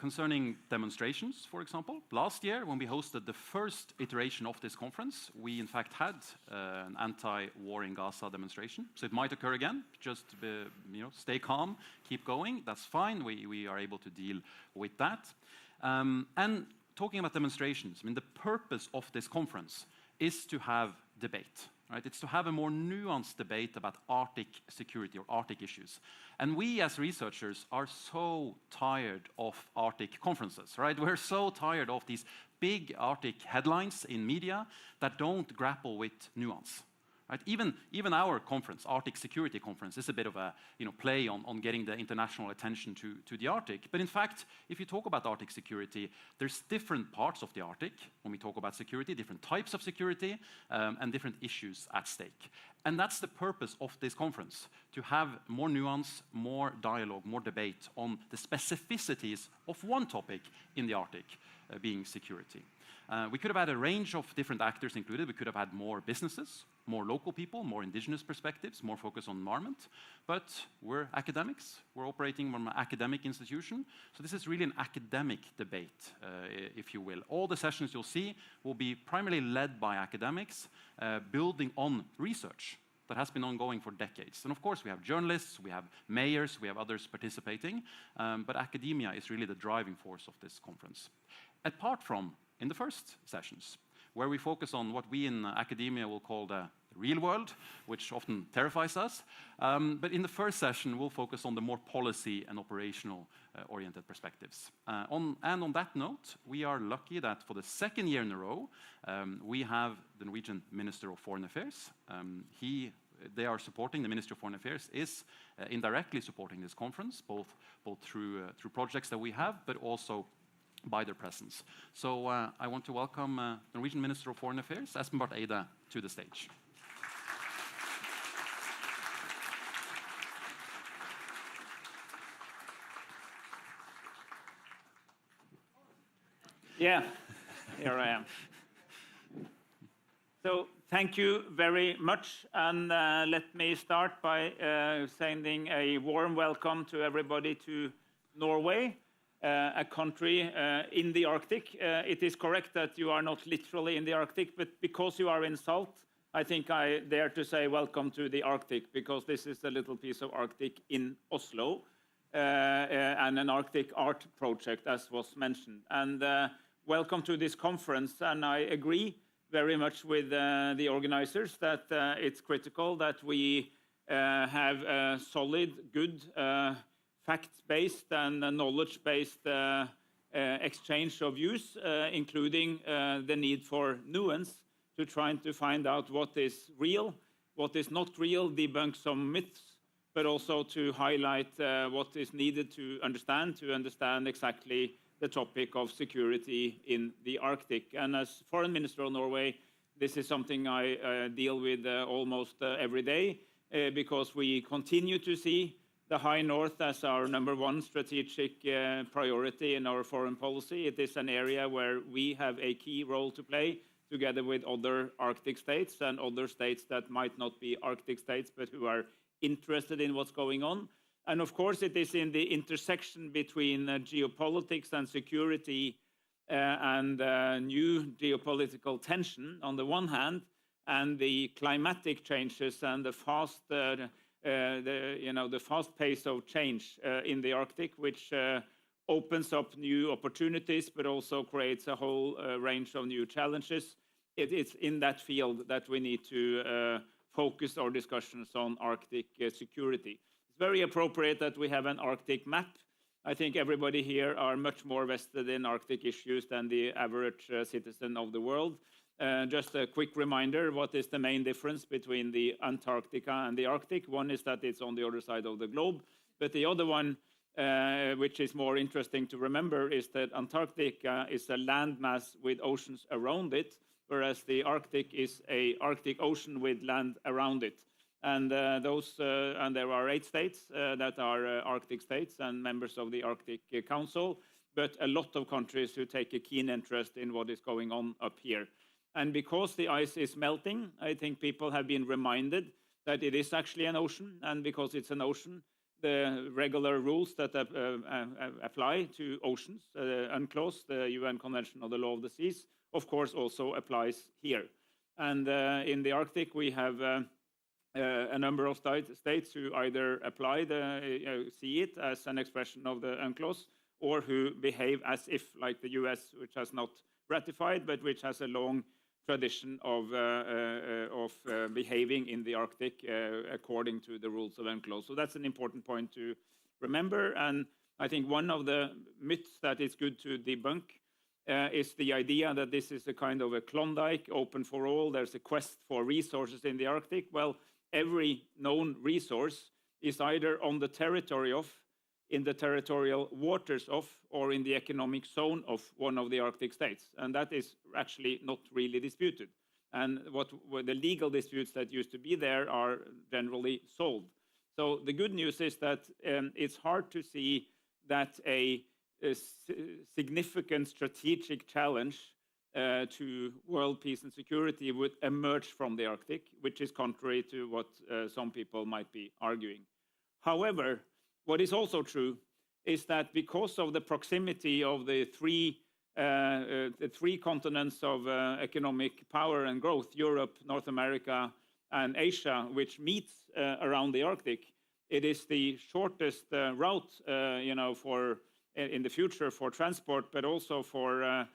concerning demonstrations, for example. Last year, when we hosted the first iteration of this conference, we in fact had an anti-war in Gaza demonstration. So it might occur again. Just stay calm, keep going. That's fine. We are able to deal with that. And talking about demonstrations, I mean, the purpose of this conference is to have debate. Right? It's to have a more nuanced debate about Arctic security or Arctic issues. And we as researchers are so tired of Arctic conferences, right? We're so tired of these big Arctic headlines in media that don't grapple with nuance. Right? Even our conference, Arctic Security Conference, is a bit of a play on getting the international attention to the Arctic. But in fact, if you talk about Arctic security, there's different parts of the Arctic when we talk about security, different types of security, and different issues at stake. And that's the purpose of this conference, to have more nuance, more dialogue, more debate on the specificities of one topic in the Arctic, being security. We could have had a range of different actors included. We could have had more businesses, more local people, more indigenous perspectives, more focus on environment. But we're academics. We're operating from an academic institution. So this is really an academic debate, if you will. All the sessions you'll see will be primarily led by academics, building on research that has been ongoing for decades. And of course, we have journalists, we have mayors, we have others participating. But academia is really the driving force of this conference. Apart from in the first sessions, where we focus on what we in academia will call the real world, which often terrifies us. But in the first session, we'll focus on the more policy and operational oriented perspectives. On that note, we are lucky that for the second year in a row, we have the Norwegian Minister of Foreign Affairs. They are supporting, the Ministry of Foreign Affairs is indirectly supporting this conference, both through projects that we have, but also by their presence. So I want to welcome the Norwegian Minister of Foreign Affairs, Espen Barth Eide, to the stage. Yeah, here I am. So thank you very much, and let me start by sending a warm welcome to everybody to Norway. A country in the Arctic. It is correct that you are not literally in the Arctic, but because you are in Salt, I think I dare to say welcome to the Arctic, because this is a little piece of Arctic in Oslo, and an Arctic art project, as was mentioned. And welcome to this conference, and I agree very much with the organizers that it's critical that we have a solid, good, fact-based and knowledge-based exchange of views, including the need for nuance to try to find out what is real, what is not real, debunk some myths, but also to highlight what is needed to understand exactly the topic of security in the Arctic. And as Foreign Minister of Norway, this is something I deal with almost every day, because we continue to see the High North as our #1 strategic priority in our foreign policy. It is an area where we have a key role to play, together with other Arctic states and other states that might not be Arctic states, but who are interested in what's going on. And of course, it is in the intersection between geopolitics and security and new geopolitical tension on the one hand, and the climatic changes and the fast the fast pace of change in the Arctic, which opens up new opportunities, but also creates a whole range of new challenges. It's in that field that we need to focus our discussions on Arctic security. It's very appropriate that we have an Arctic map. I think everybody here are much more vested in Arctic issues than the average citizen of the world. Just a quick reminder, what is the main difference between the Antarctica and the Arctic? One is that it's on the other side of the globe, but the other one, which is more interesting to remember, is that Antarctica is a landmass with oceans around it, whereas the Arctic is an Arctic Ocean with land around it. And and there are 8 states that are Arctic states and members of the Arctic Council, but a lot of countries who take a keen interest in what is going on up here. And because the ice is melting, I think people have been reminded that it is actually an ocean, and because it's an ocean, the regular rules that apply to oceans. UNCLOS, the UN Convention on the Law of the Seas, of course, also applies here. And in the Arctic, we have a number of states who either apply see it as an expression of the UNCLOS, or who behave as if, like the US, which has not ratified, but which has a long tradition of behaving in the Arctic according to the rules of UNCLOS. So that's an important point to remember. And I think one of the myths that is good to debunk is the idea that this is a kind of a Klondike, open for all. There's a quest for resources in the Arctic. Well, every known resource is either on the territory of, in the territorial waters of, or in the economic zone of one of the Arctic states. And that is actually not really disputed. And what the legal disputes that used to be there are generally solved. So the good news is that it's hard to see that a significant strategic challenge to world peace and security would emerge from the Arctic, which is contrary to what some people might be arguing. However, what is also true is that because of the proximity of the three continents of economic power and growth, Europe, North America, and Asia, which meets around the Arctic, it is the shortest route, for in the future for transport, but also for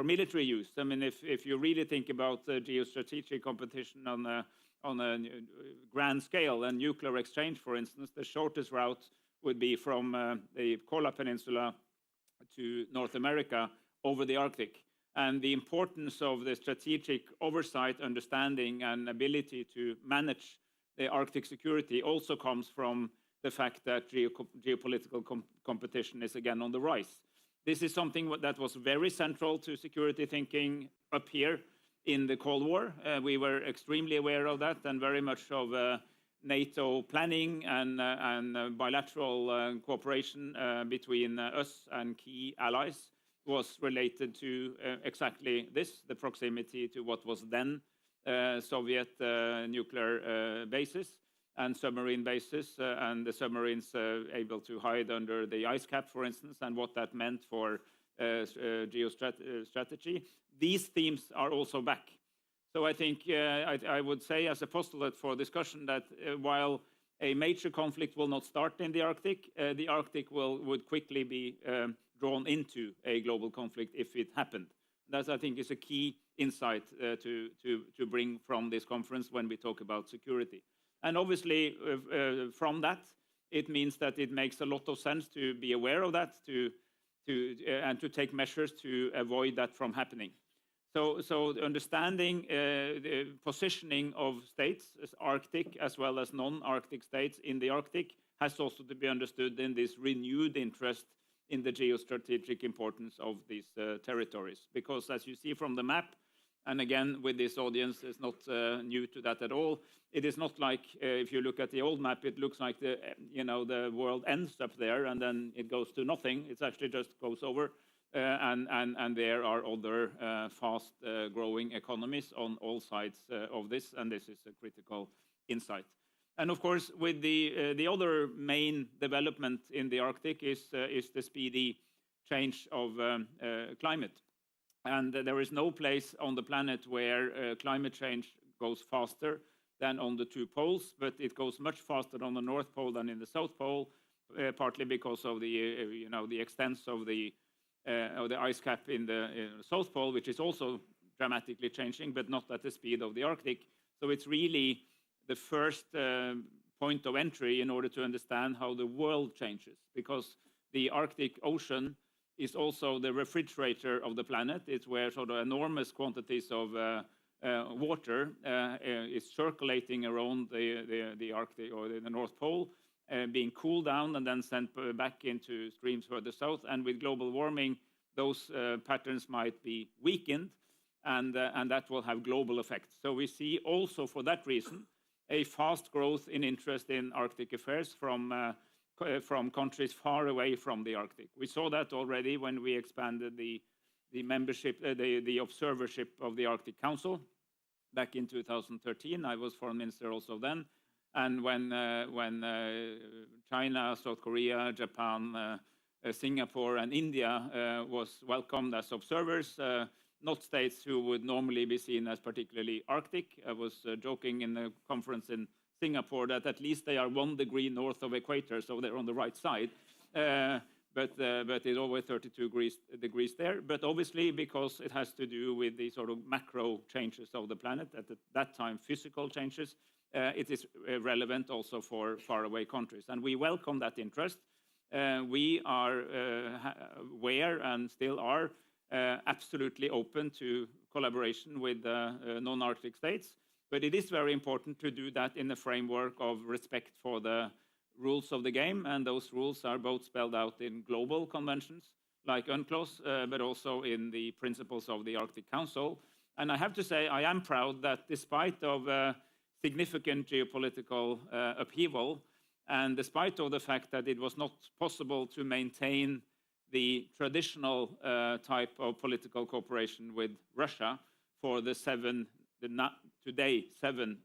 military use. I mean, if you really think about geostrategic competition on a grand scale and nuclear exchange, for instance, the shortest route would be from the Kola Peninsula to North America over the Arctic. And the importance of the strategic oversight, understanding, and ability to manage the Arctic security also comes from the fact that geopolitical competition is again on the rise. This is something that was very central to security thinking up here in the Cold War. We were extremely aware of that, and very much of NATO planning and bilateral cooperation between us and key allies was related to exactly this, the proximity to what was then Soviet nuclear bases and submarine bases, and the submarines able to hide under the ice cap, for instance, and what that meant for geostrategy. These themes are also back. So I think I would say as a postulate for discussion that while a major conflict will not start in the Arctic would quickly be drawn into a global conflict if it happened. That, I think, is a key insight to bring from this conference when we talk about security. And obviously, from that, it means that it makes a lot of sense to be aware of that, and to take measures to avoid that from happening. So understanding the positioning of states, as Arctic as well as non-Arctic states in the Arctic, has also to be understood in this renewed interest in the geostrategic importance of these territories. Because as you see from the map, and again, with this audience, is not new to that at all. It is not like if you look at the old map, it looks like the world ends up there and then it goes to nothing. It actually just goes over, and there are other fast-growing economies on all sides of this, and this is a critical insight. And of course, with the other main development in the Arctic is the speedy change of climate. And there is no place on the planet where climate change goes faster than on the two poles, but it goes much faster on the North Pole than in the South Pole, partly because of the extent of the ice cap in the South Pole, which is also dramatically changing, but not at the speed of the Arctic. So it's really the first point of entry in order to understand how the world changes, because the Arctic Ocean is also the refrigerator of the planet. It's where sort of enormous quantities of water is circulating around the Arctic or the North Pole, being cooled down and then sent back into streams further south. And with global warming, those patterns might be weakened, and that will have global effects. So we see also for that reason a fast growth in interest in Arctic affairs from countries far away from the Arctic. We saw that already when we expanded the membership, the observership of the Arctic Council back in 2013. I was foreign minister also then. And when China, South Korea, Japan, Singapore, and India was welcomed as observers, not states who would normally be seen as particularly Arctic. I was joking in the conference in Singapore that at least they are 1 degree north of equator, so they're on the right side. But it's always 32 degrees there. But obviously, because it has to do with the sort of macro changes of the planet, at that time physical changes, it is relevant also for faraway countries. And we welcome that interest. We are aware and still are absolutely open to collaboration with non-Arctic states. But it is very important to do that in the framework of respect for the rules of the game. And those rules are both spelled out in global conventions like UNCLOS, but also in the principles of the Arctic Council. And I have to say, I am proud that despite of significant geopolitical upheaval, and despite of the fact that it was not possible to maintain the traditional type of political cooperation with Russia for the today seven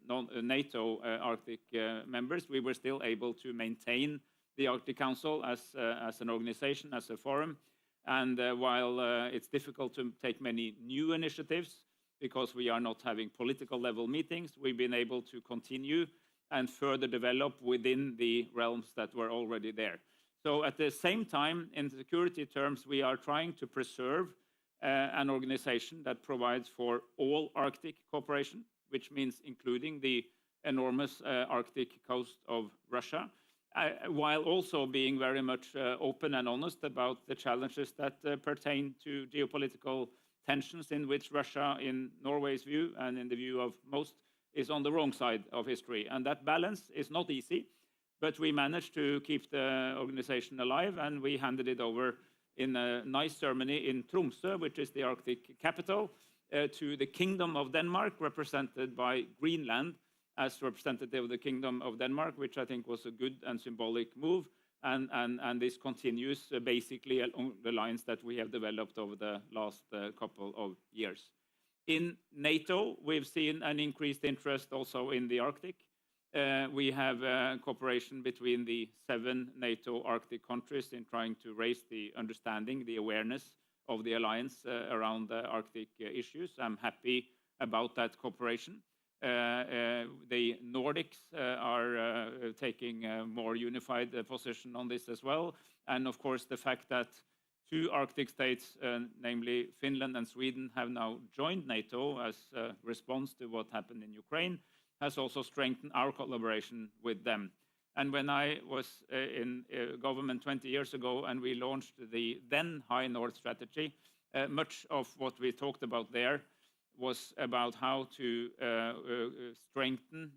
NATO Arctic members, we were still able to maintain the Arctic Council as an organization, as a forum. And while it's difficult to take many new initiatives because we are not having political level meetings, we've been able to continue and further develop within the realms that were already there. So at the same time, in security terms, we are trying to preserve an organization that provides for all Arctic cooperation, which means including the enormous Arctic coast of Russia, while also being very much open and honest about the challenges that pertain to geopolitical tensions in which Russia, in Norway's view and in the view of most, is on the wrong side of history. And that balance is not easy, but we managed to keep the organization alive, and we handed it over in a nice ceremony in Tromsø, which is the Arctic capital, to the Kingdom of Denmark, represented by Greenland as representative of the Kingdom of Denmark, which I think was a good and symbolic move. And this continues basically along the lines that we have developed over the last couple of years. In NATO, we've seen an increased interest also in the Arctic. We have cooperation between the 7 NATO Arctic countries in trying to raise the understanding, the awareness of the alliance around the Arctic issues. I'm happy about that cooperation. The Nordics are taking a more unified position on this as well. And of course, the fact that 2 Arctic states, namely Finland and Sweden, have now joined NATO as a response to what happened in Ukraine, has also strengthened our collaboration with them. And when I was in government 20 years ago and we launched the then High North strategy, much of what we talked about there was about how to strengthen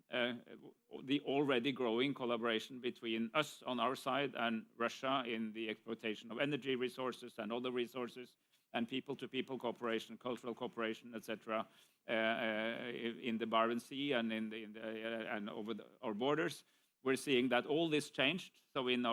the already growing collaboration between us on our side and Russia in the exploitation of energy resources and other resources, and people-to-people cooperation, cultural cooperation, etc., in the Barents Sea and and over our borders. We're seeing that all this changed. So in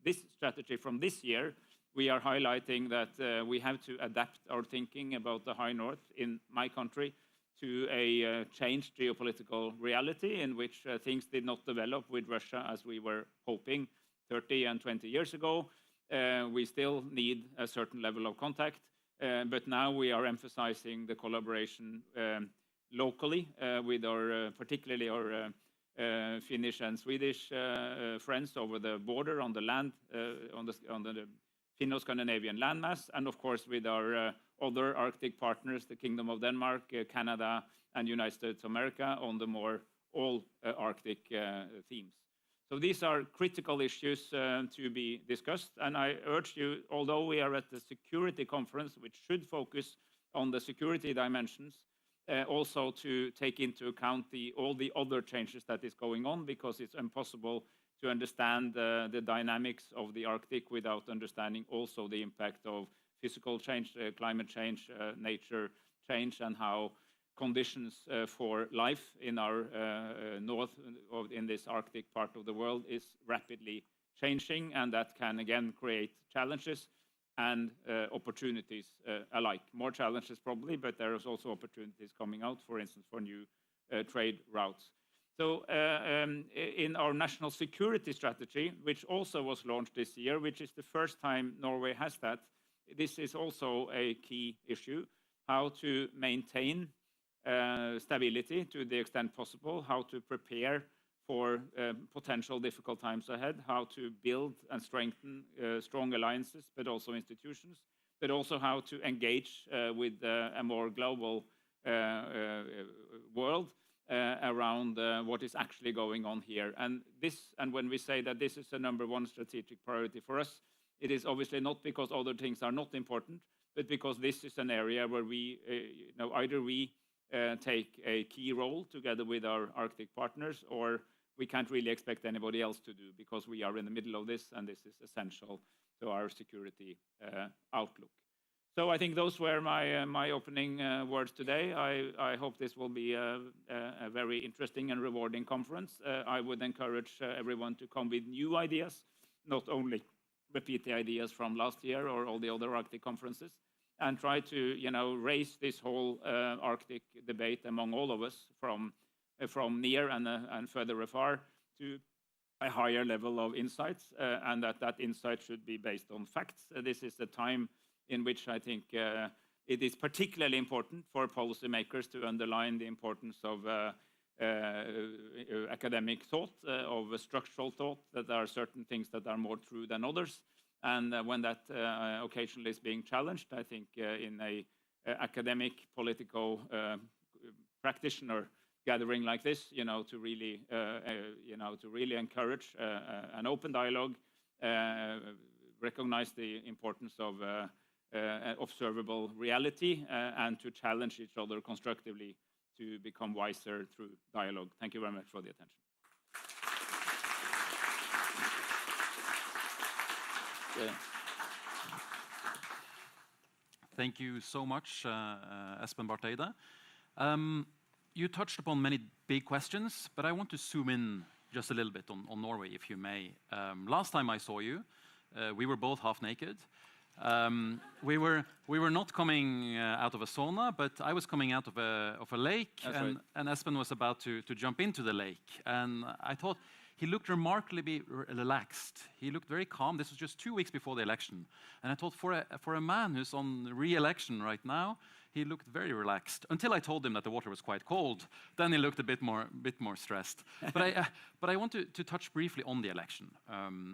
this strategy from this year, we are highlighting that we have to adapt our thinking about the High North in my country to a changed geopolitical reality in which things did not develop with Russia as we were hoping 30 and 20 years ago. We still need a certain level of contact, but now we are emphasizing the collaboration locally with particularly our Finnish and Swedish friends over the border on the land, on the Finno-Scandinavian landmass, and of course with our other Arctic partners, the Kingdom of Denmark, Canada, and United States of America on the more all-Arctic themes. So these are critical issues to be discussed, and I urge you, although we are at the security conference, which should focus on the security dimensions, also to take into account all the other changes that is going on, because it's impossible to understand the dynamics of the Arctic without understanding also the impact of physical change, climate change, nature change, and how conditions for life in our in this Arctic part of the world is rapidly changing, and that can again create challenges and opportunities alike. More challenges probably, but there is also opportunities coming out, for instance, for new trade routes. So in our national security strategy, which also was launched this year, which is the first time Norway has that, this is also a key issue, how to maintain stability to the extent possible, how to prepare for potential difficult times ahead, how to build and strengthen strong alliances, but also institutions, but also how to engage with a more global world around what is actually going on here. And when we say that this is the #1 strategic priority for us, it is obviously not because other things are not important, but because this is an area where we, either we take a key role together with our Arctic partners, or we can't really expect anybody else to do, because we are in the middle of this, and this is essential to our security outlook. So I think those were my opening words today. I hope this will be a very interesting and rewarding conference. I would encourage everyone to come with new ideas, not only repeat the ideas from last year or all the other Arctic conferences, and try to raise this whole Arctic debate among all of us from near and further afar to a higher level of insights, and that insight should be based on facts. This is a time in which I think it is particularly important for policymakers to underline the importance of academic thought, of structural thought, that there are certain things that are more true than others. And when that occasionally is being challenged, I think in a academic, political practitioner gathering like this, to really encourage an open dialogue, recognize the importance of observable reality, and to challenge each other constructively to become wiser through dialogue. Thank you very much for the attention. Thank you so much, Espen Barth Eide. You touched upon many big questions, but I want to zoom in just a little bit on Norway, if you may. Last time I saw you, we were both half naked. We were not coming out of a sauna, but I was coming out of a lake, and Espen was about to jump into the lake. And I thought he looked remarkably relaxed. He looked very calm. This was just 2 weeks before the election. And I thought, for a man who's on re-election right now, he looked very relaxed, until I told him that the water was quite cold. Then he looked a bit more stressed. But I want to touch briefly on the election.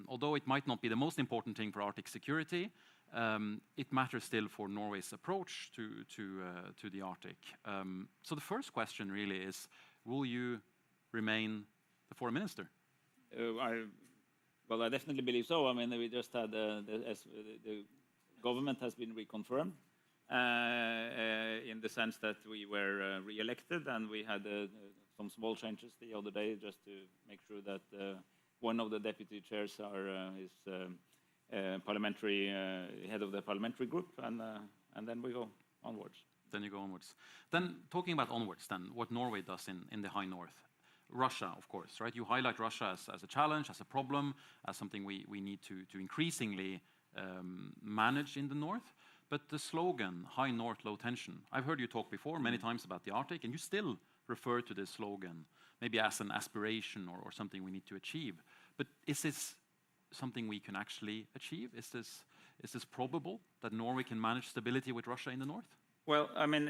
Although it might not be the most important thing for Arctic security, it matters still for Norway's approach to the Arctic. So the first question really is, will you remain the foreign minister? I definitely believe so. I mean, we just had the government has been reconfirmed in the sense that we were re-elected, and we had some small changes the other day just to make sure that one of the deputy chairs is parliamentary head of the parliamentary group, and then we go onwards. Then you go onwards. Then talking about onwards, then what Norway does in the high north. Russia, of course, right? You highlight Russia as a challenge, as a problem, as something we need to increasingly manage in the north. But the slogan, high north, low tension, I've heard you talk before many times about the Arctic, and you still refer to this slogan, maybe as an aspiration or something we need to achieve. But is this something we can actually achieve? Is this probable that Norway can manage stability with Russia in the north? Well, I mean,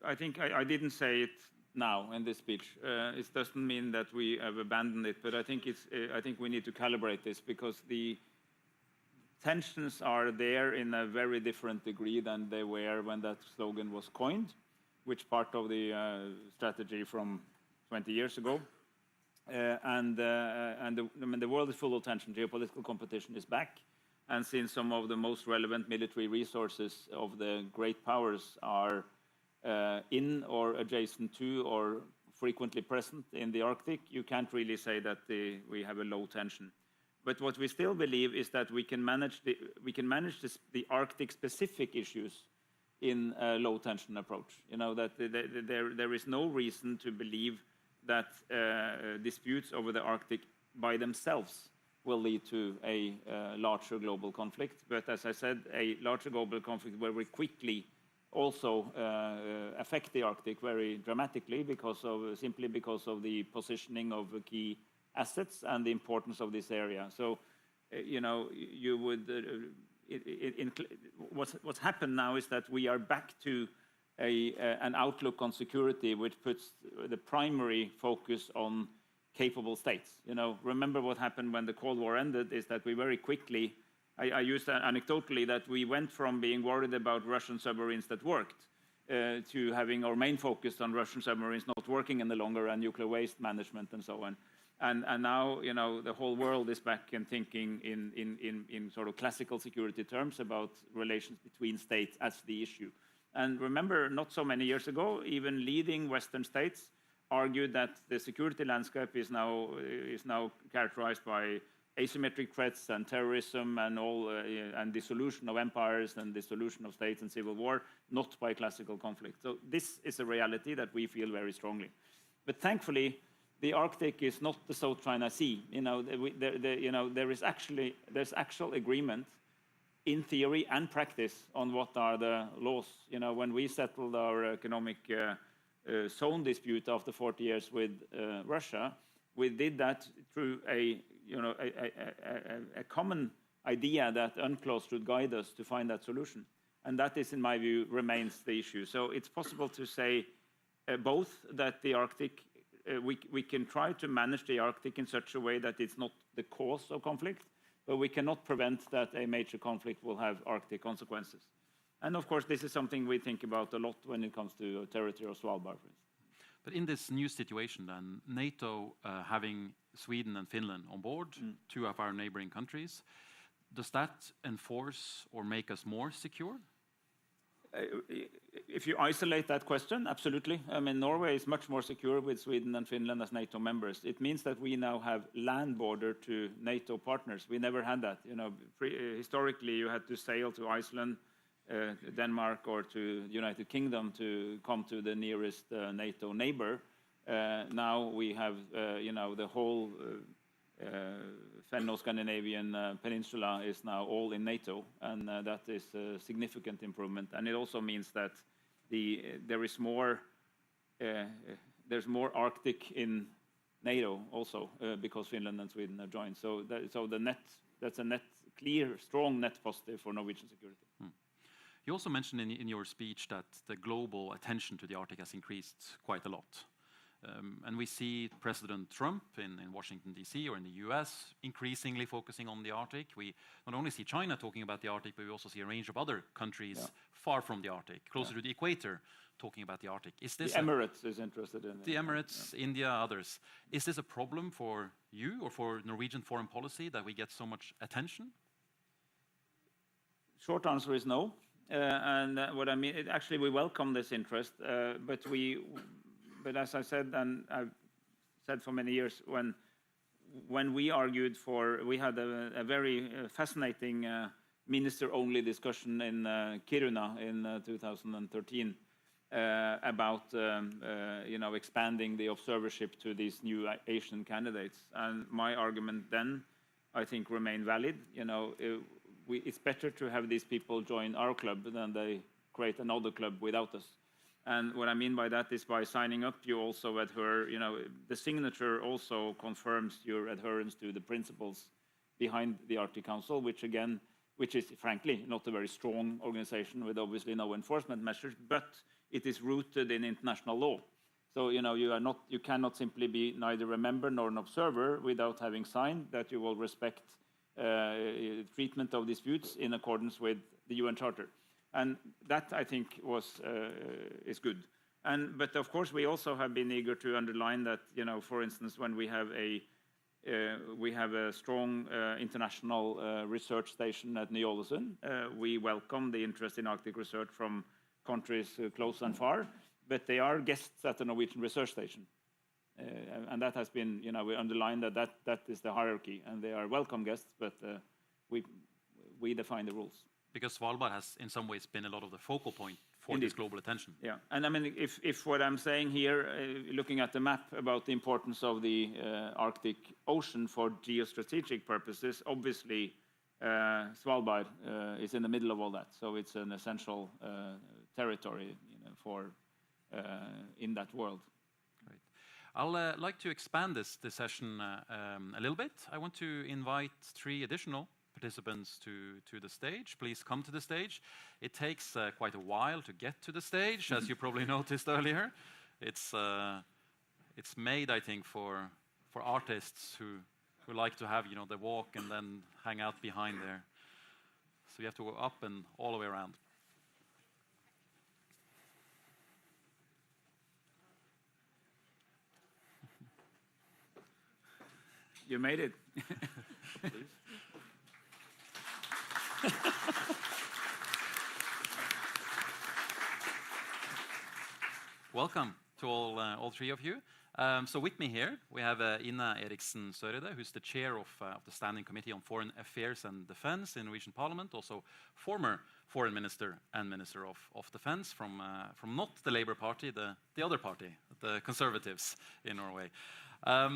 I think I didn't say it now in this speech. It doesn't mean that we have abandoned it, but I think we need to calibrate this, because the tensions are there in a very different degree than they were when that slogan was coined, which part of the strategy from 20 years ago. The world is full of tension. Geopolitical competition is back, and since some of the most relevant military resources of the great powers are in or adjacent to or frequently present in the Arctic, you can't really say that we have a low tension. But what we still believe is that we can manage the Arctic-specific issues in a low-tension approach. That there is no reason to believe that disputes over the Arctic by themselves will lead to a larger global conflict. But as I said, a larger global conflict where we quickly also affect the Arctic very dramatically simply because of the positioning of key assets and the importance of this area. So, you would. What's happened now is that we are back to an outlook on security which puts the primary focus on capable states. Remember what happened when the Cold War ended is that we very quickly, I used anecdotally that we went from being worried about Russian submarines that worked to having our main focus on Russian submarines not working any longer and nuclear waste management and so on. And now, the whole world is back and thinking in sort of classical security terms about relations between states as the issue. And remember, not so many years ago, even leading Western states argued that the security landscape is now characterized by asymmetric threats and terrorism and and dissolution of empires and dissolution of states and civil war, not by classical conflict. So this is a reality that we feel very strongly. But thankfully, the Arctic is not the South China Sea. There's actual agreement in theory and practice on what are the laws. When we settled our economic zone dispute after 40 years with Russia, we did that through a common idea that UNCLOS should guide us to find that solution. And that is, in my view, remains the issue. So it's possible to say both that the Arctic, we can try to manage the Arctic in such a way that it's not the cause of conflict, but we cannot prevent that a major conflict will have Arctic consequences. And of course, this is something we think about a lot when it comes to territory of Svalbard, for instance. But in this new situation, then, NATO having Sweden and Finland on board, two of our neighboring countries, does that enforce or make us more secure? If you isolate that question, absolutely. I mean, Norway is much more secure with Sweden and Finland as NATO members. It means that we now have land border to NATO partners. We never had that. Historically, you had to sail to Iceland, Denmark, or to the United Kingdom to come to the nearest NATO neighbor. Now we have, the whole Fenno-Scandinavian peninsula is now all in NATO, and that is a significant improvement. And it also means that there's more Arctic in NATO also because Finland and Sweden have joined. So that's a clear, strong net positive for Norwegian security. You also mentioned in your speech that the global attention to the Arctic has increased quite a lot. And we see President Trump in Washington, D.C., or in the U.S. increasingly focusing on the Arctic. We not only see China talking about the Arctic, but we also see a range of other countries far from the Arctic, closer to the equator, talking about the Arctic. Is this the Emirates is interested in it. The Emirates, India, others. Is this a problem for you or for Norwegian foreign policy that we get so much attention? Short answer is no. And what I mean, actually, we welcome this interest, but as I said, and I've said for many years, when we argued we had a very fascinating minister-only discussion in Kiruna in 2013 about expanding the observership to these new Asian candidates. And my argument then, I think, remained valid. It's better to have these people join our club than they create another club without us. And what I mean by that is by signing up, you also adhere, the signature also confirms your adherence to the principles behind the Arctic Council, which is frankly not a very strong organization with obviously no enforcement measures, but it is rooted in international law. So, you cannot simply be neither a member nor an observer without having signed that you will respect treatment of disputes in accordance with the UN Charter. And that, I think, is good. But of course, we also have been eager to underline that, for instance, when we have a strong international research station at Ny-Ålesund, we welcome the interest in Arctic research from countries close and far, but they are guests at the Norwegian research station. And that has been, we underline that is the hierarchy, and they are welcome guests, but we define the rules. Because Svalbard has, in some ways, been a lot of the focal point for this global attention. Yeah, and I mean, if what I'm saying here, looking at the map about the importance of the Arctic Ocean for geostrategic purposes, obviously Svalbard is in the middle of all that. So it's an essential territory in that world. Great. I'll like to expand this session a little bit. I want to invite 3 additional participants to the stage. Please come to the stage. It takes quite a while to get to the stage, as you probably noticed earlier. It's made, I think, for artists who like to have the walk and then hang out behind there. So you have to go up and all the way around. You made it. Welcome to all 3 of you. So with me here, we have Ine Eriksen Søreide, who's the chair of the Standing Committee on Foreign Affairs and Defence in Norwegian Parliament, also former foreign minister and minister of defence from not the Labour Party, the other party, the Conservatives in Norway.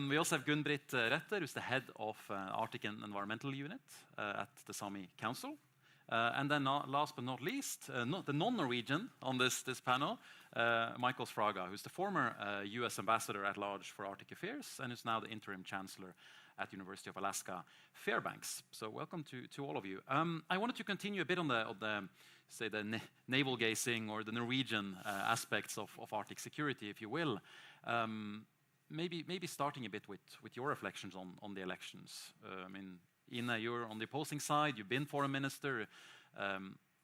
We also have Gunn-Britt Retter, who's the head of Arctic and Environmental Unit at the Sami Council. And then last but not least, the non-Norwegian on this panel, Michael Fraga, who's the former US Ambassador at Large for Arctic Affairs and is now the interim chancellor at University of Alaska Fairbanks. So welcome to all of you. I wanted to continue a bit on the navel gazing or the Norwegian aspects of Arctic security, if you will. Maybe starting a bit with your reflections on the elections. I mean, Ine, you're on the opposing side. You've been foreign minister.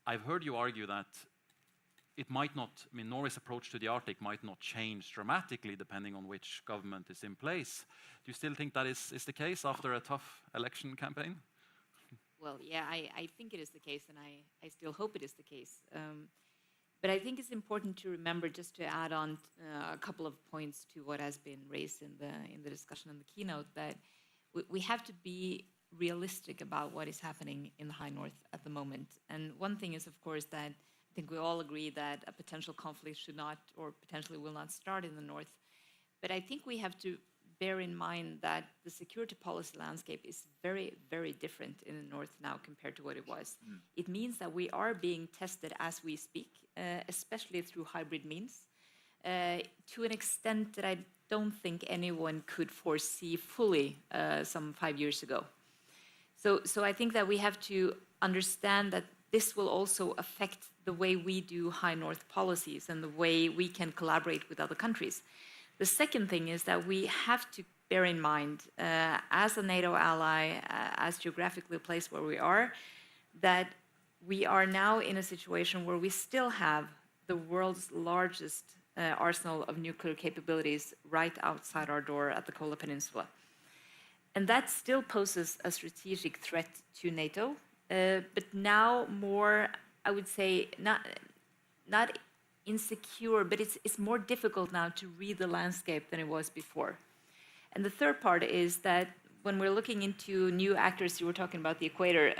I've heard you argue that it might not. I mean, Norway's approach to the Arctic might not change dramatically depending on which government is in place. Do you still think that is the case after a tough election campaign? Well, yeah, I think it is the case, and I still hope it is the case. But I think it's important to remember, just to add on a couple of points to what has been raised in the discussion in the keynote, that we have to be realistic about what is happening in the High North at the moment. And one thing is, of course, that I think we all agree that a potential conflict should not, or potentially will not, start in the north. But I think we have to bear in mind that the security policy landscape is very, very different in the north now compared to what it was. It means that we are being tested as we speak, especially through hybrid means, to an extent that I don't think anyone could foresee fully some 5 years ago. So I think that we have to understand that this will also affect the way we do High North policies and the way we can collaborate with other countries. The second thing is that we have to bear in mind, as a NATO ally, as geographically placed where we are, that we are now in a situation where we still have the world's largest arsenal of nuclear capabilities right outside our door at the Kola Peninsula. And that still poses a strategic threat to NATO, but now more, I would say, not insecure, but it's more difficult now to read the landscape than it was before. And the third part is that when we're looking into new actors, you were talking about the equator,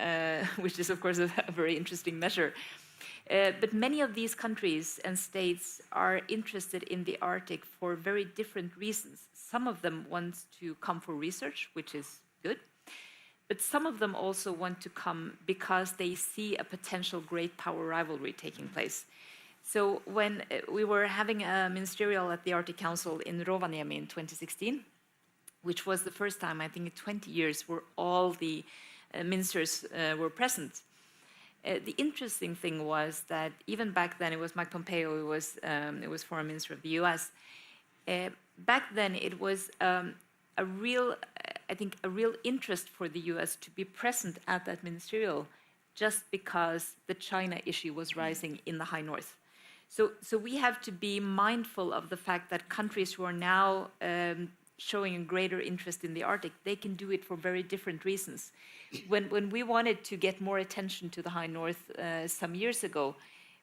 which is, of course, a very interesting measure. But many of these countries and states are interested in the Arctic for very different reasons. Some of them want to come for research, which is good. But some of them also want to come because they see a potential great power rivalry taking place. So when we were having a ministerial at the Arctic Council in Rovaniemi in 2016, which was the first time, I think, in 20 years where all the ministers were present. The interesting thing was that even back then, it was Mike Pompeo who was foreign minister of the US. Back then, it was a real interest for the US to be present at that ministerial just because the China issue was rising in the High North. So we have to be mindful of the fact that countries who are now showing a greater interest in the Arctic, they can do it for very different reasons. When we wanted to get more attention to the High North some years ago,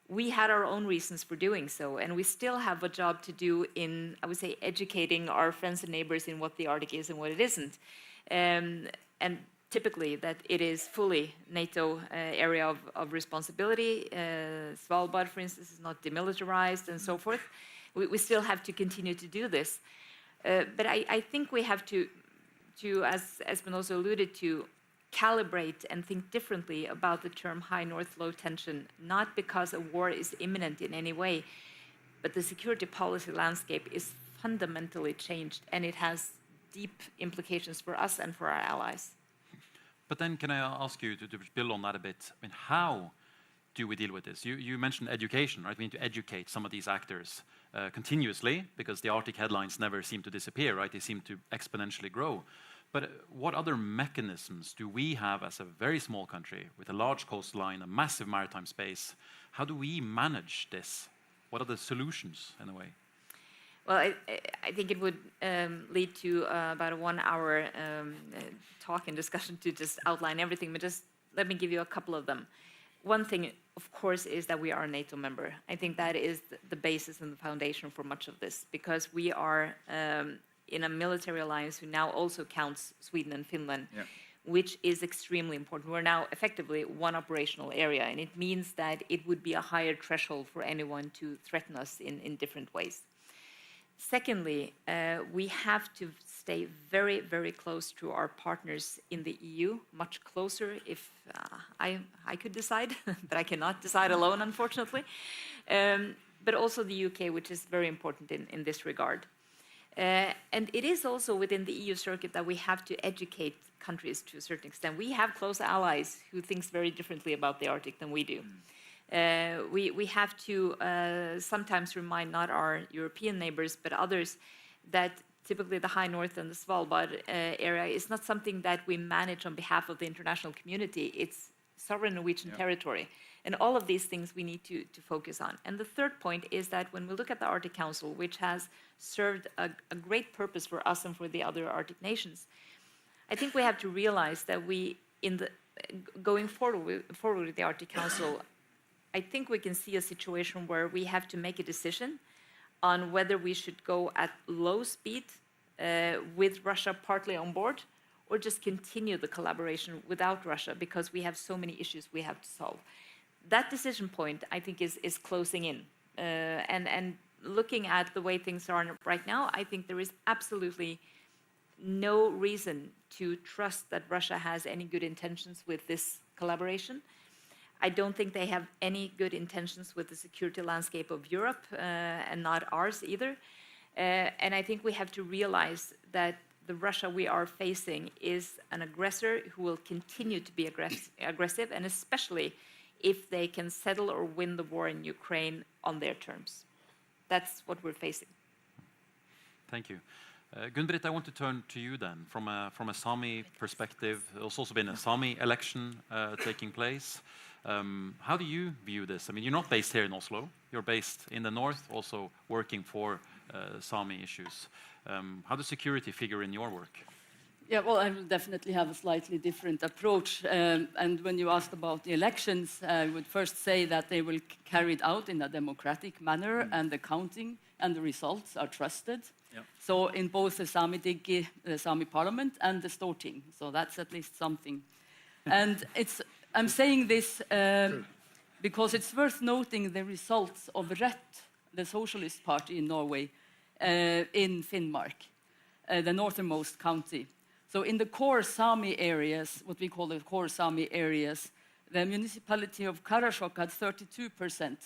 we had our own reasons for doing so, and we still have a job to do in, I would say, educating our friends and neighbors in what the Arctic is and what it isn't. And typically that it is fully NATO area of responsibility. Svalbard, for instance, is not demilitarized and so forth. We still have to continue to do this. But I think we have to, as Espen also alluded to, calibrate and think differently about the term high north low tension, not because a war is imminent in any way, but the security policy landscape is fundamentally changed, and it has deep implications for us and for our allies. But then can I ask you to build on that a bit? I mean, how do we deal with this? You mentioned education, right? We need to educate some of these actors continuously, because the Arctic headlines never seem to disappear, right? They seem to exponentially grow. But what other mechanisms do we have as a very small country with a large coastline, a massive maritime space? How do we manage this? What are the solutions, in a way? Well, I think it would lead to about a 1 hour talk and discussion to just outline everything, but just let me give you a couple of them. One thing, of course, is that we are a NATO member. I think that is the basis and the foundation for much of this, because we are in a military alliance who now also counts Sweden and Finland, which is extremely important. We're now effectively one operational area, and it means that it would be a higher threshold for anyone to threaten us in different ways. Secondly, we have to stay very, very close to our partners in the EU, much closer if I could decide, but I cannot decide alone, unfortunately. But also the UK, which is very important in this regard. And it is also within the EU circuit that we have to educate countries to a certain extent. We have close allies who think very differently about the Arctic than we do. We have to sometimes remind not our European neighbors, but others, that typically the High North and the Svalbard area is not something that we manage on behalf of the international community. It's sovereign Norwegian territory. And all of these things we need to focus on. And the third point is that when we look at the Arctic Council, which has served a great purpose for us and for the other Arctic nations, I think we have to realize that going forward with the Arctic Council, I think we can see a situation where we have to make a decision on whether we should go at low speed with Russia partly on board, or just continue the collaboration without Russia, because we have so many issues we have to solve. That decision point, I think, is closing in. And looking at the way things are right now, I think there is absolutely no reason to trust that Russia has any good intentions with this collaboration. I don't think they have any good intentions with the security landscape of Europe, and not ours either. And I think we have to realize that the Russia we are facing is an aggressor who will continue to be aggressive, and especially if they can settle or win the war in Ukraine on their terms. That's what we're facing. Thank you. Gunn-Britt, I want to turn to you then, from a Sami perspective. There's also been a Sami election taking place. How do you view this? I mean, you're not based here in Oslo. You're based in the north, also working for Sami issues. How does security figure in your work? Yeah, well, I will definitely have a slightly different approach. And when you asked about the elections, I would first say that they will be carried out in a democratic manner, and the counting and the results are trusted. Yep. So in both the Sami-Digi, the Sami parliament, and the Storting. So that's at least something. And I'm saying this because it's worth noting the results of RET, the Socialist Party in Norway, in Finnmark, the northernmost county. So in the core Sami areas, what we call the core Sami areas, the municipality of Karasjok had 32%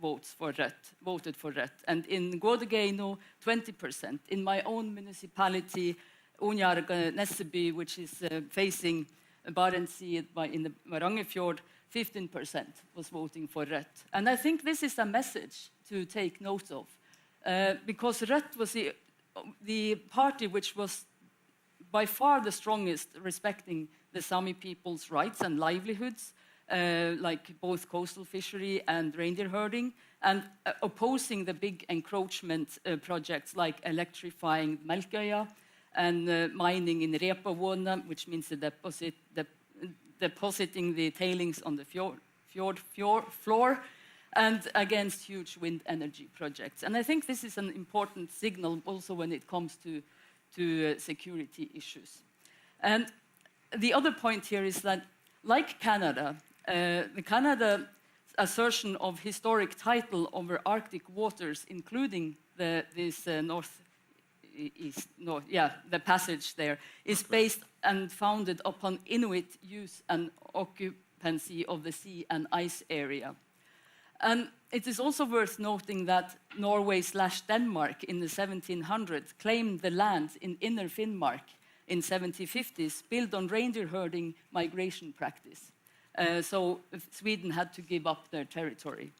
voted for RET. And in Gårdgeino, 20%. In my own municipality, Onjarg-Nesseby, which is facing Barents Sea in the Varangerfjord, 15% was voting for RET. And I think this is a message to take note of, because RET was the party which was by far the strongest respecting the Sami people's rights and livelihoods, like both coastal fishery and reindeer herding, and opposing the big encroachment projects like electrifying Langkaia and mining in Repavåna, which means depositing the tailings on the fjord floor, and against huge wind energy projects. And I think this is an important signal also when it comes to security issues. And the other point here is that, like Canada, the Canada assertion of historic title over Arctic waters, including this North the passage there, is based and founded upon Inuit use and occupancy of the sea and ice area. And it is also worth noting that Norway/Denmark in the 1700s claimed the land in Inner Finnmark in 1750s, built on reindeer herding migration practice. So Sweden had to give up their territory.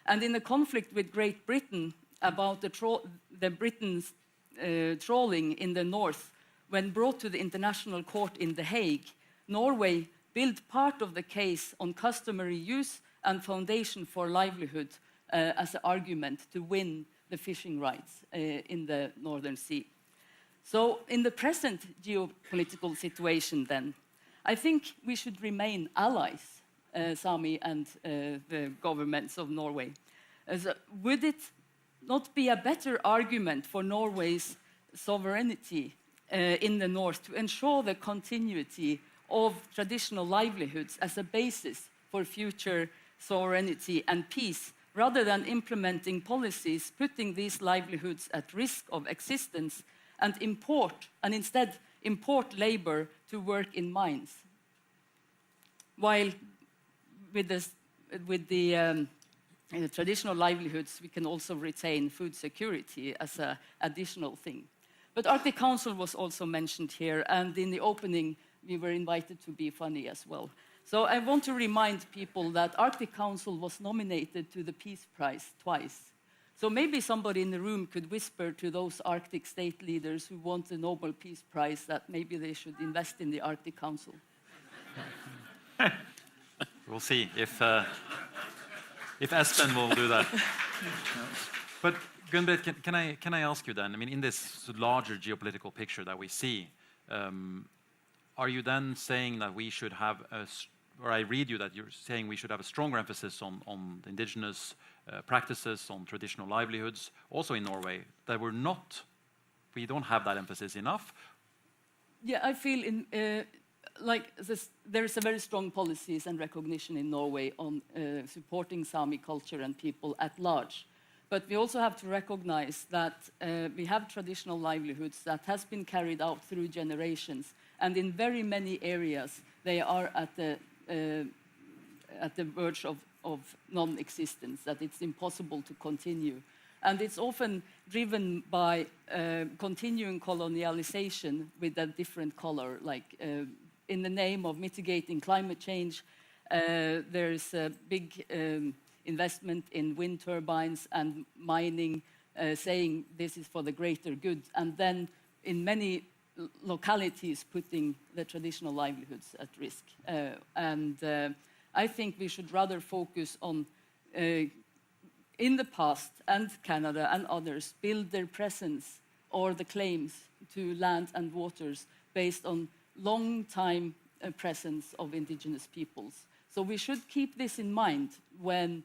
And in the conflict with Great Britain about the Britain's trawling in the north, when brought to the International Court in The Hague, Norway built part of the case on customary use and foundation for livelihood as an argument to win the fishing rights in the Northern Sea. So in the present geopolitical situation then, I think we should remain allies, Sami and the governments of Norway. Would it not be a better argument for Norway's sovereignty in the north to ensure the continuity of traditional livelihoods as a basis for future sovereignty and peace, rather than implementing policies putting these livelihoods at risk of existence and instead import labor to work in mines? While with the traditional livelihoods, we can also retain food security as an additional thing. But Arctic Council was also mentioned here, and in the opening, we were invited to be funny as well. So I want to remind people that Arctic Council was nominated to the Peace Prize twice. So maybe somebody in the room could whisper to those Arctic state leaders who want the Nobel Peace Prize that maybe they should invest in the Arctic Council. We'll see if Espen will do that. But Gunn-Britt, can I ask you then? I mean, in this larger geopolitical picture that we see, are you then saying that we should have or I read you that you're saying we should have a stronger emphasis on indigenous practices, on traditional livelihoods, also in Norway, that we don't have that emphasis enough? Yeah, I feel there's a very strong policies and recognition in Norway on supporting Sami culture and people at large. But we also have to recognize that we have traditional livelihoods that has been carried out through generations, and in very many areas they are at the verge of non-existence, that it's impossible to continue. And it's often driven by continuing colonialization with a different color, like in the name of mitigating climate change, there's a big investment in wind turbines and mining, saying this is for the greater good, and then in many localities putting the traditional livelihoods at risk. I think we should rather focus on, in the past, and Canada and others, build their presence or the claims to land and waters based on long-time presence of indigenous peoples. So we should keep this in mind when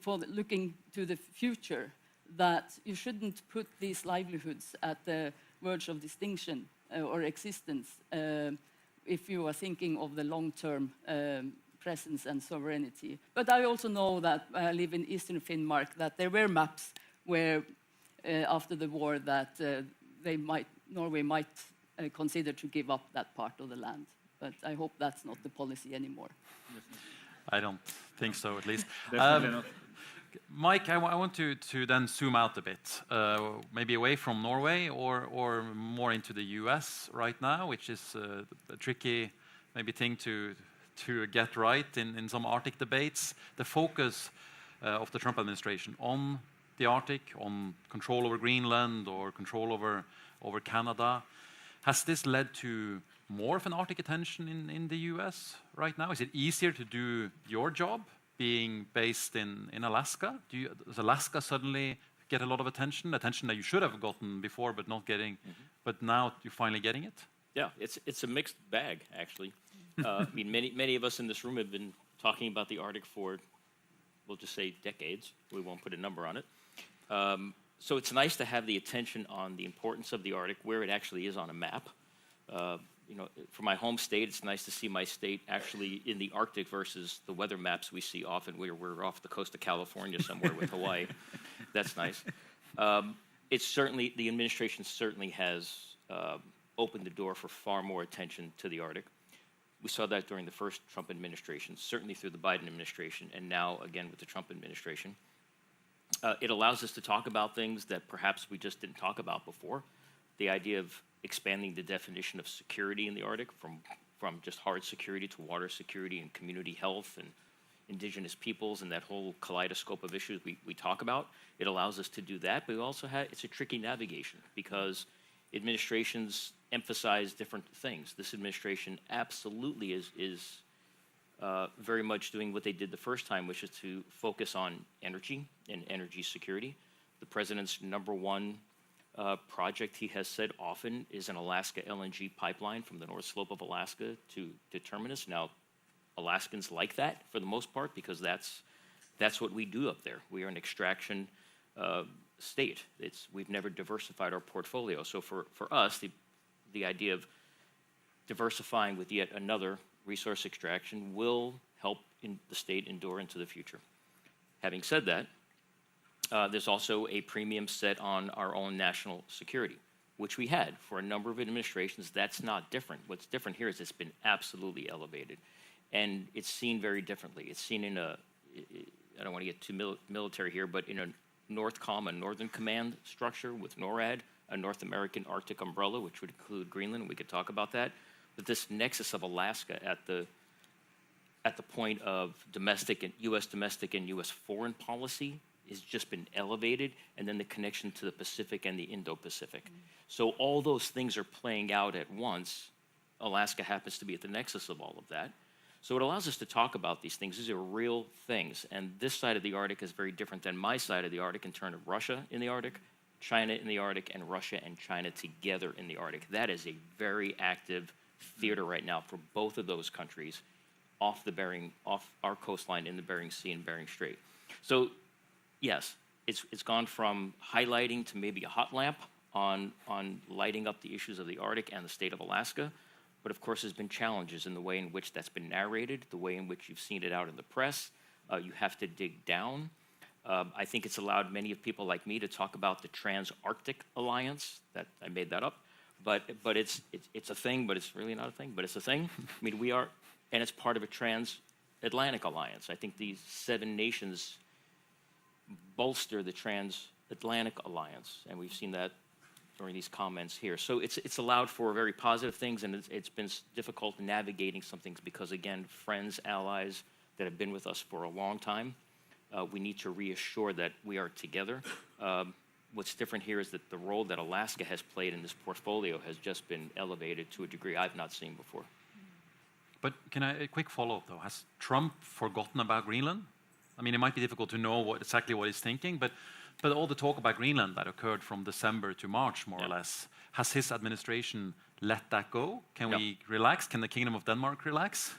for looking to the future, that you shouldn't put these livelihoods at the verge of distinction or existence if you are thinking of the long-term presence and sovereignty. But I also know that I live in Eastern Finnmark, that there were maps where after the war that Norway might consider to give up that part of the land. But I hope that's not the policy anymore. I don't think so, at least. Definitely not. Mike, I want to then zoom out a bit, maybe away from Norway or more into the US right now, which is a tricky maybe thing to get right in some Arctic debates. The focus of the Trump administration on the Arctic, on control over Greenland or control over Canada, has this led to more of an Arctic attention in the US right now? Is it easier to do your job being based in Alaska? Does Alaska suddenly get a lot of attention that you should have gotten before but not getting, but now you're finally getting it? Yeah, it's a mixed bag, actually. I mean, many of us in this room have been talking about the Arctic for, we'll just say, decades. We won't put a number on it. So it's nice to have the attention on the importance of the Arctic, where it actually is on a map. You know, for my home state, it's nice to see my state actually in the Arctic versus the weather maps we see often. We're off the coast of California somewhere with Hawaii. That's nice. it's certainly, the administration certainly has opened the door for far more attention to the Arctic. We saw that during the first Trump administration, certainly through the Biden administration, and now again with the Trump administration. It allows us to talk about things that perhaps we just didn't talk about before. The idea of expanding the definition of security in the Arctic from just hard security to water security and community health and indigenous peoples and that whole kaleidoscope of issues we talk about. It allows us to do that, but we also it's a tricky navigation because administrations emphasize different things. This administration absolutely is very much doing what they did the first time, which is to focus on energy and energy security. The president's #1 project, he has said often, is an Alaska LNG pipeline from the North Slope of Alaska to Terminus. Now, Alaskans like that for the most part because that's what we do up there. We are an extraction state. We've never diversified our portfolio. So for us, the idea of diversifying with yet another resource extraction will help the state endure into the future. Having said that, there's also a premium set on our own national security, which we had for a number of administrations. That's not different. What's different here is it's been absolutely elevated. And it's seen very differently. It's seen in I don't want to get too military here, but in a NORTHCOM, a Northern Command structure with NORAD, a North American Arctic umbrella, which would include Greenland. We could talk about that. But this nexus of Alaska at the point of U.S. domestic and U.S. foreign policy has just been elevated, and then the connection to the Pacific and the Indo-Pacific. So all those things are playing out at once. Alaska happens to be at the nexus of all of that. So it allows us to talk about these things. These are real things. And this side of the Arctic is very different than my side of the Arctic in terms of Russia in the Arctic, China in the Arctic, and Russia and China together in the Arctic. That is a very active theater right now for both of those countries off our coastline in the Bering Sea and Bering Strait. So yes, it's gone from highlighting to maybe a hot lamp on lighting up the issues of the Arctic and the state of Alaska. But of course, there's been challenges in the way in which that's been narrated, the way in which you've seen it out in the press. You have to dig down. I think it's allowed many of people like me to talk about the Trans-Arctic Alliance. That I made that up, but it's a thing, but it's really not a thing. But it's a thing. I mean, we are, and it's part of a Trans-Atlantic Alliance. I think these 7 nations bolster the Trans-Atlantic Alliance, and we've seen that during these comments here. So it's allowed for very positive things, and it's been difficult navigating some things because, again, friends, allies that have been with us for a long time, we need to reassure that we are together. What's different here is that the role that Alaska has played in this portfolio has just been elevated to a degree I've not seen before. But a quick follow-up, though. Has Trump forgotten about Greenland? I mean, it might be difficult to know exactly what he's thinking, but all the talk about Greenland that occurred from December to March, more or less, has his administration let that go? Can we relax? Can the Kingdom of Denmark relax?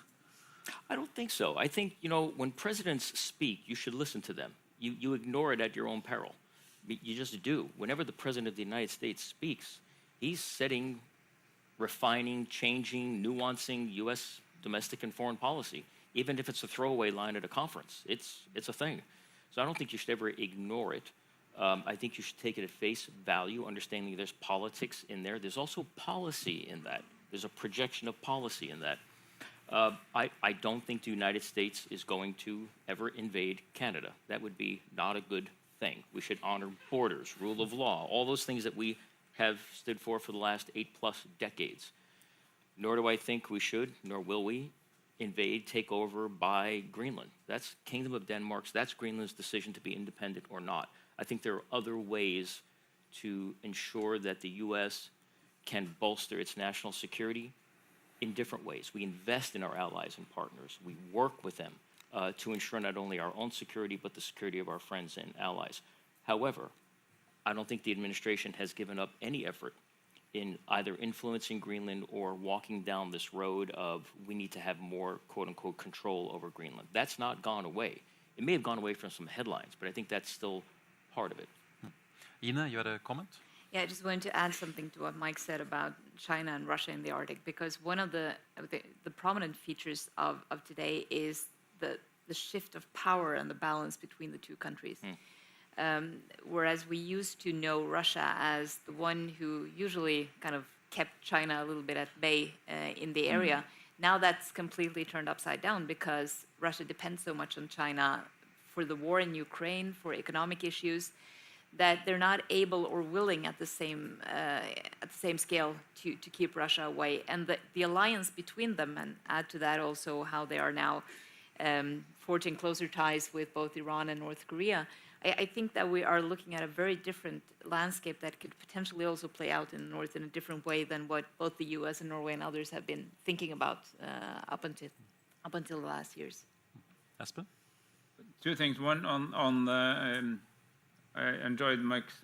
I don't think so. I think, when presidents speak, you should listen to them. You ignore it at your own peril. You just do. Whenever the President of the United States speaks, he's setting, refining, changing, nuancing U.S. domestic and foreign policy. Even if it's a throwaway line at a conference, it's a thing. So I don't think you should ever ignore it. I think you should take it at face value, understanding there's politics in there. There's also policy in that. There's a projection of policy in that. I don't think the United States is going to ever invade Canada. That would be not a good thing. We should honor borders, rule of law, all those things that we have stood for the last 8+ decades. Nor do I think we should, nor will we, invade, take over, buy Greenland. That's Kingdom of Denmark's, that's Greenland's decision to be independent or not. I think there are other ways to ensure that the U.S. can bolster its national security in different ways. We invest in our allies and partners. We work with them to ensure not only our own security, but the security of our friends and allies. However, I don't think the administration has given up any effort in either influencing Greenland or walking down this road of we need to have more, quote-unquote, control over Greenland. That's not gone away. It may have gone away from some headlines, but I think that's still part of it. Ina, you had a comment? Yeah, I just wanted to add something to what Mike said about China and Russia in the Arctic, because one of the prominent features of today is the shift of power and the balance between the two countries. Whereas we used to know Russia as the one who usually kind of kept China a little bit at bay in the area. Now that's completely turned upside down because Russia depends so much on China for the war in Ukraine, for economic issues, that they're not able or willing at the same scale to keep Russia away. And the alliance between them, and add to that also how they are now forging closer ties with both Iran and North Korea, I think that we are looking at a very different landscape that could potentially also play out in the North in a different way than what both the US and Norway and others have been thinking about up until the last years. Espen? Two things. One I enjoyed Mike's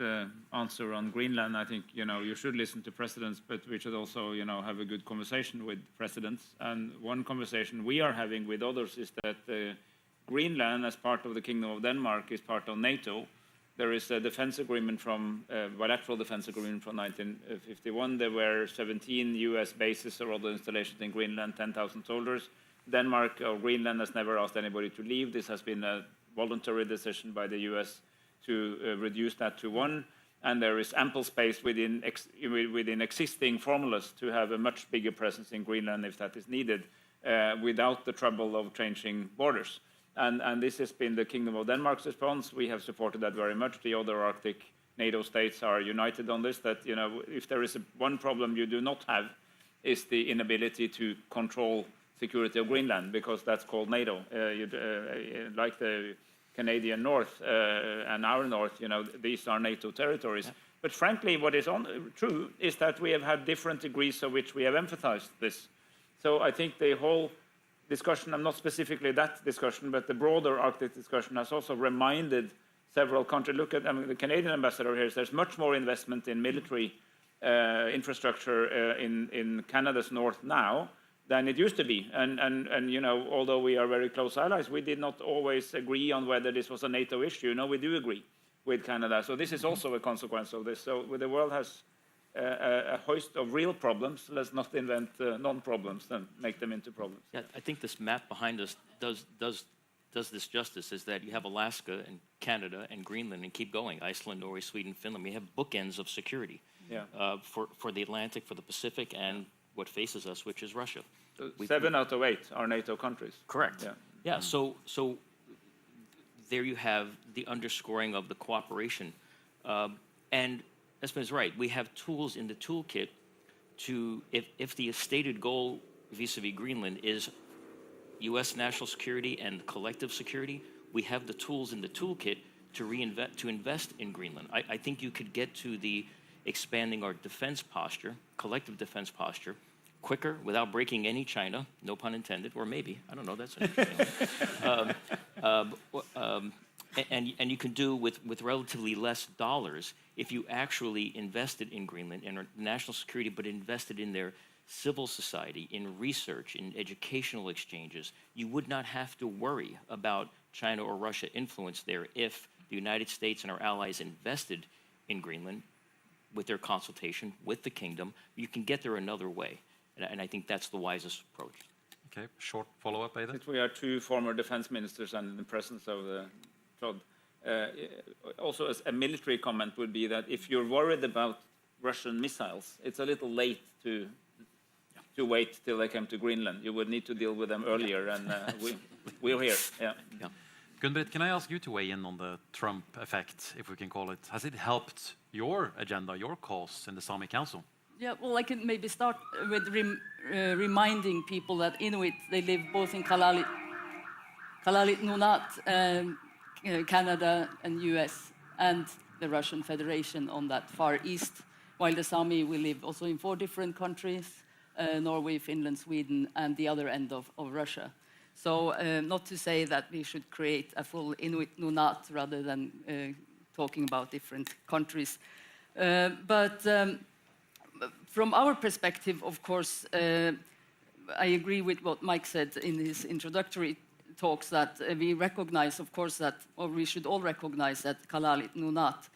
answer on Greenland. I think you should listen to presidents, but we should also have a good conversation with presidents. And one conversation we are having with others is that Greenland, as part of the Kingdom of Denmark, is part of NATO. There is a defense agreement bilateral defense agreement from 1951. There were 17 US bases or other installations in Greenland, 10,000 soldiers. Denmark or Greenland has never asked anybody to leave. This has been a voluntary decision by the US to reduce that to one. And there is ample space within existing formulas to have a much bigger presence in Greenland if that is needed, without the trouble of changing borders. And this has been the Kingdom of Denmark's response. We have supported that very much. The other Arctic NATO states are united on this, that if there is one problem you do not have, is the inability to control security of Greenland, because that's called NATO. Like the Canadian North and our North, these are NATO territories. Yeah. But frankly, what is true is that we have had different degrees of which we have emphasized this. So I think the whole discussion, and not specifically that discussion, but the broader Arctic discussion, has also reminded several countries. Look at the Canadian ambassador here. There's much more investment in military infrastructure in Canada's north now than it used to be. And although we are very close allies, we did not always agree on whether this was a NATO issue. No, we do agree with Canada. So this is also a consequence of this. So the world has a host of real problems. Let's not invent non-problems and make them into problems. Yeah, I think this map behind us does this justice, is that you have Alaska and Canada and Greenland and keep going, Iceland, Norway, Sweden, Finland. We have bookends of security for the Atlantic, for the Pacific, and what faces us, which is Russia. So 7 out of 8 are NATO countries. Correct. Yeah. So there you have the underscoring of the cooperation. And Espen is right. We have tools in the toolkit to, if the stated goal vis-a-vis Greenland is U.S. national security and collective security, we have the tools in the toolkit to invest in Greenland. I think you could get to the expanding our defense posture, collective defense posture, quicker without breaking any China, no pun intended, or maybe, I don't know, that's an interesting one. And you can do with relatively less dollars if you actually invested in Greenland, in our national security, but invested in their civil society, in research, in educational exchanges. You would not have to worry about China or Russia influence there if the United States and our allies invested in Greenland with their consultation with the kingdom. You can get there another way, and I think that's the wisest approach. Okay, short follow-up, Eide? Since we are two former defense ministers and in the presence of Trod, also as a military comment would be that if you're worried about Russian missiles, it's a little late to wait till they come to Greenland. You would need to deal with them earlier, and we're here. Yeah. Gunn-Britt, can I ask you to weigh in on the Trump effect, if we can call it? Has it helped your agenda, your cause in the Sami Council? Yeah, well, I can maybe start with reminding people that Inuit, they live both in Kalalit Nunaat, Canada and US, and the Russian Federation on that far east, while the Sami will live also in 4 different countries, Norway, Finland, Sweden, and the other end of Russia. So not to say that we should create a full Inuit Nunaat rather than talking about different countries. But from our perspective, of course, I agree with what Mike said in his introductory talks, that we recognize, of course, that, or we should all recognize that Kalalit Nunaat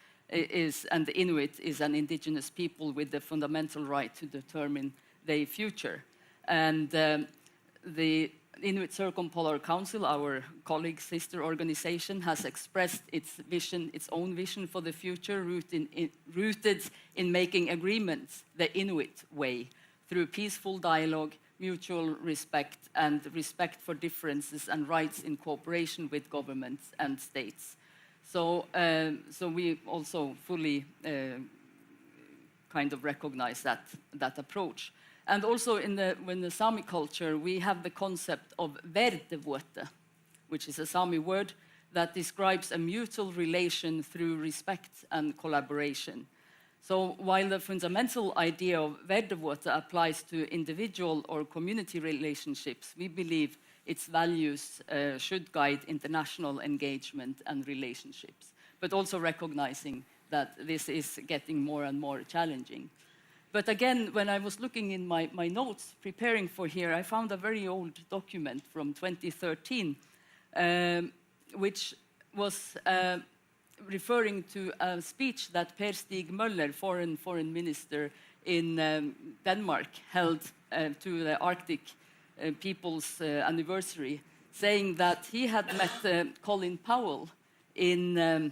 and the Inuit is an indigenous people with the fundamental right to determine their future. And the Inuit Circumpolar Council, our colleague sister organization, has expressed its vision, its own vision for the future, rooted in making agreements the Inuit way, through peaceful dialogue, mutual respect, and respect for differences and rights in cooperation with governments and states. So we also fully kind of recognize that approach. And also in the Sami culture, we have the concept of verdevuote, which is a Sami word that describes a mutual relation through respect and collaboration. So while the fundamental idea of verdevuote applies to individual or community relationships, we believe its values should guide international engagement and relationships, but also recognizing that this is getting more and more challenging. But again, when I was looking in my notes, preparing for here, I found a very old document from 2013, which was referring to a speech that Per Stig Møller, foreign minister in Denmark, held to the Arctic People's anniversary, saying that he had met Colin Powell in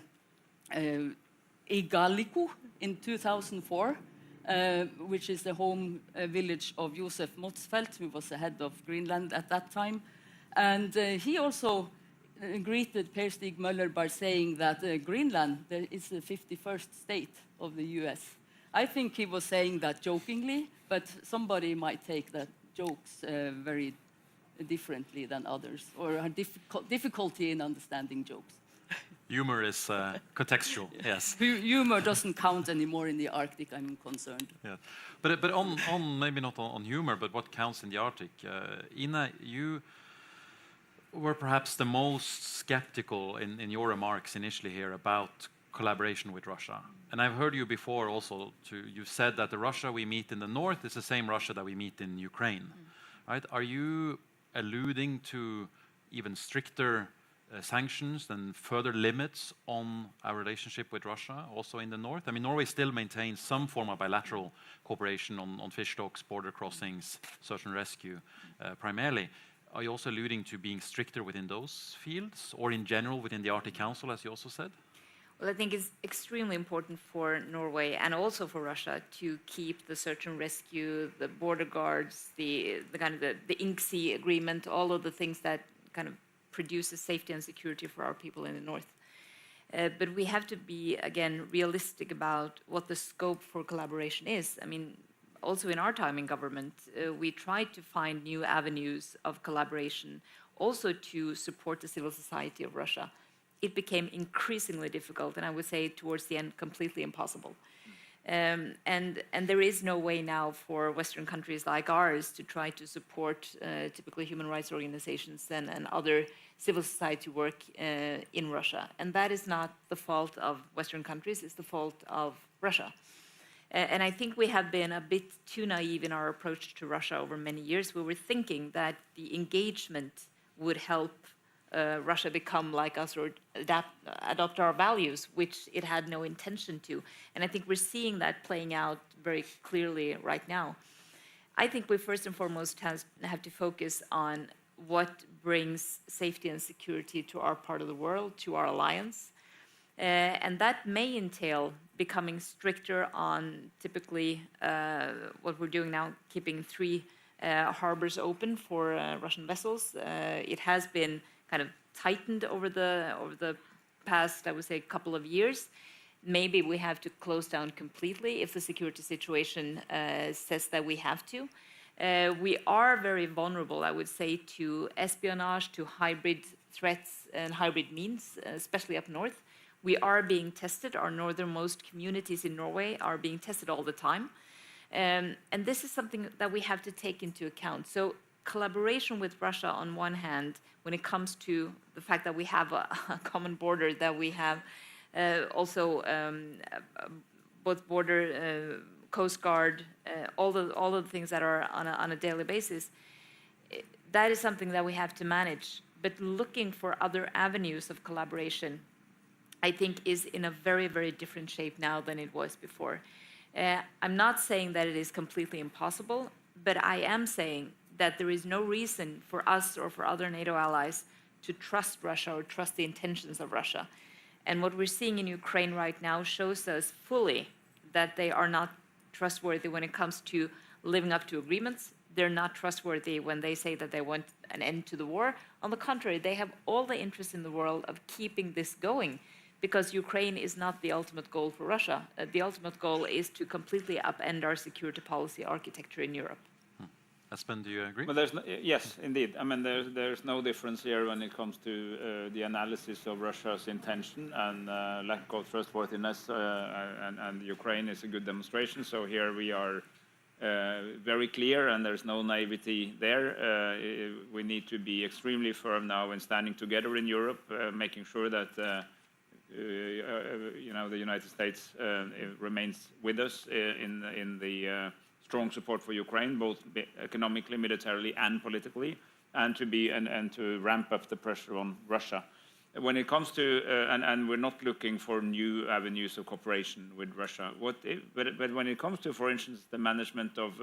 Igaliku in 2004, which is the home village of Josef Motzfeldt, who was the head of Greenland at that time. And he also greeted Per Stig Møller by saying that Greenland is the 51st state of the US. I think he was saying that jokingly, but somebody might take that jokes very differently than others, or have difficulty in understanding jokes. Humor is contextual, yes. Humor doesn't count anymore in the Arctic, I'm concerned. Yeah. But on maybe not on humor, but what counts in the Arctic, Ina, you were perhaps the most skeptical in your remarks initially here about collaboration with Russia. And I've heard you before also, you said that the Russia we meet in the north is the same Russia that we meet in Ukraine, right? Are you alluding to even stricter sanctions and further limits on our relationship with Russia, also in the north? I mean, Norway still maintains some form of bilateral cooperation on fish stocks, border crossings, search and rescue, primarily. Are you also alluding to being stricter within those fields, or in general within the Arctic Council, as you also said? Well, I think it's extremely important for Norway and also for Russia to keep the search and rescue, the border guards, the kind of the INCSI agreement, all of the things that kind of produces safety and security for our people in the north. But we have to be, again, realistic about what the scope for collaboration is. I mean, also in our time in government, we tried to find new avenues of collaboration, also to support the civil society of Russia. It became increasingly difficult, and I would say towards the end, completely impossible. And there is no way now for Western countries like ours to try to support typically human rights organizations and other civil society work in Russia. And that is not the fault of Western countries, it's the fault of Russia. And I think we have been a bit too naive in our approach to Russia over many years. We were thinking that the engagement would help Russia become like us or adopt our values, which it had no intention to. And I think we're seeing that playing out very clearly right now. I think we first and foremost have to focus on what brings safety and security to our part of the world, to our alliance. And that may entail becoming stricter on typically what we're doing now, keeping 3 harbors open for Russian vessels. It has been kind of tightened over the past, I would say, couple of years. Maybe we have to close down completely if the security situation says that we have to. We are very vulnerable, I would say, to espionage, to hybrid threats and hybrid means, especially up north. We are being tested. Our northernmost communities in Norway are being tested all the time. And this is something that we have to take into account. So collaboration with Russia on one hand, when it comes to the fact that we have a common border, that we have also both border, Coast Guard, all of the things that are on a daily basis, that is something that we have to manage. But looking for other avenues of collaboration, I think, is in a very, very different shape now than it was before. I'm not saying that it is completely impossible, but I am saying that there is no reason for us or for other NATO allies to trust Russia or trust the intentions of Russia. And what we're seeing in Ukraine right now shows us fully that they are not trustworthy when it comes to living up to agreements. They're not trustworthy when they say that they want an end to the war. On the contrary, they have all the interest in the world of keeping this going, because Ukraine is not the ultimate goal for Russia. The ultimate goal is to completely upend our security policy architecture in Europe. Espen, do you agree? Well, yes, indeed. I mean, there's no difference here when it comes to the analysis of Russia's intention and lack of trustworthiness, and Ukraine is a good demonstration. So here we are very clear, and there's no naivety there. We need to be extremely firm now in standing together in Europe, making sure that the United States remains with us in the strong support for Ukraine, both economically, militarily, and politically, and to ramp up the pressure on Russia. When it comes to and we're not looking for new avenues of cooperation with Russia. But when it comes to, for instance, the management of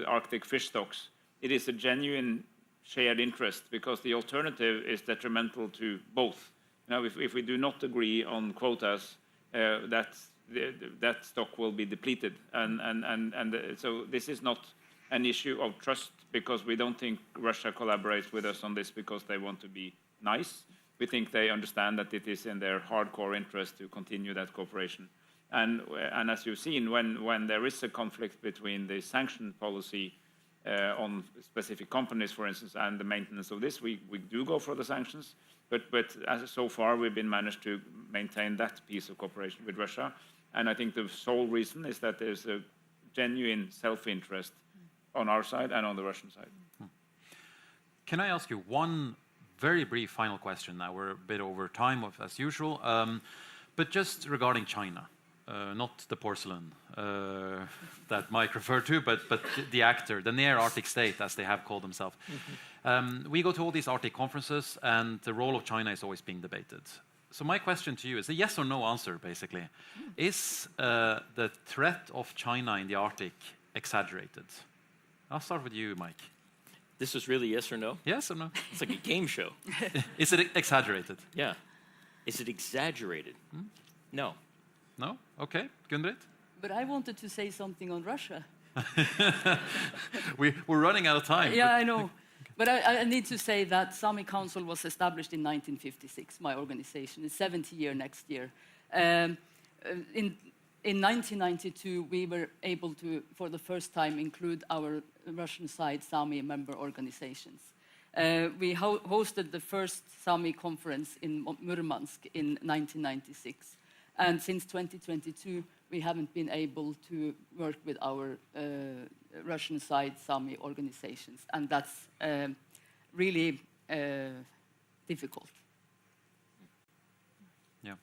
Arctic fish stocks, it is a genuine shared interest, because the alternative is detrimental to both. Now, if we do not agree on quotas, that stock will be depleted, and so this is not an issue of trust, because we don't think Russia collaborates with us on this because they want to be nice. We think they understand that it is in their hardcore interest to continue that cooperation. And as you've seen, when there is a conflict between the sanction policy on specific companies, for instance, and the maintenance of this, we do go for the sanctions. But so far, we've been managed to maintain that piece of cooperation with Russia. And I think the sole reason is that there's a genuine self-interest on our side and on the Russian side. Can I ask you one very brief final question? Now we're a bit over time, as usual, but just regarding China, not the porcelain that Mike referred to, but the actor, the near Arctic state, as they have called themselves. We go to all these Arctic conferences, and the role of China is always being debated. So my question to you is a yes or no answer, basically. Is the threat of China in the Arctic exaggerated? I'll start with you, Mike. This is really yes or no? Yes or no? It's like a game show. Is it exaggerated? Yeah. Is it exaggerated? No. No? Okay. Gundrit? But I wanted to say something on Russia. We're running out of time. Yeah, I know. But I need to say that Sami Council was established in 1956, my organization. It's 70 years next year. In 1992, we were able to, for the first time, include our Russian side Sami member organizations. We hosted the first Sami conference in Murmansk in 1996. And since 2022, we haven't been able to work with our Russian side Sami organizations. And that's really difficult. Yeah,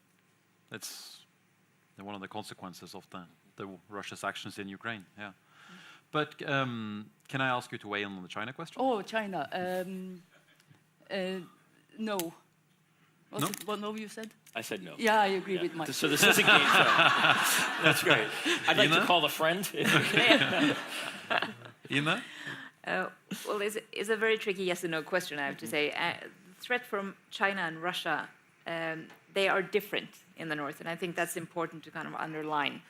that's one of the consequences of the Russia's actions in Ukraine. Yeah, but can I ask you to weigh in on the China question? Oh, China. No. No? What no you said? I said no. Yeah, I agree with Mike. So this is a game show. That's great. I'd like to call a friend. Ina? Well, it's a very tricky yes or no question, I have to say. The threat from China and Russia, they are different in the north, and I think that's important to kind of underline.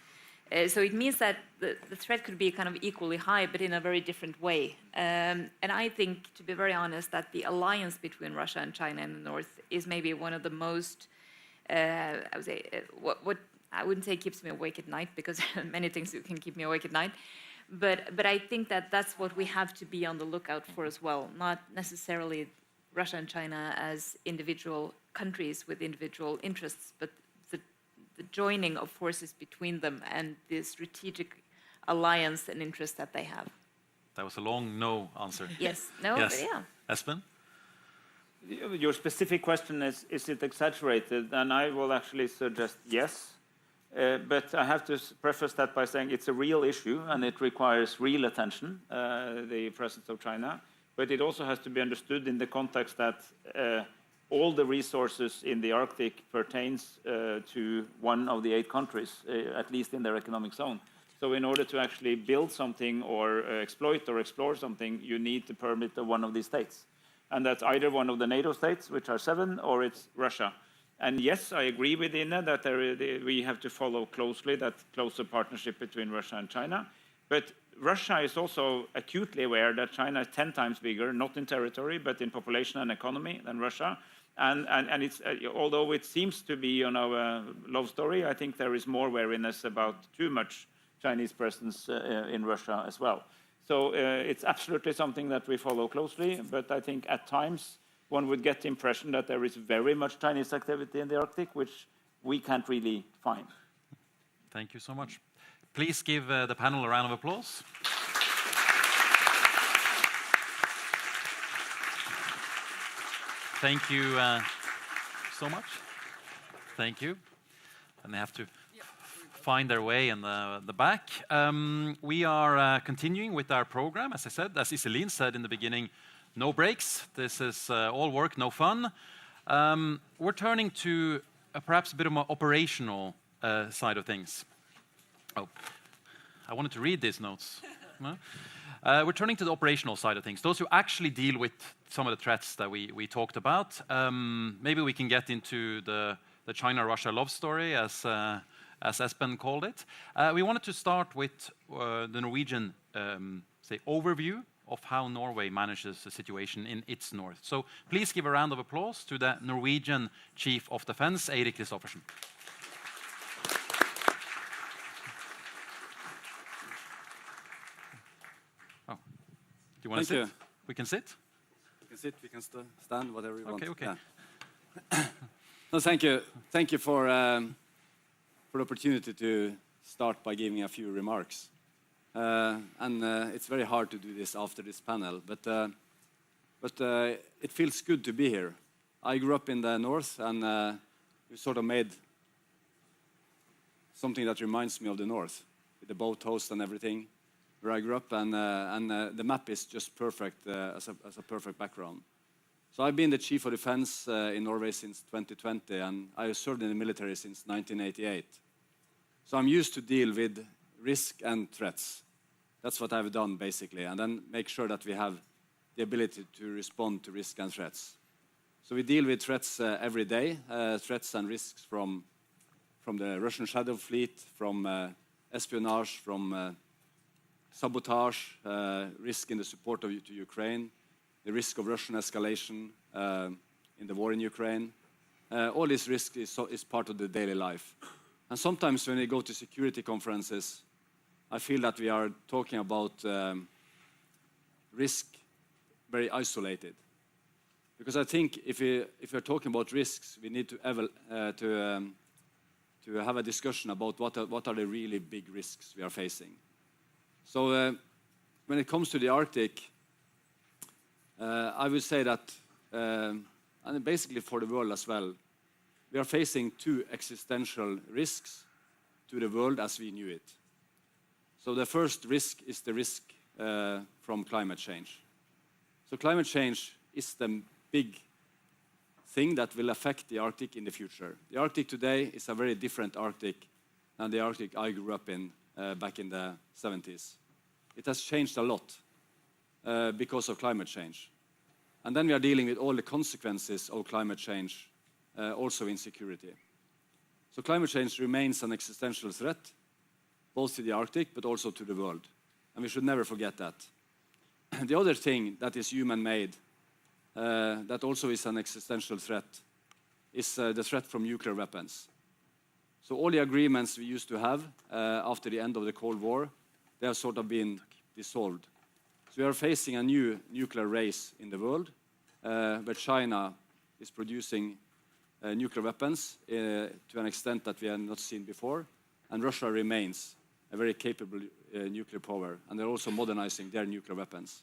So it means that the threat could be kind of equally high, but in a very different way. And I think, to be very honest, that the alliance between Russia and China in the north is maybe one of the most, I would say, what I wouldn't say keeps me awake at night, because many things can keep me awake at night. But I think that that's what we have to be on the lookout for as well, not necessarily Russia and China as individual countries with individual interests, but the joining of forces between them and the strategic alliance and interest that they have. That was a long no answer. Yes, no, yes. But yeah. Espen? Your specific question is it exaggerated? And I will actually suggest yes. But I have to preface that by saying it's a real issue and it requires real attention, the presence of China. But it also has to be understood in the context that all the resources in the Arctic pertains to one of the 8 countries, at least in their economic zone. So in order to actually build something or exploit or explore something, you need the permit of one of these states. And that's either one of the NATO states, which are 7, or it's Russia. And yes, I agree with Ine that we have to follow closely that closer partnership between Russia and China. But Russia is also acutely aware that China is 10 times bigger, not in territory, but in population and economy than Russia. And it's, although it seems to be a love story, I think there is more wariness about too much Chinese presence in Russia as well. So it's absolutely something that we follow closely, but I think at times one would get the impression that there is very much Chinese activity in the Arctic, which we can't really find. Thank you so much. Please give the panel a round of applause. Thank you so much. Thank you. And they have to find their way in the back. We are continuing with our program. As I said, as Iselin said in the beginning, no breaks. This is all work, no fun. We're turning to perhaps a bit of an operational side of things. Oh, I wanted to read these notes. No? We're turning to the operational side of things, those who actually deal with some of the threats that we talked about. Maybe we can get into the China-Russia love story, as Espen called it. We wanted to start with the Norwegian overview of how Norway manages the situation in its north. So please give a round of applause to the Norwegian Chief of Defence, Eirik Kristoffersen. Oh, do you want to sit? We can sit? We can sit, we can stand, whatever you want. Okay. Yeah. No, thank you. Thank you for the opportunity to start by giving a few remarks. It's very hard to do this after this panel, but it feels good to be here. I grew up in the north, and we sort of made something that reminds me of the north, with the boathouse and everything, where I grew up, and the map is just perfect as a perfect background. So I've been the Chief of Defence in Norway since 2020, and I served in the military since 1988. So I'm used to deal with risk and threats. That's what I've done, basically, and then make sure that we have the ability to respond to risk and threats. So we deal with threats every day, threats and risks from the Russian shadow fleet, from espionage, from sabotage, risk in the support to Ukraine, the risk of Russian escalation in the war in Ukraine. All this risk is part of the daily life. And sometimes when we go to security conferences, I feel that we are talking about risk very isolated. Because I think if we're talking about risks, we need to have a discussion about what are the really big risks we are facing. So when it comes to the Arctic, I would say that, and basically for the world as well, we are facing two existential risks to the world as we knew it. So the first risk is the risk from climate change. So climate change is the big thing that will affect the Arctic in the future. The Arctic today is a very different Arctic than the Arctic I grew up in back in the 70s. It has changed a lot because of climate change. And then we are dealing with all the consequences of climate change, also in security. So climate change remains an existential threat, both to the Arctic, but also to the world. And we should never forget that. The other thing that is human-made, that also is an existential threat, is the threat from nuclear weapons. So all the agreements we used to have after the end of the Cold War, they have sort of been dissolved. So we are facing a new nuclear race in the world, where China is producing nuclear weapons to an extent that we have not seen before, and Russia remains a very capable nuclear power, and they're also modernizing their nuclear weapons.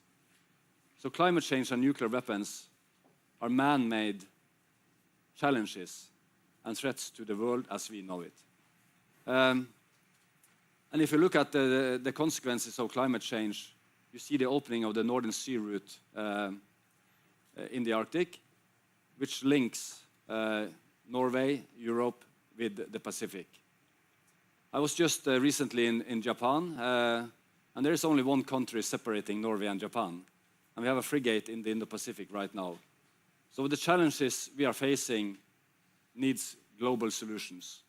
So climate change and nuclear weapons are man-made challenges and threats to the world as we know it. And if you look at the consequences of climate change, you see the opening of the Northern Sea route in the Arctic, which links Norway, Europe with the Pacific. I was just recently in Japan, and there is only one country separating Norway and Japan. And we have a frigate in the Indo-Pacific right now. So the challenges we are facing needs global solutions.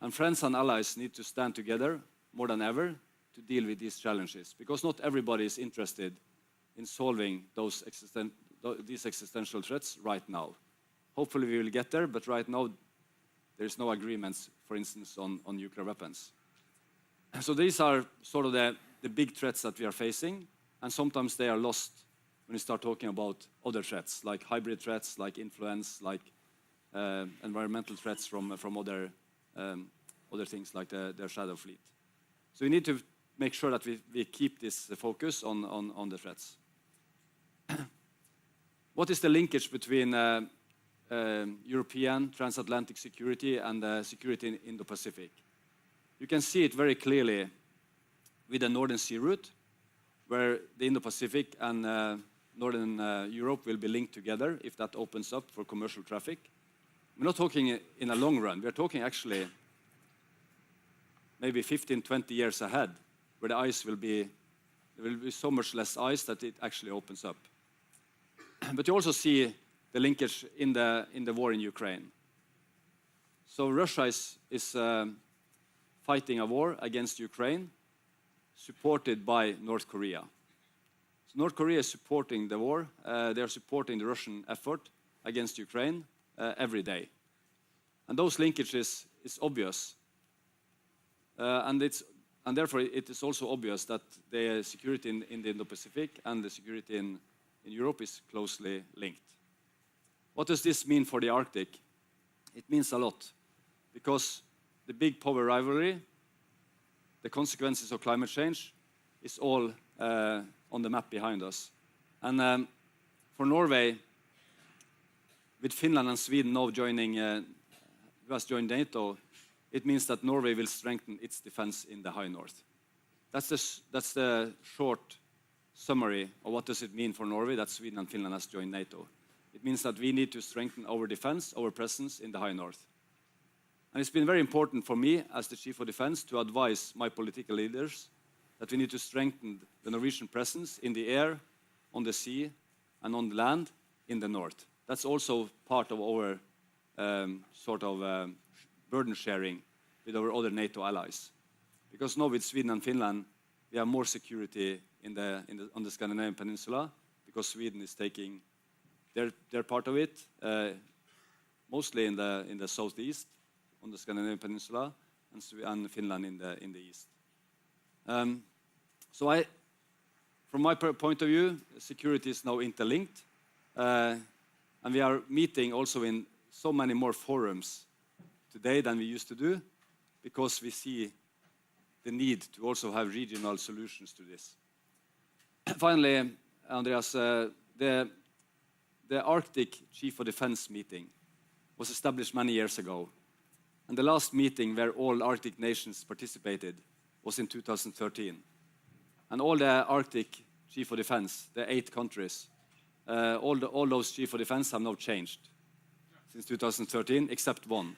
And friends and allies need to stand together more than ever to deal with these challenges, because not everybody is interested in solving these existential threats right now. Hopefully we will get there, but right now there is no agreements, for instance, on nuclear weapons. So these are sort of the big threats that we are facing, and sometimes they are lost when you start talking about other threats, like hybrid threats, like influence, like environmental threats from other things like the shadow fleet. So we need to make sure that we keep this focus on the threats. What is the linkage between European transatlantic security and security in Indo-Pacific? You can see it very clearly with the Northern Sea route, where the Indo-Pacific and Northern Europe will be linked together if that opens up for commercial traffic. We're not talking in a long run. We're talking actually maybe 15, 20 years ahead, where the ice will be, there will be so much less ice that it actually opens up. But you also see the linkage in the war in Ukraine. So Russia is fighting a war against Ukraine, supported by North Korea. So North Korea is supporting the war. They are supporting the Russian effort against Ukraine every day. And those linkages is obvious. And therefore it is also obvious that the security in the Indo-Pacific and the security in Europe is closely linked. What does this mean for the Arctic? It means a lot, because the big power rivalry, the consequences of climate change, is all on the map behind us. And for Norway, with Finland and Sweden now joining, who has joined NATO, it means that Norway will strengthen its defense in the high north. That's the short summary of what does it mean for Norway that Sweden and Finland has joined NATO. It means that we need to strengthen our defense, our presence in the high north. And it's been very important for me as the Chief of Defense to advise my political leaders that we need to strengthen the Norwegian presence in the air, on the sea, and on the land in the north. That's also part of our burden sharing with our other NATO allies. Because now with Sweden and Finland, we have more security on the Scandinavian peninsula, because Sweden is taking their part of it, mostly in the southeast, on the Scandinavian peninsula, and Finland in the east. So from my point of view, security is now interlinked, and we are meeting also in so many more forums today than we used to do, because we see the need to also have regional solutions to this. Finally, Andreas, the Arctic Chief of Defense meeting was established many years ago. And the last meeting where all Arctic nations participated was in 2013. And all the Arctic Chief of Defense, the 8 countries, all those Chief of Defense have now changed since 2013, except one.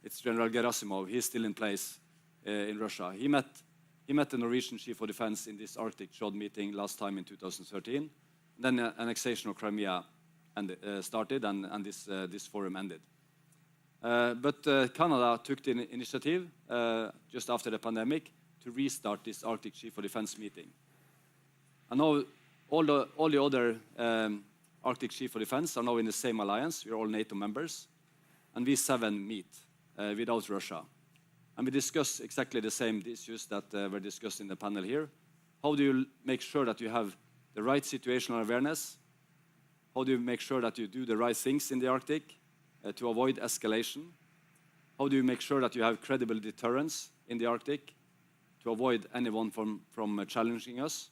It's General Gerasimov. He is still in place in Russia. He met the Norwegian Chief of Defense in this Arctic CHOD meeting last time in 2013. Then annexation of Crimea started, and this forum ended. But Canada took the initiative just after the pandemic to restart this Arctic Chief of Defense meeting. And now all the other Arctic Chief of Defense are now in the same alliance. We are all NATO members. And we 7 meet without Russia. And we discuss exactly the same issues that were discussed in the panel here. How do you make sure that you have the right situational awareness? How do you make sure that you do the right things in the Arctic to avoid escalation? How do you make sure that you have credible deterrence in the Arctic to avoid anyone from challenging us?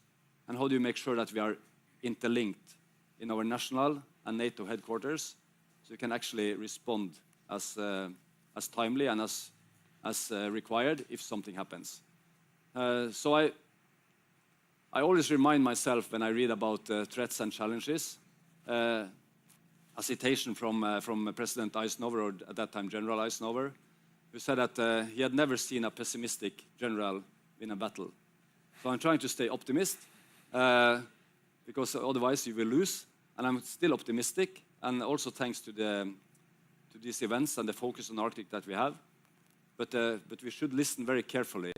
And how do you make sure that we are interlinked in our national and NATO headquarters so we can actually respond as timely and as required if something happens? So I always remind myself when I read about threats and challenges, a citation from President Eisenhower, or at that time General Eisenhower, who said that he had never seen a pessimistic general win a battle. So I'm trying to stay optimist, because otherwise you will lose. And I'm still optimistic, and also thanks to these events and the focus on Arctic that we have. But we should listen very carefully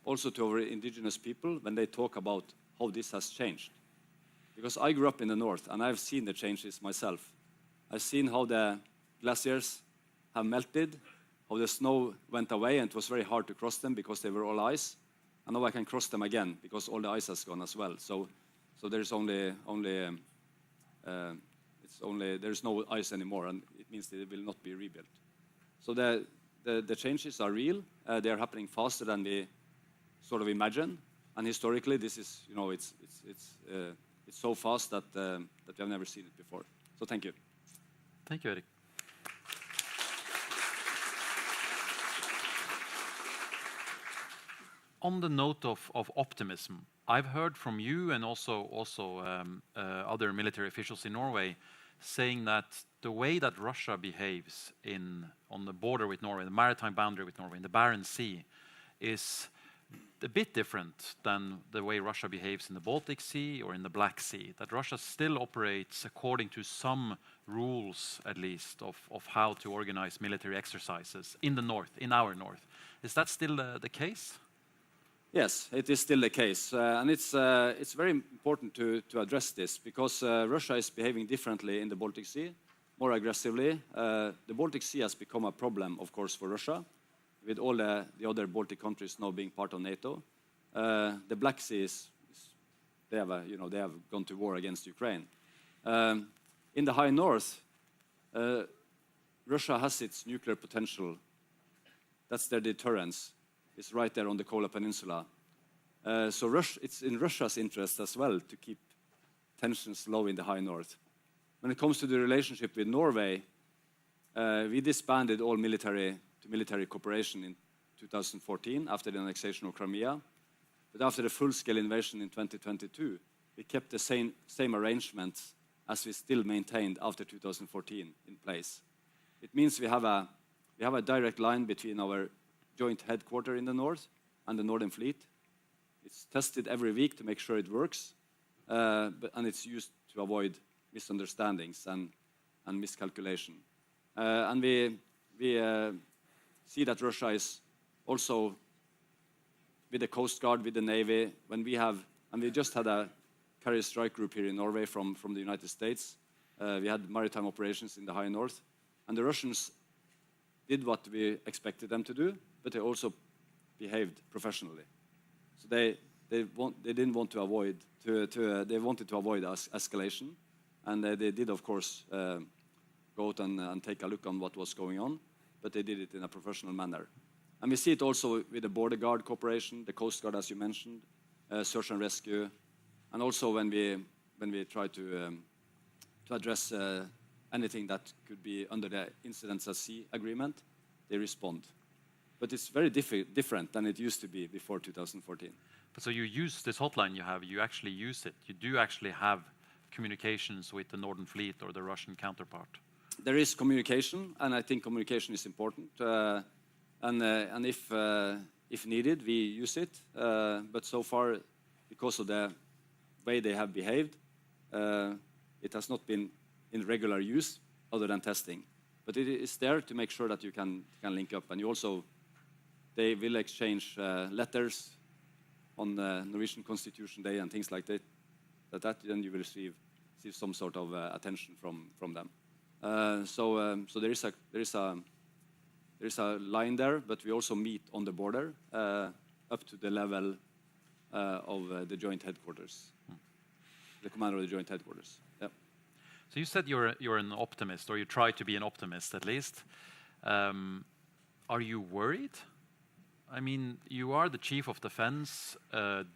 also to our indigenous people when they talk about how this has changed. Because I grew up in the north, and I've seen the changes myself. I've seen how the glaciers have melted, how the snow went away, and it was very hard to cross them because they were all ice. And now I can cross them again because all the ice has gone as well. So there's there's no ice anymore, and it means that it will not be rebuilt. So the changes are real. They are happening faster than we sort of imagine. And historically, this is, you know, it's so fast that we have never seen it before. So thank you. Thank you, Eirik. On the note of optimism, I've heard from you and also other military officials in Norway saying that the way that Russia behaves on the border with Norway, the maritime boundary with Norway, in the Barents Sea, is a bit different than the way Russia behaves in the Baltic Sea or in the Black Sea. That Russia still operates according to some rules, at least, of how to organize military exercises in the north, in our north. Is that still the case? Yes, it is still the case, and it's very important to address this because Russia is behaving differently in the Baltic Sea, more aggressively. The Baltic Sea has become a problem, of course, for Russia, with all the other Baltic countries now being part of NATO. The Black Sea they have gone to war against Ukraine. In the high north, Russia has its nuclear potential. That's their deterrence. It's right there on the Kola Peninsula. So it's in Russia's interest as well to keep tensions low in the high north. When it comes to the relationship with Norway, we disbanded all military cooperation in 2014 after the annexation of Crimea. But after the full-scale invasion in 2022, we kept the same arrangements as we still maintained after 2014 in place. It means we have a direct line between our joint headquarters in the north and the Northern Fleet. It's tested every week to make sure it works, and it's used to avoid misunderstandings and miscalculation. And we see that Russia is also with the Coast Guard, with the Navy, and we just had a carrier strike group here in Norway from the United States. We had maritime operations in the high north, and the Russians did what we expected them to do, but they also behaved professionally. So they didn't want to avoid they wanted to avoid escalation, and they did, of course, go out and take a look on what was going on, but they did it in a professional manner. And we see it also with the Border Guard Cooperation, the Coast Guard, as you mentioned, search and rescue, and also when we try to address anything that could be under the Incidents at Sea agreement, they respond. But it's very different than it used to be before 2014. But so you use this hotline you actually use it. You do actually have communications with the Northern Fleet or the Russian counterpart. There is communication, and I think communication is important. And if needed, we use it. But so far, because of the way they have behaved, it has not been in regular use other than testing. But it is there to make sure that you can link up. And they will exchange letters on the Norwegian Constitution Day and things like that. Then you will receive some sort of attention from them. So there is a line there, but we also meet on the border up to the level of the joint headquarters, the commander of the joint headquarters. Yeah. So you said you're an optimist, or you try to be an optimist at least. Are you worried? I mean, you are the chief of defense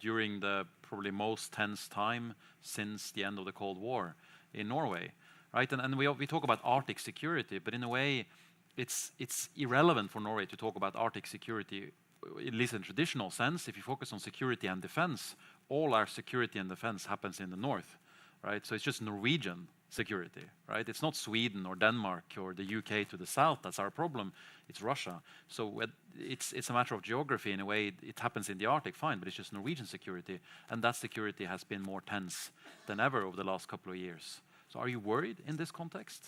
during the probably most tense time since the end of the Cold War in Norway, right? And we talk about Arctic security, but in a way, it's irrelevant for Norway to talk about Arctic security, at least in traditional sense. If you focus on security and defense, all our security and defense happens in the north, right? So it's just Norwegian security, right? It's not Sweden or Denmark or the UK to the south that's our problem, it's Russia. So it's a matter of geography in a way. It happens in the Arctic, fine, but it's just Norwegian security, and that security has been more tense than ever over the last couple of years. So are you worried in this context?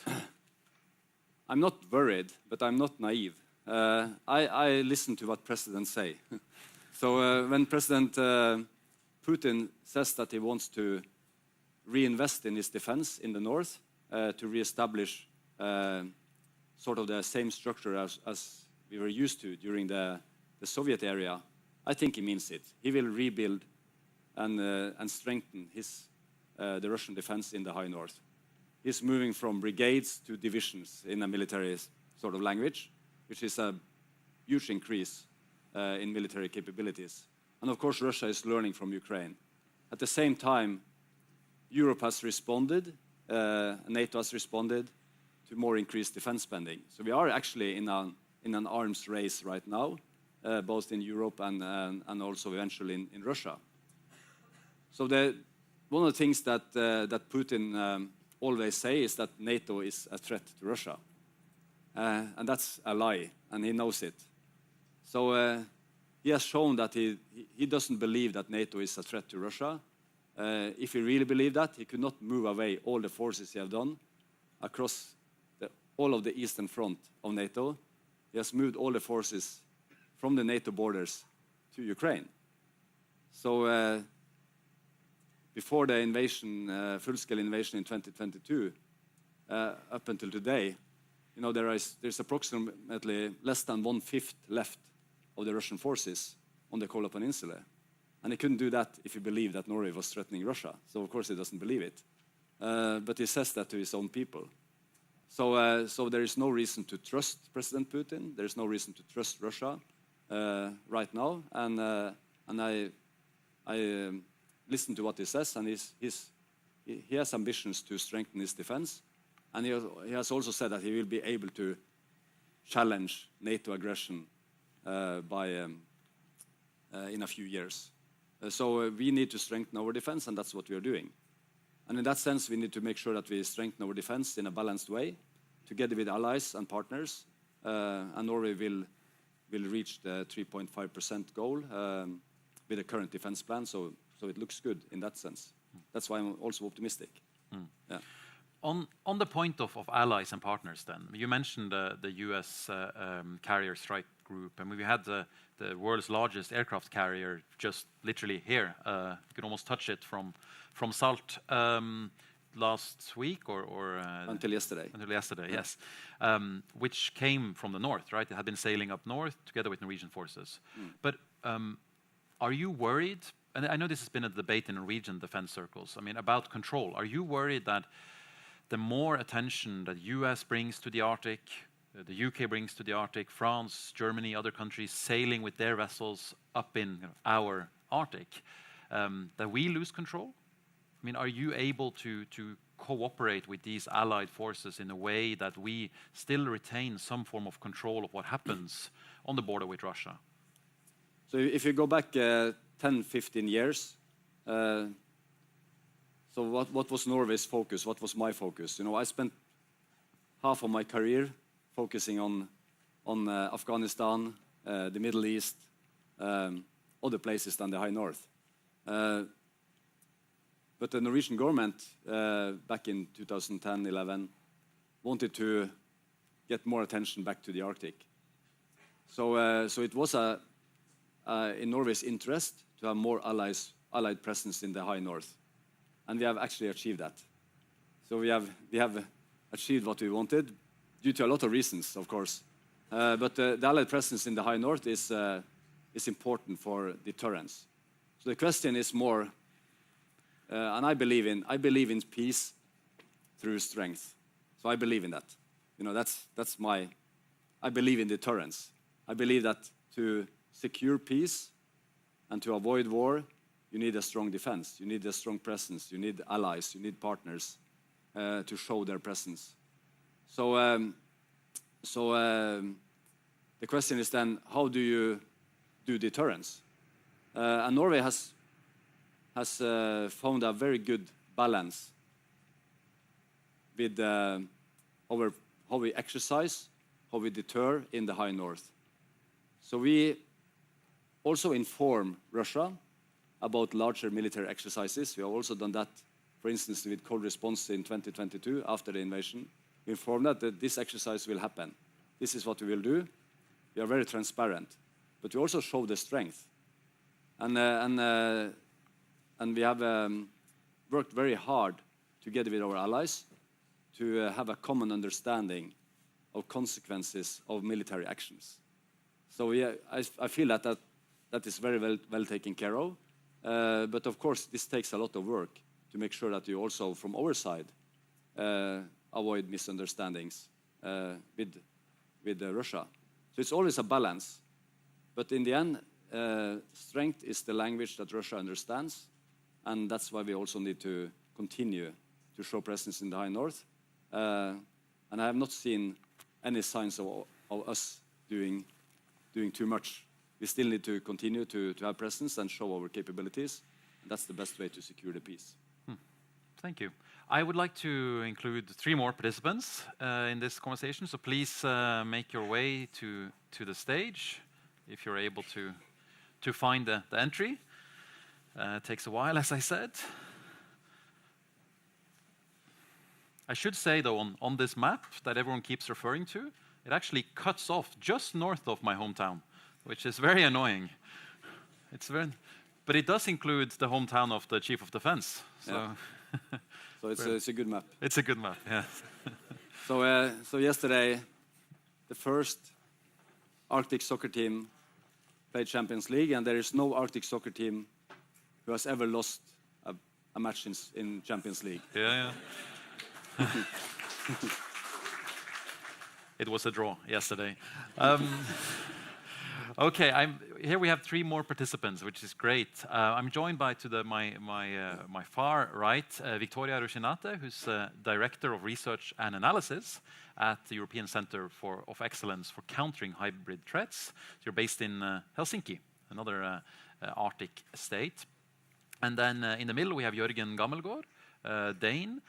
I'm not worried, but I'm not naive. I listen to what presidents say. So when President Putin says that he wants to reinvest in his defense in the north, to reestablish sort of the same structure as we were used to during the Soviet era, I think he means it. He will rebuild and strengthen the Russian defense in the high north. He's moving from brigades to divisions in a military sort of language, which is a huge increase in military capabilities. And of course, Russia is learning from Ukraine. At the same time, Europe has responded, NATO has responded to more increased defense spending. So we are actually in an arms race right now, both in Europe and also eventually in Russia. So one of the things that Putin always say is that NATO is a threat to Russia. And that's a lie, and he knows it. So he has shown that he doesn't believe that NATO is a threat to Russia. If he really believed that, he could not move away all the forces he has done across all of the eastern front of NATO. He has moved all the forces from the NATO borders to Ukraine. So before the invasion, full-scale invasion in 2022, up until today, you know, there's approximately less than 1/5 left of the Russian forces on the Kola Peninsula. And he couldn't do that if he believed that Norway was threatening Russia. So of course he doesn't believe it. But he says that to his own people. So there is no reason to trust President Putin. There is no reason to trust Russia right now. And I listen to what he says, and he has ambitions to strengthen his defense. And he has also said that he will be able to challenge NATO aggression in a few years. So we need to strengthen our defense, and that's what we are doing. And in that sense, we need to make sure that we strengthen our defense in a balanced way, together with allies and partners. And Norway will reach the 3.5% goal with the current defense plan. So it looks good in that sense. That's why I'm also optimistic. Yeah. On the point of allies and partners, then you mentioned the U.S. carrier strike group, and we had the world's largest aircraft carrier just literally here. You could almost touch it from Salt last week or until yesterday. Until yesterday, yes. Which came from the north, right? It had been sailing up north together with Norwegian forces. But are you worried? And I know this has been a debate in Norwegian defense circles. I mean, about control. Are you worried that the more attention that US brings to the Arctic, the UK brings to the Arctic, France, Germany, other countries sailing with their vessels up in our Arctic, that we lose control? I mean, are you able to cooperate with these allied forces in a way that we still retain some form of control of what happens on the border with Russia? So if you go back 10, 15 years, so what was Norway's focus? What was my focus? You know, I spent half of my career focusing on Afghanistan, the Middle East, other places than the High North. But the Norwegian government back in 2010-11 wanted to get more attention back to the Arctic. So it was in Norway's interest to have more allied presence in the High North. And we have actually achieved that. So we have achieved what we wanted, due to a lot of reasons, of course. But the allied presence in the High North is important for deterrence. So the question is more, and I believe in peace through strength. So I believe in that. You know, I believe in deterrence. I believe that to secure peace and to avoid war, you need a strong defense. You need a strong presence. You need allies. You need partners to show their presence. So the question is then, how do you do deterrence? And Norway has found a very good balance with how we exercise, how we deter in the high north. So we also inform Russia about larger military exercises. We have also done that, for instance, with cold response in 2022 after the invasion. We inform that this exercise will happen. This is what we will do. We are very transparent, but we also show the strength. And we have worked very hard together with our allies to have a common understanding of consequences of military actions. So I feel that is very well taken care of. But of course, this takes a lot of work to make sure that you also, from our side, avoid misunderstandings with Russia. So it's always a balance. But in the end, strength is the language that Russia understands. And that's why we also need to continue to show presence in the high north. And I have not seen any signs of us doing too much. We still need to continue to have presence and show our capabilities. That's the best way to secure the peace. Thank you. I would like to include 3 more participants in this conversation, so please make your way to the stage if you're able to find the entry. It takes a while, as I said. I should say, though, on this map that everyone keeps referring to, it actually cuts off just north of my hometown, which is very annoying. But it does include the hometown of the Chief of Defense. So, yeah. So it's a good map. It's a good map, yes. So yesterday, the first Arctic soccer team played Champions League, and there is no Arctic soccer team who has ever lost a match in Champions League. Yeah. It was a draw yesterday. Okay, here we have 3 more participants, which is great. I'm joined by my far right, Victoria Ruscinate, who's Director of Research and Analysis at the European Centre of Excellence for Countering Hybrid Threats. So you're based in Helsinki, another Arctic state. And then in the middle we have Jørgen Gammelgaard, Dane,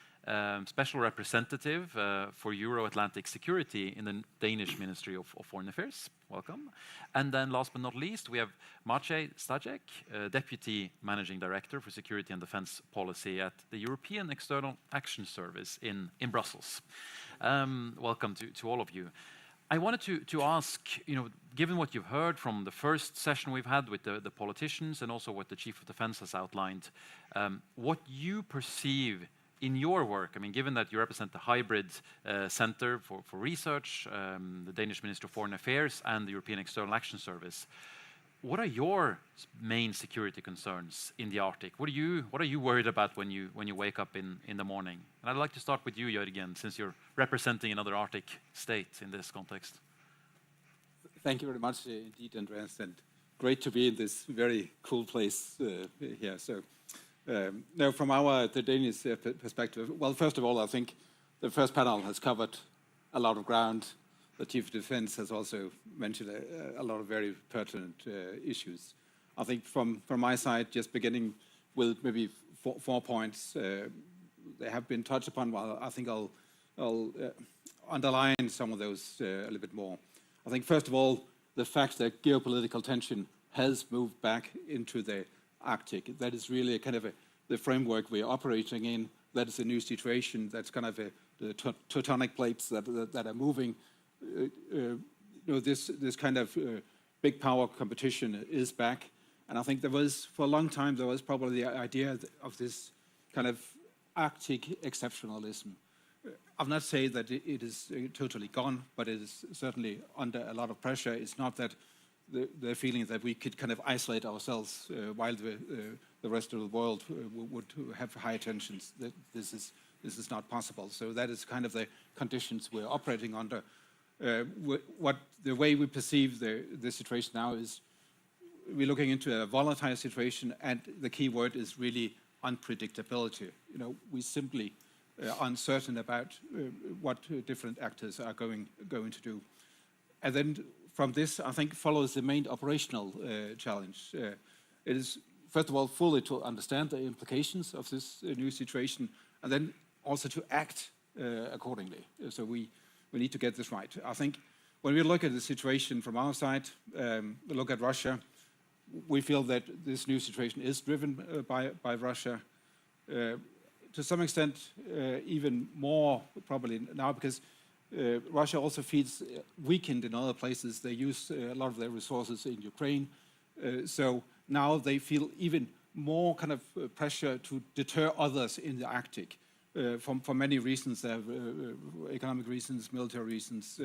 Special Representative for Euro-Atlantic Security in the Danish Ministry of Foreign Affairs. Welcome. And then last but not least, we have Maciej Stajek, Deputy Managing Director for Security and Defence Policy at the European External Action Service in Brussels. Welcome to all of you. I wanted to ask, given what you've heard from the first session we've had with the politicians and also what the Chief of Defence has outlined, what you perceive in your work, given that you represent the Hybrid Centre for Research, the Danish Ministry of Foreign Affairs, and the European External Action Service, what are your main security concerns in the Arctic? What are you worried about when you wake up in the morning? And I'd like to start with you, Jørgen, since you're representing another Arctic state in this context. Thank you very much indeed, Andreas, and great to be in this very cool place here. So. Now, from the Danish perspective, well, first of all, I think the first panel has covered a lot of ground. The Chief of Defence has also mentioned a lot of very pertinent issues. I think from my side, just beginning with maybe 4 points, they have been touched upon. Well, I think I'll underline some of those a little bit more. I think, first of all, the fact that geopolitical tension has moved back into the Arctic. That is really kind of the framework we're operating in. That is a new situation. That's kind of the tectonic plates that are moving. This kind of big power competition is back. And I think for a long time, there was probably the idea of this kind of Arctic exceptionalism. I'm not saying that it is totally gone, but it is certainly under a lot of pressure. It's not that the feeling that we could kind of isolate ourselves while the rest of the world would have high tensions. This is not possible. So that is kind of the conditions we're operating under. The way we perceive the situation now is we're looking into a volatile situation, and the key word is really unpredictability. We simply uncertain about what different actors are going to do. And then from this, I think, follows the main operational challenge. It is, first of all, fully to understand the implications of this new situation, and then also to act accordingly. So we need to get this right. I think when we look at the situation from our side, we look at Russia, we feel that this new situation is driven by Russia. To some extent, even more probably now, because Russia also feels weakened in other places. They use a lot of their resources in Ukraine. So now they feel even more kind of pressure to deter others in the Arctic for many reasons. They have economic reasons, military reasons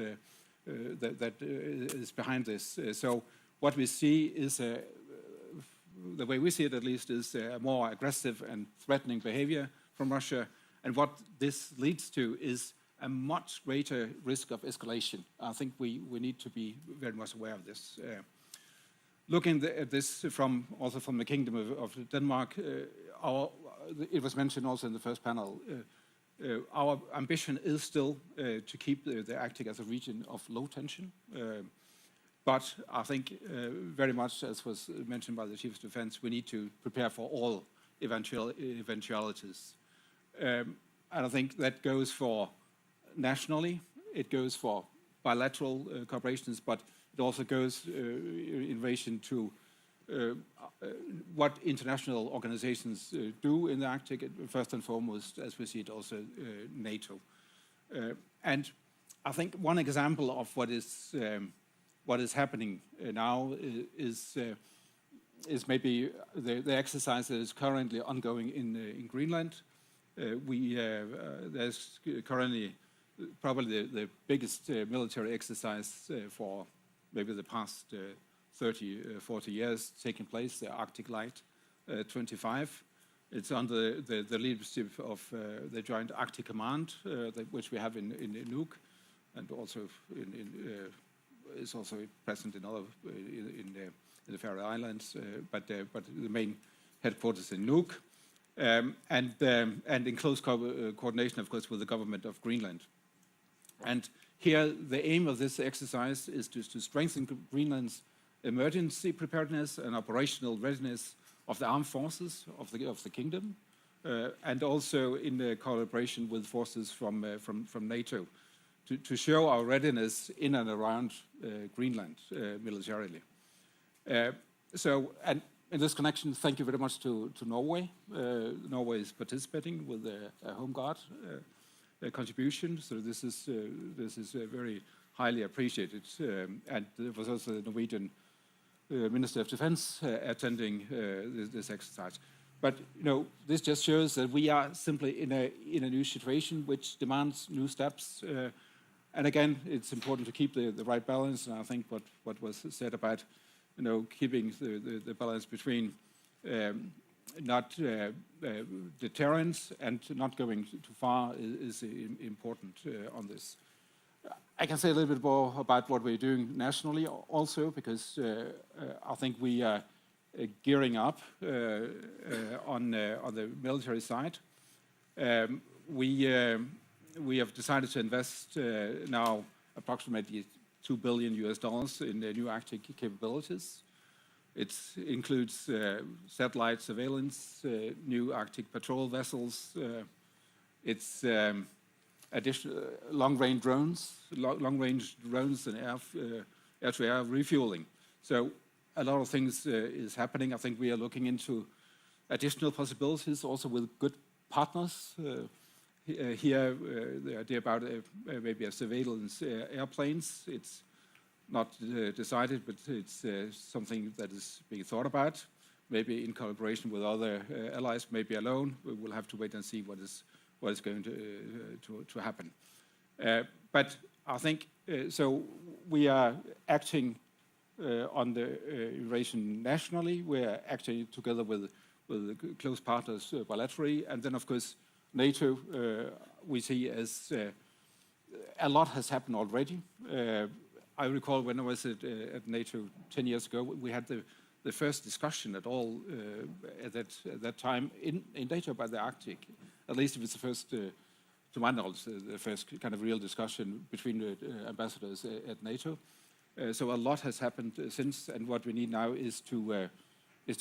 that is behind this. So what we see is, the way we see it at least, is a more aggressive and threatening behavior from Russia. And what this leads to is a much greater risk of escalation. I think we need to be very much aware of this. Looking at this also from the Kingdom of Denmark, it was mentioned also in the first panel, our ambition is still to keep the Arctic as a region of low tension. But I think very much, as was mentioned by the Chief of Defense, we need to prepare for all eventualities. And I think that goes for nationally, it goes for bilateral cooperations, but it also goes in relation to what international organizations do in the Arctic, first and foremost, as we see it, also NATO. And I think one example of what is happening now is maybe the exercise that is currently ongoing in Greenland. There's currently probably the biggest military exercise for maybe the past 30, 40 years taking place, the Arctic Light 25. It's under the leadership of the Joint Arctic Command, which we have in Nuuk, and also is also present in other in the Faroe Islands, but the main headquarters in Nuuk, and in close coordination, of course, with the government of Greenland. And here, the aim of this exercise is to strengthen Greenland's emergency preparedness and operational readiness of the armed forces of the kingdom, and also in the collaboration with forces from NATO, to show our readiness in and around Greenland militarily. So, and in this connection, thank you very much to Norway. Norway is participating with a Home Guard contribution, so this is very highly appreciated. And there was also the Norwegian Minister of Defense attending this exercise. But this just shows that we are simply in a new situation which demands new steps. And again, it's important to keep the right balance. And I think what was said about keeping the balance between not deterrence and not going too far is important on this. I can say a little bit more about what we're doing nationally also, because I think we are gearing up on the military side. We have decided to invest now approximately $2 billion in the new Arctic capabilities. It includes satellite surveillance, new Arctic patrol vessels. It's additional long-range drones and air-to-air refueling. So a lot of things is happening. I think we are looking into additional possibilities also with good partners. Here, the idea about maybe a surveillance airplanes, it's not decided, but it's something that is being thought about, maybe in collaboration with other allies, maybe alone. We will have to wait and see what is going to happen. But I think, so we are acting on the Eurasian nationally. We're acting together with close partners bilaterally, and then, of course, NATO, we see as a lot has happened already. I recall when I was at NATO 10 years ago, we had the first discussion at all at that time in NATO about the Arctic. At least it was the first, to my knowledge, the first kind of real discussion between the ambassadors at NATO. So a lot has happened since, and what we need now is to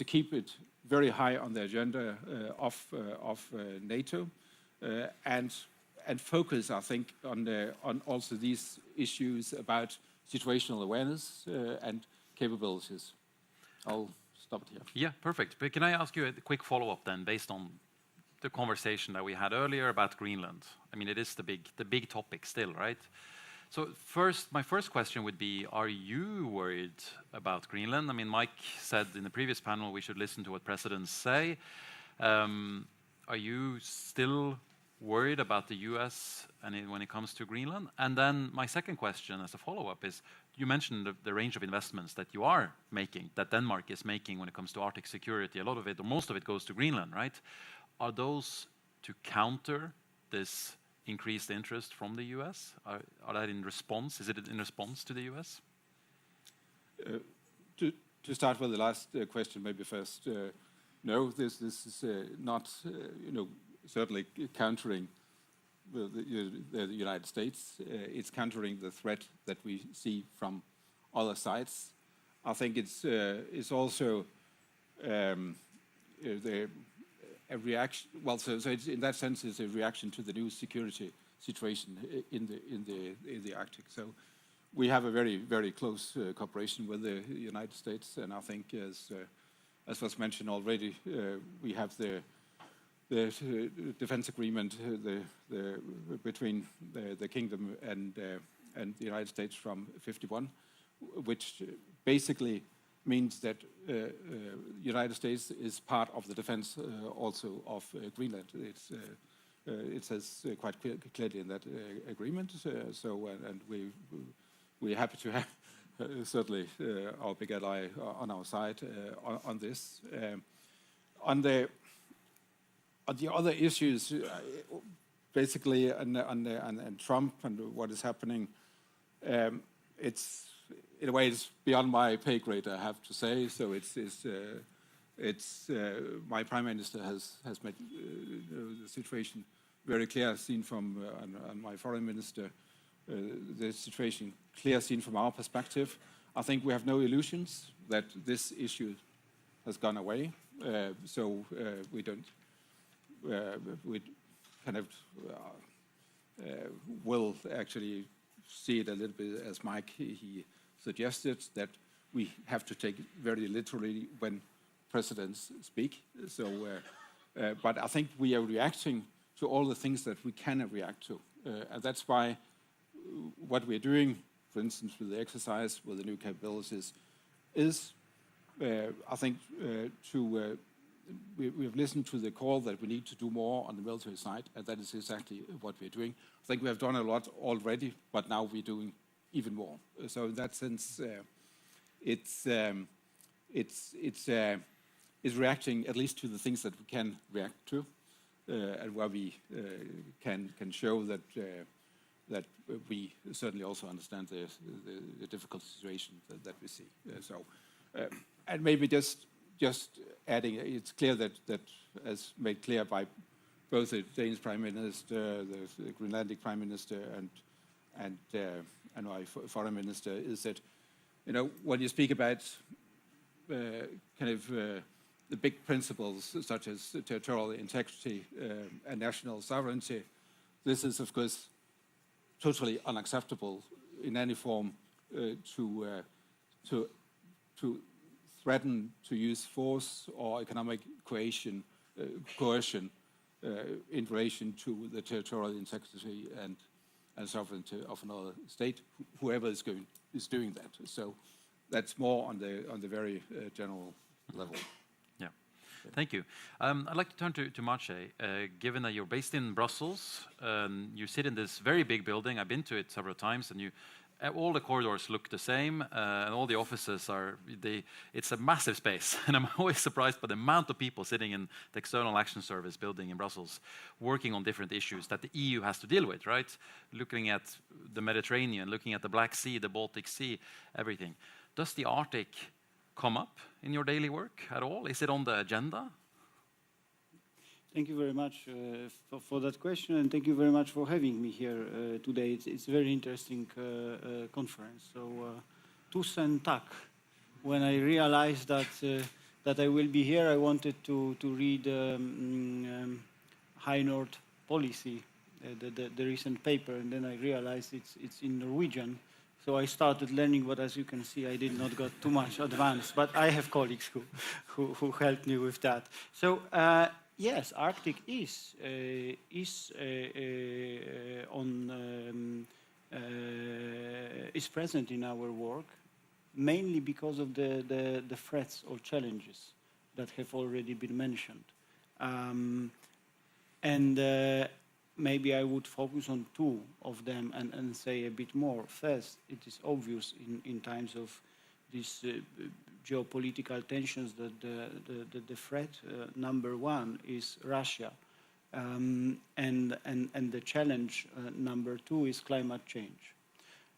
keep it very high on the agenda of NATO, and and focus, I think, on also these issues about situational awareness and capabilities. I'll stop it here. Yeah, perfect. But can I ask you a quick follow-up then, based on the conversation that we had earlier about Greenland? I mean, it is the big topic still, right? So my first question would be, are you worried about Greenland? I mean, Mike said in the previous panel we should listen to what presidents say. Are you still worried about the US when it comes to Greenland? And then my second question as a follow-up is, you mentioned the range of investments that you are making, that Denmark is making when it comes to Arctic security. A lot of it, or most of it, goes to Greenland, right? Are those to counter this increased interest from the US? Are that in response? Is it in response to the US? To start with the last question, maybe first. No, this is not, certainly countering the United States. It's countering the threat that we see from other sides. I think it's also a reaction. Well, so it's, in that sense, it's a reaction to the new security situation in the Arctic. So we have a very, very close cooperation with the United States, and I think as was mentioned already, we have the defense agreement between the Kingdom and the United States from '51, which basically means that United States is part of the defense also of Greenland. It says quite clearly in that agreement. And we're happy to have certainly our big ally on our side on this. On the other issues, basically, and Trump and what is happening, it's in a way it's beyond my pay grade, I have to say. So it's my prime minister has made the situation very clear, seen from and my foreign minister, the situation clear, seen from our perspective. I think we have no illusions that this issue has gone away. So we don't. We kind of will actually see it a little bit as Mike he suggested, that we have to take it very literally when presidents speak. So, but I think we are reacting to all the things that we can react to, and that's why what we're doing, for instance, with the exercise, with the new capabilities, is I think we have listened to the call that we need to do more on the military side, and that is exactly what we're doing. I think we have done a lot already, but now we're doing even more. So in that sense, it's reacting at least to the things that we can react to, and where we can show that we certainly also understand the difficult situation that we see. And maybe just adding, it's clear that as made clear by both the Danish Prime Minister, the Greenlandic Prime Minister, and my Foreign Minister, is that when you speak about the big principles such as territorial integrity and national sovereignty, this is of course totally unacceptable in any form to threaten to use force or economic coercion in relation to the territorial integrity and sovereignty of another state, whoever is doing that. So that's more on the very general level. Yeah, thank you. I'd like to turn to Maciej. Given that you're based in Brussels, you sit in this very big building. I've been to it several times, and all the corridors look the same, and all the offices it's a massive space. And I'm always surprised by the amount of people sitting in the External Action Service building in Brussels, working on different issues that the EU has to deal with, right? Looking at the Mediterranean, looking at the Black Sea, the Baltic Sea, everything. Does the Arctic come up in your daily work at all? Is it on the agenda? Thank you very much for that question, and thank you very much for having me here today. It's a very interesting conference. So, tous en tak. When I realized that I will be here, I wanted to read High North policy the recent paper, and then I realized it's in Norwegian. So I started learning, but as you can see, I did not got too much advanced. But I have colleagues who helped me with that. So yes, Arctic is present in our work, mainly because of the threats or challenges that have already been mentioned. Maybe I would focus on two of them and say a bit more. First, it is obvious in times of these geopolitical tensions that the threat number one is Russia. And the challenge number two is climate change.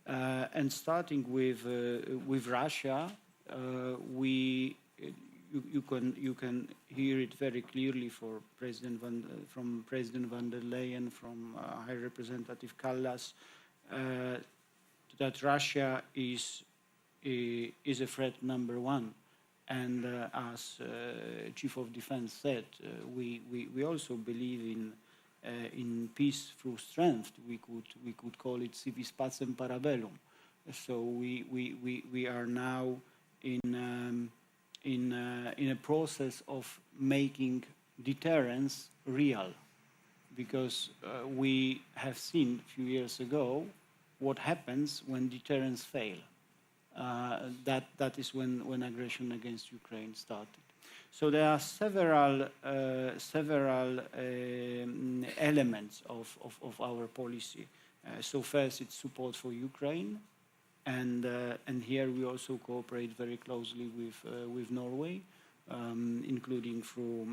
And starting with Russia, you can hear it very clearly from President van der Leyen, from High Representative Kallas, that Russia is a threat number one. And as Chief of Defense said, we also believe in peace through strength. We could call it civis pacem parabellum. So we are now in a process of making deterrence real, because we have seen a few years ago what happens when deterrents fail. That is when aggression against Ukraine started. So there are several elements of our policy. So first, it's support for Ukraine. And here we also cooperate very closely with Norway, including through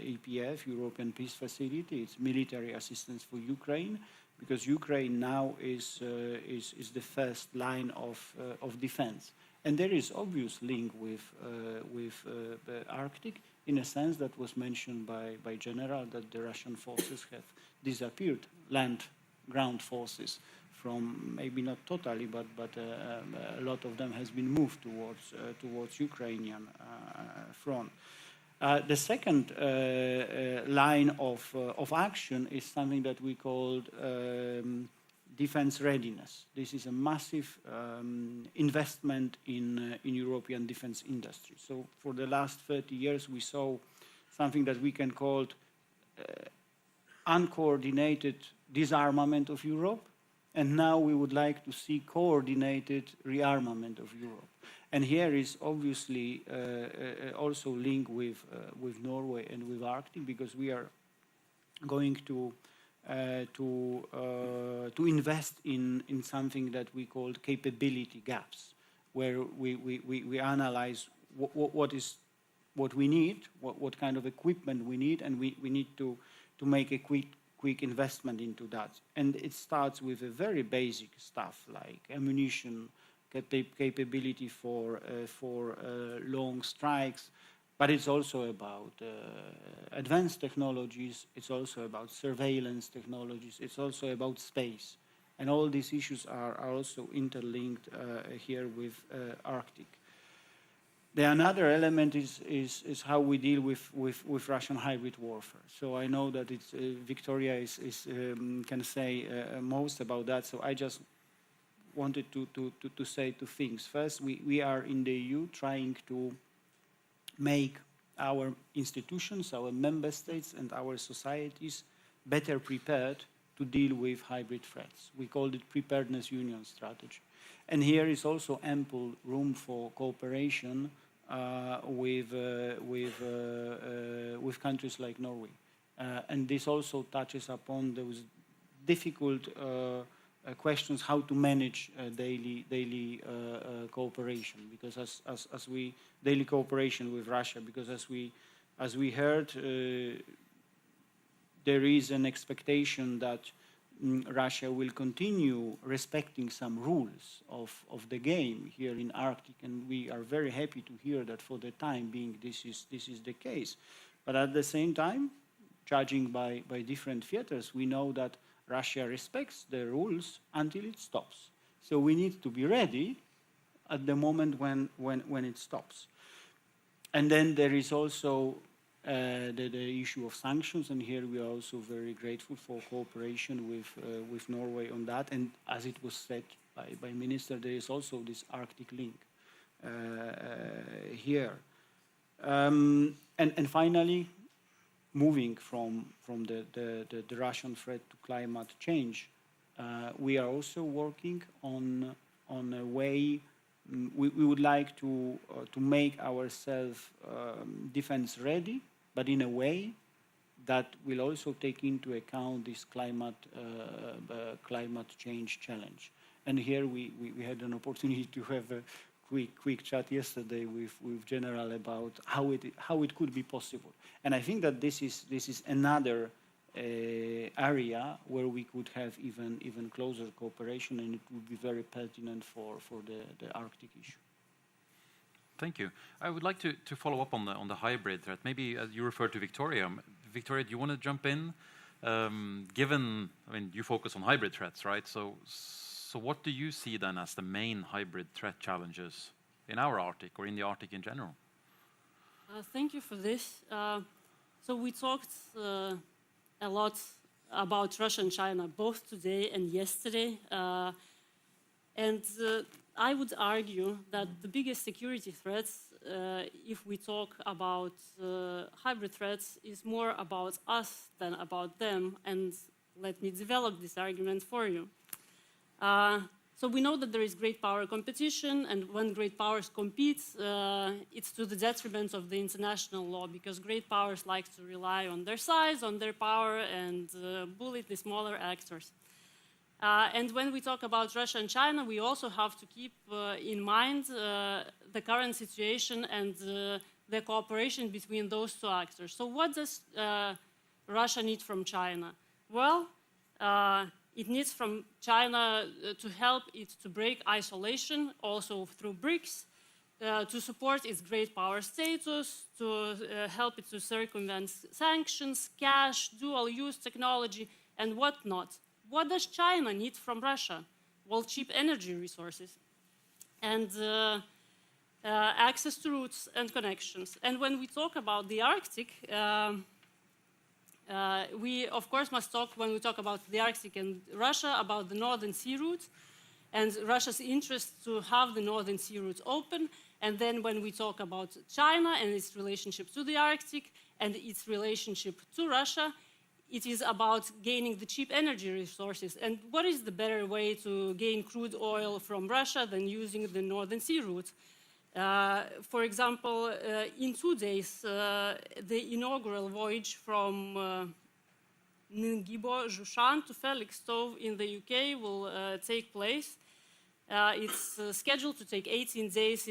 EPF, European Peace Facility. It's military assistance for Ukraine, because Ukraine now is the first line of defense. And there is obvious link with the Arctic, in a sense that was mentioned by General, that the Russian forces have disappeared, ground forces, from maybe not totally, but a lot of them has been moved towards Ukrainian front. The second line of action is something that we called defense readiness. This is a massive investment in European defense industry. So for the last 30 years, we saw something that we can call uncoordinated disarmament of Europe. And now we would like to see coordinated rearmament of Europe. And here is obviously also linked with Norway and with Arctic, because we are going to invest in something that we call capability gaps, where we analyze what we need, what kind of equipment we need, and we need to make a quick investment into that. And it starts with a very basic stuff like ammunition, capability for long strikes, but it's also about advanced technologies, it's also about surveillance technologies, it's also about space. And all these issues are also interlinked here with Arctic. The another element is how we deal with Russian hybrid warfare. So I know that it's Victoria can say most about that. So I just wanted to say two things. First, we are in the EU trying to make our institutions, our member states, and our societies better prepared to deal with hybrid threats. We called it Preparedness Union strategy. And here is also ample room for cooperation with countries like Norway. And this also touches upon those difficult questions how to manage daily cooperation, because as we daily cooperation with Russia, because as we heard, there is an expectation that Russia will continue respecting some rules of the game here in Arctic, and we are very happy to hear that for the time being this is the case. But at the same time, judging by different theaters, we know that Russia respects the rules until it stops. So we need to be ready at the moment when it stops. And then there is also the issue of sanctions, and here we are also very grateful for cooperation with Norway on that. And as it was said by Minister, there is also this Arctic link here. And finally, moving from the Russian threat to climate change, we are also working on a way. We would like to make ourselves defense ready, but in a way that will also take into account this climate change challenge. And here we had an opportunity to have a quick chat yesterday with General about how it could be possible. And I think that this is another area where we could have even closer cooperation, and it would be very pertinent for the Arctic issue. Thank you. I would like to follow up on the hybrid threat. Maybe you referred to Victoria. Victoria, do you want to jump in? Given, I mean, you focus on hybrid threats, right? So what do you see then as the main hybrid threat challenges in our Arctic or in the Arctic in general? Thank you for this. So we talked a lot about Russia and China, both today and yesterday. And I would argue that the biggest security threats, if we talk about hybrid threats, is more about us than about them. And let me develop this argument for you. So we know that there is great power competition, and when great powers compete, it's to the detriment of the international law, because great powers like to rely on their size, on their power, and bully the smaller actors. And when we talk about Russia and China, we also have to keep in mind the current situation and the cooperation between those two actors. So what does Russia need from China? Well, it needs from China to help it to break isolation, also through BRICS, to support its great power status, to help it to circumvent sanctions, cash, dual-use technology, and whatnot. What does China need from Russia? Well, cheap energy resources and access to routes and connections. And when we talk about the Arctic, we, of course, must talk, when we talk about the Arctic and Russia, about the Northern Sea route and Russia's interest to have the Northern Sea route open. And then when we talk about China and its relationship to the Arctic and its relationship to Russia, it is about gaining the cheap energy resources. And what is the better way to gain crude oil from Russia than using the Northern Sea route? For example, in 2 days, the inaugural voyage from Ningbo-Jushan to Felixstowe in the UK will take place. It's scheduled to take 18 days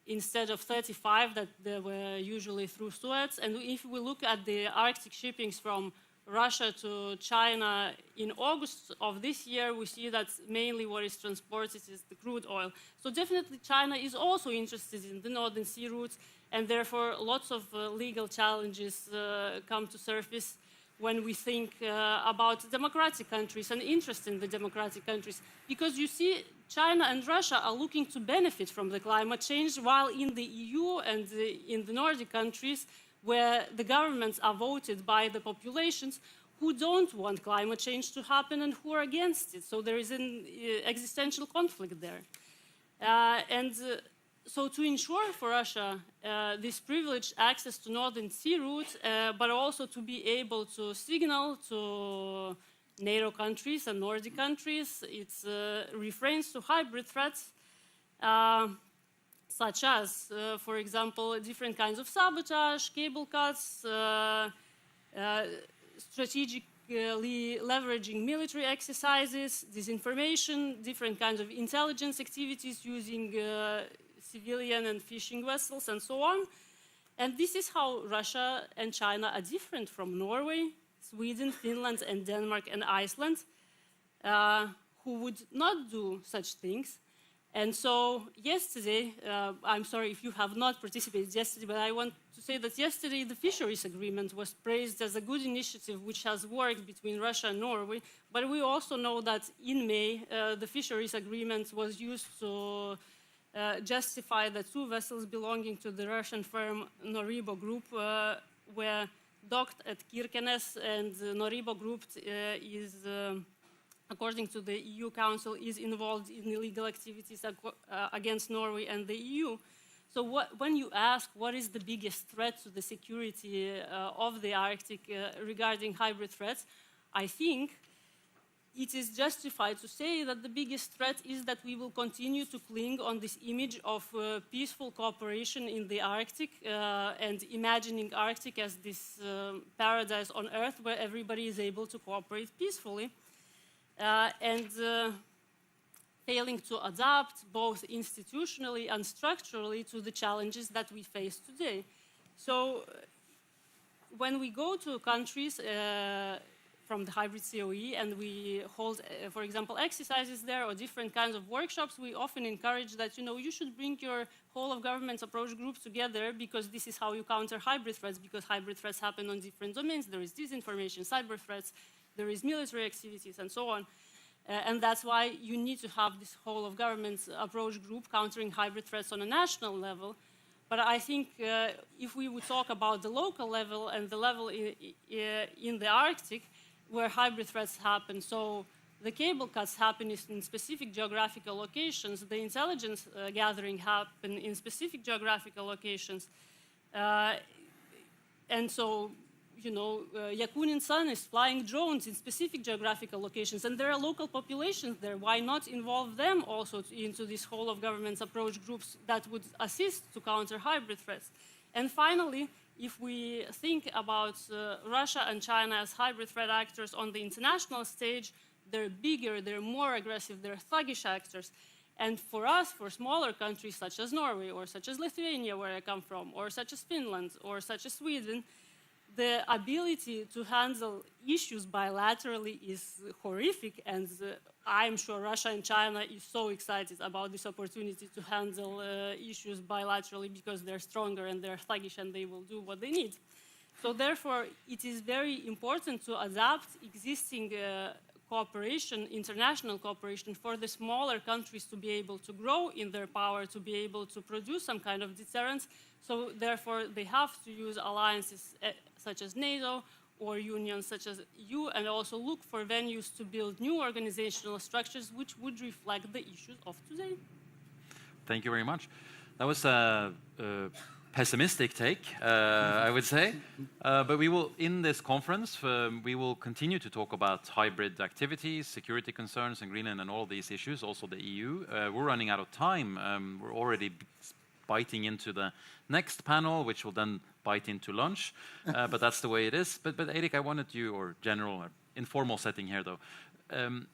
instead of 35 that they were usually through Suez. And if we look at the Arctic shippings from Russia to China in August of this year, we see that mainly what is transported is the crude oil. So definitely China is also interested in the Northern Sea route, and therefore lots of legal challenges come to surface when we think about democratic countries and interest in the democratic countries. Because you see, China and Russia are looking to benefit from the climate change, while in the EU and in the Nordic countries, where the governments are voted by the populations who don't want climate change to happen and who are against it. So there is an existential conflict there. So to ensure for Russia this privileged access to Northern Sea route, but also to be able to signal to NATO countries and Nordic countries its refrains to hybrid threats, such as, for example, different kinds of sabotage, cable cuts, strategically leveraging military exercises, disinformation, different kinds of intelligence activities using civilian and fishing vessels, and so on. And this is how Russia and China are different from Norway, Sweden, Finland, and Denmark, and Iceland, who would not do such things. And so yesterday, I'm sorry if you have not participated yesterday, but I want to say that yesterday the fisheries agreement was praised as a good initiative which has worked between Russia and Norway. But we also know that in May, the fisheries agreement was used to justify that 2 vessels belonging to the Russian firm Noribo Group where docked at Kirkenes, and Noribo Group is, according to the EU Council, is involved in illegal activities against Norway and the EU. So when you ask what is the biggest threat to the security of the Arctic regarding hybrid threats, I think it is justified to say that the biggest threat is that we will continue to cling on this image of peaceful cooperation in the Arctic and imagining Arctic as this paradise on Earth where everybody is able to cooperate peacefully. And failing to adapt both institutionally and structurally to the challenges that we face today. So when we go to countries from the hybrid COE and we hold, for example, exercises there or different kinds of workshops, we often encourage that, you should bring your whole of government approach group together because this is how you counter hybrid threats, because hybrid threats happen on different domains. There is disinformation, cyber threats, there is military activities, and so on. And that's why you need to have this whole of government approach group countering hybrid threats on a national level. But I think if we would talk about the local level and the level in the Arctic, where hybrid threats happen, so the cable cuts happen in specific geographical locations, the intelligence gathering happen in specific geographical locations, and so Yakunin Sun is flying drones in specific geographical locations, and there are local populations there. Why not involve them also into this whole of governments approach groups that would assist to counter hybrid threats? And finally, if we think about Russia and China as hybrid threat actors on the international stage, they're bigger, they're more aggressive, they're thuggish actors. And for us, for smaller countries such as Norway, or such as Lithuania, where I come from, or such as Finland, or such as Sweden, the ability to handle issues bilaterally is horrific, and I'm sure Russia and China is so excited about this opportunity to handle issues bilaterally because they're stronger and they're thuggish and they will do what they need. So therefore, it is very important to adapt existing cooperation, international cooperation, for the smaller countries to be able to grow in their power, to be able to produce some kind of deterrence. So therefore, they have to use alliances such as NATO or unions such as EU, and also look for venues to build new organizational structures which would reflect the issues of today. Thank you very much. That was a pessimistic take, I would say. But we will, in this conference, we will continue to talk about hybrid activities, security concerns in Greenland, and all these issues, also the EU. We're running out of time. We're already biting into the next panel, which will then bite into lunch. But that's the way it is. But Eirik, I wanted you, or general, or informal setting here, though,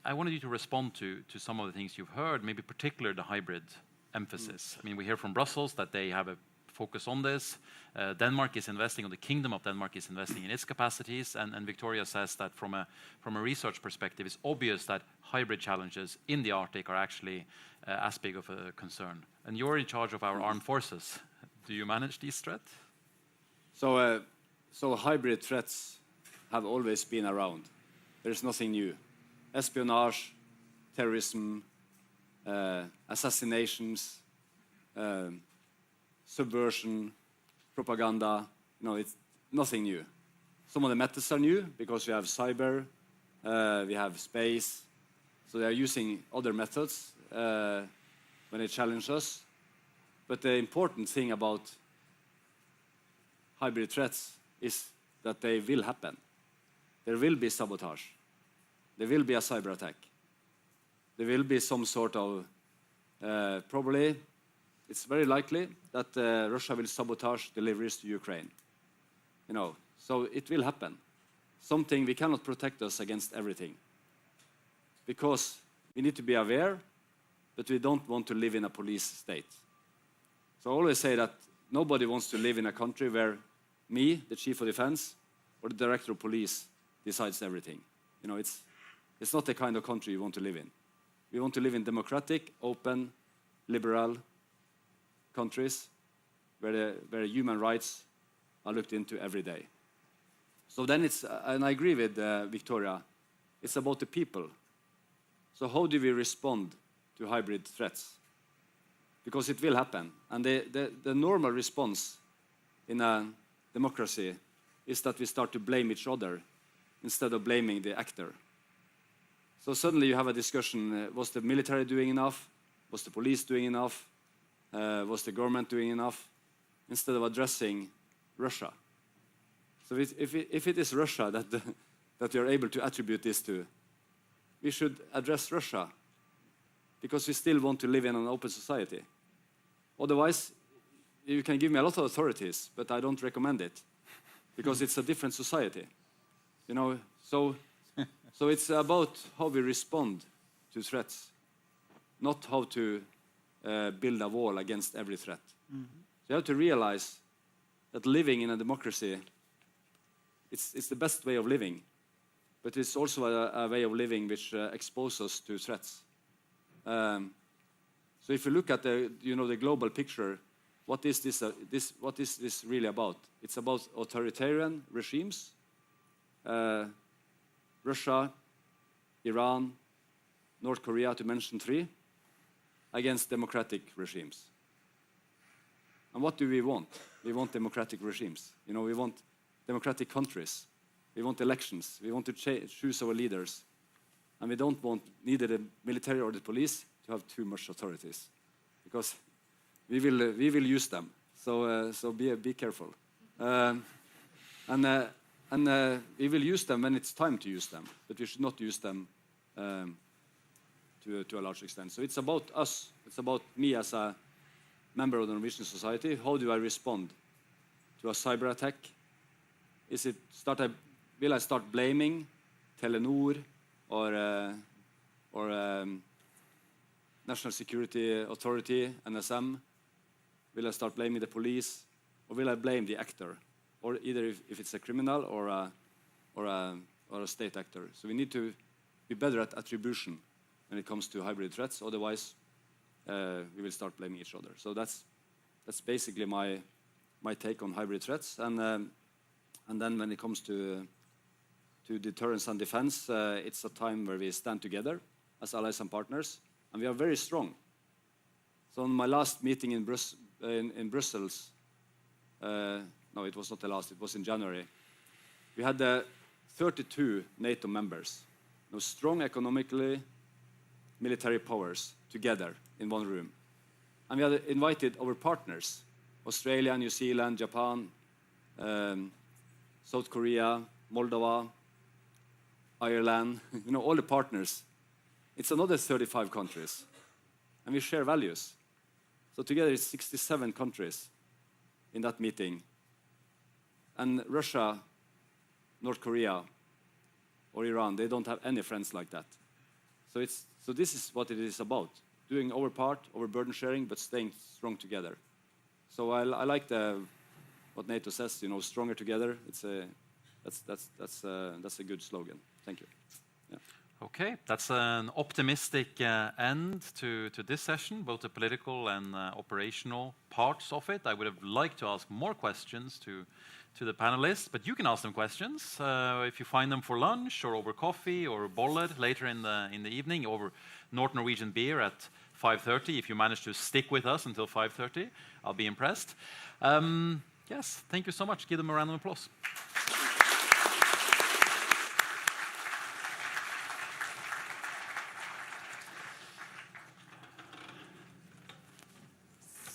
I wanted you to respond to some of the things you've heard, maybe particularly the hybrid emphasis. I mean, we hear from Brussels that they have a focus on this. Denmark is investing, or the Kingdom of Denmark is investing in its capacities, and Victoria says that from a research perspective, it's obvious that hybrid challenges in the Arctic are actually as big of a concern. And you're in charge of our armed forces. Do you manage these threats? So hybrid threats have always been around. There's nothing new. Espionage, terrorism, assassinations, subversion, propaganda, it's nothing new. Some of the methods are new because we have cyber, we have space, so they are using other methods when they challenge us. But the important thing about hybrid threats is that they will happen. There will be sabotage. There will be a cyber attack. There will be some sort of, probably, it's very likely that Russia will sabotage deliveries to Ukraine. So it will happen. Something, we cannot protect us against everything. Because we need to be aware, but we don't want to live in a police state. So I always say that nobody wants to live in a country where me, the chief of defense, or the director of police decides everything. It's not the kind of country you want to live in. We want to live in democratic, open, liberal countries where human rights are looked into every day. So then and I agree with Victoria, it's about the people. So how do we respond to hybrid threats? Because it will happen. And the normal response in a democracy is that we start to blame each other instead of blaming the actor. So suddenly you have a discussion, was the military doing enough? Was the police doing enough? Was the government doing enough? Instead of addressing Russia. So if it is Russia that we are able to attribute this to, we should address Russia, because we still want to live in an open society. Otherwise, you can give me a lot of authorities, but I don't recommend it, because it's a different society. You know, so it's about how we respond to threats, not how to build a wall against every threat. So you have to realize that living in a democracy, it's the best way of living, but it's also a way of living which exposes us to threats. So if you look at the global picture, what is this really about? It's about authoritarian regimes, Russia, Iran, North Korea, to mention 3, against democratic regimes. And what do we want? We want democratic regimes. You know, we want democratic countries. We want elections. We want to choose our leaders. And we don't want neither the military or the police to have too much authorities, because we will use them. So be careful. And we will use them when it's time to use them, but we should not use them to a large extent. So it's about us. It's about me as a member of the Norwegian society. How do I respond to a cyber attack? Will I start blaming Telenor or National Security Authority, NSM? Will I start blaming the police, or will I blame the actor, or either if it's a criminal or a state actor? So we need to be better at attribution when it comes to hybrid threats. Otherwise, we will start blaming each other. So that's basically my take on hybrid threats. And then when it comes to deterrence and defense, it's a time where we stand together as allies and partners, and we are very strong. So on my last meeting in Brussels, no, it was not the last, it was in January, we had 32 NATO members, strong economically, military powers together in one room. And we had invited our partners, Australia, New Zealand, Japan, South Korea, Moldova, Ireland, all the partners. It's another 35 countries, and we share values. So together it's 67 countries in that meeting. And Russia, North Korea, or Iran, they don't have any friends like that. So this is what it is about, doing our part, our burden sharing, but staying strong together. So I like what NATO says, stronger together. That's a good slogan. Thank you. Yeah. Okay, that's an optimistic end to this session, both the political and operational parts of it. I would have liked to ask more questions to the panelists, but you can ask them questions if you find them for lunch or over coffee or boller later in the evening, over North Norwegian beer at 5:30. If you manage to stick with us until 5:30, I'll be impressed. Yes, thank you so much. Give them a round of applause.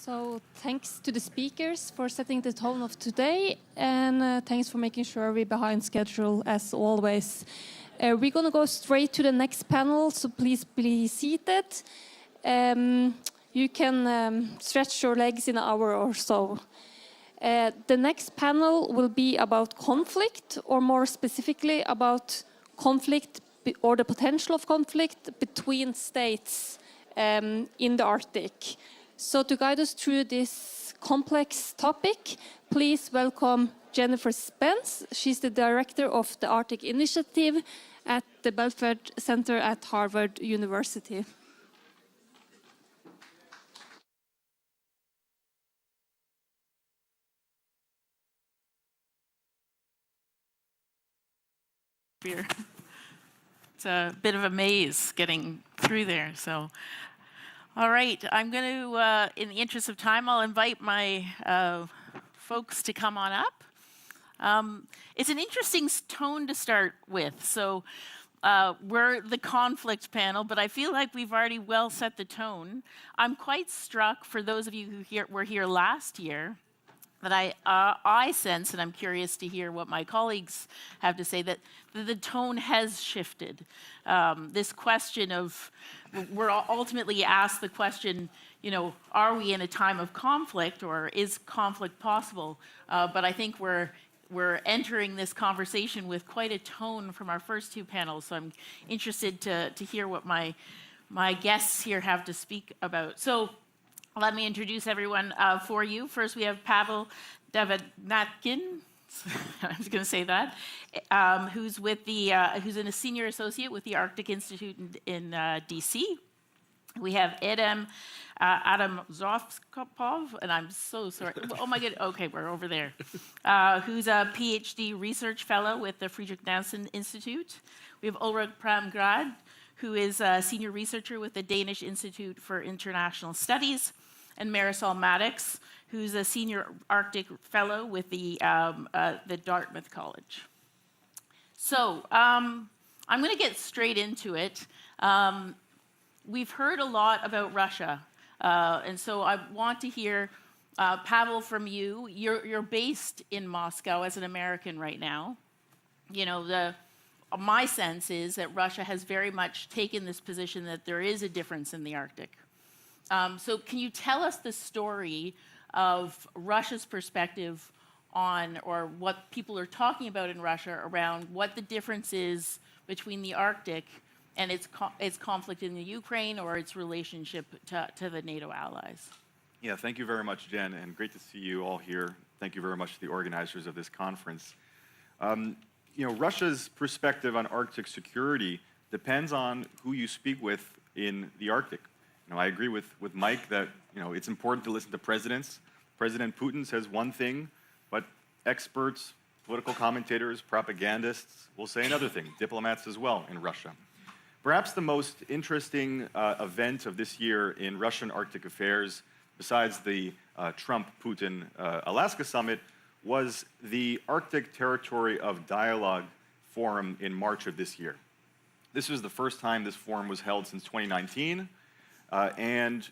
So thanks to the speakers for setting the tone of today, and thanks for making sure we're behind schedule as always. We're going to go straight to the next panel, so please be seated. You can stretch your legs in an hour or so. The next panel will be about conflict, or more specifically about conflict or the potential of conflict between states in the Arctic. So to guide us through this complex topic, please welcome Jennifer Spence. She's the director of the Arctic Initiative at the Belford Center at Harvard University. It's a bit of a maze getting through there, so. All right, I'm going to, in the interest of time, I'll invite my folks to come on up. It's an interesting tone to start with. So we're the conflict panel, but I feel like we've already well set the tone. I'm quite struck, for those of you who were here last year, that I sense, and I'm curious to hear what my colleagues have to say, that the tone has shifted. This question of, we're ultimately asked the question, you know, are we in a time of conflict, or is conflict possible? But I think we're entering this conversation with quite a tone from our first two panels, so I'm interested to hear what my guests here have to speak about. So let me introduce everyone for you. First, we have Pavel Davidnatkin. I was going to say that, who's a senior associate with the Arctic Institute in DC. We have Adam Zovkopov, and I'm so sorry. Oh my God, okay, we're over there. Who's a PhD research fellow with the Friedrich Nansen Institute. We have Ulrik Pramgrad, who is a senior researcher with the Danish Institute for International Studies, and Marisol Maddox, who's a senior Arctic fellow with the Dartmouth College. So I'm going to get straight into it. We've heard a lot about Russia, and so I want to hear, Pavel, from you. You're based in Moscow as an American right now. You know, my sense is that Russia has very much taken this position that there is a difference in the Arctic. So can you tell us the story of Russia's perspective on, or what people are talking about in Russia around what the difference is between the Arctic and its conflict in the Ukraine, or its relationship to the NATO allies? Yeah, thank you very much, Jen, and great to see you all here. Thank you very much to the organizers of this conference. You know, Russia's perspective on Arctic security depends on who you speak with in the Arctic. You know, I agree with Mike that, you know, it's important to listen to presidents. President Putin says one thing, but experts, political commentators, propagandists will say another thing, diplomats as well in Russia. Perhaps the most interesting event of this year in Russian Arctic affairs, besides the Trump-Putin Alaska summit, was the Arctic Territory of Dialogue Forum in March of this year. This was the first time this forum was held since 2019, and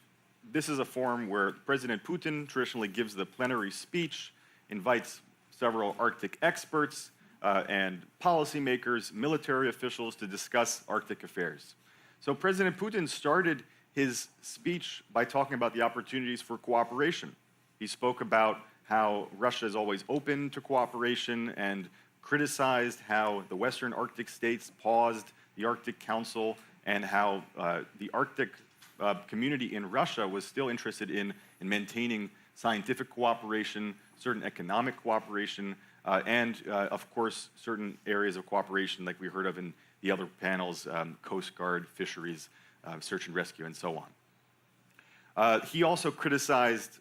this is a forum where President Putin traditionally gives the plenary speech, invites several Arctic experts and policymakers, military officials to discuss Arctic affairs. So President Putin started his speech by talking about the opportunities for cooperation. He spoke about how Russia is always open to cooperation and criticized how the Western Arctic states paused the Arctic Council, and how the Arctic community in Russia was still interested in maintaining scientific cooperation, certain economic cooperation, and of course, certain areas of cooperation like we heard of in the other panels, Coast Guard, fisheries, search and rescue, and so on. He also criticized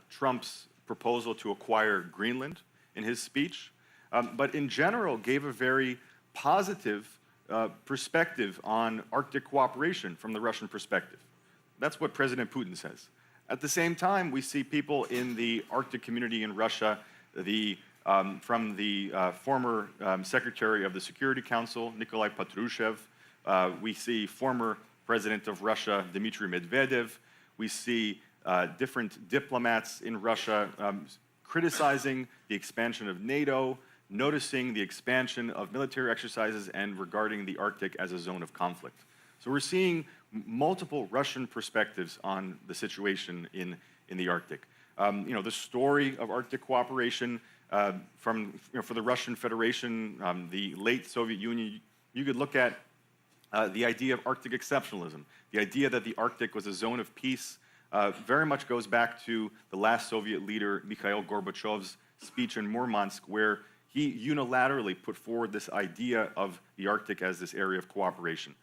Trump's proposal to acquire Greenland in his speech, but in general gave a very positive perspective on Arctic cooperation from the Russian perspective. That's what President Putin says. At the same time, we see people in the Arctic community in Russia, from the former Secretary of the Security Council, Nikolai Patrushev. We see former President of Russia, Dmitry Medvedev. We see different diplomats in Russia criticizing the expansion of NATO, noticing the expansion of military exercises, and regarding the Arctic as a zone of conflict. So we're seeing multiple Russian perspectives on the situation in the Arctic. You know, the story of Arctic cooperation for the Russian Federation, the late Soviet Union, you could look at the idea of Arctic exceptionalism. The idea that the Arctic was a zone of peace very much goes back to the last Soviet leader, Mikhail Gorbachev's speech in Murmansk, where he unilaterally put forward this idea of the Arctic as this area of cooperation.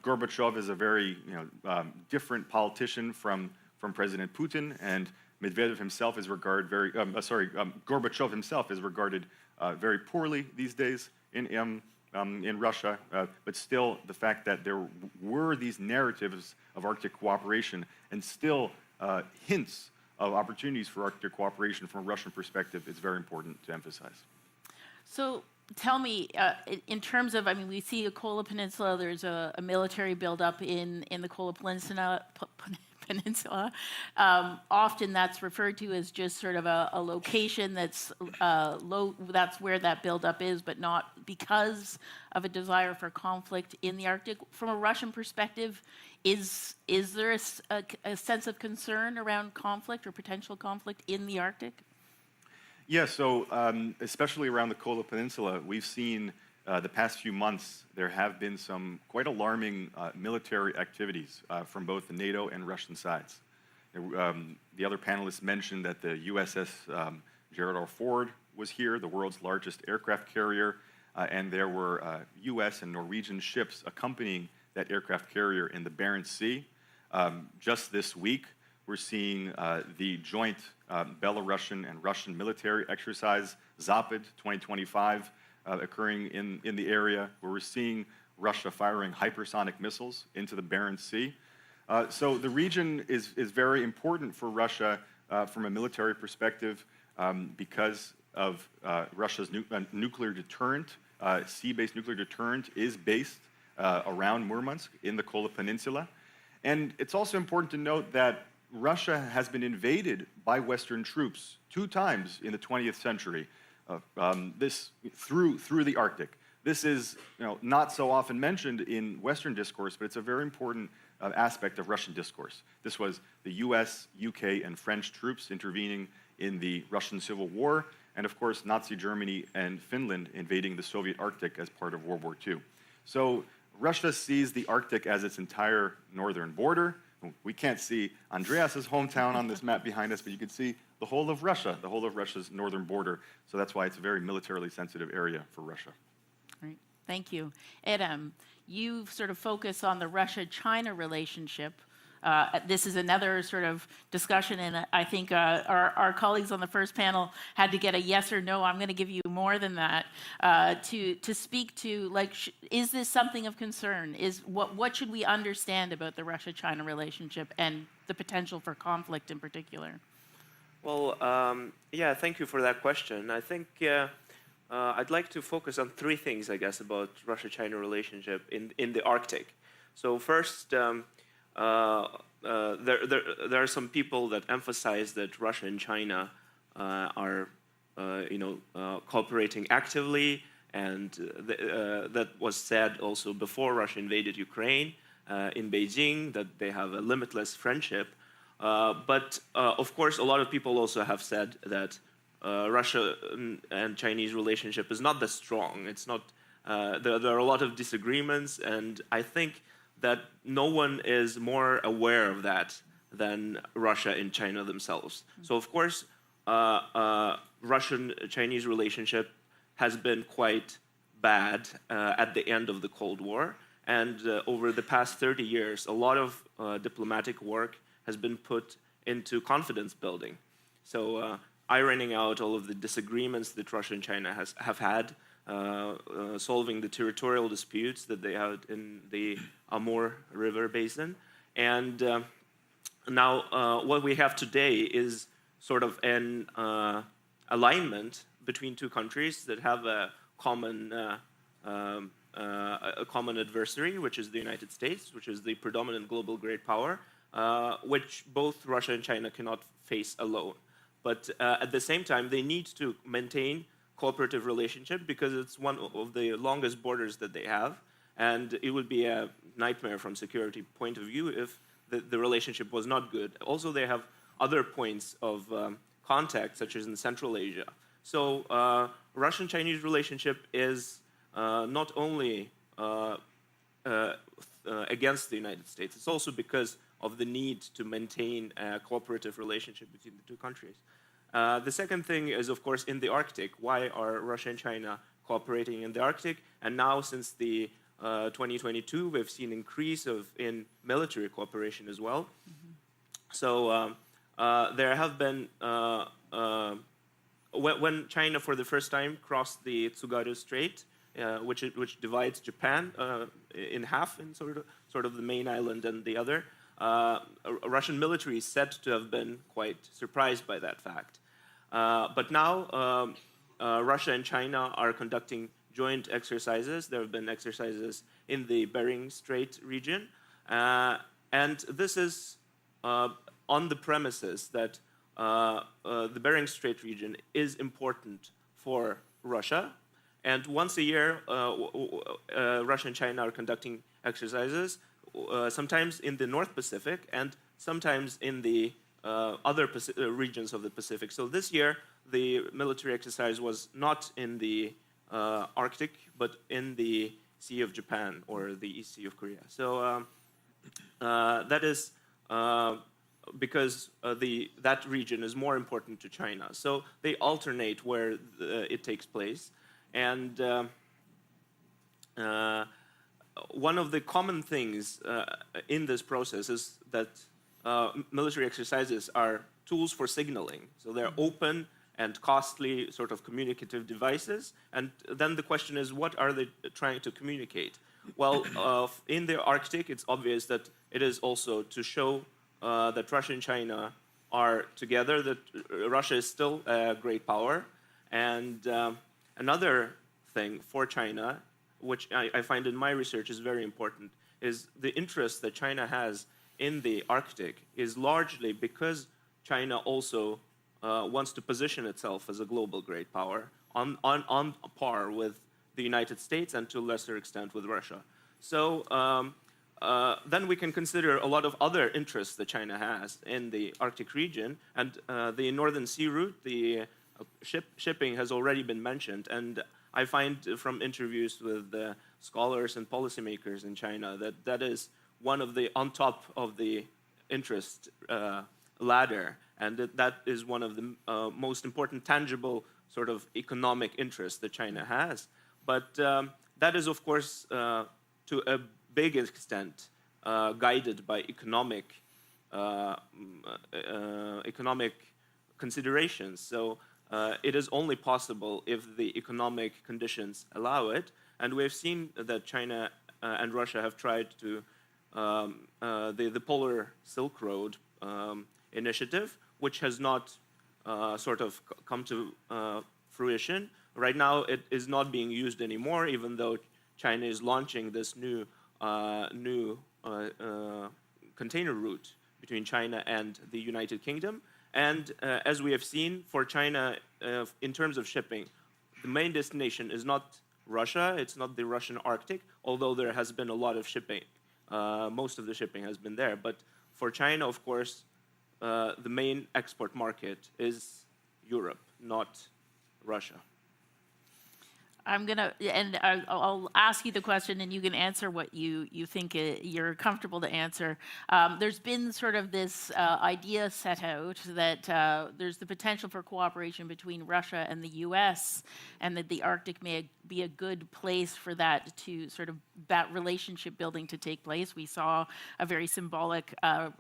Gorbachev is a very different politician from President Putin, and Medvedev himself is regarded Gorbachev himself is regarded very poorly these days in Russia. But still, the fact that there were these narratives of Arctic cooperation and still hints of opportunities for Arctic cooperation from a Russian perspective is very important to emphasize. So tell me, in terms of, I mean, we see a Kola Peninsula, there's a military buildup in the Kola Peninsula. Often that's referred to as just sort of a location that's low, that's where that buildup is, but not because of a desire for conflict in the Arctic. From a Russian perspective, is there a sense of concern around conflict or potential conflict in the Arctic? Yeah, so especially around the Kola Peninsula, we've seen the past few months, there have been some quite alarming military activities from both the NATO and Russian sides. The other panelists mentioned that the USS Gerald R. Ford was here, the world's largest aircraft carrier, and there were US and Norwegian ships accompanying that aircraft carrier in the Barents Sea. Just this week, we're seeing the joint Belarusian and Russian military exercise, Zapad 2025, occurring in the area, where we're seeing Russia firing hypersonic missiles into the Barents Sea. So the region is very important for Russia from a military perspective because of Russia's nuclear deterrent. Sea-based nuclear deterrent is based around Murmansk in the Kola Peninsula. And it's also important to note that Russia has been invaded by Western troops 2 times in the 20th century, through the Arctic. This is not so often mentioned in Western discourse, but it's a very important aspect of Russian discourse. This was the US, UK, and French troops intervening in the Russian Civil War, and of course Nazi Germany and Finland invading the Soviet Arctic as part of World War II. So Russia sees the Arctic as its entire northern border. We can't see Andreas's hometown on this map behind us, but you can see the whole of Russia, the whole of Russia's northern border. So that's why it's a very militarily sensitive area for Russia. Right. Thank you. Edem, you sort of focus on the Russia-China relationship. This is another sort of discussion, and I think our colleagues on the first panel had to get a yes or no. I'm going to give you more than that to speak to, like, is this something of concern? What should we understand about the Russia-China relationship and the potential for conflict in particular? Well, yeah, thank you for that question. I think I'd like to focus on 3 things, I guess, about Russia-China relationship in the Arctic. So first, there are some people that emphasize that Russia and China are, cooperating actively, and that was said also before Russia invaded Ukraine in Beijing, that they have a limitless friendship. But of course, a lot of people also have said that Russia and Chinese relationship is not that strong. It's not. There are a lot of disagreements, and I think that no one is more aware of that than Russia and China themselves. So of course, Russian-Chinese relationship has been quite bad at the end of the Cold War. And over the past 30 years, a lot of diplomatic work has been put into confidence building. So ironing out all of the disagreements that Russia and China have had, solving the territorial disputes that they had in the Amur River basin. And now what we have today is sort of an alignment between 2 countries that have a common adversary, which is the United States, which is the predominant global great power, which both Russia and China cannot face alone. But at the same time, they need to maintain cooperative relationship because it's one of the longest borders that they have, and it would be a nightmare from security point of view if the relationship was not good. Also, they have other points of contact, such as in Central Asia. So Russian-Chinese relationship is not only against the United States, it's also because of the need to maintain a cooperative relationship between the 2 countries. The second thing is, of course, in the Arctic. Why are Russia and China cooperating in the Arctic? And now, since the 2022, we've seen increase in military cooperation as well. Mm-hmm. So there have been, when China for the first time crossed the Tsugaru Strait, which divides Japan in half, in sort of the main island and the other, Russian military is said to have been quite surprised by that fact. But now Russia and China are conducting joint exercises. There have been exercises in the Bering Strait region. And this is on the premises that the Bering Strait region is important for Russia. And once a year, Russia and China are conducting exercises, sometimes in the North Pacific and sometimes in the other regions of the Pacific. So this year, the military exercise was not in the Arctic, but in the Sea of Japan or the East Sea of Korea. So that is because that region is more important to China. So they alternate where it takes place. And one of the common things in this process is that military exercises are tools for signaling. So they're open and costly sort of communicative devices. And then the question is, what are they trying to communicate? Well, in the Arctic, it's obvious that it is also to show that Russia and China are together, that Russia is still a great power. And another thing for China, which I find in my research is very important, is the interest that China has in the Arctic is largely because China also wants to position itself as a global great power on par with the United States and to a lesser extent with Russia. So then we can consider a lot of other interests that China has in the Arctic region, and the Northern Sea route, the shipping has already been mentioned, and I find from interviews with scholars and policymakers in China that that is one of the on top of the interest ladder, and that is one of the most important tangible sort of economic interests that China has. But that is, of course, to a big extent guided by economic considerations. So it is only possible if the economic conditions allow it. And we've seen that China and Russia have tried to the Polar Silk Road initiative, which has not sort of come to fruition. Right now, it is not being used anymore, even though China is launching this new container route between China and the United Kingdom. And as we have seen, for China, in terms of shipping, the main destination is not Russia, it's not the Russian Arctic, although there has been a lot of shipping. Most of the shipping has been there. But for China, of course, the main export market is Europe, not Russia. I'll ask you the question, and you can answer what you think you're comfortable to answer. There's been sort of this idea set out that there's the potential for cooperation between Russia and the U.S., and that the Arctic may be a good place for that to sort of that relationship building to take place. We saw a very symbolic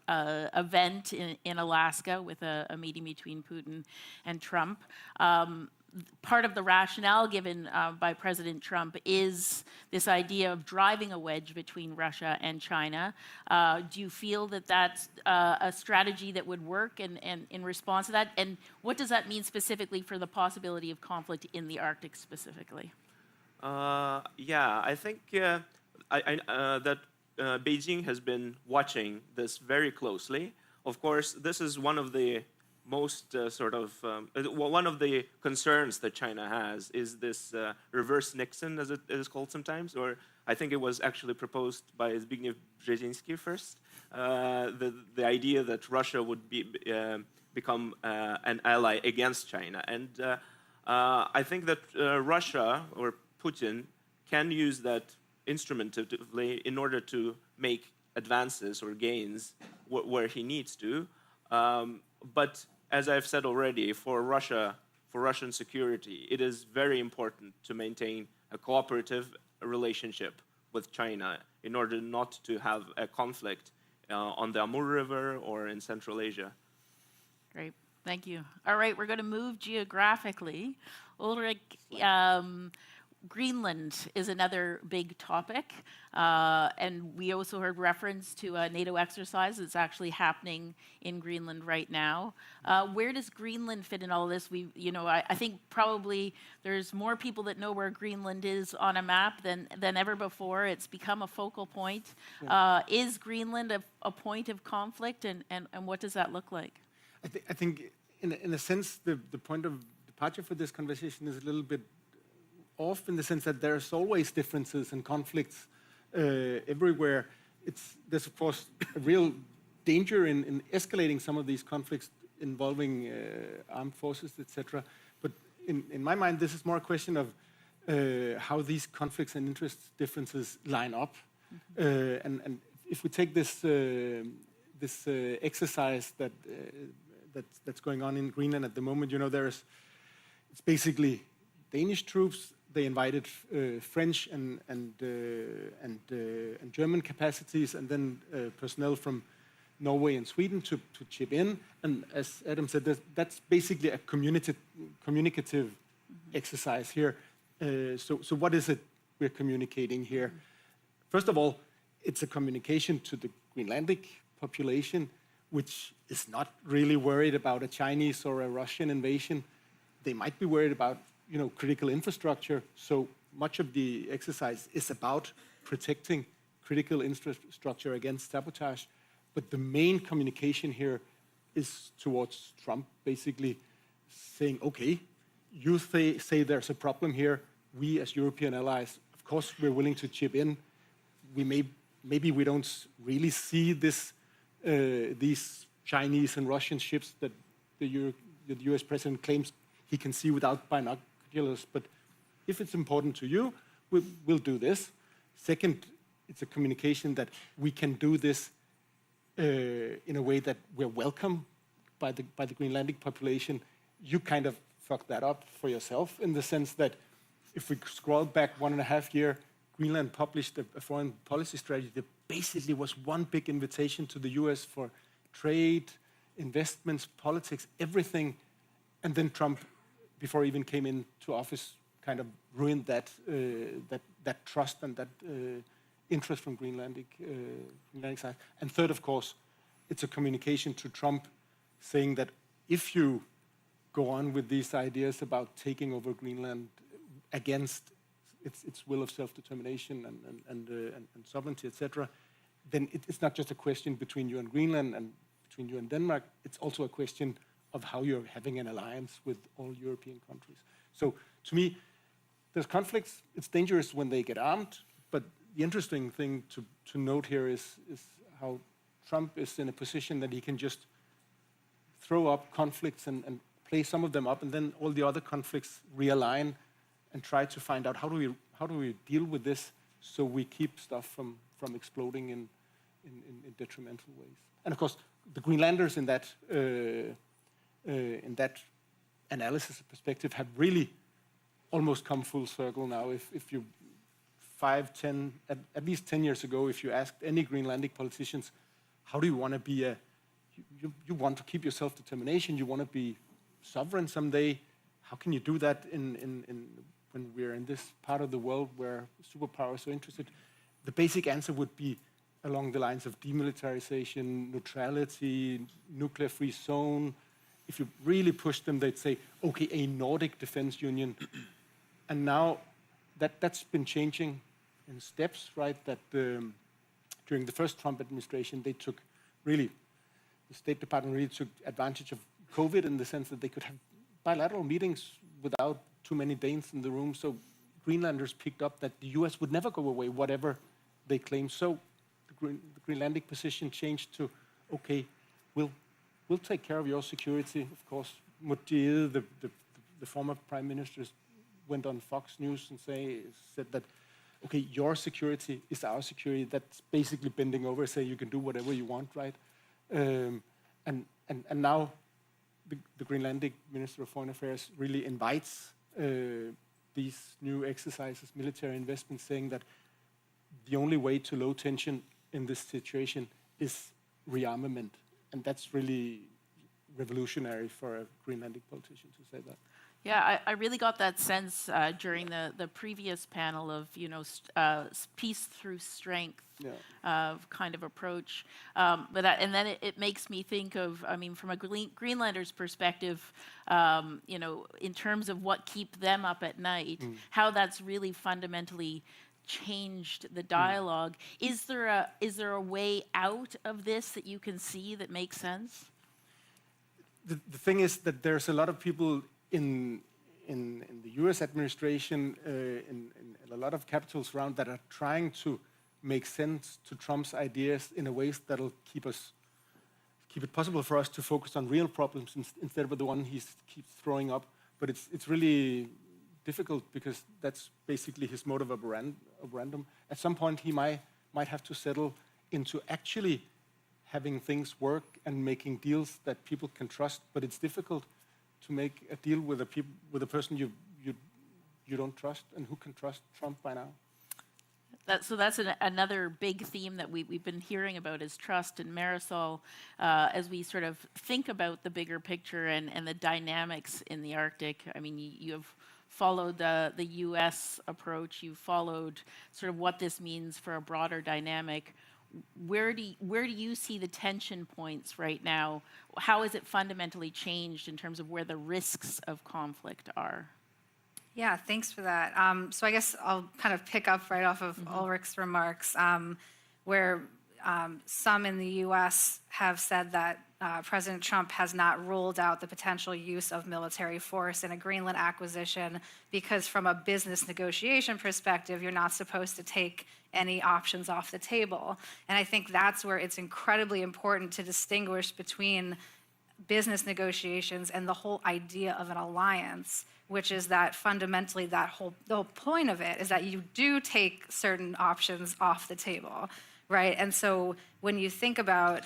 event in Alaska with a meeting between Putin and Trump. Part of the rationale given by President Trump is this idea of driving a wedge between Russia and China. Do you feel that that's a strategy that would work and in response to that? And what does that mean specifically for the possibility of conflict in the Arctic specifically? Yeah, I think that Beijing has been watching this very closely. Of course, this is one of the most one of the concerns that China has is this reverse Nixon, as it is called sometimes, or I think it was actually proposed by Zbigniew Brzezinski first. The idea that Russia would become an ally against China. And I think that Russia or Putin can use that instrumentively in order to make advances or gains where he needs to. But as I've said already, for Russian security, it is very important to maintain a cooperative relationship with China in order not to have a conflict on the Amur River or in Central Asia. Great, thank you. All right, we're going to move geographically. Ulrik, Greenland is another big topic, and we also heard reference to a NATO exercise that's actually happening in Greenland right now. Where does Greenland fit in all of this? I think probably there's more people that know where Greenland is on a map than ever before. It's become a focal point. Is Greenland a point of conflict, and what does that look like? I think, in a sense, the point of departure for this conversation is a little bit off, in the sense that there's always differences and conflicts everywhere. There's of course a real danger in escalating some of these conflicts involving armed forces, etc. But in my mind, this is more a question of how these conflicts and interest differences line up. And if we take this exercise that's going on in Greenland at the moment, it's basically Danish troops. They invited French and German capacities, and then personnel from Norway and Sweden to chip in. And as Adam said, that's basically a communicative exercise here. So what is it we're communicating here? First of all, it's a communication to the Greenlandic population, which is not really worried about a Chinese or a Russian invasion. They might be worried about critical infrastructure. So much of the exercise is about protecting critical infrastructure against sabotage. But the main communication here is towards Trump, basically saying, okay, you say there's a problem here. We as European allies, of course, we're willing to chip in. Maybe we don't really see these Chinese and Russian ships that the US president claims he can see without binoculars. But if it's important to you, we'll do this. Second, it's a communication that we can do this in a way that we're welcome by the Greenlandic population. You kind of fucked that up for yourself, in the sense that if we scroll back 1.5 years, Greenland published a foreign policy strategy that basically was one big invitation to the US for trade, investments, politics, everything. And then Trump, before he even came into office, kind of ruined that trust and that interest from Greenlandic side. And third, of course, it's a communication to Trump saying that if you go on with these ideas about taking over Greenland against its will of self-determination and sovereignty, etc., then it's not just a question between you and Greenland and between you and Denmark. It's also a question of how you're having an alliance with all European countries. So to me, there's conflicts. It's dangerous when they get armed. But the interesting thing to note here is how Trump is in a position that he can just throw up conflicts and play some of them up, and then all the other conflicts realign and try to find out how do we deal with this so we keep stuff from exploding in detrimental ways. And of course, the Greenlanders in that analysis perspective have really almost come full circle now. If you 5, 10, at least 10 years ago, if you asked any Greenlandic politicians, how do you want to be you want to keep your self-determination, you want to be sovereign someday, how can you do that when we're in this part of the world where superpowers are interested? The basic answer would be along the lines of demilitarization, neutrality, nuclear-free zone. If you really push them, they'd say, okay, a Nordic defense union. And now that's been changing in steps, right? That during the first Trump administration, the State Department really took advantage of COVID in the sense that they could have bilateral meetings without too many Danes in the room. So Greenlanders picked up that the US would never go away, whatever they claim. So the Greenlandic position changed to, okay, we'll take care of your security. Of course, Modier, the former prime minister, went on Fox News and said that, okay, your security is our security. That's basically bending over, say you can do whatever you want, right? And now the Greenlandic Minister of Foreign Affairs really invites these new exercises, military investments, saying that the only way to low tension in this situation is rearmament. And that's really revolutionary for a Greenlandic politician to say that. Yeah, I really got that sense during the previous panel of, peace through strength kind of approach. And then it makes me think of, I mean, from a Greenlander's perspective, in terms of what keep them up at night, how that's really fundamentally changed the dialogue. Is there a way out of this that you can see that makes sense? The thing is that there's a lot of people in the U.S. administration, in a lot of capitals around, that are trying to make sense to Trump's ideas in a way that'll keep it possible for us to focus on real problems instead of the one he keeps throwing up. But it's really difficult because that's basically his mode of operandum. At some point, he might have to settle into actually having things work and making deals that people can trust. But it's difficult to make a deal with a person you don't trust, and who can trust Trump by now? So that's another big theme that we've been hearing about is trust. And Marisol, as we sort of think about the bigger picture and the dynamics in the Arctic, I mean, you have followed the U.S. approach. You've followed sort of what this means for a broader dynamic. Where do you see the tension points right now? How has it fundamentally changed in terms of where the risks of conflict are? Yeah, thanks for that. So I guess I'll kind of pick up right off of Ulrich's remarks, where some in the U.S. have said that President Trump has not ruled out the potential use of military force in a Greenland acquisition because from a business negotiation perspective, you're not supposed to take any options off the table. And I think that's where it's incredibly important to distinguish between business negotiations and the whole idea of an alliance, which is that fundamentally the whole point of it is that you do take certain options off the table, right? And so when you think about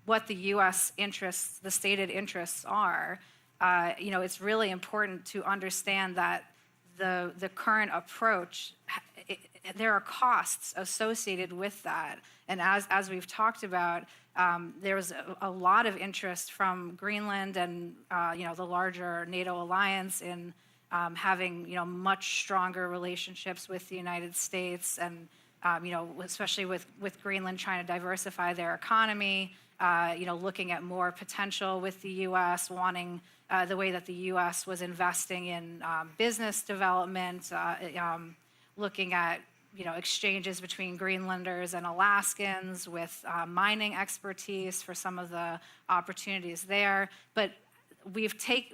what the U.S. interests, the stated interests are, it's really important to understand that the current approach, there are costs associated with that. And as we've talked about, there's a lot of interest from Greenland and the larger NATO alliance in having much stronger relationships with the United States, and especially with Greenland trying to diversify their economy, looking at more potential with the U.S., wanting the way that the U.S. was investing in business development, looking at exchanges between Greenlanders and Alaskans with mining expertise for some of the opportunities there. But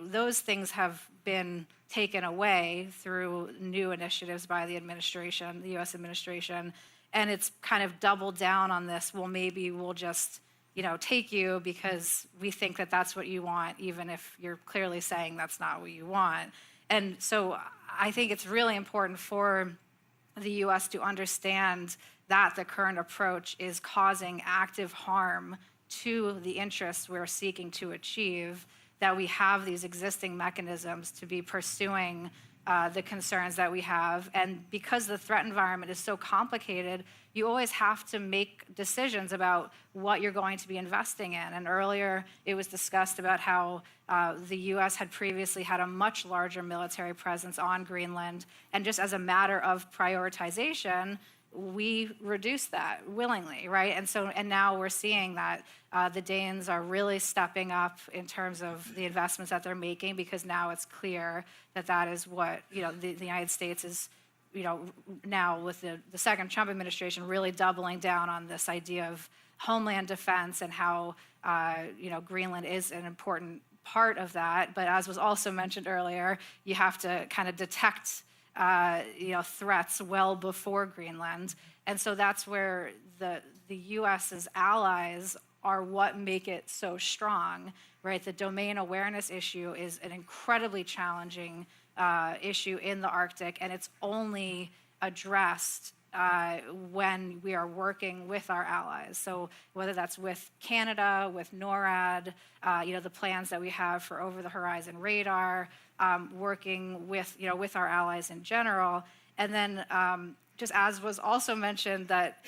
those things have been taken away through new initiatives by the administration, the U.S. administration, and it's kind of doubled down on this. Well, maybe we'll just take you because we think that that's what you want, even if you're clearly saying that's not what you want. And so I think it's really important for the U.S. to understand that the current approach is causing active harm to the interests we're seeking to achieve, that we have these existing mechanisms to be pursuing the concerns that we have. And because the threat environment is so complicated, you always have to make decisions about what you're going to be investing in. And earlier, it was discussed about how the U.S. had previously had a much larger military presence on Greenland. And just as a matter of prioritization, we reduced that willingly, right? And now we're seeing that the Danes are really stepping up in terms of the investments that they're making, because now it's clear that that is what the United States is, now with the second Trump administration really doubling down on this idea of homeland defense and how Greenland is an important part of that. But as was also mentioned earlier, you have to kind of detect threats well before Greenland. And so that's where the U.S.'s allies are what make it so strong, right? The domain awareness issue is an incredibly challenging issue in the Arctic, and it's only addressed when we are working with our allies. So whether that's with Canada, with NORAD, the plans that we have for over-the-horizon radar, working with our allies in general. And then just as was also mentioned, that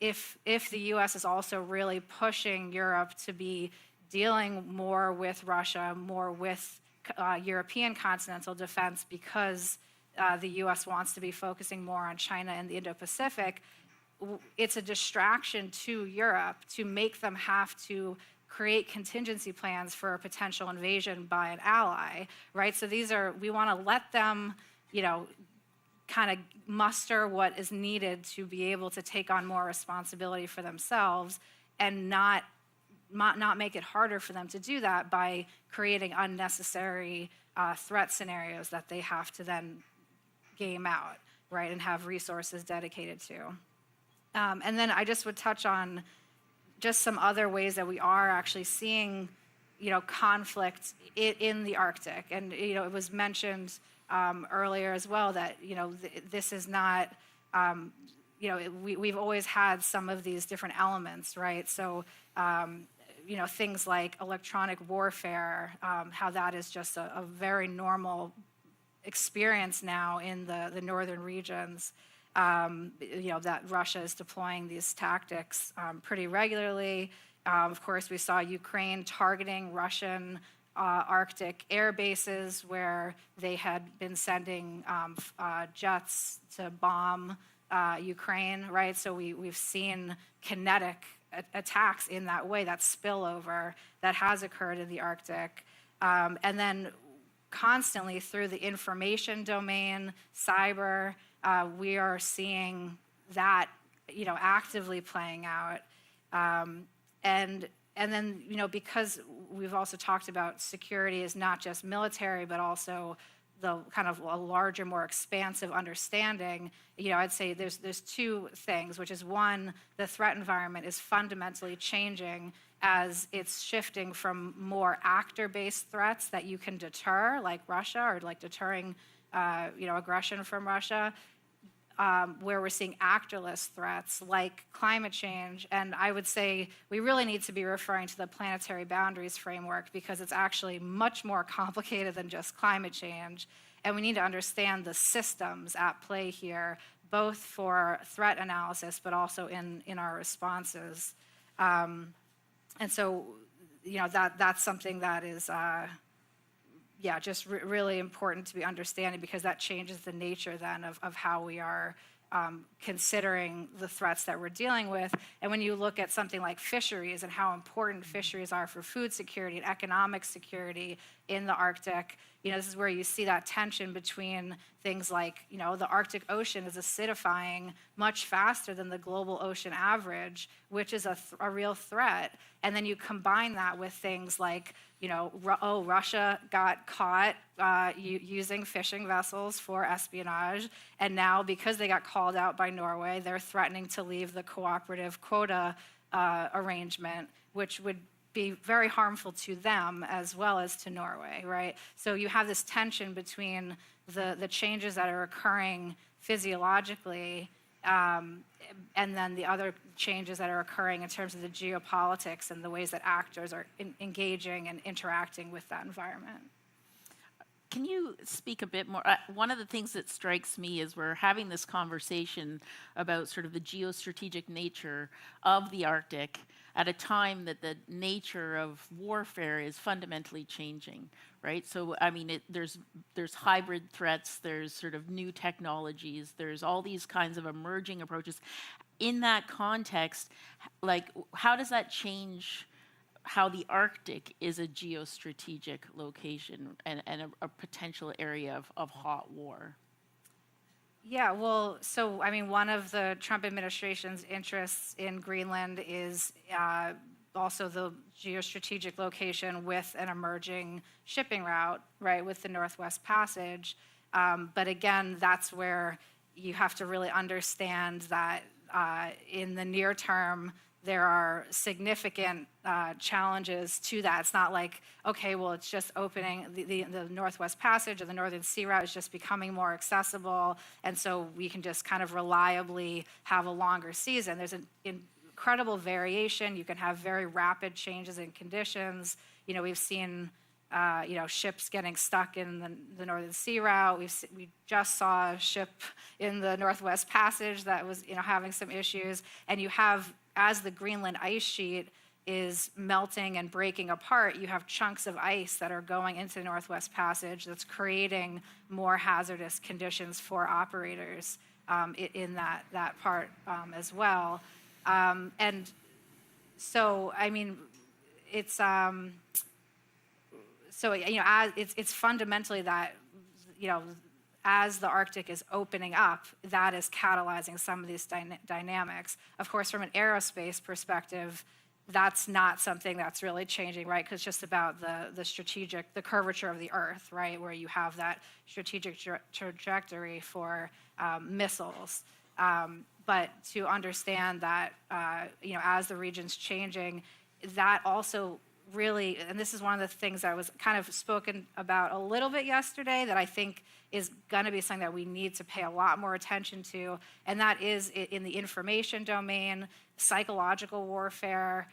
if the U.S. is also really pushing Europe to be dealing more with Russia, more with European continental defense, because the U.S. wants to be focusing more on China and the Indo-Pacific, it's a distraction to Europe to make them have to create contingency plans for a potential invasion by an ally, right? So we want to let them, kind of muster what is needed to be able to take on more responsibility for themselves, and not make it harder for them to do that by creating unnecessary threat scenarios that they have to then game out, right, and have resources dedicated to. And then I just would touch on just some other ways that we are actually seeing, conflict in the Arctic. And, it was mentioned earlier as well that, this is not, we've always had some of these different elements, right? So, things like electronic warfare, how that is just a very normal experience now in the northern regions. That Russia is deploying these tactics pretty regularly. Of course, we saw Ukraine targeting Russian Arctic air bases where they had been sending jets to bomb Ukraine, right? So we've seen kinetic attacks in that way, that spillover that has occurred in the Arctic. And then constantly through the information domain, cyber, we are seeing that, actively playing out. And then, because we've also talked about security is not just military, but also the kind of a larger, more expansive understanding, I'd say there's two things, which is one, the threat environment is fundamentally changing as it's shifting from more actor-based threats that you can deter, like Russia, or like deterring, aggression from Russia, where we're seeing actorless threats like climate change. And I would say we really need to be referring to the planetary boundaries framework, because it's actually much more complicated than just climate change. And we need to understand the systems at play here, both for threat analysis, but also in our responses. And so, that's something that is, just really important to be understanding, because that changes the nature then of how we are considering the threats that we're dealing with. And when you look at something like fisheries and how important fisheries are for food security and economic security in the Arctic, this is where you see that tension between things like, the Arctic Ocean is acidifying much faster than the global ocean average, which is a real threat. And then you combine that with things like, Russia got caught using fishing vessels for espionage, and now because they got called out by Norway, they're threatening to leave the cooperative quota arrangement, which would be very harmful to them as well as to Norway, right? So you have this tension between the changes that are occurring physiologically and then the other changes that are occurring in terms of the geopolitics and the ways that actors are engaging and interacting with that environment. Can you speak a bit more? One of the things that strikes me is we're having this conversation about sort of the geostrategic nature of the Arctic at a time that the nature of warfare is fundamentally changing, right? So, I mean, there's hybrid threats, there's sort of new technologies, there's all these kinds of emerging approaches. In that context, like, how does that change how the Arctic is a geostrategic location and a potential area of hot war? Yeah, well, so, I mean, one of the Trump administration's interests in Greenland is also the geostrategic location with an emerging shipping route, right, with the Northwest Passage. But again, that's where you have to really understand that in the near term, there are significant challenges to that. It's not like, okay, well, it's just opening, the Northwest Passage or the Northern Sea Route is just becoming more accessible, and so we can just kind of reliably have a longer season. There's an incredible variation. You can have very rapid changes in conditions. We've seen ships getting stuck in the Northern Sea route. We just saw a ship in the Northwest Passage that was, having some issues. And you have, as the Greenland ice sheet is melting and breaking apart, you have chunks of ice that are going into the Northwest Passage that's creating more hazardous conditions for operators in that part as well. And so, I mean, it's it's fundamentally that, as the Arctic is opening up, that is catalyzing some of these dynamics. Of course, from an aerospace perspective, that's not something that's really changing, right? Because it's just about the curvature of the Earth, right? Where you have that strategic trajectory for missiles. But to understand that, as the region's changing, that also really, and this is one of the things that was kind of spoken about a little bit yesterday that I think is going to be something that we need to pay a lot more attention to, and that is in the information domain, psychological warfare.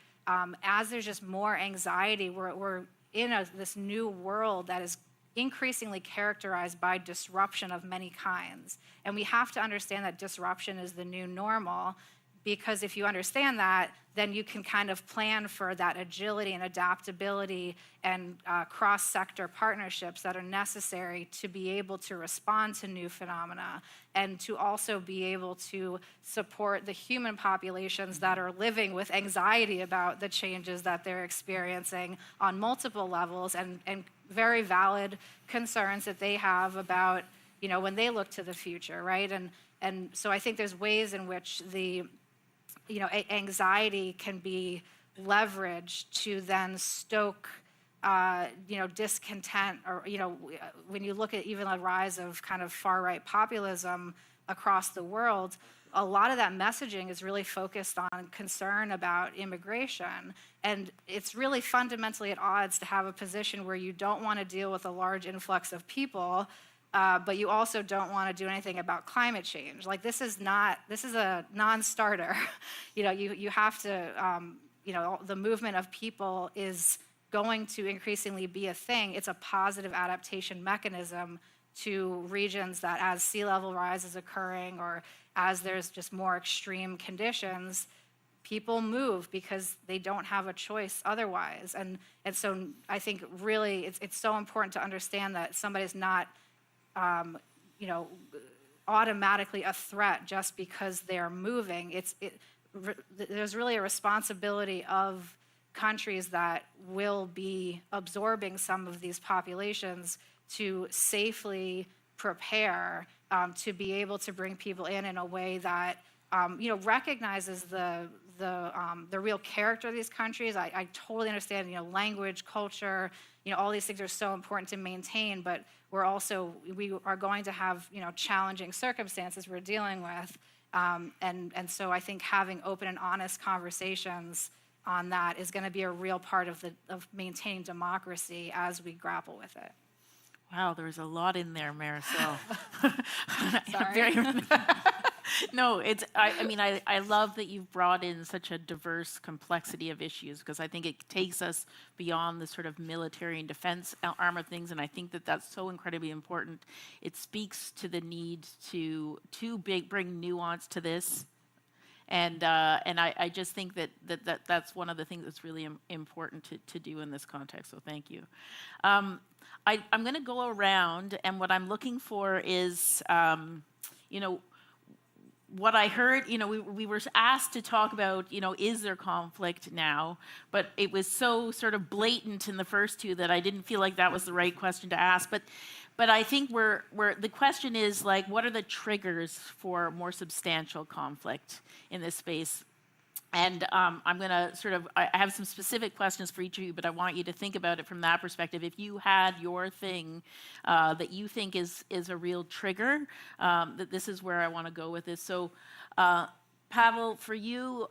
As there's just more anxiety, we're in this new world that is increasingly characterized by disruption of many kinds. And we have to understand that disruption is the new normal, because if you understand that, then you can kind of plan for that agility and adaptability and cross-sector partnerships that are necessary to be able to respond to new phenomena and to also be able to support the human populations that are living with anxiety about the changes that they're experiencing on multiple levels, and very valid concerns that they have about, when they look to the future, right? And so I think there's ways in which the anxiety can be leveraged to then stoke, discontent, or, when you look at even the rise of kind of far-right populism across the world, a lot of that messaging is really focused on concern about immigration. And it's really fundamentally at odds to have a position where you don't want to deal with a large influx of people, but you also don't want to do anything about climate change. Like, this is a non-starter. You have to, the movement of people is going to increasingly be a thing. It's a positive adaptation mechanism to regions that, as sea level rise is occurring or as there's just more extreme conditions, people move because they don't have a choice otherwise. And so I think really it's so important to understand that somebody's not automatically a threat just because they're moving. There's really a responsibility of countries that will be absorbing some of these populations to safely prepare to be able to bring people in a way that recognizes the real character of these countries. I totally understand, language, culture, all these things are so important to maintain, but we are going to have, challenging circumstances we're dealing with. And so I think having open and honest conversations on that is going to be a real part of maintaining democracy as we grapple with it. Wow, there was a lot in there, Marisol. Sorry. No, I love that you've brought in such a diverse complexity of issues, because I think it takes us beyond the sort of military and defense arm of things, and I think that that's so incredibly important. It speaks to the need to bring nuance to this, and I just think that's one of the things that's really important to do in this context, so thank you. I'm going to go around, and what I'm looking for is, what I heard, we were asked to talk about, is there conflict now? But it was so sort of blatant in the first two that I didn't feel like that was the right question to ask. But I think the question is, like, what are the triggers for more substantial conflict in this space? And I'm going to I have some specific questions for each of you, but I want you to think about it from that perspective. If you had your thing that you think is a real trigger, that this is where I want to go with this. So, Pavel, for you,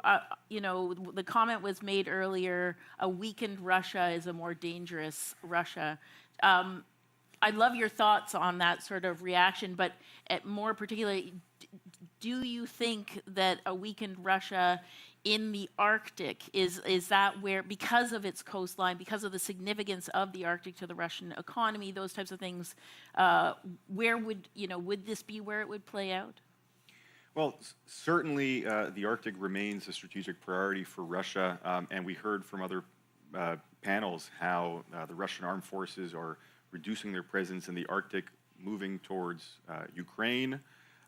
the comment was made earlier, a weakened Russia is a more dangerous Russia. I'd love your thoughts on that sort of reaction, but more particularly, do you think that a weakened Russia in the Arctic, is that where, because of its coastline, because of the significance of the Arctic to the Russian economy, those types of things, where would this be where it would play out? Well, certainly the Arctic remains a strategic priority for Russia, and we heard from other panels how the Russian armed forces are reducing their presence in the Arctic, moving towards Ukraine,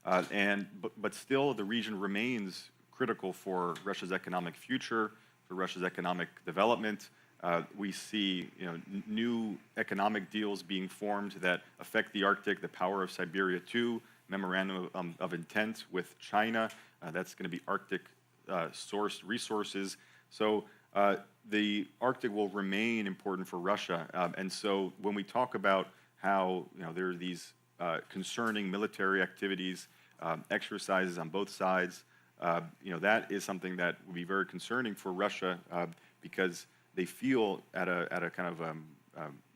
but still the region remains critical for Russia's economic future, for Russia's economic development. We see new economic deals being formed that affect the Arctic, the Power of Siberia 2, memorandum of intent with China. That's going to be Arctic sourced resources. So the Arctic will remain important for Russia. And so when we talk about how there are these concerning military activities, exercises on both sides, that is something that would be very concerning for Russia because they feel at a kind of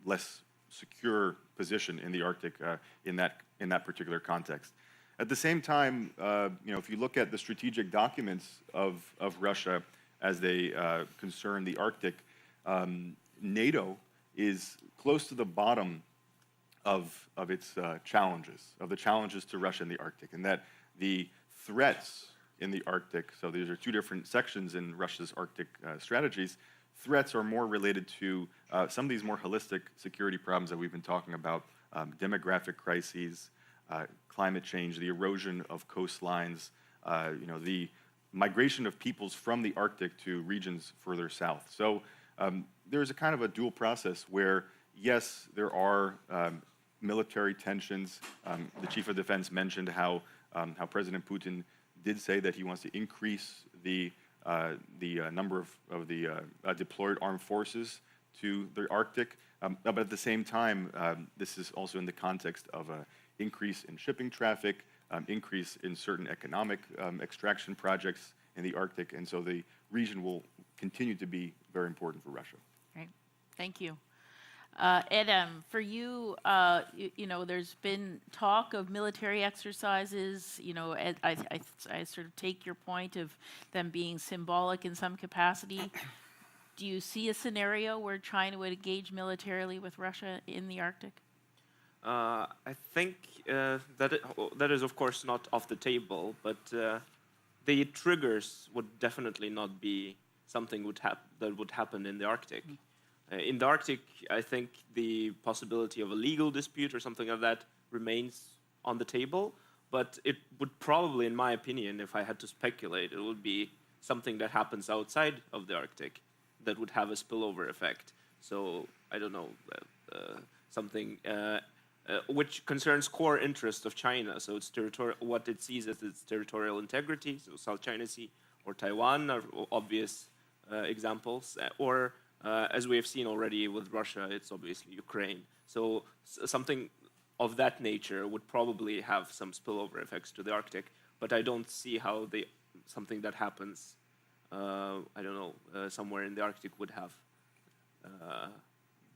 less secure position in the Arctic in that particular context. At the same time, if you look at the strategic documents of Russia as they concern the Arctic, NATO is close to the bottom of its challenges, of the challenges to Russia in the Arctic, and that the threats in the Arctic, so these are two different sections in Russia's Arctic strategies, threats are more related to some of these more holistic security problems that we've been talking about, demographic crises, climate change, the erosion of coastlines, the migration of peoples from the Arctic to regions further south. So there's a kind of a dual process where, yes, there are military tensions. The Chief of Defense mentioned how President Putin did say that he wants to increase the number of the deployed armed forces to the Arctic. But at the same time, this is also in the context of an increase in shipping traffic, increase in certain economic extraction projects in the Arctic. And so the region will continue to be very important for Russia. Right. Thank you. Edem, for you, there's been talk of military exercises. I sort of take your point of them being symbolic in some capacity. Do you see a scenario where China would engage militarily with Russia in the Arctic? I think that is, of course, not off the table, but the triggers would definitely not be something that would happen in the Arctic. In the Arctic, I think the possibility of a legal dispute or something like that remains on the table, but it would probably, in my opinion, if I had to speculate, it would be something that happens outside of the Arctic that would have a spillover effect. So, I don't know, something which concerns core interests of China, so it's what it sees as its territorial integrity, so South China Sea or Taiwan are obvious examples, or as we have seen already with Russia, it's obviously Ukraine. So something of that nature would probably have some spillover effects to the Arctic, but I don't see how something that happens, somewhere in the Arctic would have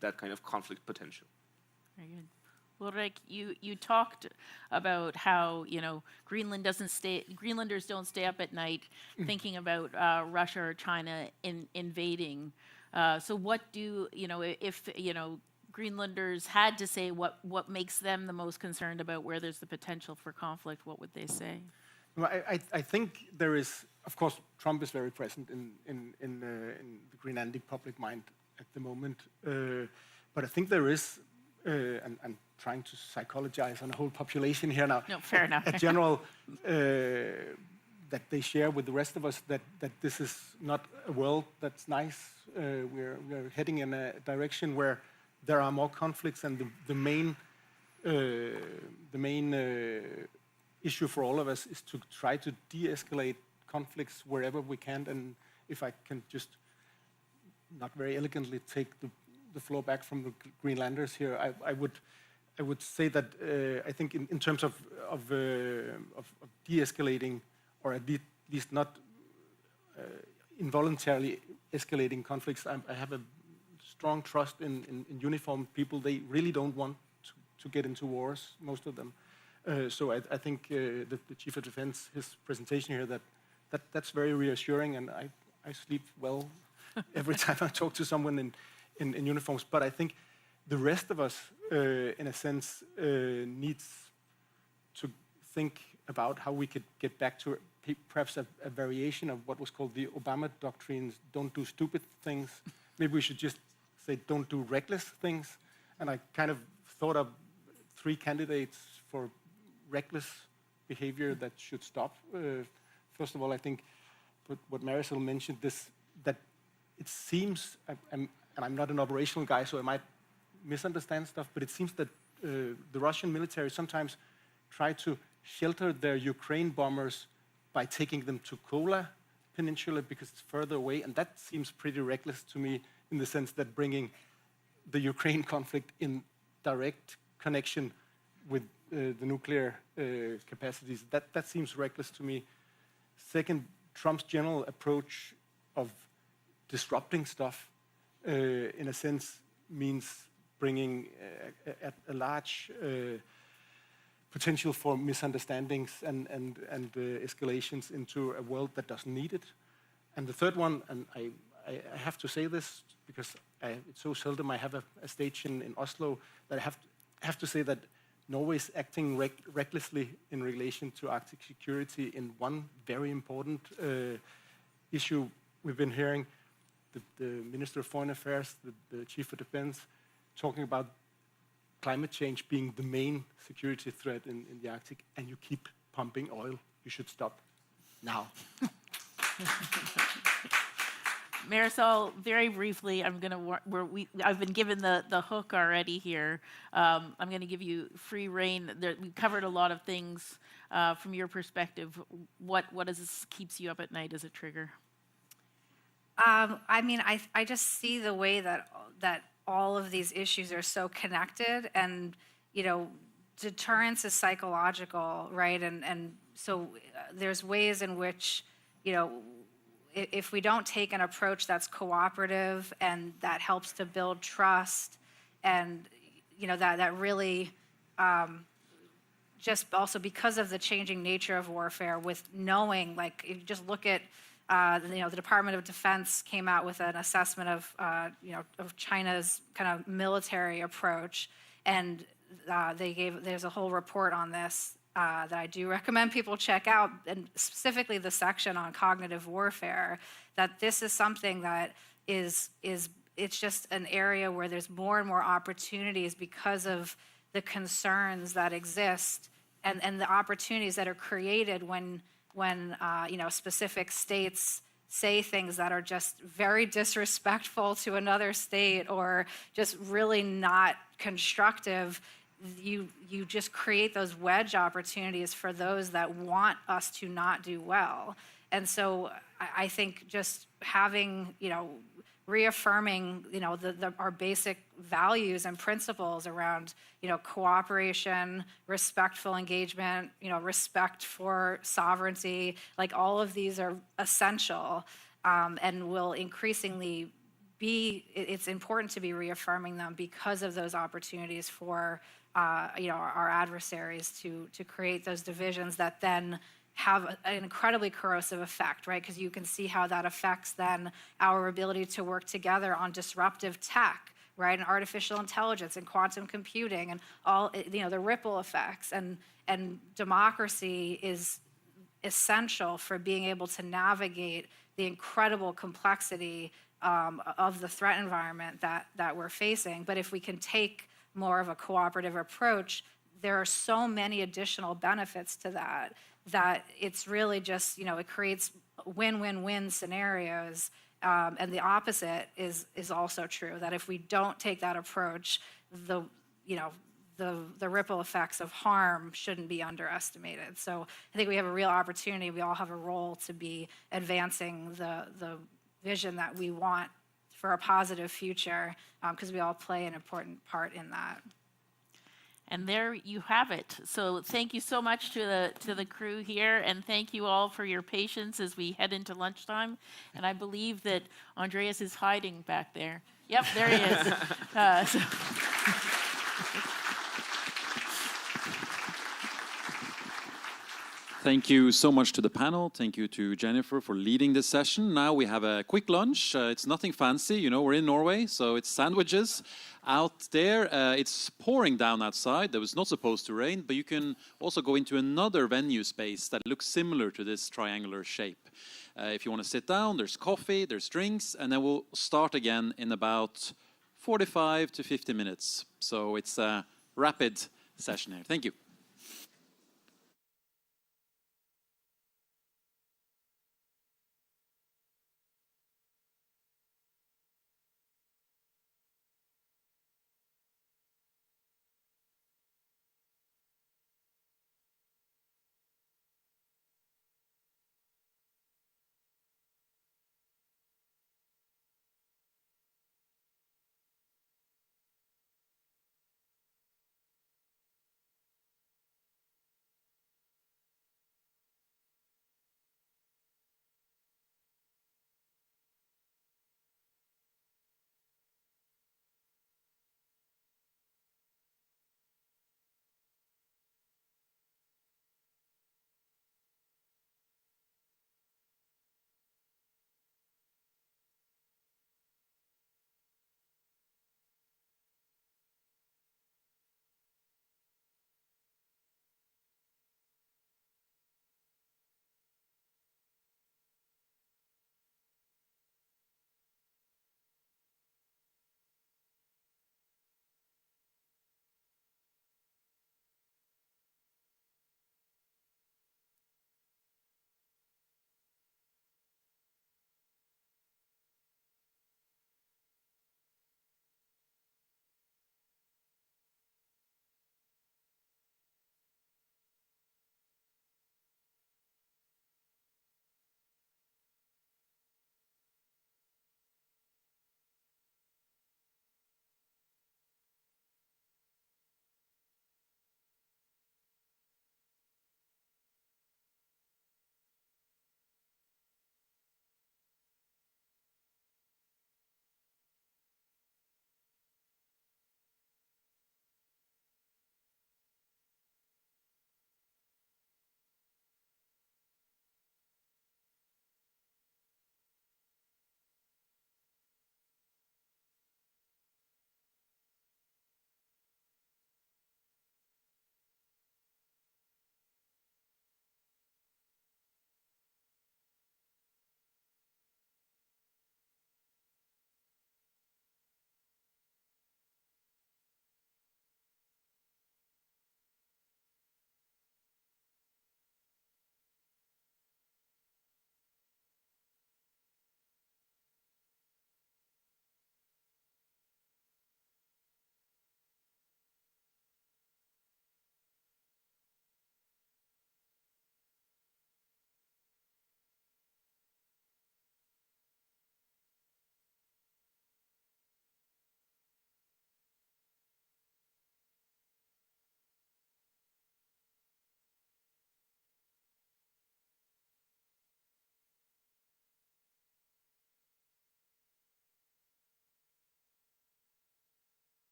that kind of conflict potential. Very good. Ulrik, you talked about how Greenlanders don't stay up at night thinking about Russia or China invading. So what if Greenlanders had to say what makes them the most concerned about where there's the potential for conflict, what would they say? Well, I think there is, of course, Trump is very present in the Greenlandic public mind at the moment. But I think there is, and I'm trying to psychologize on the whole population here now. No, fair enough. A general that they share with the rest of us that this is not a world that's nice. We're heading in a direction where there are more conflicts, and the main issue for all of us is to try to de-escalate conflicts wherever we can. And if I can just not very elegantly take the floor back from the Greenlanders here, I would say that I think in terms of de-escalating, or at least not involuntarily escalating conflicts, I have a strong trust in uniformed people. They really don't want to get into wars, most of them. So I think the Chief of Defense, his presentation here, that that's very reassuring, and I sleep well every time I talk to someone in uniforms. But I think the rest of us, in a sense, needs to think about how we could get back to perhaps a variation of what was called the Obama doctrines, don't do stupid things. Maybe we should just say don't do reckless things. And I kind of thought of 3 candidates for reckless behavior that should stop. First of all, I think what Marisol mentioned, that it seems, and I'm not an operational guy, so I might misunderstand stuff, but it seems that the Russian military sometimes try to shelter their Ukraine bombers by taking them to Kola Peninsula because it's further away, and that seems pretty reckless to me in the sense that bringing the Ukraine conflict in direct connection with the nuclear capacities, that seems reckless to me. Second, Trump's general approach of disrupting stuff, in a sense, means bringing a large potential for misunderstandings and escalations into a world that doesn't need it. And the third one, and I have to say this because it's so seldom I have a stage in Oslo, that I have to say that Norway is acting recklessly in relation to Arctic security in one very important issue. We've been hearing the Minister of Foreign Affairs, the Chief of Defense, talking about climate change being the main security threat in the Arctic, and you keep pumping oil. You should stop now. Marisol, very briefly, I've been given the hook already here. I'm going to give you free rein. We covered a lot of things from your perspective. What keeps you up at night as a trigger? I mean, I just see the way that all of these issues are so connected, and deterrence is psychological, right? And so there's ways in which if we don't take an approach that's cooperative and that helps to build trust, and that really just also because of the changing nature of warfare, with knowing, like, if you just look at the Department of Defense came out with an assessment of China's kind of military approach, and there's a whole report on this that I do recommend people check out, and specifically the section on cognitive warfare, that this is something that it's just an area where there's more and more opportunities because of the concerns that exist and the opportunities that are created when specific states say things that are just very disrespectful to another state or just really not constructive. You just create those wedge opportunities for those that want us to not do well. And so I think just having, reaffirming, our basic values and principles around, cooperation, respectful engagement, respect for sovereignty, like all of these are essential and will increasingly it's important to be reaffirming them because of those opportunities for our adversaries to create those divisions that then have an incredibly corrosive effect, right? Because you can see how that affects then our ability to work together on disruptive tech, right? And artificial intelligence and quantum computing and all, the ripple effects. And democracy is essential for being able to navigate the incredible complexity of the threat environment that we're facing. But if we can take more of a cooperative approach, there are so many additional benefits to that it's really just, it creates win-win-win scenarios. And the opposite is also true, that if we don't take that approach, the ripple effects of harm shouldn't be underestimated. So I think we have a real opportunity. We all have a role to be advancing the vision that we want for a positive future, because we all play an important part in that. And there you have it. So thank you so much to the crew here, and thank you all for your patience as we head into lunchtime. And I believe that Andreas is hiding back there. Yep, there he is. Thank you so much to the panel. Thank you to Jennifer for leading this session. Now we have a quick lunch. It's nothing fancy. You know, we're in Norway, so it's sandwiches. Out there, it's pouring down outside. There was not supposed to rain, but you can also go into another venue space that looks similar to this triangular shape. If you want to sit down, there's coffee, there's drinks, and then we'll start again in about 45 to 50 minutes. So it's a rapid session here. Thank you.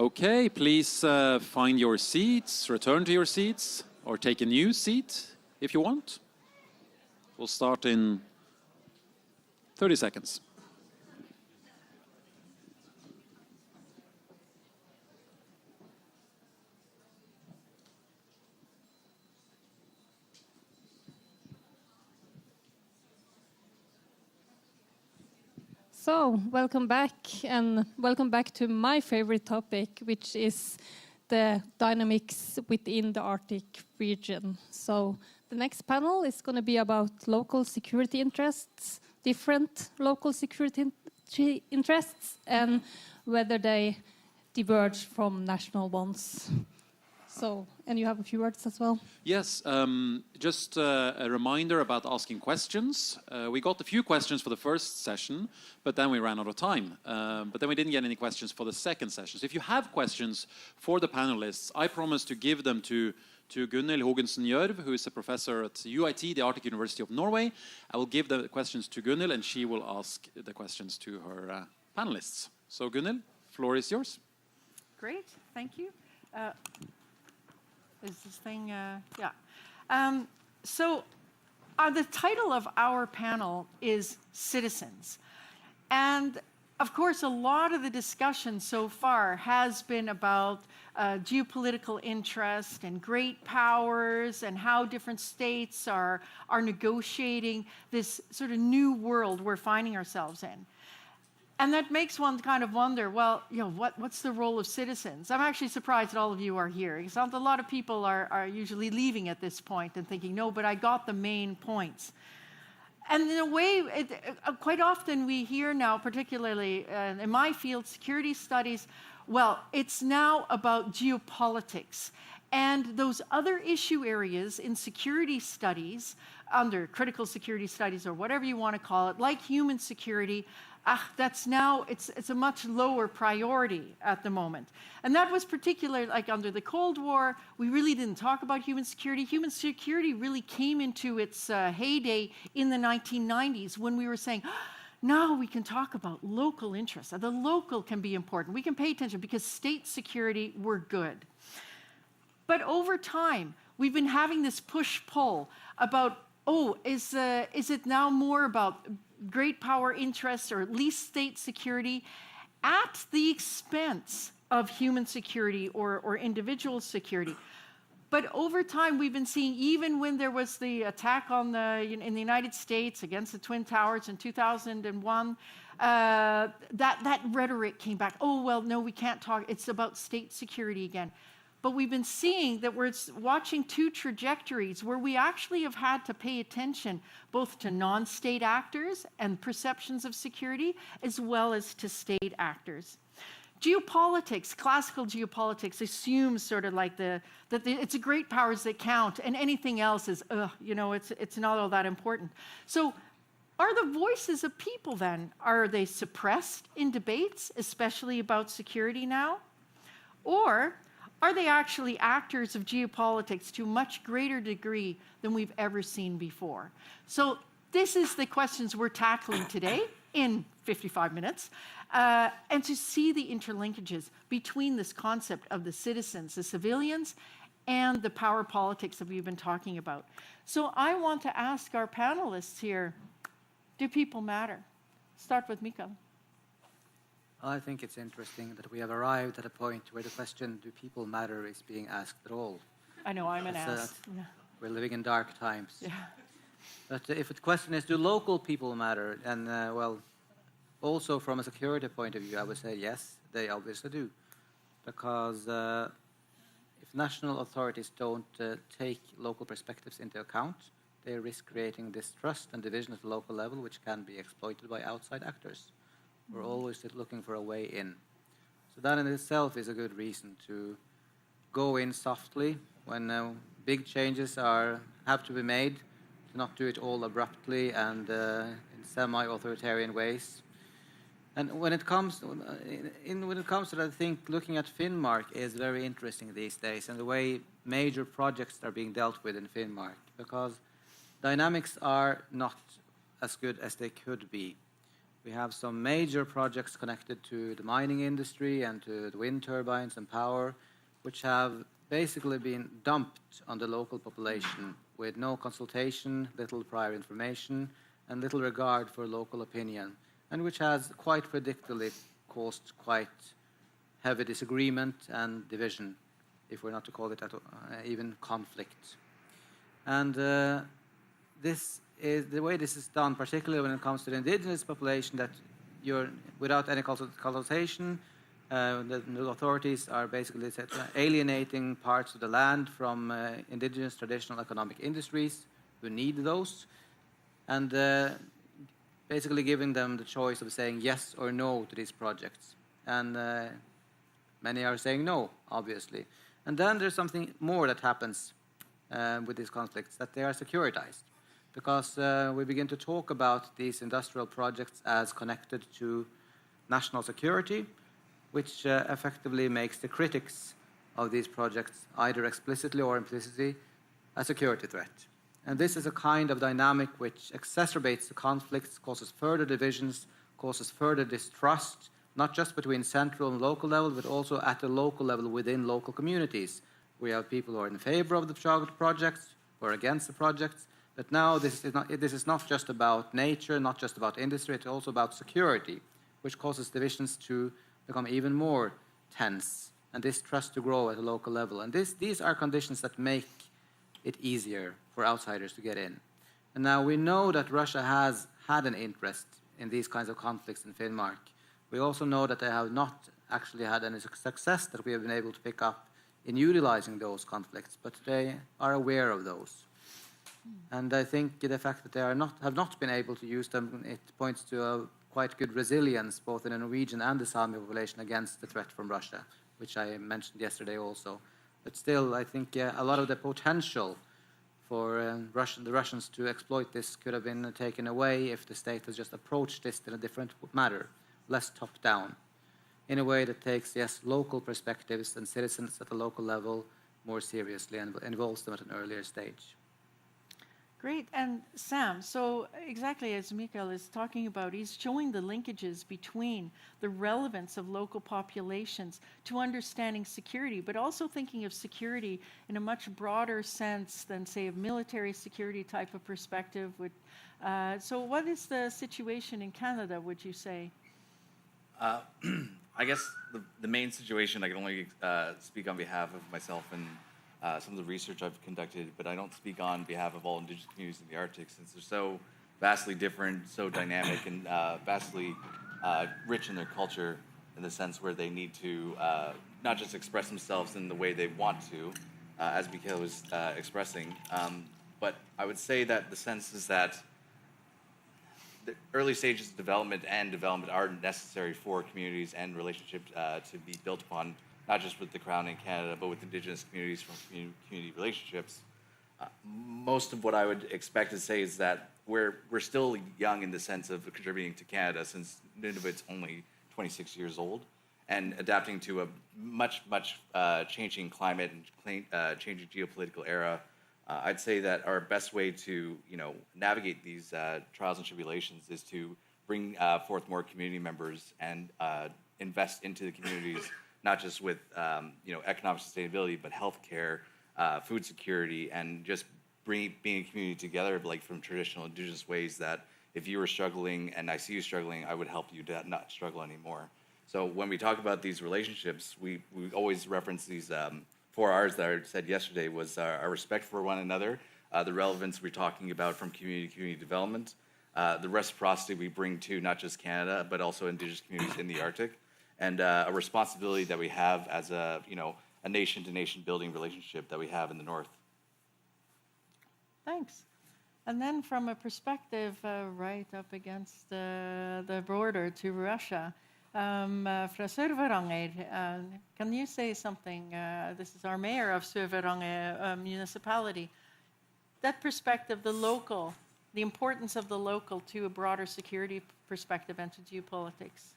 Okay, please find your seats, return to your seats, or take a new seat if you want. We'll start in 30 seconds. So, welcome back, and welcome back to my favorite topic, which is the dynamics within the Arctic region. So, the next panel is going to be about local security interests, different local security interests, and whether they diverge from national ones. So, and you have a few words as well. Yes, just a reminder about asking questions. We got a few questions for the first session, but then we ran out of time. But then we didn't get any questions for the second session. So if you have questions for the panelists, I promise to give them to Gunhild Hogensen-Gjørv, who is a professor at UiT, the Arctic University of Norway. I will give the questions to Gunhild, and she will ask the questions to her panelists. So Gunhild, floor is yours. Great, thank you. Is this thing, yeah. So the title of our panel is Citizens. And of course, a lot of the discussion so far has been about geopolitical interest and great powers and how different states are negotiating this sort of new world we're finding ourselves in. And that makes one kind of wonder, well, you know, what's the role of citizens? I'm actually surprised that all of you are here, because a lot of people are usually leaving at this point and thinking, no, but I got the main points. And in a way, quite often we hear now, particularly in my field, security studies, well, it's now about geopolitics. And those other issue areas in security studies, under critical security studies or whatever you want to call it, like human security, that's now, it's a much lower priority at the moment. And that was particularly like under the Cold War, we really didn't talk about human security. Human security really came into its heyday in the 1990s when we were saying, now we can talk about local interests. The local can be important. We can pay attention because state security, we're good. But over time, we've been having this push-pull about, oh, is it now more about great power interests or at least state security at the expense of human security or individual security? But over time, we've been seeing, even when there was the attack in the United States against the Twin Towers in 2001, that rhetoric came back. Oh, well, no, we can't talk. It's about state security again. But we've been seeing that we're watching two trajectories where we actually have had to pay attention both to non-state actors and perceptions of security, as well as to state actors. Geopolitics, classical geopolitics, assumes sort of like that it's the great powers that count, and anything else is, it's not all that important. So are the voices of people then, are they suppressed in debates, especially about security now? Or are they actually actors of geopolitics to a much greater degree than we've ever seen before? So this is the questions we're tackling today in 55 minutes, and to see the interlinkages between this concept of the citizens, the civilians, and the power politics that we've been talking about. So I want to ask our panelists here, do people matter? Start with Mikael. I think it's interesting that we have arrived at a point where the question, do people matter, is being asked at all. I know, I'm an ass. Yeah. We're living in dark times. Yeah. But if the question is, do local people matter? And well, also from a security point of view, I would say yes, they obviously do. Because if national authorities don't take local perspectives into account, they risk creating distrust and division at the local level, which can be exploited by outside actors. We're always looking for a way in. So that in itself is a good reason to go in softly when big changes have to be made, to not do it all abruptly and in semi-authoritarian ways. And when it comes to that, I think looking at Finnmark is very interesting these days, and the way major projects are being dealt with in Finnmark, because dynamics are not as good as they could be. We have some major projects connected to the mining industry and to the wind turbines and power, which have basically been dumped on the local population with no consultation, little prior information, and little regard for local opinion, and which has quite predictably caused quite heavy disagreement and division, if we're not to call it even conflict. And this is the way this is done, particularly when it comes to the indigenous population, that you're without any consultation. The authorities are basically alienating parts of the land from indigenous traditional economic industries who need those, and basically giving them the choice of saying yes or no to these projects. And many are saying no, obviously. And then there's something more that happens with these conflicts, that they are securitized. Because we begin to talk about these industrial projects as connected to national security, which effectively makes the critics of these projects, either explicitly or implicitly, a security threat. And this is a kind of dynamic which exacerbates the conflicts, causes further divisions, causes further distrust, not just between central and local level, but also at the local level within local communities. We have people who are in favor of the projects or against the projects. But now this is not just about nature, not just about industry, it's also about security, which causes divisions to become even more tense and distrust to grow at a local level. And these are conditions that make it easier for outsiders to get in. And now we know that Russia has had an interest in these kinds of conflicts in Finnmark. We also know that they have not actually had any success that we have been able to pick up in utilizing those conflicts, but they are aware of those. And I think the fact that they have not been able to use them, it points to a quite good resilience, both in the Norwegian and the Sami population, against the threat from Russia, which I mentioned yesterday also. But still, I think a lot of the potential for the Russians to exploit this could have been taken away if the state has just approached this in a different manner, less top-down, in a way that takes, yes, local perspectives and citizens at the local level more seriously and involves them at an earlier stage. Great. And Sam, so exactly as Mikael is talking about, he's showing the linkages between the relevance of local populations to understanding security, but also thinking of security in a much broader sense than, say, a military security type of perspective. So what is the situation in Canada, would you say? I guess the main situation, I can only speak on behalf of myself and some of the research I've conducted, but I don't speak on behalf of all indigenous communities in the Arctic, since they're so vastly different, so dynamic, and vastly rich in their culture, in the sense where they need to not just express themselves in the way they want to, as Mikael was expressing, but I would say that the sense is that the early stages of development are necessary for communities and relationships to be built upon, not just with the Crown and Canada, but with Indigenous communities from community relationships. Most of what I would expect to say is that we're still young in the sense of contributing to Canada, since Nunavut's only 26 years old, and adapting to a much changing climate and changing geopolitical era. I'd say that our best way to navigate these trials and tribulations is to bring forth more community members and invest into the communities, not just with economic sustainability, but healthcare, food security, and just being a community together, like from traditional Indigenous ways, that if you were struggling and I see you struggling, I would help you to not struggle anymore. So when we talk about these relationships, we always reference these 4 R's that I said yesterday, was our respect for one another, the relevance we're talking about from community development, the reciprocity we bring to not just Canada, but also Indigenous communities in the Arctic, and a responsibility that we have as a nation-to-nation building relationship that we have in the North. Thanks. And then from a perspective right up against the border to Russia, fra Sør-Varanger, can you say something? This is our mayor of Sør-Varanger municipality. That perspective, the importance of the local to a broader security perspective and to geopolitics.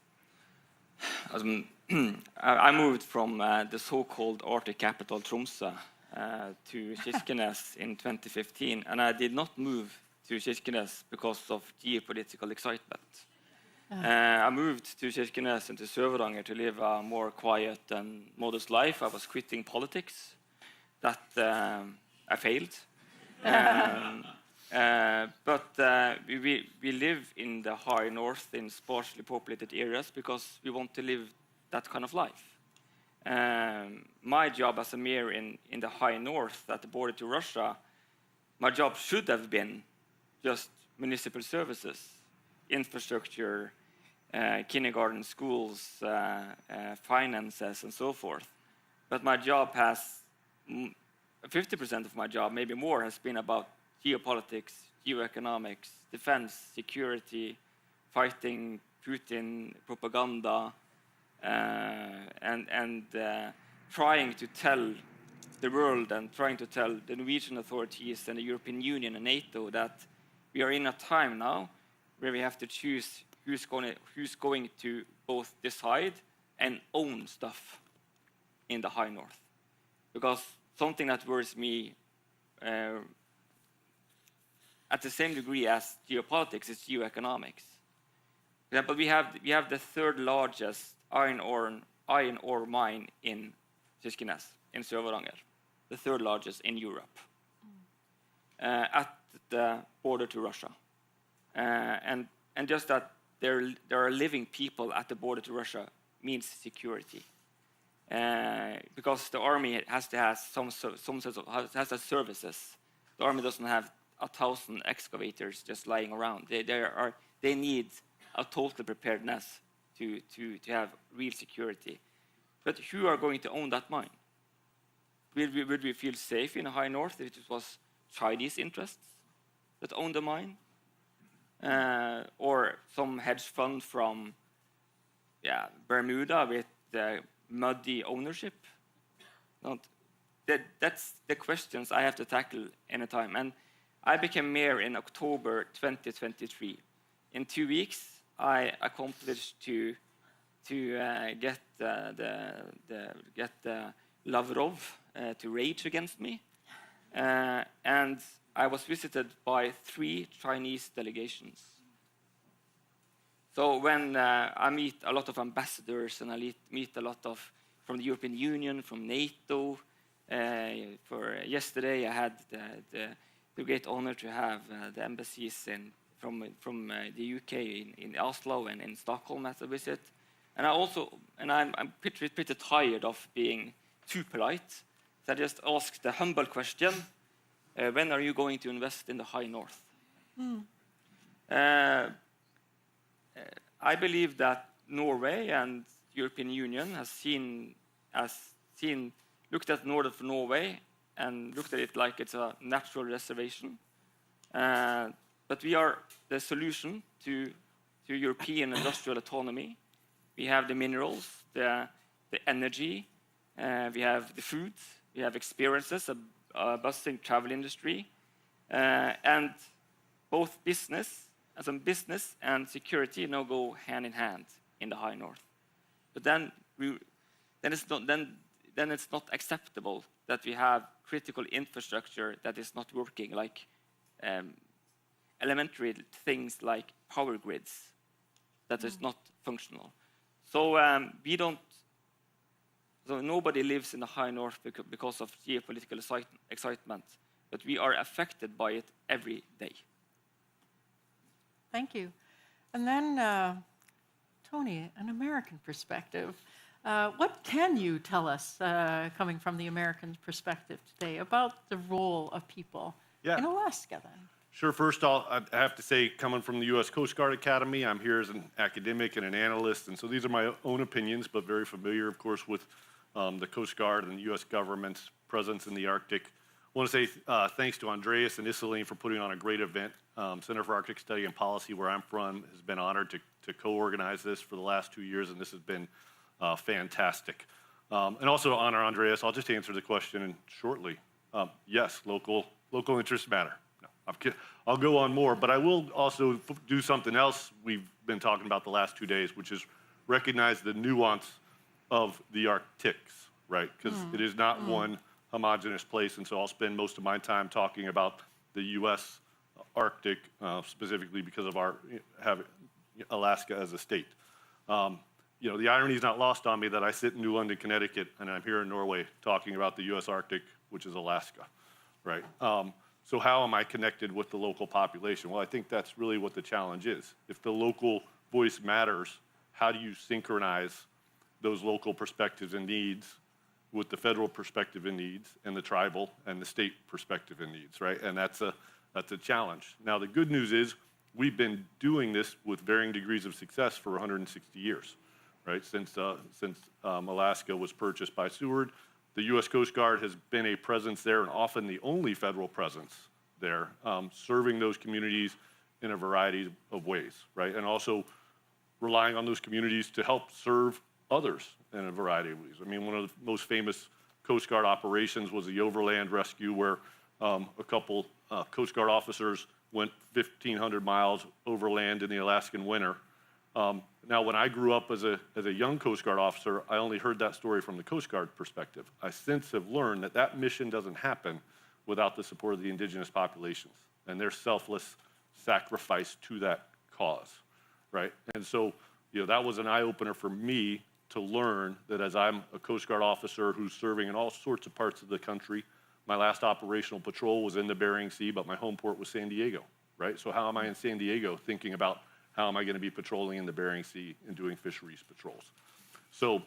I moved from the so-called Arctic capital Tromsø to Kirkenes in 2015, and I did not move to Kirkenes because of geopolitical excitement. I moved to Kirkenes and to Sør-Varanger to live a more quiet and modest life. I was quitting politics. That I failed. But we live in the high north in sparsely populated areas because we want to live that kind of life. My job as a mayor in the high north at the border to Russia, my job should have been just municipal services, infrastructure, kindergarten, schools, finances, and so forth. But my job has, 50% of my job, maybe more, has been about geopolitics, geoeconomics, defense, security, fighting Putin, propaganda, and trying to tell the world and trying to tell the Norwegian authorities and the European Union and NATO that we are in a time now where we have to choose who's going to both decide and own stuff in the high north. Because something that worries me at the same degree as geopolitics is geoeconomics. For example, we have the third largest iron ore mine in Kirkenes, in Sør-Varanger, the third largest in Europe, at the border to Russia. And just that there are living people at the border to Russia means security. Because the army has to have some services. The army doesn't have 1,000 excavators just lying around. They need a total preparedness to have real security. But who are going to own that mine? Would we feel safe in the high north if it was Chinese interests that owned the mine? Or some hedge fund from Bermuda with muddy ownership? That's the questions I have to tackle anytime. And I became mayor in October 2023. In 2 weeks, I accomplished to get Lavrov to rage against me, and I was visited by 3 Chinese delegations. So when I meet a lot of ambassadors and I meet a lot of from the European Union, from NATO. For yesterday, I had the great honor to have the embassies from the UK in Oslo and in Stockholm as a visit. And I'm pretty tired of being too polite. So I just asked the humble question: when are you going to invest in the high north? I believe that Norway and the European Union looked at northern Norway and looked at it like it's a natural reservation. But we are the solution to European industrial autonomy. We have the minerals, the energy, we have the food, we have experiences, a bustling travel industry, and both business and security now go hand in hand in the high north. But then it's not acceptable that we have critical infrastructure that is not working, like elementary things like power grids that is not functional. So So nobody lives in the high north because of geopolitical excitement, but we are affected by it every day. Thank you. And then, Tony, an American perspective. What can you tell us, coming from the American perspective today, about the role of people in Alaska then? Sure. First, I have to say, coming from the U.S. Coast Guard Academy, I'm here as an academic and an analyst, and so these are my own opinions, but very familiar, of course, with the Coast Guard and the U.S. government's presence in the Arctic. I want to say thanks to Andreas and Iselin for putting on a great event. Center for Arctic Study and Policy, where I'm from, has been honored to co-organize this for the last 2 years, and this has been fantastic. And also to honor Andreas, I'll just answer the question shortly. Yes, local interests matter. No, I'll go on more, but I will also do something else we've been talking about the last 2 days, which is recognize the nuance of the Arctics, right? Because it is not one homogeneous place, and so I'll spend most of my time talking about the U.S. Arctic, specifically because of our Alaska as a state. The irony is not lost on me that I sit in New London, Connecticut, and I'm here in Norway talking about the U.S. Arctic, which is Alaska, right? So how am I connected with the local population? Well, I think that's really what the challenge is. If the local voice matters, how do you synchronize those local perspectives and needs with the federal perspective and needs and the tribal and the state perspective and needs, right? And that's a challenge. Now, the good news is we've been doing this with varying degrees of success for 160 years, right? Since Alaska was purchased by Seward, the U.S. Coast Guard has been a presence there, and often the only federal presence there, serving those communities in a variety of ways, right? And also relying on those communities to help serve others in a variety of ways. I mean, one of the most famous Coast Guard operations was the Overland Rescue, where a couple Coast Guard officers went 1,500 miles overland in the Alaskan winter. Now, when I grew up as a young Coast Guard officer, I only heard that story from the Coast Guard perspective. I since have learned that that mission doesn't happen without the support of the indigenous populations and their selfless sacrifice to that cause, right? And so, that was an eye-opener for me to learn that as I'm a Coast Guard officer who's serving in all sorts of parts of the country. My last operational patrol was in the Bering Sea, but my home port was San Diego, right? So how am I in San Diego thinking about how am I going to be patrolling in the Bering Sea and doing fisheries patrols? So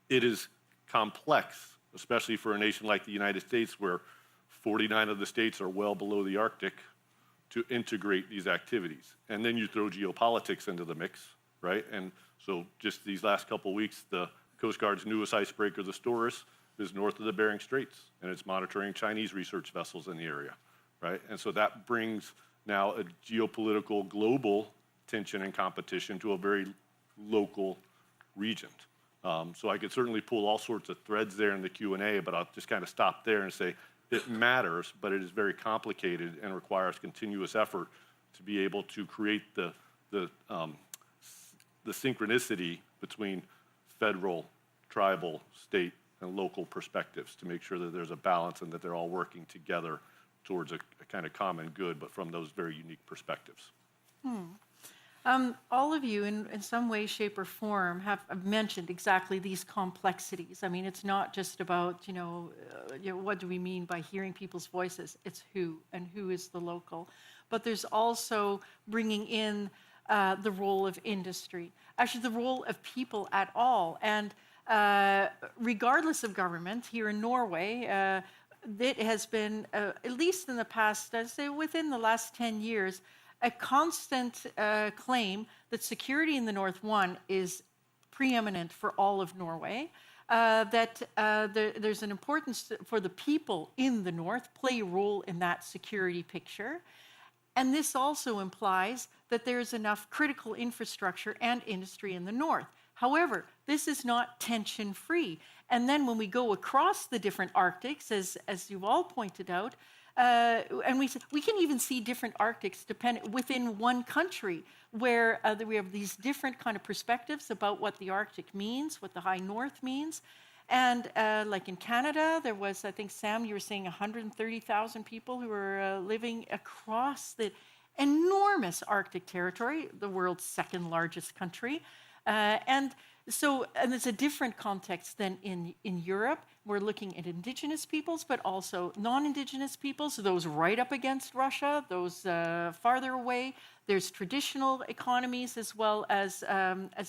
it is complex, especially for a nation like the United States, where 49 of the states are well below the Arctic, to integrate these activities. And then you throw geopolitics into the mix, right? And so just these last couple of weeks, the Coast Guard's newest icebreaker, the Storis, is north of the Bering Straits, and it's monitoring Chinese research vessels in the area, right? And so that brings now a geopolitical global tension and competition to a very local region. So I could certainly pull all sorts of threads there in the Q&A, but I'll just kind of stop there and say it matters, but it is very complicated and requires continuous effort to be able to create the synchronicity between federal, tribal, state, and local perspectives to make sure that there's a balance and that they're all working together towards a kind of common good, but from those very unique perspectives. All of you, in some way, shape, or form, have mentioned exactly these complexities. I mean, it's not just about, what do we mean by hearing people's voices? It's who, and who is the local. But there's also bringing in the role of industry, actually the role of people at all. And regardless of government, here in Norway, it has been, at least in the past, I'd say within the last 10 years, a constant claim that security in the North, one, is preeminent for all of Norway, that there's an importance for the people in the North, play a role in that security picture. And this also implies that there's enough critical infrastructure and industry in the North. However, this is not tension-free. And then when we go across the different Arctics, as you've all pointed out, and we can even see different Arctics within one country, where we have these different kind of perspectives about what the Arctic means, what the high North means. And like in Canada, there was, I think, Sam, you were saying 130,000 people who were living across the enormous Arctic territory, the world's second largest country. And it's a different context than in Europe. We're looking at indigenous peoples, but also non-indigenous peoples, those right up against Russia, those farther away. There's traditional economies as well as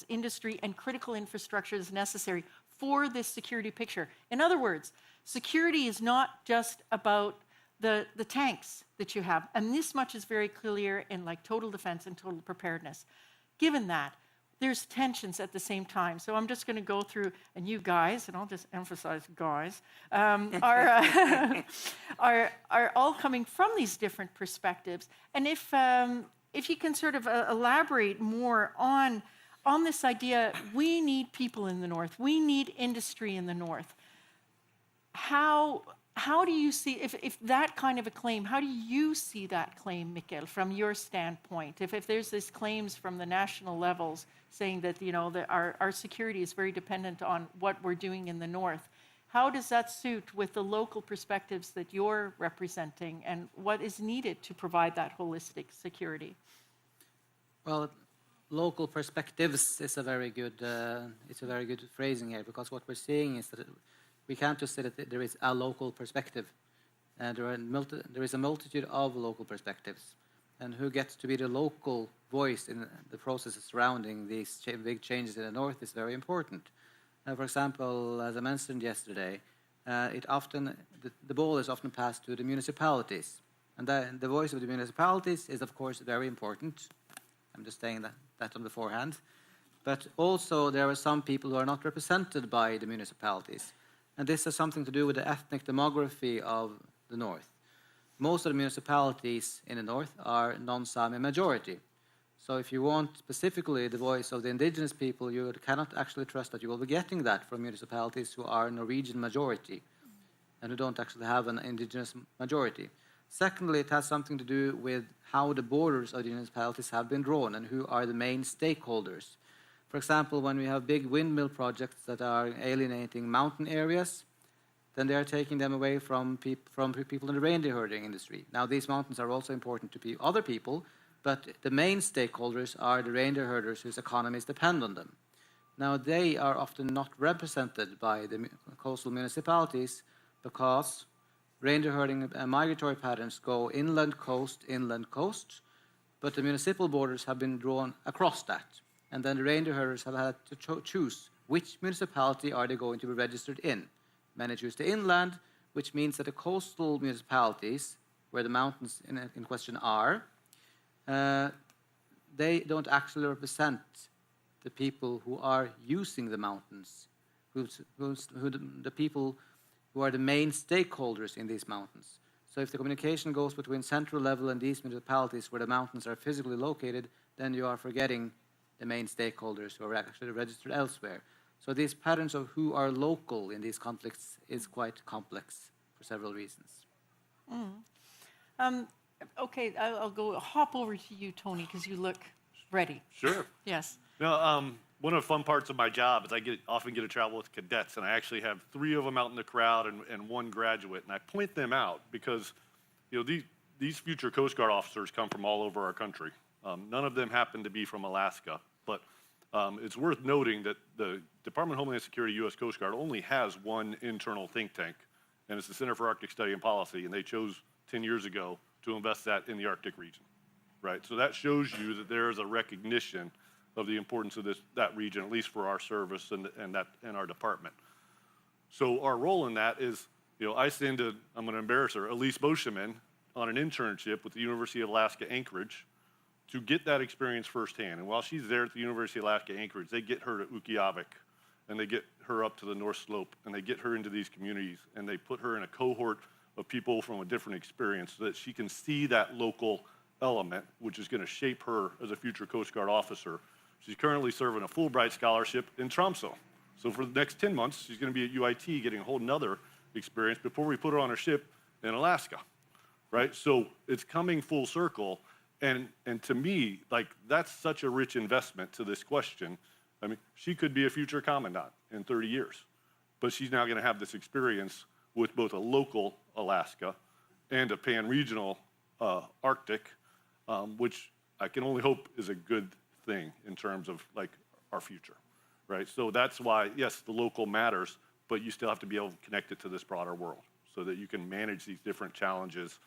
industry and critical infrastructure is necessary for this security picture. In other words, security is not just about the tanks that you have. And this much is very clear in like total defense and total preparedness. Given that, there's tensions at the same time. So I'm just going to go through, and you guys, and I'll just emphasize guys, are all coming from these different perspectives. And if you can sort of elaborate more on this idea, we need people in the North, we need industry in the North. How do you see, if that kind of a claim, how do you see that claim, Mikkel, from your standpoint? If there's these claims from the national levels saying that, that our security is very dependent on what we're doing in the North, how does that suit with the local perspectives that you're representing, and what is needed to provide that holistic security? Well, local perspectives is a very good phrasing here, because what we're seeing is that we can't just say that there is a local perspective. There is a multitude of local perspectives, and who gets to be the local voice in the processes surrounding these big changes in the north is very important. For example, as I mentioned yesterday, the ball is often passed to the municipalities, and the voice of the municipalities is, of course, very important. I'm just saying that on beforehand. But also there are some people who are not represented by the municipalities. And this has something to do with the ethnic demography of the north. Most of the municipalities in the north are non-Sami majority. So if you want specifically the voice of the indigenous people, you cannot actually trust that you will be getting that from municipalities who are Norwegian majority and who don't actually have an indigenous majority. Secondly, it has something to do with how the borders of the municipalities have been drawn and who are the main stakeholders. For example, when we have big windmill projects that are alienating mountain areas, then they are taking them away from people in the reindeer herding industry. Now, these mountains are also important to other people, but the main stakeholders are the reindeer herders whose economies depend on them. Now, they are often not represented by the coastal municipalities because reindeer herding and migratory patterns go inland coast, but the municipal borders have been drawn across that. And then the reindeer herders have had to choose which municipality are they going to be registered in. Many choose the inland, which means that the coastal municipalities, where the mountains in question are, they don't actually represent the people who are using the mountains, the people who are the main stakeholders in these mountains. So if the communication goes between central level and these municipalities where the mountains are physically located, then you are forgetting the main stakeholders who are actually registered elsewhere. So these patterns of who are local in these conflicts is quite complex for several reasons. Okay, I'll hop over to you, Tony, because you look ready. Sure. Yes. No, one of the fun parts of my job is I often get to travel with cadets, and I actually have 3 of them out in the crowd and 1 graduate, and I point them out because these future Coast Guard officers come from all over our country. None of them happen to be from Alaska, but it's worth noting that the Department of Homeland Security U.S. Coast Guard only has 1 internal think tank, and it's the Center for Arctic Study and Policy, and they chose 10 years ago to invest that in the Arctic region, right? So that shows you that there is a recognition of the importance of that region, at least for our service and our department. So our role in that is, I send I'm going to embarrass her, Elise Boscheman, on an internship with the University of Alaska Anchorage to get that experience firsthand. And while she's there at the University of Alaska Anchorage, they get her to Ukqiavik, and they get her up to the North Slope, and they get her into these communities, and they put her in a cohort of people from a different experience so that she can see that local element, which is going to shape her as a future Coast Guard officer. She's currently serving a Fulbright scholarship in Tromsø. So for the next 10 months, she's going to be at UIT getting a whole nother experience before we put her on a ship in Alaska, right? So it's coming full circle. And to me, that's such a rich investment to this question. I mean, she could be a future commandant in 30 years, but she's now going to have this experience with both a local Alaska and a pan-regional Arctic, which I can only hope is a good thing in terms of our future, right? So that's why, yes, the local matters, but you still have to be able to connect it to this broader world so that you can manage these different challenges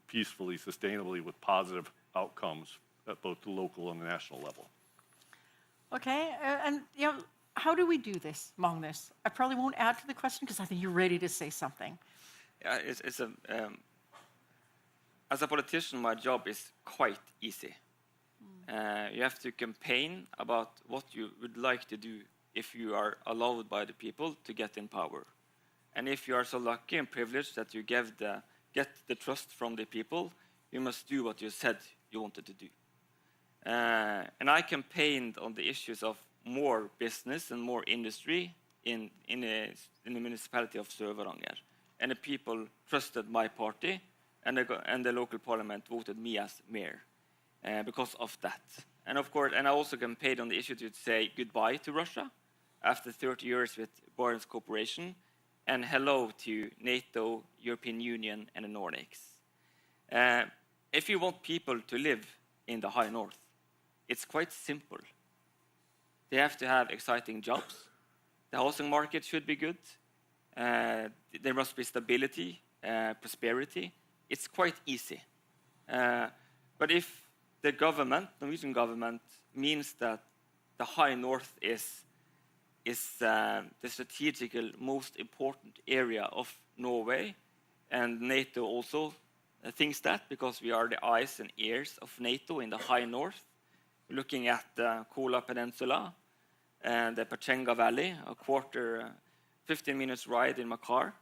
peacefully, sustainably, with positive outcomes at both the local and the national level. Okay, and how do we do this among this? I probably won't add to the question because I think you're ready to say something. Yeah, as a politician, my job is quite easy. You have to campaign about what you would like to do if you are allowed by the people to get in power. And if you are so lucky and privileged that you get the trust from the people, you must do what you said you wanted to do. And I campaigned on the issues of more business and more industry in the municipality of Sør-Varanger. And the people trusted my party, and the local parliament voted me as mayor because of that. And of course, and I also campaigned on the issue to say goodbye to Russia after 30 years with Barents Cooperation, and hello to NATO, European Union, and the Nordics. If you want people to live in the high north, it's quite simple. They have to have exciting jobs. The housing market should be good. There must be stability, prosperity. It's quite easy. But if the government, Norwegian government, means that the high north is the strategical most important area of Norway, and NATO also thinks that, because we are the eyes and ears of NATO in the high north, looking at the Kola Peninsula and the Pechenga Valley, 15 minutes ride in my car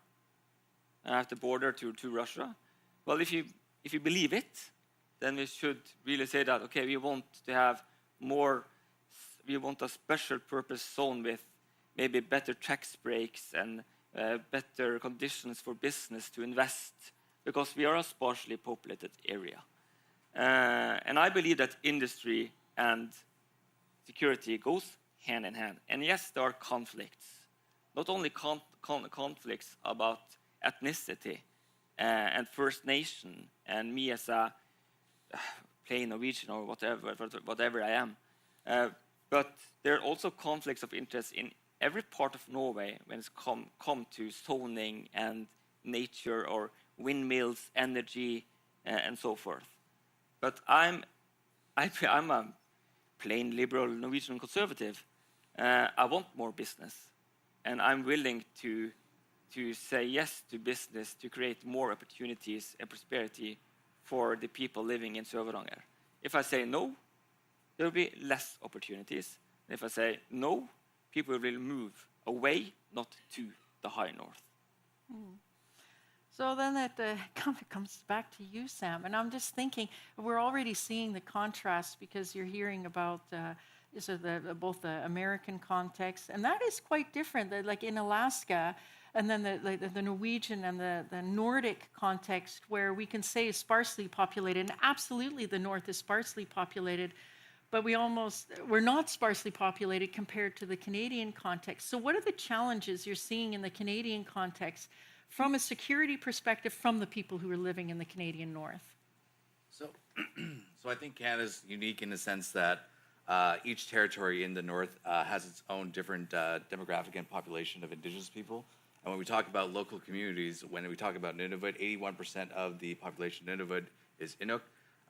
at the border to Russia. Well, if you believe it, then we should really say that, okay, we want to have more, we want a special purpose zone with maybe better tax breaks and better conditions for business to invest, because we are a sparsely populated area. And I believe that industry and security goes hand in hand. And yes, there are conflicts, not only conflicts about ethnicity and First Nation and me as a plain Norwegian or whatever I am, but there are also conflicts of interest in every part of Norway when it's come to zoning and nature or windmills, energy, and so forth. But I'm a plain liberal Norwegian conservative. I want more business, and I'm willing to say yes to business to create more opportunities and prosperity for the people living in Sør-Varanger. If I say no, there will be less opportunities. And if I say no, people will move away, not to the high north. So then it kind of comes back to you, Sam. And I'm just thinking, we're already seeing the contrast, because you're hearing about both the American context, and that is quite different. Like in Alaska, and then the Norwegian and the Nordic context, where we can say is sparsely populated, and absolutely the North is sparsely populated, but we're not sparsely populated compared to the Canadian context. So what are the challenges you're seeing in the Canadian context from a security perspective from the people who are living in the Canadian North? So I think Canada's unique in the sense that each territory in the North has its own different demographic and population of Indigenous people. And when we talk about local communities, when we talk about Nunavut, 81% of the population of Nunavut is Inuk.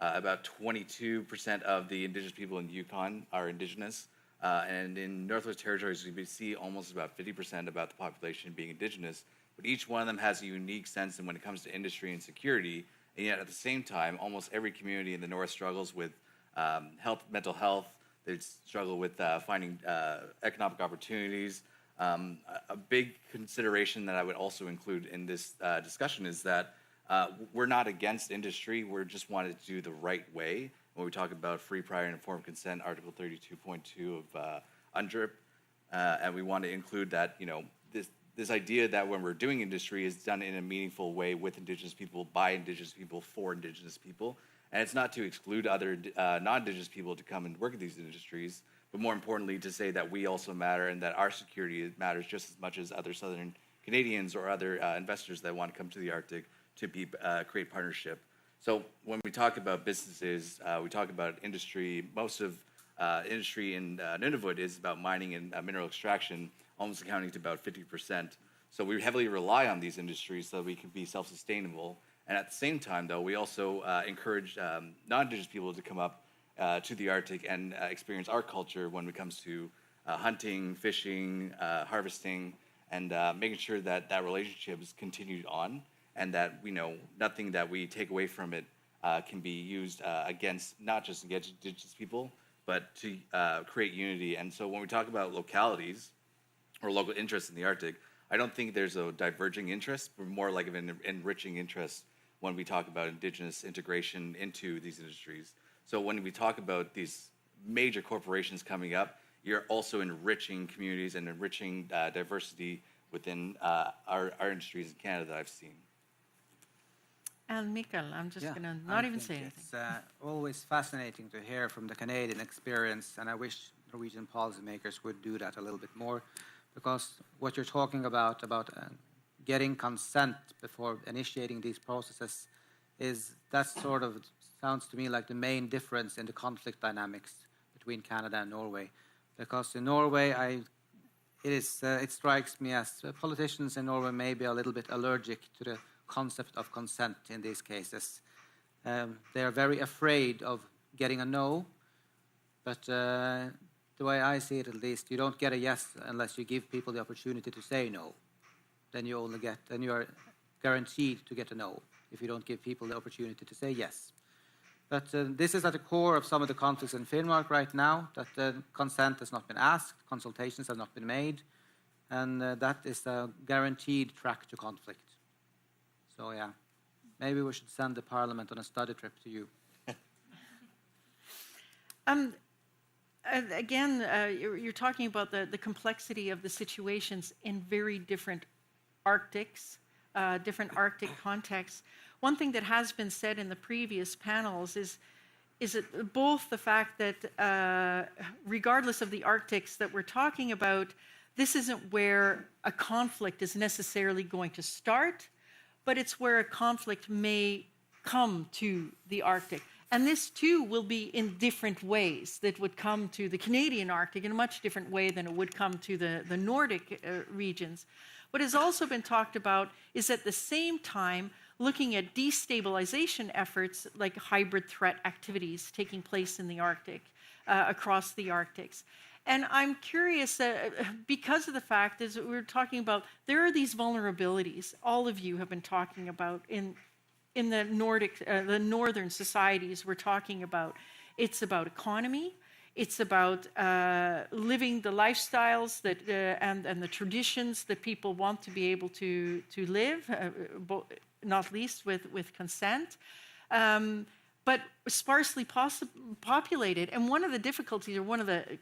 About 22% of the Indigenous people in Yukon are Indigenous. And in Northwest Territories, we see almost about 50% about the population being Indigenous. But each one of them has a unique sense when it comes to industry and security. And yet at the same time, almost every community in the North struggles with mental health. They struggle with finding economic opportunities. A big consideration that I would also include in this discussion is that we're not against industry. We're just wanting to do the right way. When we talk about free, prior, and informed consent, Article 32.2 of UNDRIP, and we want to include that, this idea that when we're doing industry is done in a meaningful way with Indigenous people, by Indigenous people, for Indigenous people. And it's not to exclude other non-Indigenous people to come and work in these industries, but more importantly to say that we also matter and that our security matters just as much as other Southern Canadians or other investors that want to come to the Arctic to create partnership. So when we talk about businesses, we talk about industry. Most of industry in Nunavut is about mining and mineral extraction, almost accounting to about 50%. So we heavily rely on these industries so that we can be self-sustainable. And at the same time, though, we also encourage non-Indigenous people to come up to the Arctic and experience our culture when it comes to hunting, fishing, harvesting, and making sure that that relationship is continued on, and that nothing that we take away from it can be used against, not just against Indigenous people, but to create unity. And so when we talk about localities or local interests in the Arctic, I don't think there's a diverging interest, but more like an enriching interest when we talk about Indigenous integration into these industries. So when we talk about these major corporations coming up, you're also enriching communities and enriching diversity within our industries in Canada that I've seen. And Mikael, I'm just going to not even say anything. It's always fascinating to hear from the Canadian experience, and I wish Norwegian policymakers would do that a little bit more, because what you're talking about getting consent before initiating these processes that sort of sounds to me like the main difference in the conflict dynamics between Canada and Norway. Because in Norway, it strikes me as politicians in Norway may be a little bit allergic to the concept of consent in these cases. They are very afraid of getting a no, but the way I see it, at least, you don't get a yes unless you give people the opportunity to say no. Then you are guaranteed to get a no if you don't give people the opportunity to say yes. But this is at the core of some of the conflicts in Finnmark right now, that consent has not been asked, consultations have not been made, and that is a guaranteed track to conflict. So yeah, maybe we should send the Parliament on a study trip to you. Again, you're talking about the complexity of the situations in very different Arctics, different Arctic contexts. One thing that has been said in the previous panels is it both the fact that regardless of the Arctics that we're talking about, this isn't where a conflict is necessarily going to start, but it's where a conflict may come to the Arctic. And this too will be in different ways that would come to the Canadian Arctic in a much different way than it would come to the Nordic regions. What has also been talked about is at the same time looking at destabilization efforts like hybrid threat activities taking place in the Arctic, across the Arctics. And I'm curious, because of the fact is that we're talking about, there are these vulnerabilities all of you have been talking about in the Nordic, the northern societies we're talking about. It's about economy. It's about living the lifestyles that and the traditions that people want to be able to live, not least with consent, but sparsely populated. And one of the difficulties, or one of the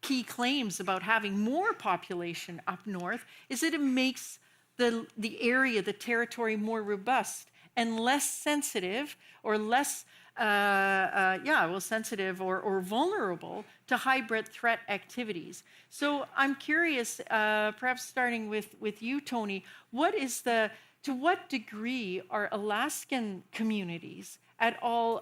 key claims about having more population up north, is that it makes the area, the territory, more robust and less sensitive, or less sensitive or vulnerable to hybrid threat activities. So I'm curious, perhaps starting with you, Tony, to what degree are Alaskan communities at all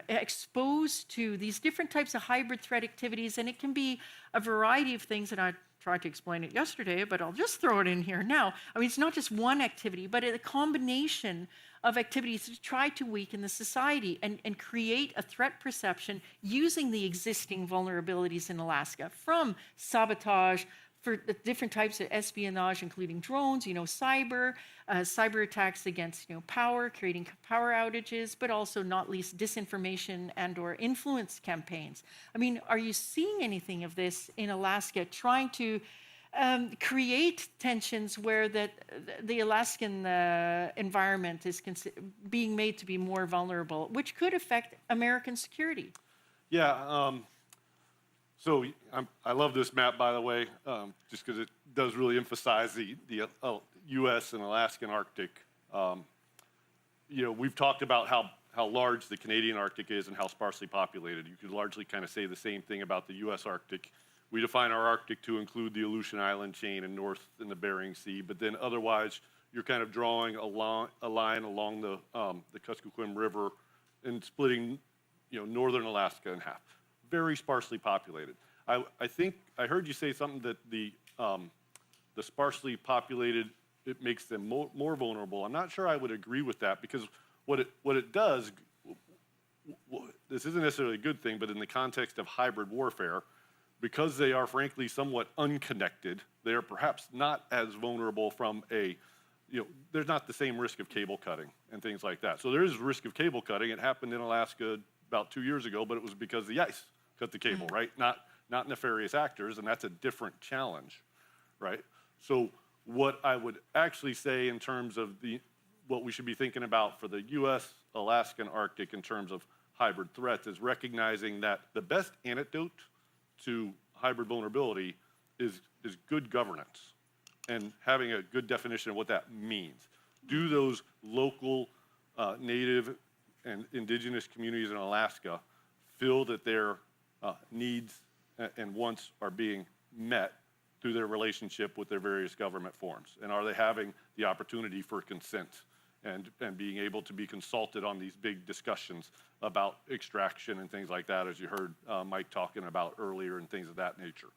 exposed to these different types of hybrid threat activities? And it can be a variety of things, and I tried to explain it yesterday, but I'll just throw it in here now. I mean, it's not just one activity, but a combination of activities to try to weaken the society and create a threat perception using the existing vulnerabilities in Alaska, from sabotage for the different types of espionage, including drones, cyber attacks against, power, creating power outages, but also not least disinformation and or influence campaigns. I mean, are you seeing anything of this in Alaska, trying to create tensions where the Alaskan environment is being made to be more vulnerable, which could affect American security? Yeah, so I love this map, by the way, just because it does really emphasize the U.S. and Alaskan Arctic. We've talked about how large the Canadian Arctic is and how sparsely populated. You could largely kind of say the same thing about the U.S. Arctic. We define our Arctic to include the Aleutian Island chain and north in the Bering Sea, but then otherwise you're kind of drawing a line along the Kuskokwim River and splitting, northern Alaska in half. Very sparsely populated. I think I heard you say something that the sparsely populated, it makes them more vulnerable. I'm not sure I would agree with that, because what it does, this isn't necessarily a good thing, but in the context of hybrid warfare, because they are frankly somewhat unconnected, they are perhaps not as vulnerable from there's not the same risk of cable cutting and things like that. So there is risk of cable cutting. It happened in Alaska about 2 years ago, but it was because the ice cut the cable, right? Not nefarious actors, and that's a different challenge, right? So what I would actually say in terms of what we should be thinking about for the U.S. Alaskan Arctic in terms of hybrid threats is recognizing that the best antidote to hybrid vulnerability is good governance and having a good definition of what that means. Do those local native and indigenous communities in Alaska feel that their needs and wants are being met through their relationship with their various government forms? And are they having the opportunity for consent and being able to be consulted on these big discussions about extraction and things like that, as you heard Mike talking about earlier, and things of that nature.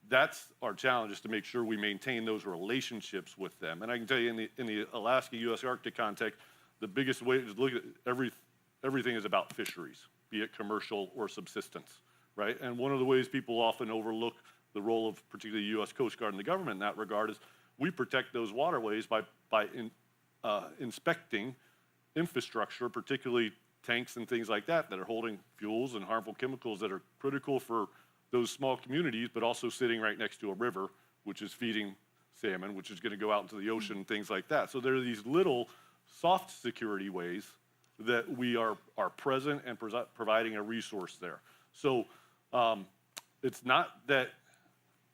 That's our challenge, is to make sure we maintain those relationships with them. And I can tell you, in the Alaska U.S. Arctic context, the biggest way is look at everything is about fisheries, be it commercial or subsistence, right? And one of the ways people often overlook the role of particularly the U.S. Coast Guard and the government in that regard is we protect those waterways by inspecting infrastructure, particularly tanks and things like that are holding fuels and harmful chemicals that are critical for those small communities, but also sitting right next to a river, which is feeding salmon, which is going to go out into the ocean, things like that. So there are these little soft security ways that we are present and providing a resource there. So it's not that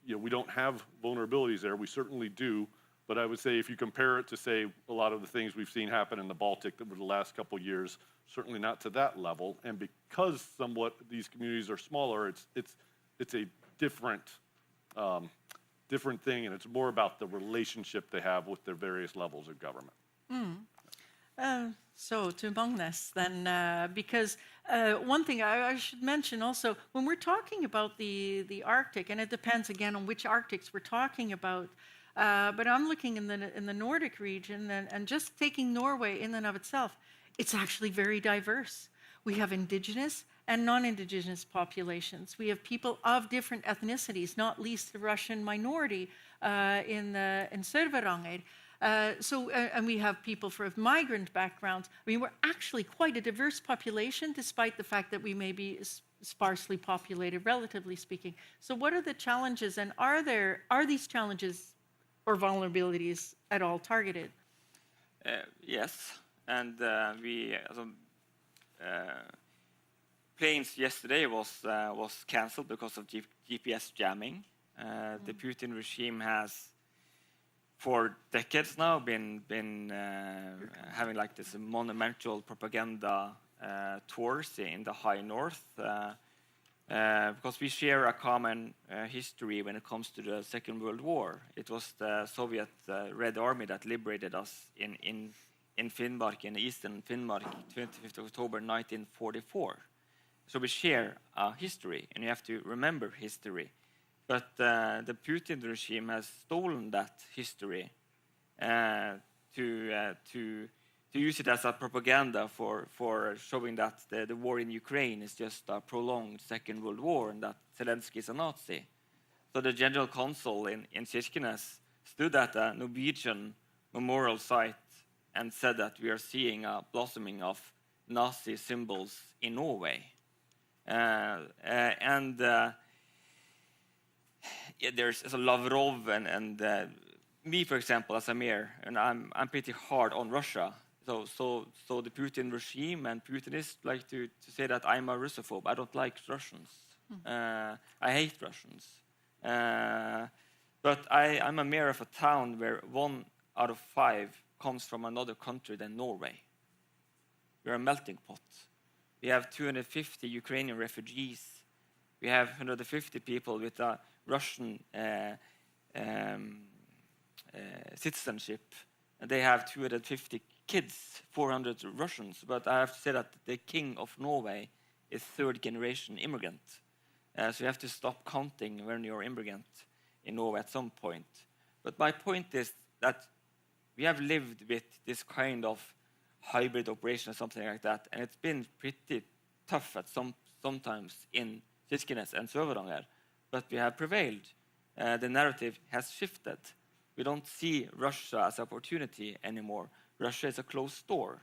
we don't have vulnerabilities there. We certainly do. But I would say if you compare it to, say, a lot of the things we've seen happen in the Baltic over the last couple of years, certainly not to that level. And because somewhat these communities are smaller, it's a different thing, and it's more about the relationship they have with their various levels of government. So to Magnus then, because one thing I should mention also, when we're talking about the Arctic, and it depends again on which Arctics we're talking about, but I'm looking in the Nordic region, and just taking Norway in and of itself, it's actually very diverse. We have indigenous and non-indigenous populations. We have people of different ethnicities, not least the Russian minority in Sør-Varanger. And we have people from migrant backgrounds. I mean, we're actually quite a diverse population, despite the fact that we may be sparsely populated, relatively speaking. So what are the challenges, and are these challenges or vulnerabilities at all targeted? Yes, and planes yesterday was cancelled because of GPS jamming. The Putin regime has, for decades now, been having like this monumental propaganda tours in the high north, because we share a common history when it comes to the Second World War. It was the Soviet Red Army that liberated us in Finnmark, in eastern Finnmark, 25th of October 1944. So we share a history, and you have to remember history. But the Putin regime has stolen that history to use it as a propaganda for showing that the war in Ukraine is just a prolonged Second World War and that Zelensky is a Nazi. So the General Consul in Kirkenes stood at a Norwegian memorial site and said that we are seeing a blossoming of Nazi symbols in Norway. There's a Lavrov and me, for example, as a mayor, and I'm pretty hard on Russia. So the Putin regime and Putinists like to say that I'm a Russophobe. I don't like Russians. I hate Russians. But I'm a mayor of a town where 1 out of 5 comes from another country than Norway. We're a melting pot. We have 250 Ukrainian refugees. We have 150 people with a Russian citizenship. And they have 250 kids, 400 Russians. But I have to say that the king of Norway is third-generation immigrant. So you have to stop counting when you're immigrant in Norway at some point. But my point is that we have lived with this kind of hybrid operation or something like that, and it's been pretty tough at sometimes in Kirkenes and Sør-Varanger, but we have prevailed. The narrative has shifted. We don't see Russia as an opportunity anymore. Russia is a closed door.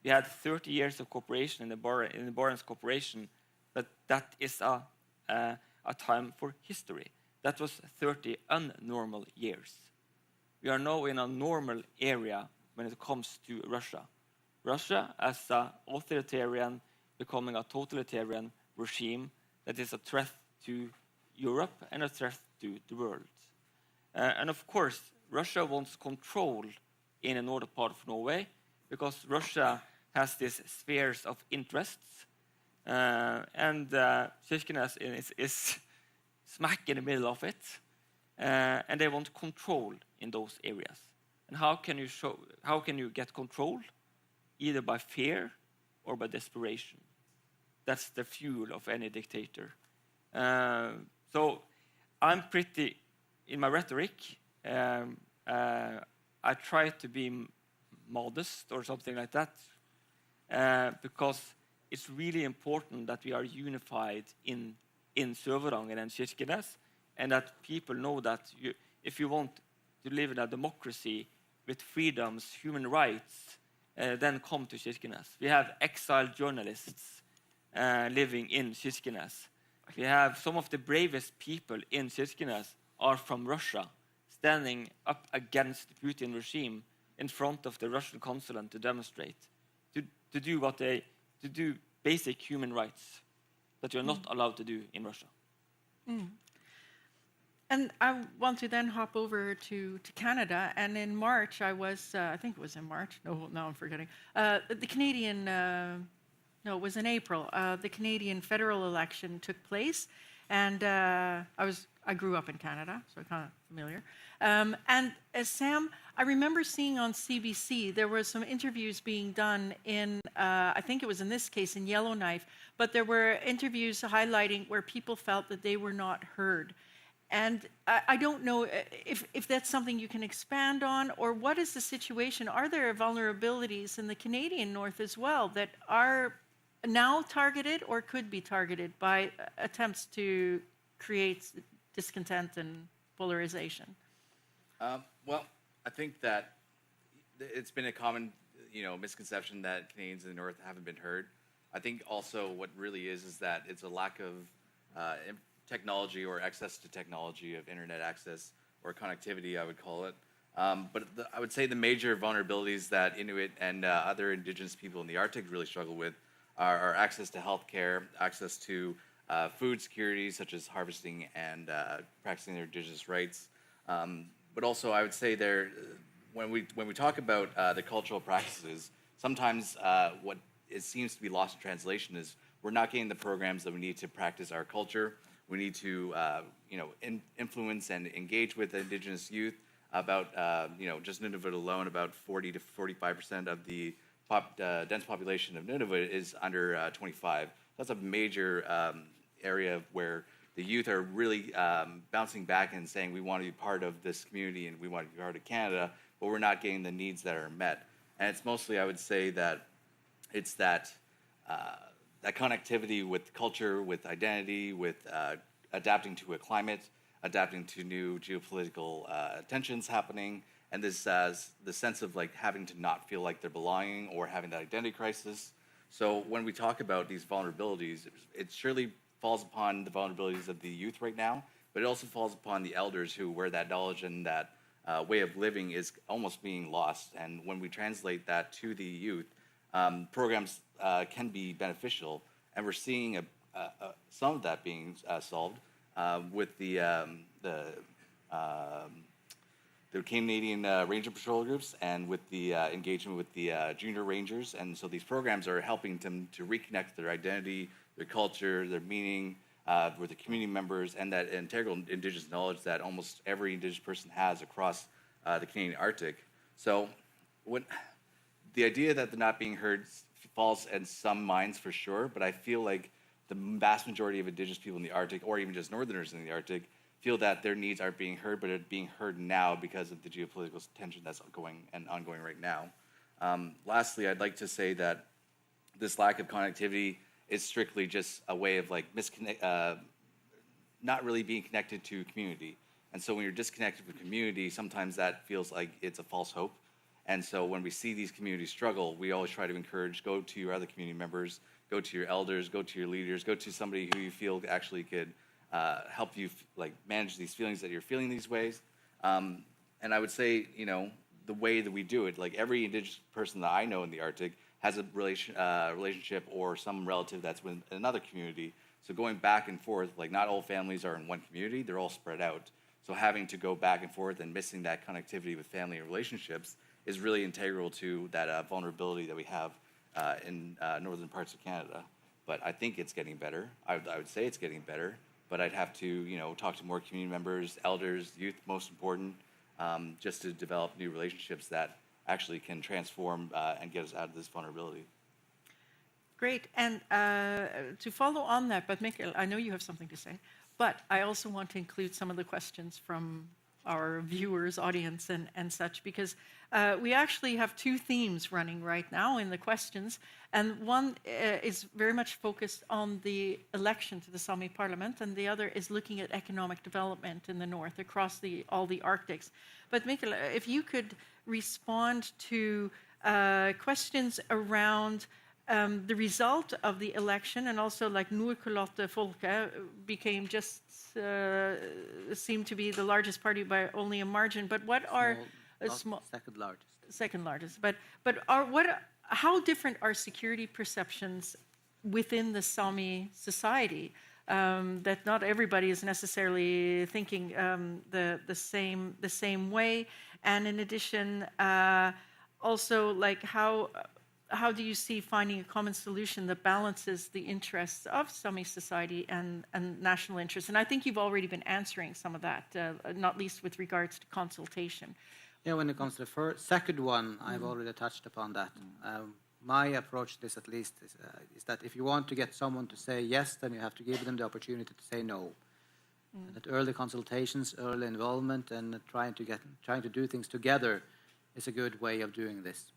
We had 30 years of cooperation in the Barents Cooperation, but that is a time for history. That was 30 unnormal years. We are now in a normal area when it comes to Russia. Russia as an authoritarian, becoming a totalitarian regime that is a threat to Europe and a threat to the world. And of course, Russia wants control in the northern part of Norway because Russia has these spheres of interests, and Kirkenes is smack in the middle of it, and they want control in those areas. And how can you get control? Either by fear or by desperation. That's the fuel of any dictator. So I'm pretty, in my rhetoric, I try to be modest or something like that, because it's really important that we are unified in Sør-Varanger and Kirkenes, and that people know that if you want to live in a democracy with freedoms, human rights, then come to Kirkenes. We have exiled journalists living in Kirkenes. We have some of the bravest people in Kirkenes are from Russia, standing up against the Putin regime in front of the Russian consulate to demonstrate, to do basic human rights that you're not allowed to do in Russia. And I want to then hop over to Canada. And in March, I was, I think it was in March. No, now I'm forgetting. The Canadian, no, it was in April. The Canadian federal election took place. And I grew up in Canada, so I'm kind of familiar. And as Sam, I remember seeing on CBC, there were some interviews being done in, I think it was in this case, in Yellowknife, but there were interviews highlighting where people felt that they were not heard. And I don't know if that's something you can expand on, or what is the situation? Are there vulnerabilities in the Canadian North as well that are now targeted or could be targeted by attempts to create discontent and polarization? Well, I think that it's been a common, misconception that Canadians in the North haven't been heard. I think also what really is that it's a lack of technology or access to technology, of internet access or connectivity, I would call it. But I would say the major vulnerabilities that Inuit and other Indigenous people in the Arctic really struggle with are access to healthcare, access to food security, such as harvesting and practicing their Indigenous rights. But also, I would say when we talk about the cultural practices, sometimes what it seems to be lost in translation is we're not getting the programs that we need to practice our culture. We need to, influence and engage with the Indigenous youth. About, just Nunavut alone, about 40 to 45% of the dense population of Nunavut is under 25. That's a major area where the youth are really bouncing back and saying we want to be part of this community and we want to be part of Canada, but we're not getting the needs that are met. And it's mostly, I would say, that it's that connectivity with culture, with identity, with adapting to a climate, adapting to new geopolitical tensions happening, and this the sense of having to not feel like they're belonging or having that identity crisis. So when we talk about these vulnerabilities, it surely falls upon the vulnerabilities of the youth right now, but it also falls upon the elders where that knowledge and that way of living is almost being lost. And when we translate that to the youth, programs can be beneficial, and we're seeing some of that being solved with the Canadian Ranger Patrol groups and with the engagement with the junior rangers. And so these programs are helping them to reconnect their identity, their culture, their meaning with the community members, and that integral Indigenous knowledge that almost every Indigenous person has across the Canadian Arctic. So the idea that they're not being heard falls in some minds for sure, but I feel like the vast majority of Indigenous people in the Arctic, or even just Northerners in the Arctic, feel that their needs aren't being heard, but are being heard now because of the geopolitical tension that's ongoing right now. Lastly, I'd like to say that this lack of connectivity is strictly just a way of not really being connected to community. And so when you're disconnected from community, sometimes that feels like it's a false hope. And so when we see these communities struggle, we always try to encourage, go to your other community members, go to your elders, go to your leaders, go to somebody who you feel actually could help you manage these feelings that you're feeling these ways. And I would say, the way that we do it, every Indigenous person that I know in the Arctic has a relationship or some relative that's with another community. So going back and forth, not all families are in one community, they're all spread out. So having to go back and forth and missing that connectivity with family and relationships is really integral to that vulnerability that we have in northern parts of Canada. But I think it's getting better. I would say it's getting better, but I'd have to talk to more community members, elders, youth, most important, just to develop new relationships that actually can transform and get us out of this vulnerability. Great. And to follow on that, but Mikkel, I know you have something to say, but I also want to include some of the questions from our viewers, audience, and such, because we actually have two themes running right now in the questions. And one is very much focused on the election to the Sami parliament, and the other is looking at economic development in the north across all the Arctics. But Mikkel, if you could respond to questions around the result of the election, and also like Nordkalotte Folke became seemed to be the largest party by only a margin. But what are second largest? Second largest. But how different are security perceptions within the Sami society? That not everybody is necessarily thinking the same way. And in addition, also like how do you see finding a common solution that balances the interests of Sami society and national interests? And I think you've already been answering some of that, not least with regards to consultation. Yeah, when it comes to the second one, I've already touched upon that. My approach to this, at least, is that if you want to get someone to say yes, then you have to give them the opportunity to say no. That early consultations, early involvement, and trying to do things together is a good way of doing this.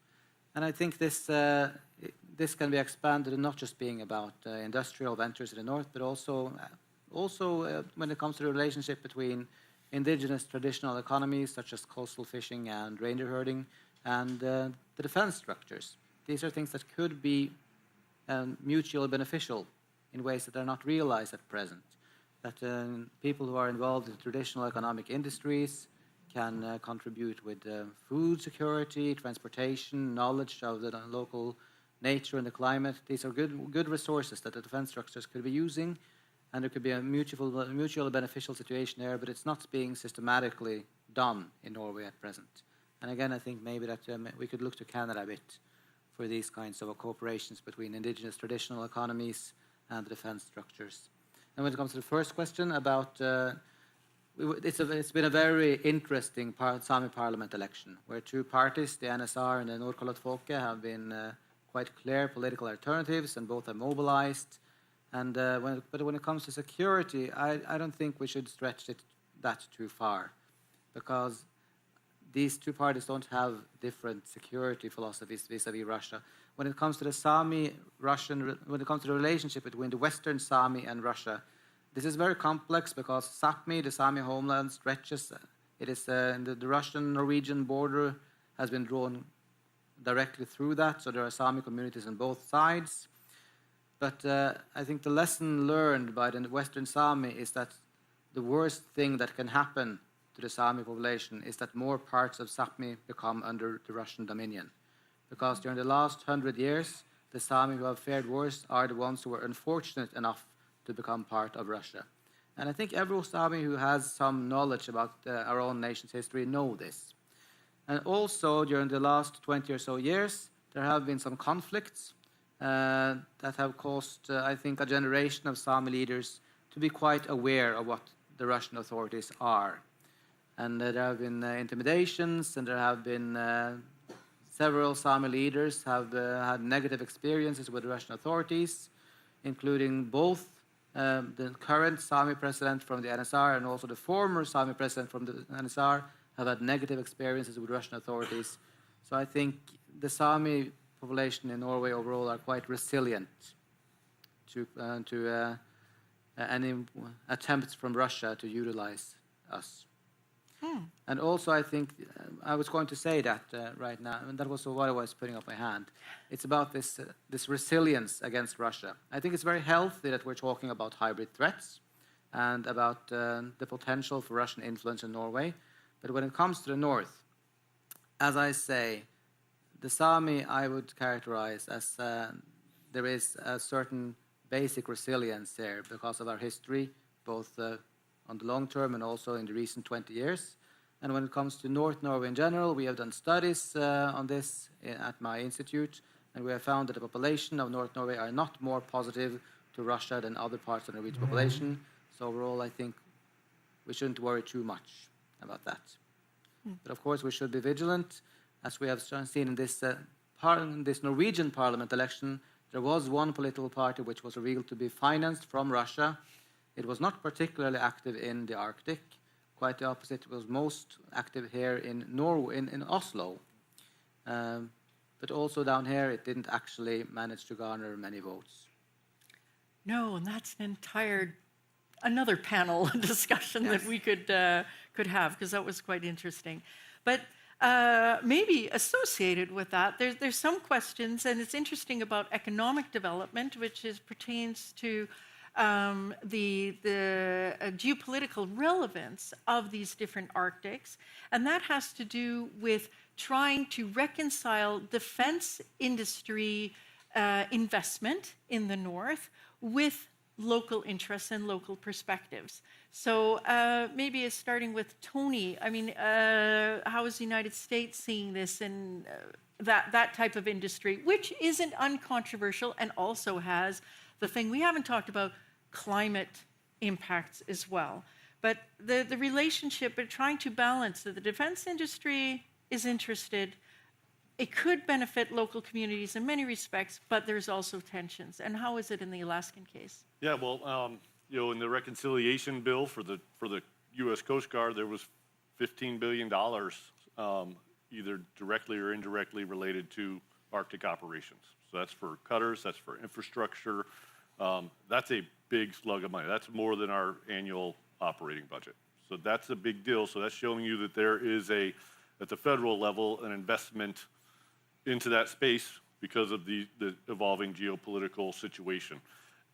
And I think this can be expanded and not just being about industrial ventures in the north, but also when it comes to the relationship between indigenous traditional economies such as coastal fishing and reindeer herding and the defense structures. These are things that could be mutually beneficial in ways that are not realized at present. That people who are involved in traditional economic industries can contribute with food security, transportation, knowledge of the local nature and the climate. These are good resources that the defense structures could be using, and there could be a mutually beneficial situation there, but it's not being systematically done in Norway at present. And again, I think maybe that we could look to Canada a bit for these kinds of cooperations between indigenous traditional economies and the defense structures. And when it comes to the first question about it's been a very interesting Sami parliament election, where two parties, the NSR and the Nordkalotte Folke, have been quite clear political alternatives, and both are mobilized. And but when it comes to security, I don't think we should stretch that too far, because these two parties don't have different security philosophies vis-à-vis Russia. When it comes to the Sami-Russian, when it comes to the relationship between the Western Sami and Russia, this is very complex because Sápmi, the Sami homeland, stretches. It is the Russian-Norwegian border has been drawn directly through that, so there are Sami communities on both sides. But I think the lesson learned by the Western Sami is that the worst thing that can happen to the Sami population is that more parts of Sápmi become under the Russian dominion. Because during the last 100 years, the Sami who have fared worse are the ones who were unfortunate enough to become part of Russia. And I think every Sami who has some knowledge about our own nation's history know this. And also, during the last 20 or so years, there have been some conflicts that have caused, I think, a generation of Sami leaders to be quite aware of what the Russian authorities are. And there have been intimidations, and there have been several Sami leaders have had negative experiences with the Russian authorities, including both the current Sami president from the NSR and also the former Sami president from the NSR have had negative experiences with Russian authorities. So I think the Sami population in Norway overall are quite resilient to any attempts from Russia to utilize us. And also, I think I was going to say that right now, and that was why I was putting up my hand. It's about this resilience against Russia. I think it's very healthy that we're talking about hybrid threats and about the potential for Russian influence in Norway. But when it comes to the north, as I say, the Sami I would characterize as there is a certain basic resilience there because of our history, both on the long term and also in the recent 20 years. And when it comes to North Norway in general, we have done studies on this at my institute, and we have found that the population of North Norway are not more positive to Russia than other parts of the Norwegian population. So overall, I think we shouldn't worry too much about that. But of course, we should be vigilant. As we have seen in this, this Norwegian parliament election, there was one political party which was revealed to be financed from Russia. It was not particularly active in the Arctic. Quite the opposite, it was most active here in Norway, in Oslo. But also down here, it didn't actually manage to garner many votes. No, and that's another panel discussion that we could have, because that was quite interesting. But maybe associated with that, there's some questions, and it's interesting about economic development, which pertains to the geopolitical relevance of these different Arctics, and that has to do with trying to reconcile defense industry investment in the north with local interests and local perspectives. So maybe starting with Tony, I mean, how is the United States seeing this and that type of industry, which isn't uncontroversial and also has the thing we haven't talked about, climate impacts as well. But the relationship, but trying to balance that the defense industry is interested, it could benefit local communities in many respects, but there's also tensions. And how is it in the Alaskan case? Yeah, well, you know, in the reconciliation bill for the U.S. Coast Guard, there was $15 billion, either directly or indirectly related to Arctic operations. So that's for cutters, that's for infrastructure. That's a big slug of money. That's more than our annual operating budget. So that's a big deal. So that's showing you that there is at the federal level, an investment into that space because of the evolving geopolitical situation.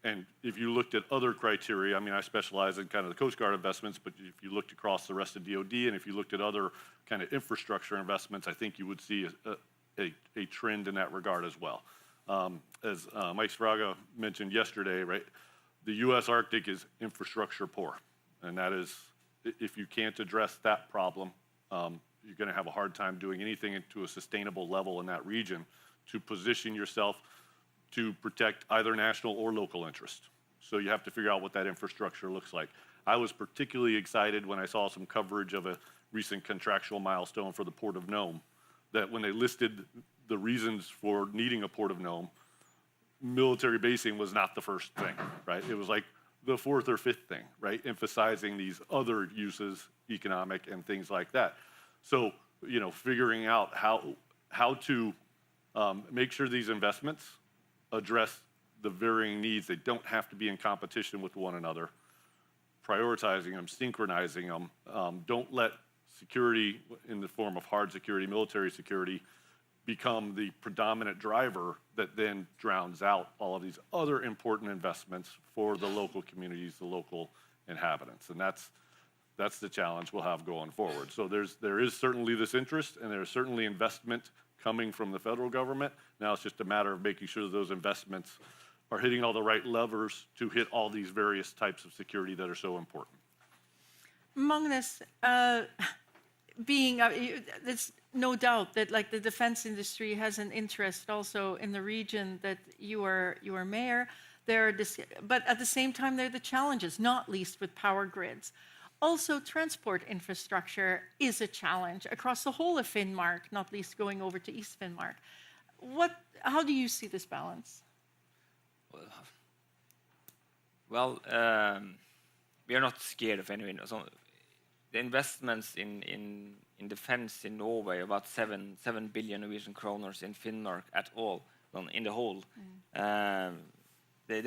And if you looked at other criteria, I mean, I specialize in kind of the Coast Guard investments, but if you looked across the rest of DoD, and if you looked at other kind of infrastructure investments, I think you would see a trend in that regard as well. As Mike Spraga mentioned yesterday, right, the U.S. Arctic is infrastructure poor. And that is, if you can't address that problem, you're going to have a hard time doing anything to a sustainable level in that region to position yourself to protect either national or local interest. So you have to figure out what that infrastructure looks like. I was particularly excited when I saw some coverage of a recent contractual milestone for the Port of Nome, that when they listed the reasons for needing a Port of Nome, military basing was not the first thing, right? It was like the fourth or fifth thing, right? Emphasizing these other uses, economic and things like that. So, you know, figuring out how to make sure these investments address the varying needs. They don't have to be in competition with one another. Prioritizing them, synchronizing them. Don't let security in the form of hard security, military security, become the predominant driver that then drowns out all of these other important investments for the local communities, the local inhabitants. And that's the challenge we'll have going forward. So there is certainly this interest, and there is certainly investment coming from the federal government. Now it's just a matter of making sure that those investments are hitting all the right levers to hit all these various types of security that are so important. Magnus, there's no doubt that like the defense industry has an interest also in the region that you are mayor. But at the same time, there are the challenges, not least with power grids. Also, transport infrastructure is a challenge across the whole of Finnmark, not least going over to East Finnmark. How do you see this balance? Well, we are not scared of anything. So the investments in defense in Norway, about 7 billion Norwegian kroner in Finnmark at all, in the whole. They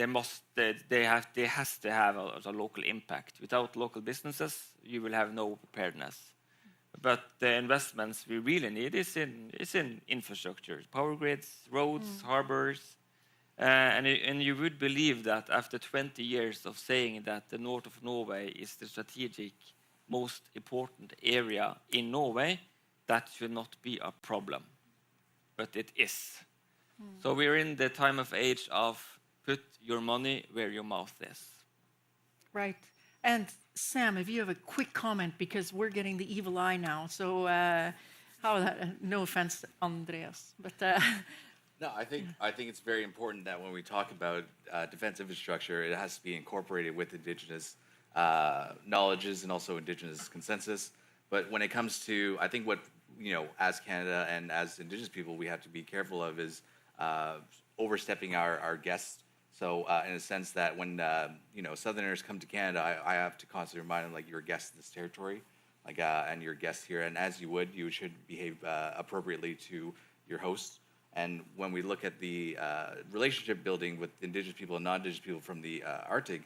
has to have a local impact. Without local businesses, you will have no preparedness. But the investments we really need is in infrastructure, power grids, roads, harbors, and you would believe that after 20 years of saying that the north of Norway is the strategic most important area in Norway, that should not be a problem, but it is. So we're in the time of age of put your money where your mouth is. Right. And Sam, if you have a quick comment, because we're getting the evil eye now. So no offense, Andreas, but no, I think it's very important that when we talk about defense infrastructure, it has to be incorporated with indigenous knowledges and also indigenous consensus. But when it comes to, I think what, as Canada and as Indigenous people, we have to be careful of is overstepping our guests. So in a sense that when, Southerners come to Canada, I have to constantly remind them, like, you're a guest in this territory, like, and you're a guest here. And as you should behave appropriately to your hosts. And when we look at the relationship building with Indigenous people and non-Indigenous people from the Arctic,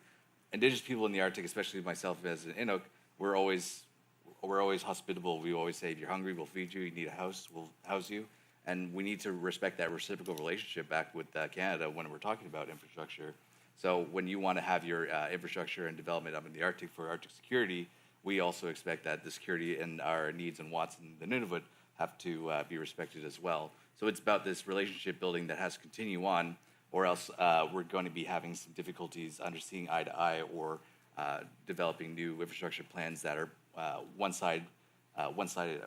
Indigenous people in the Arctic, especially myself as an Inuit, we're always hospitable. We always say, if you're hungry, we'll feed you. You need a house, we'll house you. And we need to respect that reciprocal relationship back with Canada when we're talking about infrastructure. So when you want to have your infrastructure and development up in the Arctic for Arctic security, we also expect that the security and our needs and wants in the Nunavut have to be respected as well. So it's about this relationship building that has to continue on, or else we're going to be having some difficulties understanding eye to eye or developing new infrastructure plans that are one-sided, I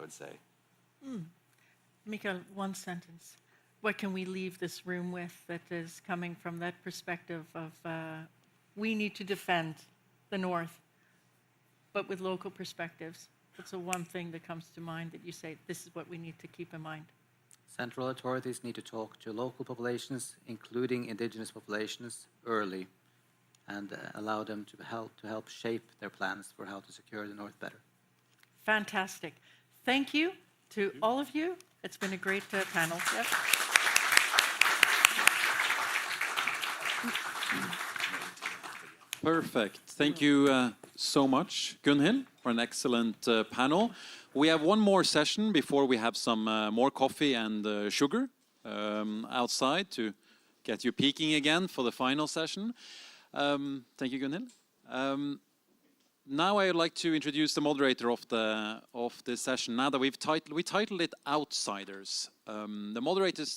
would say. Mikael, one sentence. What can we leave this room with that is coming from that perspective of we need to defend the North, but with local perspectives? What's the one thing that comes to mind that you say, this is what we need to keep in mind? Central authorities need to talk to local populations, including Indigenous populations, early, and allow them to help shape their plans for how to secure the North better. Fantastic. Thank you to all of you. It's been a great panel. Yep. Perfect. Thank you so much, Gunhild, for an excellent panel. We have one more session before we have some more coffee and sugar outside to get you peaking again for the final session. Thank you, Gunhild. Now I would like to introduce the moderator of this session. Now that we titled it Outsiders. The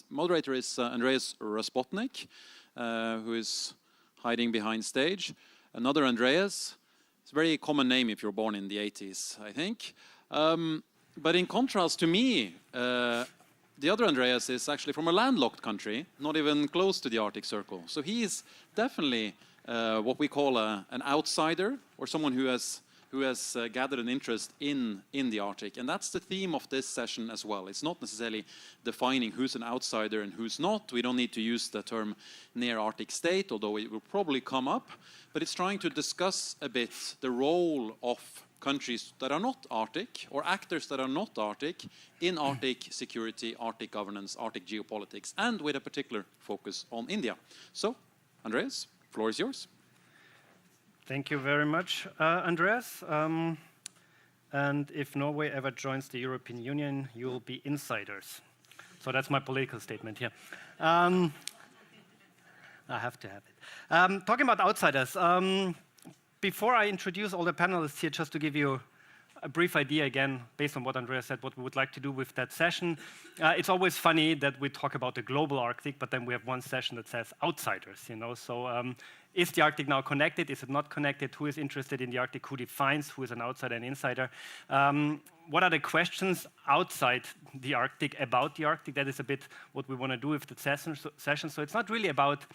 moderator is Andreas Raspotnik, who is hiding behind stage. Another Andreas. It's a very common name if you're born in the 80s, I think. But in contrast to me, the other Andreas is actually from a landlocked country, not even close to the Arctic Circle. So he is definitely what we call an outsider, or someone who has gathered an interest in the Arctic. And that's the theme of this session as well. It's not necessarily defining who's an outsider and who's not. We don't need to use the term near Arctic state, although it will probably come up. But it's trying to discuss a bit the role of countries that are not Arctic, or actors that are not Arctic, in Arctic security, Arctic governance, Arctic geopolitics, and with a particular focus on India. So, Andreas, the floor is yours. Thank you very much, Andreas. And if Norway ever joins the European Union, you will be insiders. So that's my political statement here. I have to have it. Talking about outsiders, before I introduce all the panelists here, just to give you a brief idea again, based on what Andreas said, what we would like to do with that session. It's always funny that we talk about the global Arctic, but then we have one session that says outsiders, So is the Arctic now connected? Is it not connected? Who is interested in the Arctic? Who defines who is an outsider and insider? What are the questions outside the Arctic about the Arctic? That is a bit what we want to do with the session. So it's not really about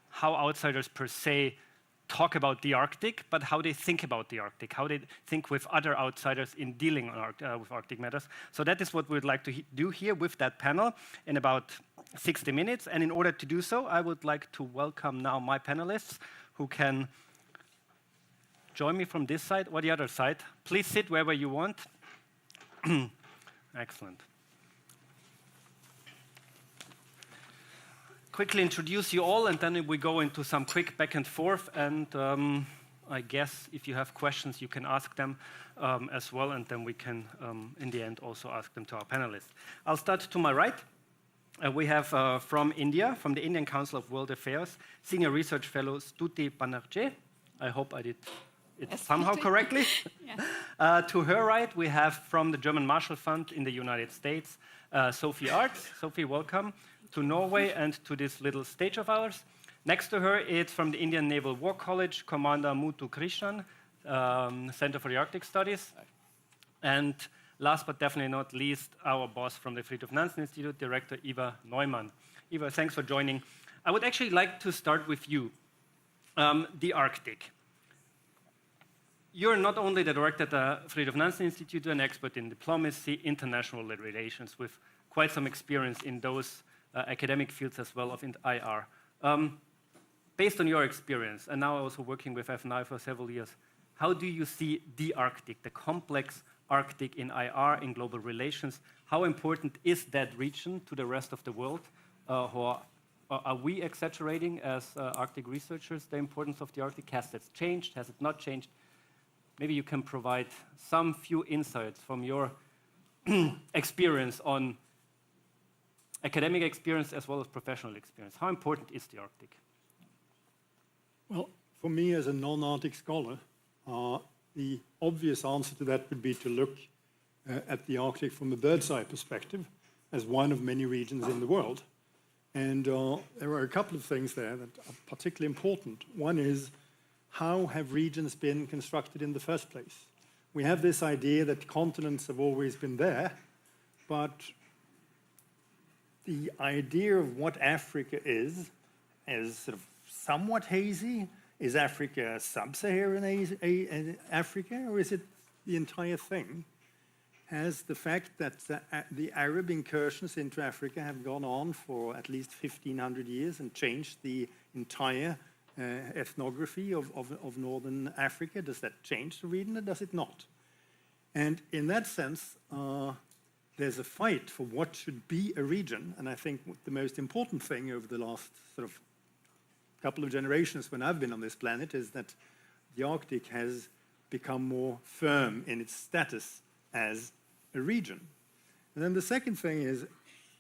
how outsiders per se talk about the Arctic, but how they think about the Arctic, how they think with other outsiders in dealing with Arctic matters. So that is what we'd like to do here with that panel in about 60 minutes. And in order to do so, I would like to welcome now my panelists who can join me from this side or the other side. Please sit wherever you want. Excellent. Quickly introduce you all, and then we go into some quick back and forth. And I guess if you have questions, you can ask them as well, and then we can, in the end, also ask them to our panelists. I'll start to my right. We have from India, from the Indian Council of World Affairs, Senior Research Fellow Stuti Banerjee. I hope I did it somehow correctly. To her right, we have from the German Marshall Fund in the United States, Sophie Arts. Sophie, welcome to Norway and to this little stage of ours. Next to her, it's from the Indian Naval War College, Commander Muthu Krishnan, Center for the Arctic Studies. And last but definitely not least, our boss from the Fridtjof Nansen Institute, Director Ivar Neumann. Ivar, thanks for joining. I would actually like to start with you, the Arctic. you're not only the director at the Fridtjof Nansen Institute, an expert in diplomacy, international relations, with quite some experience in those academic fields as well of IR. Based on your experience, and now also working with FNI for several years, how do you see the Arctic, the complex Arctic in IR, in global relations? How important is that region to the rest of the world? Are we exaggerating as Arctic researchers the importance of the Arctic? Has it changed? Has it not changed? Maybe you can provide some few insights from your experience on academic experience as well as professional experience. How important is the Arctic? Well, for me as a non-Arctic scholar, the obvious answer to that would be to look at the Arctic from a bird's eye perspective as one of many regions in the world. And there are a couple of things there that are particularly important. One is, how have regions been constructed in the first place? We have this idea that continents have always been there, but the idea of what Africa is sort of somewhat hazy. Is Africa sub-Saharan Africa, or is it the entire thing? Has the fact that the Arab incursions into Africa have gone on for at least 1,500 years and changed the entire ethnography of northern Africa, does that change the region or does it not? And in that sense, there's a fight for what should be a region, and I think the most important thing over the last sort of couple of generations when I've been on this planet is that the Arctic has become more firm in its status as a region. And then the second thing is,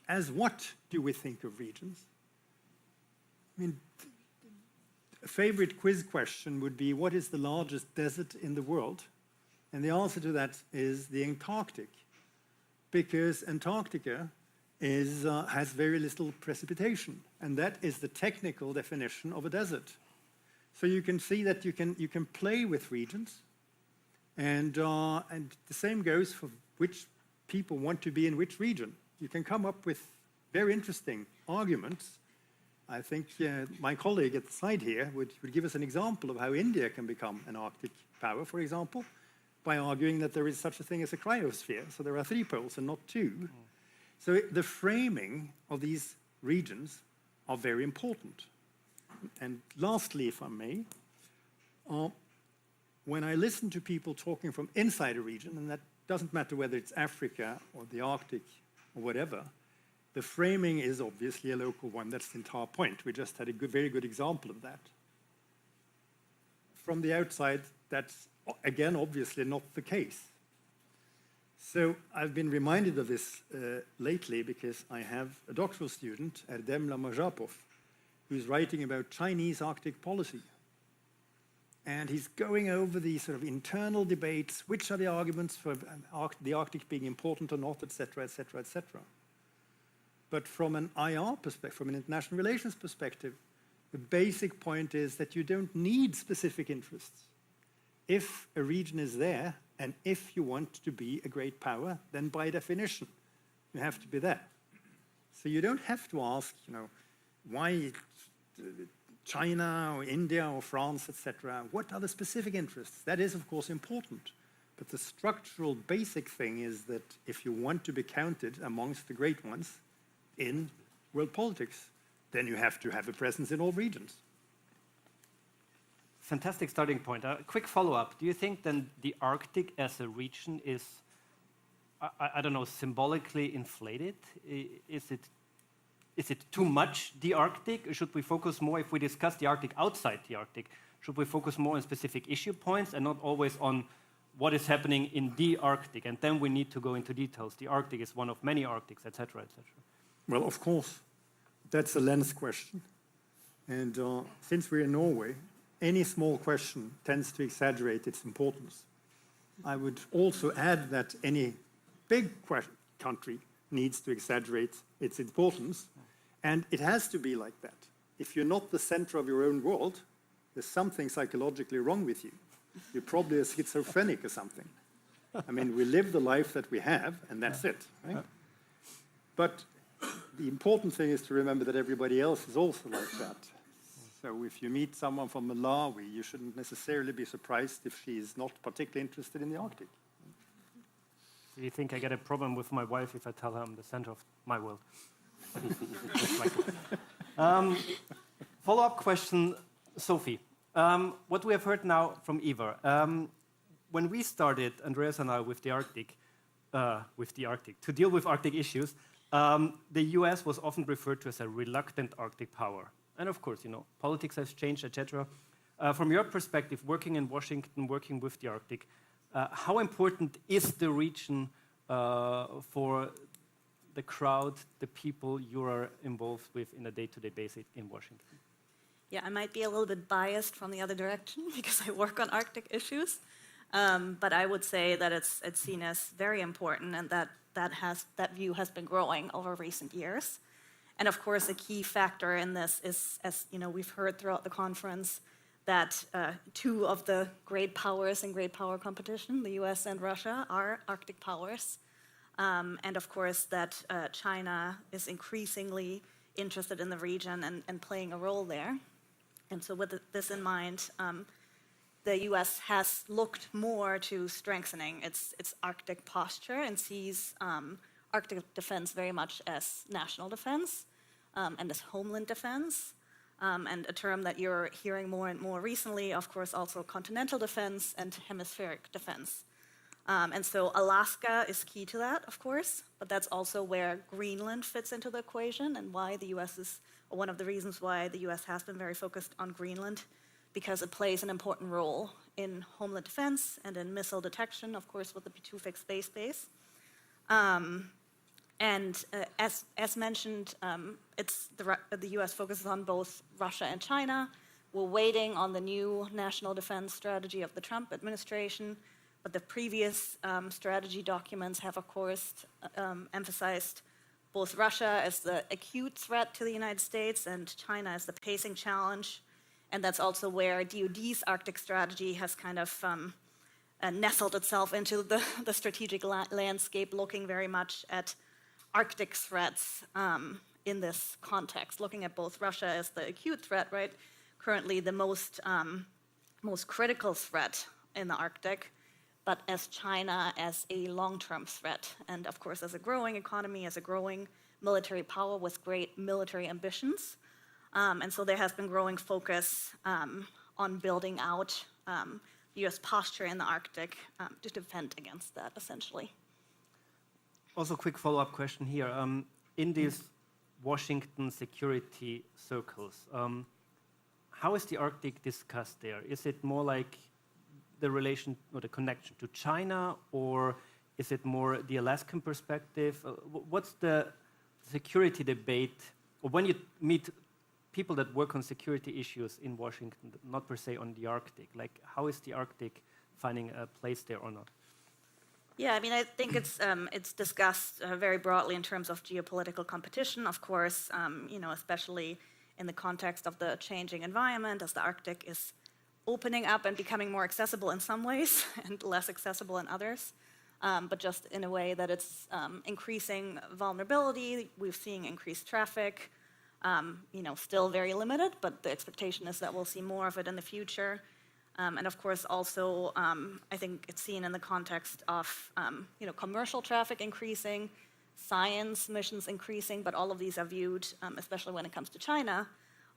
as what do we think of regions? I mean, a favorite quiz question would be, what is the largest desert in the world? And the answer to that is the Antarctic, because Antarctica has very little precipitation, and that is the technical definition of a desert. So you can see that you can play with regions, and the same goes for which people want to be in which region. You can come up with very interesting arguments. I think my colleague at the side here would give us an example of how India can become an Arctic power, for example, by arguing that there is such a thing as a cryosphere. So there are 3 poles and not 2. So the framing of these regions are very important. And lastly, if I may, when I listen to people talking from inside a region, and that doesn't matter whether it's Africa or the Arctic or whatever, the framing is obviously a local one. That's the entire point. We just had a very good example of that. From the outside, that's, again, obviously not the case. So I've been reminded of this lately because I have a doctoral student, Erdem Lamajapov, who's writing about Chinese Arctic policy. And he's going over the sort of internal debates, which are the arguments for the Arctic being important or not, et cetera, et cetera, et cetera. But from an IR perspective, from an international relations perspective, the basic point is that you don't need specific interests. If a region is there, and if you want to be a great power, then by definition, you have to be there. So you don't have to ask, why China or India or France, etc. What are the specific interests? That is, of course, important. But the structural basic thing is that if you want to be counted amongst the great ones in world politics, then you have to have a presence in all regions. Fantastic starting point. A quick follow-up. Do you think then the Arctic as a region is, I don't know, symbolically inflated? Is it too much, the Arctic? Should we focus more, if we discuss the Arctic outside the Arctic, should we focus more on specific issue points and not always on what is happening in the Arctic? And then we need to go into details. The Arctic is one of many Arctics, et cetera, et cetera. Well, of course, that's a lens question. And since we're in Norway, any small question tends to exaggerate its importance. I would also add that any big country needs to exaggerate its importance, and it has to be like that. If you're not the center of your own world, there's something psychologically wrong with you. You're probably a schizophrenic or something. I mean, we live the life that we have, and that's it, right? But the important thing is to remember that everybody else is also like that. So if you meet someone from Malawi, you shouldn't necessarily be surprised if she is not particularly interested in the Arctic. Do you think I get a problem with my wife if I tell her I'm the center of my world? Follow-up question, Sophie. What we have heard now from Ivar. When we started, Andreas and I, with the Arctic, to deal with Arctic issues, the US was often referred to as a reluctant Arctic power. And of course, politics has changed, etc. From your perspective, working in Washington, working with the Arctic, how important is the region for the crowd, the people you are involved with in a day-to-day basis in Washington? Yeah, I might be a little bit biased from the other direction because I work on Arctic issues, but I would say that it's seen as very important, and that view has been growing over recent years. And of course, a key factor in this is, as we've heard throughout the conference, that two of the great powers in great power competition, the US and Russia, are Arctic powers. And of course, that China is increasingly interested in the region and playing a role there. And so with this in mind, the US has looked more to strengthening its Arctic posture and sees Arctic defense very much as national defense and as homeland defense. And a term that you're hearing more and more recently, of course, also continental defense and hemispheric defense. And so Alaska is key to that, of course, but that's also where Greenland fits into the equation, and why the US is, or one of the reasons why the US has been very focused on Greenland, because it plays an important role in homeland defense and in missile detection, of course, with the P2 space base. And as mentioned, the US focuses on both Russia and China. We're waiting on the new national defense strategy of the Trump administration, but the previous strategy documents have, of course, emphasized both Russia as the acute threat to the United States and China as the pacing challenge. And that's also where DoD's Arctic strategy has kind of nestled itself into the strategic landscape, looking very much at Arctic threats in this context, looking at both Russia as the acute threat, right? Currently the most critical threat in the Arctic, but as China as a long-term threat. And of course, as a growing economy, as a growing military power with great military ambitions. And so there has been growing focus on building out the US posture in the Arctic to defend against that, essentially. Also, quick follow-up question here. In these Washington security circles, how is the Arctic discussed there? Is it more like the relation or the connection to China, or is it more the Alaskan perspective? What's the security debate, or when you meet people that work on security issues in Washington, not per se on the Arctic, like how is the Arctic finding a place there or not? Yeah, I mean, I think it's discussed very broadly in terms of geopolitical competition, of course, especially in the context of the changing environment, as the Arctic is opening up and becoming more accessible in some ways and less accessible in others, but just in a way that it's increasing vulnerability. We're seeing increased traffic, still very limited, but the expectation is that we'll see more of it in the future. And of course, also, I think it's seen in the context of, commercial traffic increasing, science missions increasing, but all of these are viewed, especially when it comes to China,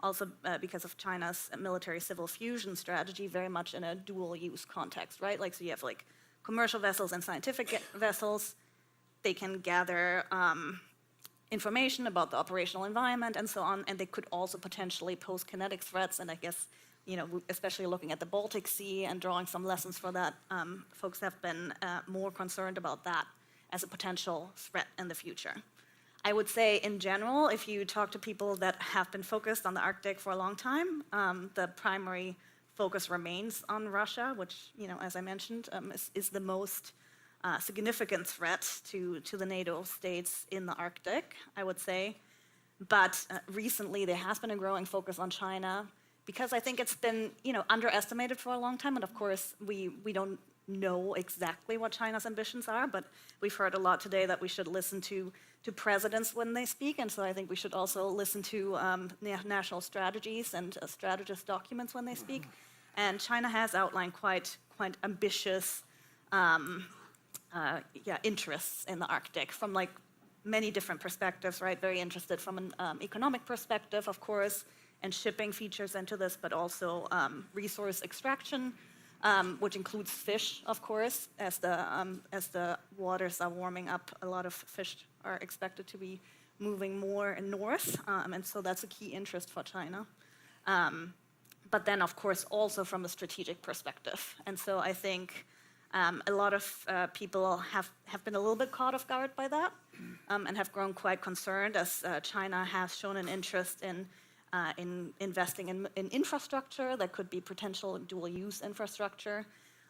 also because of China's military-civil fusion strategy, very much in a dual-use context, right? Like, so you have like commercial vessels and scientific vessels. They can gather information about the operational environment and so on, and they could also potentially pose kinetic threats. And I guess, especially looking at the Baltic Sea and drawing some lessons for that, folks have been more concerned about that as a potential threat in the future. I would say, in general, if you talk to people that have been focused on the Arctic for a long time, the primary focus remains on Russia, which, as I mentioned, is the most significant threat to the NATO states in the Arctic, I would say. But recently, there has been a growing focus on China, because I think it's been, underestimated for a long time. And of course, we don't know exactly what China's ambitions are, but we've heard a lot today that we should listen to presidents when they speak, and so I think we should also listen to national strategies and strategist documents when they speak. And China has outlined quite ambitious interests in the Arctic from like many different perspectives, right? Very interested from an economic perspective, of course, and shipping features into this, but also resource extraction, which includes fish, of course. As the waters are warming up, a lot of fish are expected to be moving more north, and so that's a key interest for China. But then, of course, also from a strategic perspective. And so I think a lot of people have been a little bit caught off guard by that, and have grown quite concerned as China has shown an interest in investing in infrastructure that could be potential dual-use infrastructure.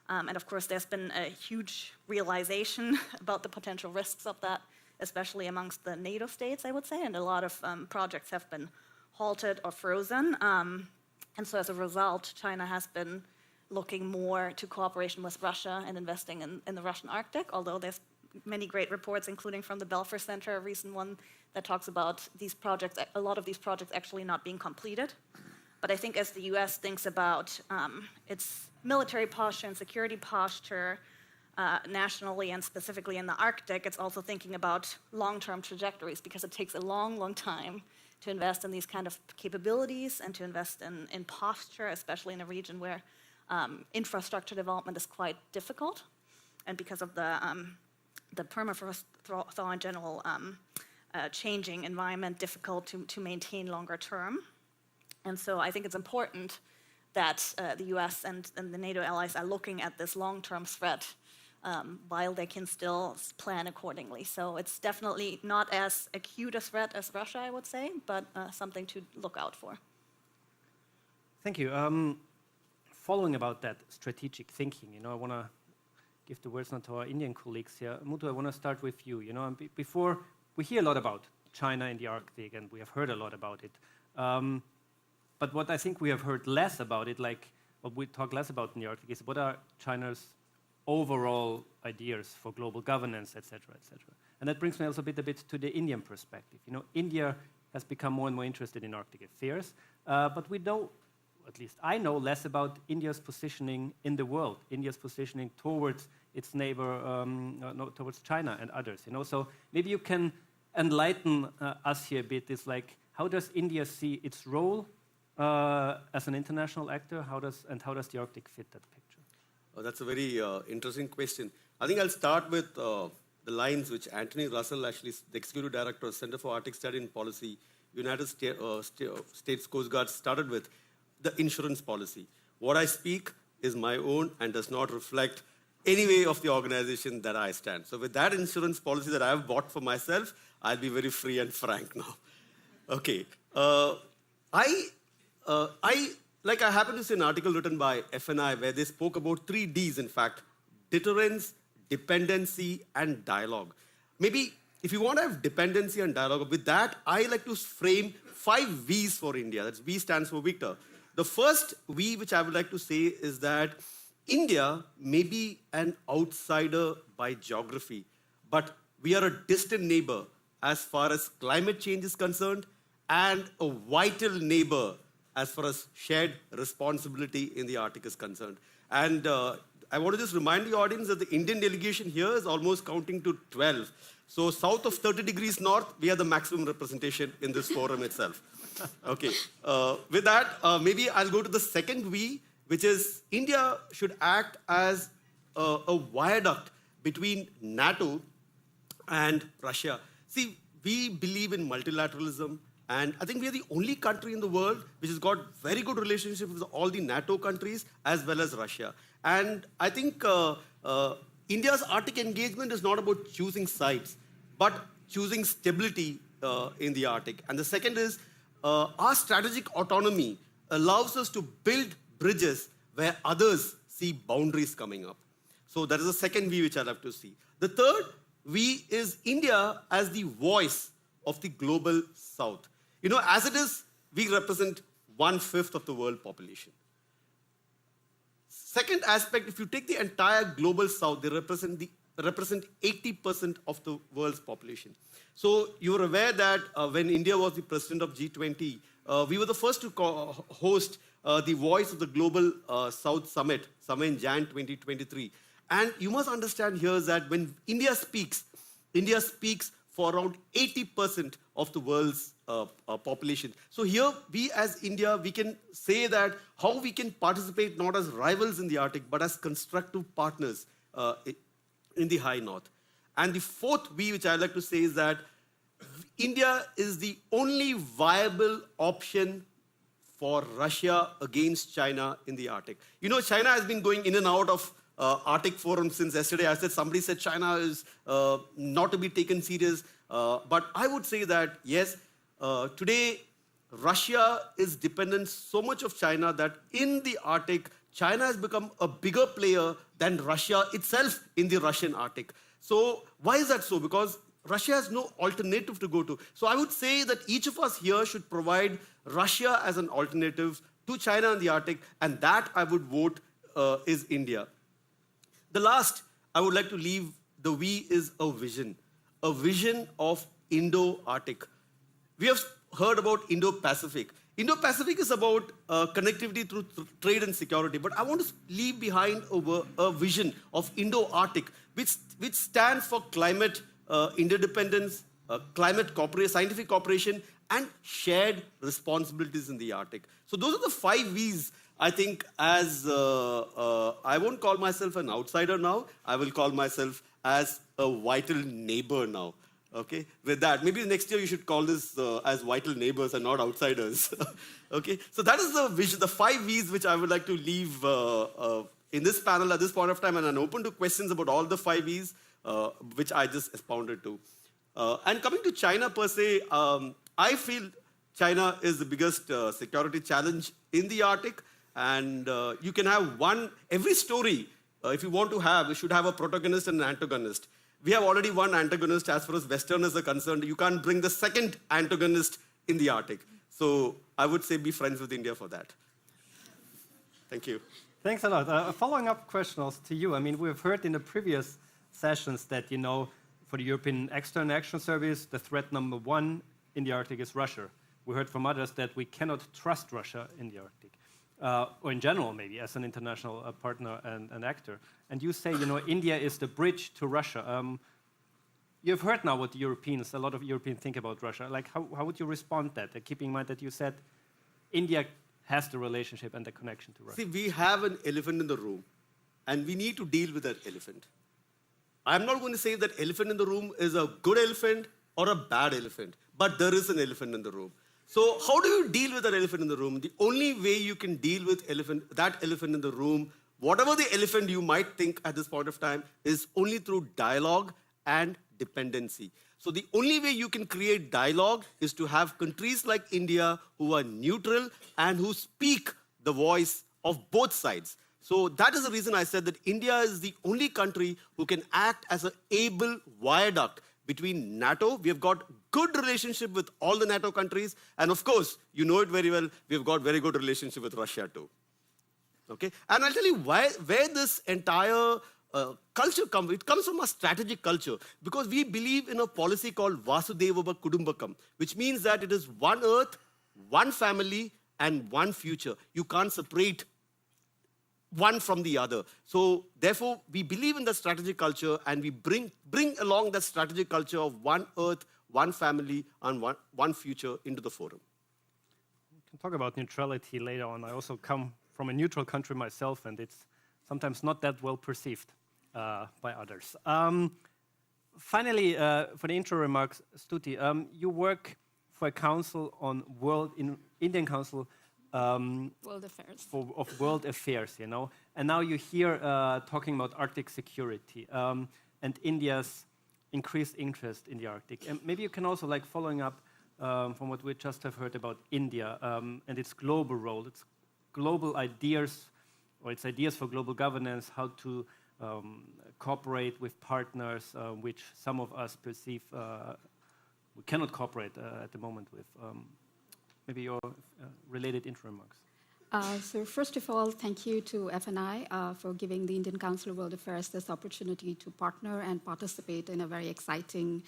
And of course, there's been a huge realization about the potential risks of that, especially amongst the NATO states, I would say, and a lot of projects have been halted or frozen. And so as a result, China has been looking more to cooperation with Russia and investing in the Russian Arctic, although there's many great reports, including from the Belfer Center, a recent one that talks about these projects, a lot of these projects actually not being completed. But I think as the US thinks about its military posture and security posture nationally and specifically in the Arctic, it's also thinking about long-term trajectories, because it takes a long, long time to invest in these kind of capabilities and to invest in posture, especially in a region where infrastructure development is quite difficult, and because of the permafrost thaw in general, changing environment, difficult to maintain longer term. And so I think it's important that the US and the NATO allies are looking at this long-term threat while they can still plan accordingly. So it's definitely not as acute a threat as Russia, I would say, but something to look out for. Thank you. Following about that strategic thinking, I want to give the words now to our Indian colleagues here. Muthu, I want to start with you. Before we hear a lot about China in the Arctic, and we have heard a lot about it. But what I think we have heard less about it, like what we talk less about in the Arctic, is what are China's overall ideas for global governance, et cetera, et cetera. And that brings me also a bit to the Indian perspective. India has become more and more interested in Arctic affairs, but we know, at least I know, less about India's positioning in the world, India's positioning towards its neighbor, towards China and others. So maybe you can enlighten us here a bit. It's like, how does India see its role as an international actor? How does the Arctic fit that picture? Oh, that's a very interesting question. I think I'll start with the lines which Anthony Russell, actually the Executive Director of Center for Arctic Study and Policy, United States Coast Guard, started with the insurance policy. What I speak is my own and does not reflect any way of the organization that I stand. So with that insurance policy that I have bought for myself, I'll be very free and frank now. Okay. I happened to see an article written by FNI where they spoke about 3 Ds, in fact: deterrence, dependency, and dialogue. Maybe if you want to have dependency and dialogue, with that, I like to frame 5 Vs for India. That's V stands for Victor. The first V, which I would like to say, is that India may be an outsider by geography, but we are a distant neighbor as far as climate change is concerned, and a vital neighbor as far as shared responsibility in the Arctic is concerned. And I want to just remind the audience that the Indian delegation here is almost counting to 12. So south of 30 degrees north, we have the maximum representation in this forum itself. Okay, with that, maybe I'll go to the second V, which is India should act as a viaduct between NATO and Russia. See, we believe in multilateralism, and I think we are the only country in the world which has got very good relationships with all the NATO countries as well as Russia. And I think India's Arctic engagement is not about choosing sides, but choosing stability in the Arctic. And the second is our strategic autonomy allows us to build bridges where others see boundaries coming up. So that is the second V which I love to see. The third V is India as the voice of the global South. As it is, we represent 1/5 of the world population. Second aspect, if you take the entire global south, they represent 80% of the world's population. So you're aware that when India was the president of G20, we were the first to host the Voice of the Global South Summit, somewhere in Jan 2023. And you must understand here that when India speaks for around 80% of the world's population. So here, we as India, we can say that how we can participate not as rivals in the Arctic, but as constructive partners in the High North. And the fourth V, which I like to say, is that India is the only viable option for Russia against China in the Arctic. You know, China has been going in and out of Arctic Forum since yesterday. Somebody said China is not to be taken serious. But I would say that, yes, today, Russia is dependent so much of China that in the Arctic, China has become a bigger player than Russia itself in the Russian Arctic. So why is that so? Because Russia has no alternative to go to. So I would say that each of us here should provide Russia as an alternative to China in the Arctic, and that I would vote is India. The last I would like to leave the V is a vision of Indo-Arctic. We have heard about Indo-Pacific. Indo-Pacific is about connectivity through trade and security, but I want to leave behind a vision of Indo-Arctic, which stands for climate interdependence, climate cooperation, scientific cooperation, and shared responsibilities in the Arctic. So those are the 5 Vs. I think as I won't call myself an outsider now, I will call myself as a vital neighbor now. Okay, with that, maybe next year you should call this as vital neighbors and not outsiders. Okay, so that is the vision, the 5 Vs which I would like to leave in this panel at this point of time, and I'm open to questions about all the 5 Vs which I just expounded to. And coming to China per se, I feel China is the biggest security challenge in the Arctic, and you can have every story, if you want to have, you should have a protagonist and an antagonist. We have already one antagonist as far as Westerners are concerned. You can't bring the second antagonist in the Arctic. So I would say be friends with India for that. Thank you. Thanks a lot. A following up question also to you. I mean, we've heard in the previous sessions that, you know, for the European External Action Service, the threat number 1 in the Arctic is Russia. We heard from others that we cannot trust Russia in the Arctic. Or in general, maybe, as an international partner and actor. And you say, you know, India is the bridge to Russia. You've heard now what a lot of Europeans think about Russia. Like, how would you respond to that, keeping in mind that you said India has the relationship and the connection to Russia? See, we have an elephant in the room, and we need to deal with that elephant. I'm not going to say that elephant in the room is a good elephant or a bad elephant, but there is an elephant in the room. So how do you deal with that elephant in the room? The only way you can deal with that elephant in the room, whatever the elephant you might think at this point of time, is only through dialogue and dependency. So the only way you can create dialogue is to have countries like India who are neutral and who speak the voice of both sides. So that is the reason I said that India is the only country who can act as an able viaduct between NATO. We have got good relationship with all the NATO countries. And of course, you know it very well, we've got very good relationship with Russia too. Okay? And I'll tell you where this entire culture comes. It comes from a strategic culture, because we believe in a policy called Vasudeva Kudumbakam, which means that it is one earth, one family, and one future. You can't separate one from the other. So therefore, we believe in the strategic culture, and we bring along that strategic culture of one earth, one family, and one future into the forum. We can talk about neutrality later on. I also come from a neutral country myself, and it's sometimes not that well perceived by others. Finally, for the intro remarks, Stuti, you work for a council on Indian Council World Affairs. Of World Affairs, you know. And now you're here talking about Arctic security and India's increased interest in the Arctic. And maybe you can also, like, following up from what we just have heard about India and its global role, its global ideas, or its ideas for global governance, how to cooperate with partners which some of us perceive we cannot cooperate at the moment with. Maybe your related intro remarks. So first of all, thank you to FNI for giving the Indian Council of World Affairs this opportunity to partner and participate in a very exciting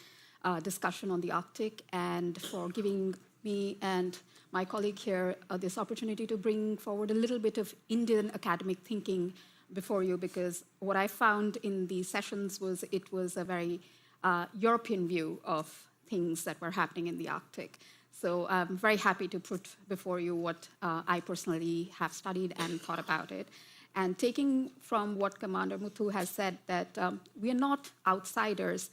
discussion on the Arctic, and for giving me and my colleague here this opportunity to bring forward a little bit of Indian academic thinking before you, because what I found in the sessions was it was a very European view of things that were happening in the Arctic. So I'm very happy to put before you what I personally have studied and thought about it. And taking from what Commander Muthu has said, that we are not outsiders,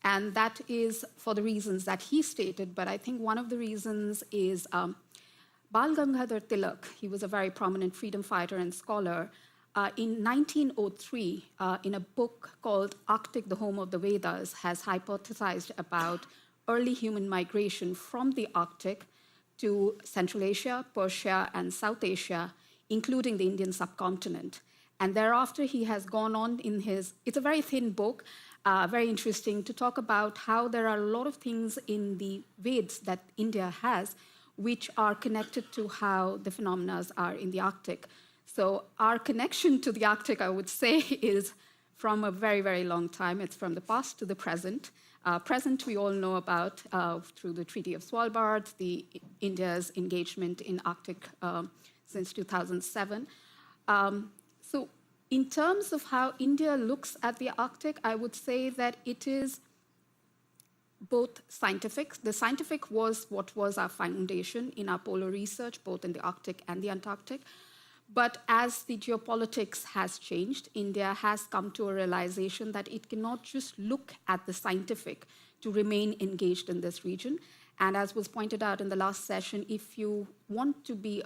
and that is for the reasons that he stated, but I think one of the reasons is Bal Gangadhar Tilak. He was a very prominent freedom fighter and scholar. In 1903, in a book called Arctic, the Home of the Vedas, has hypothesized about early human migration from the Arctic to Central Asia, Persia, and South Asia, including the Indian subcontinent. And thereafter, he has gone on in his, it's a very thin book, very interesting, to talk about how there are a lot of things in the Vedas that India has, which are connected to how the phenomena are in the Arctic. So our connection to the Arctic, I would say, is from a very, very long time. It's from the past to the present. Present, we all know about through the Treaty of Svalbard, India's engagement in Arctic since 2007. So in terms of how India looks at the Arctic, I would say that it is both scientific. The scientific was what was our foundation in our polar research, both in the Arctic and the Antarctic. But as the geopolitics has changed, India has come to a realization that it cannot just look at the scientific to remain engaged in this region. And as was pointed out in the last session, if you want to be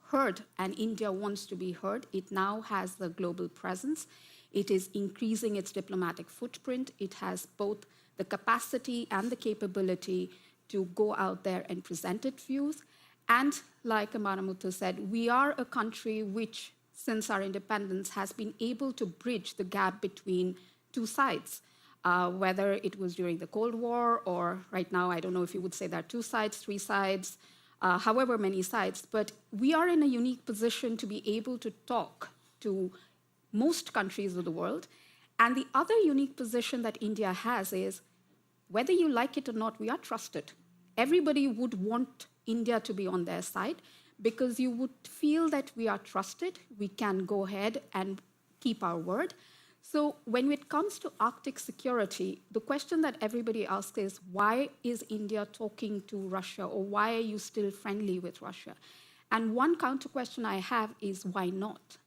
heard, and India wants to be heard, it now has the global presence. It is increasing its diplomatic footprint. It has both the capacity and the capability to go out there and present its views. And like Amara Muthu said, we are a country which, since our independence, has been able to bridge the gap between two sides, whether it was during the Cold War or right now, I don't know if you would say there are two sides, three sides, however many sides. But we are in a unique position to be able to talk to most countries of the world. And the other unique position that India has is, whether you like it or not, we are trusted. Everybody would want India to be on their side, because you would feel that we are trusted, we can go ahead and keep our word. So when it comes to Arctic security, the question that everybody asks is, why is India talking to Russia, or why are you still friendly with Russia? And one counter question I have is, why not?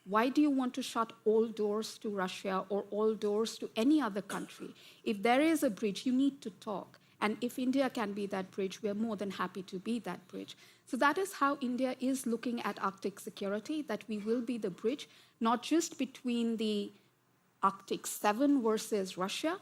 Why do you want to shut all doors to Russia or all doors to any other country? If there is a bridge, you need to talk. And if India can be that bridge, we're more than happy to be that bridge. So that is how India is looking at Arctic security, that we will be the bridge, not just between the Arctic 7 versus Russia,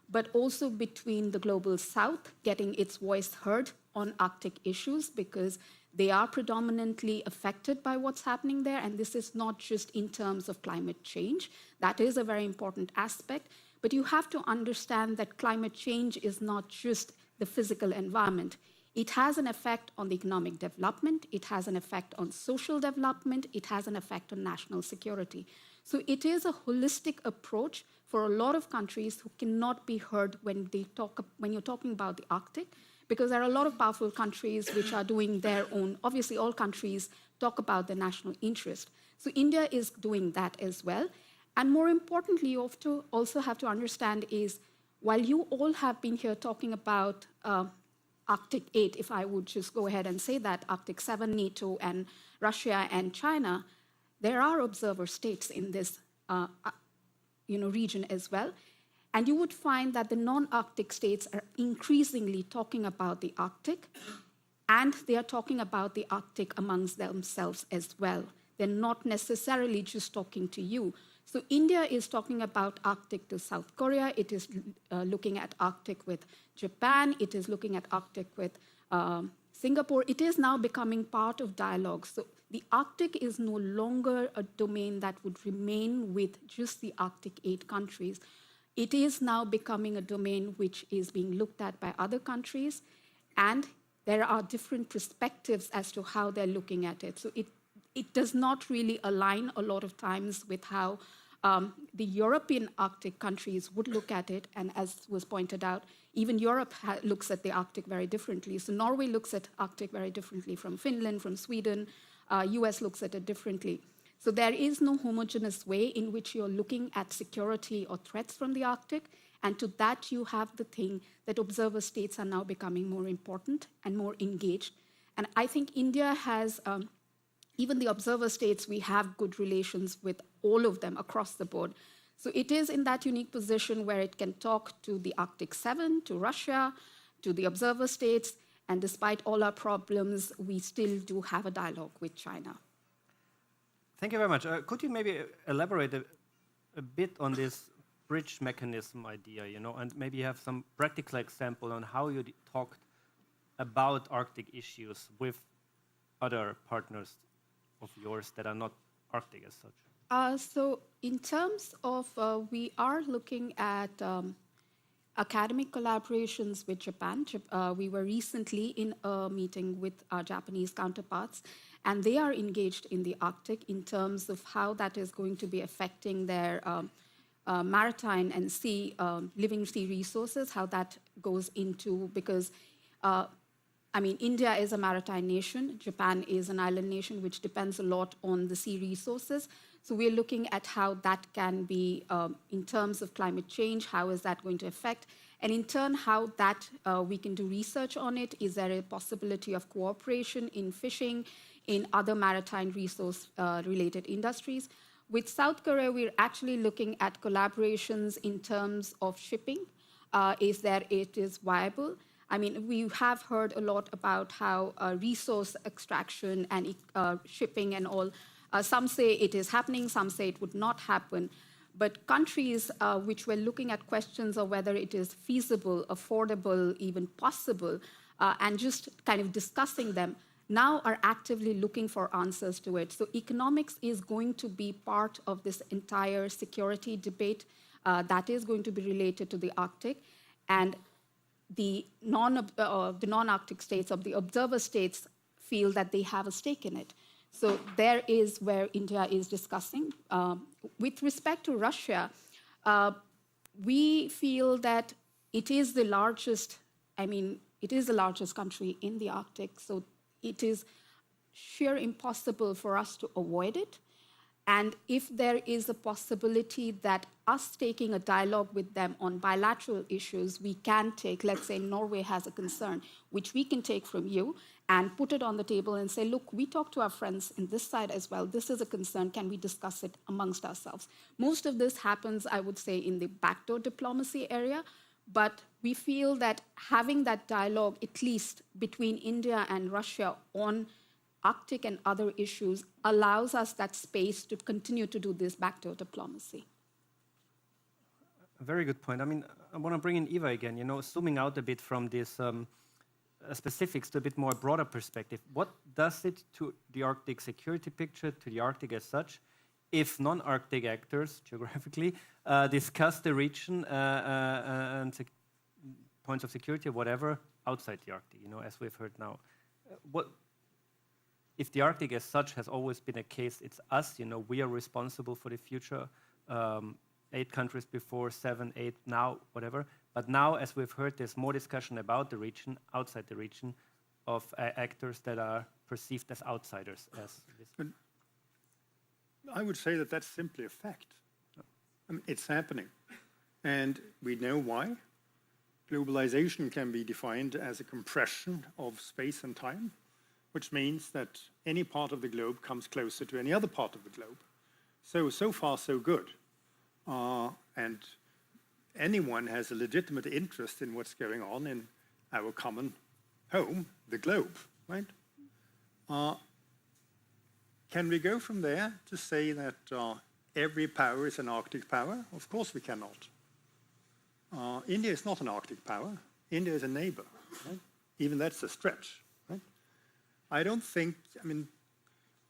but also between the global south, getting its voice heard on Arctic issues, because they are predominantly affected by what's happening there. And this is not just in terms of climate change. That is a very important aspect. But you have to understand that climate change is not just the physical environment. It has an effect on the economic development. It has an effect on social development. It has an effect on national security. So it is a holistic approach for a lot of countries who cannot be heard when you're talking about the Arctic, because there are a lot of powerful countries which are doing their own. Obviously, all countries talk about their national interest. So India is doing that as well. And more importantly, you also have to understand is, while you all have been here talking about Arctic 8, if I would just go ahead and say that, Arctic 7, NATO, and Russia and China, there are observer states in this region as well. And you would find that the non-Arctic states are increasingly talking about the Arctic, and they are talking about the Arctic amongst themselves as well. They're not necessarily just talking to you. So India is talking about Arctic to South Korea. It is looking at Arctic with Japan. It is looking at Arctic with Singapore. It is now becoming part of dialogue. So the Arctic is no longer a domain that would remain with just the Arctic 8 countries. It is now becoming a domain which is being looked at by other countries, and there are different perspectives as to how they're looking at it. So it does not really align a lot of times with how the European Arctic countries would look at it. And as was pointed out, even Europe looks at the Arctic very differently. So Norway looks at Arctic very differently from Finland, from Sweden. US looks at it differently. So there is no homogeneous way in which you're looking at security or threats from the Arctic. And to that, you have the thing that observer states are now becoming more important and more engaged. And I think India has, even the observer states, we have good relations with all of them across the board. So it is in that unique position where it can talk to the Arctic 7, to Russia, to the observer states, and despite all our problems, we still do have a dialogue with China. Thank you very much. Could you maybe elaborate a bit on this bridge mechanism idea, and maybe you have some practical example on how you talked about Arctic issues with other partners of yours that are not Arctic as such? So in terms of, we are looking at academic collaborations with Japan. We were recently in a meeting with our Japanese counterparts, and they are engaged in the Arctic in terms of how that is going to be affecting their maritime and living sea resources, how that goes into, because India is a maritime nation, Japan is an island nation, which depends a lot on the sea resources. So we're looking at how that can be, in terms of climate change, how is that going to affect, and in turn, how that we can do research on it. Is there a possibility of cooperation in fishing, in other maritime resource-related industries? With South Korea, we're actually looking at collaborations in terms of shipping. It is viable? We have heard a lot about how resource extraction and shipping and all, some say it is happening, some say it would not happen. But countries which were looking at questions of whether it is feasible, affordable, even possible, and just kind of discussing them, now are actively looking for answers to it. So economics is going to be part of this entire security debate that is going to be related to the Arctic. And the non-Arctic states, of the observer states, feel that they have a stake in it. So there is where India is discussing. With respect to Russia, we feel that it is the largest, it is the largest country in the Arctic, so it is sheer impossible for us to avoid it. And if there is a possibility that us taking a dialogue with them on bilateral issues, we can take, let's say Norway has a concern, which we can take from you and put it on the table and say, look, we talk to our friends in this side as well. This is a concern. Can we discuss it amongst ourselves? Most of this happens, I would say, in the backdoor diplomacy area. But we feel that having that dialogue, at least between India and Russia on Arctic and other issues, allows us that space to continue to do this backdoor diplomacy. A very good point. I want to bring in Eva again, zooming out a bit from this specifics to a bit more broader perspective. What does it to the Arctic security picture, to the Arctic as such, if non-Arctic actors, geographically, discuss the region and points of security or whatever outside the Arctic, as we've heard now? If the Arctic as such has always been a case, it's us, we are responsible for the future, 8 countries before, 7, 8 now, whatever. But now, as we've heard, there's more discussion about the region, outside the region, of actors that are perceived as outsiders. I would say that that's simply a fact. It's happening. And we know why. Globalization can be defined as a compression of space and time, which means that any part of the globe comes closer to any other part of the globe. So far, so good. And anyone has a legitimate interest in what's going on in our common home, the globe, right? Can we go from there to say that every power is an Arctic power? Of course we cannot. India is not an Arctic power. India is a neighbor, right? Even that's a stretch, right? I don't think,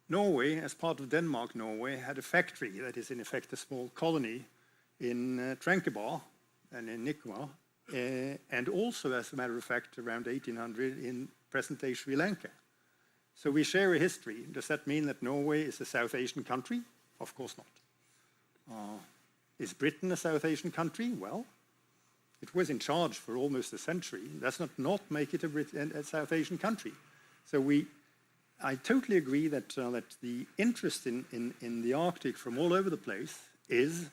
Norway, as part of Denmark, Norway had a factory that is in effect a small colony in Tranquebar and in Nicobar, and also, as a matter of fact, around 1800 in present-day Sri Lanka. So we share a history. Does that mean that Norway is a South Asian country? Of course not. Is Britain a South Asian country? Well, it was in charge for almost a century. Does not make it a South Asian country. So I totally agree that the interest in the Arctic from all over the place is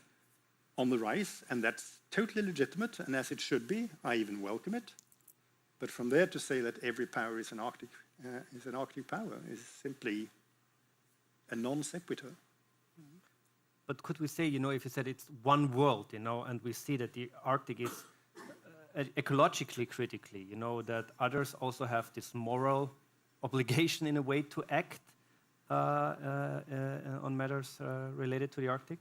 on the rise, and that's totally legitimate, and as it should be. I even welcome it. But from there to say that every power is an Arctic power is simply a non sequitur. But could we say, if you said it's one world, and we see that the Arctic is ecologically critically, that others also have this moral obligation in a way to act on matters related to the Arctic?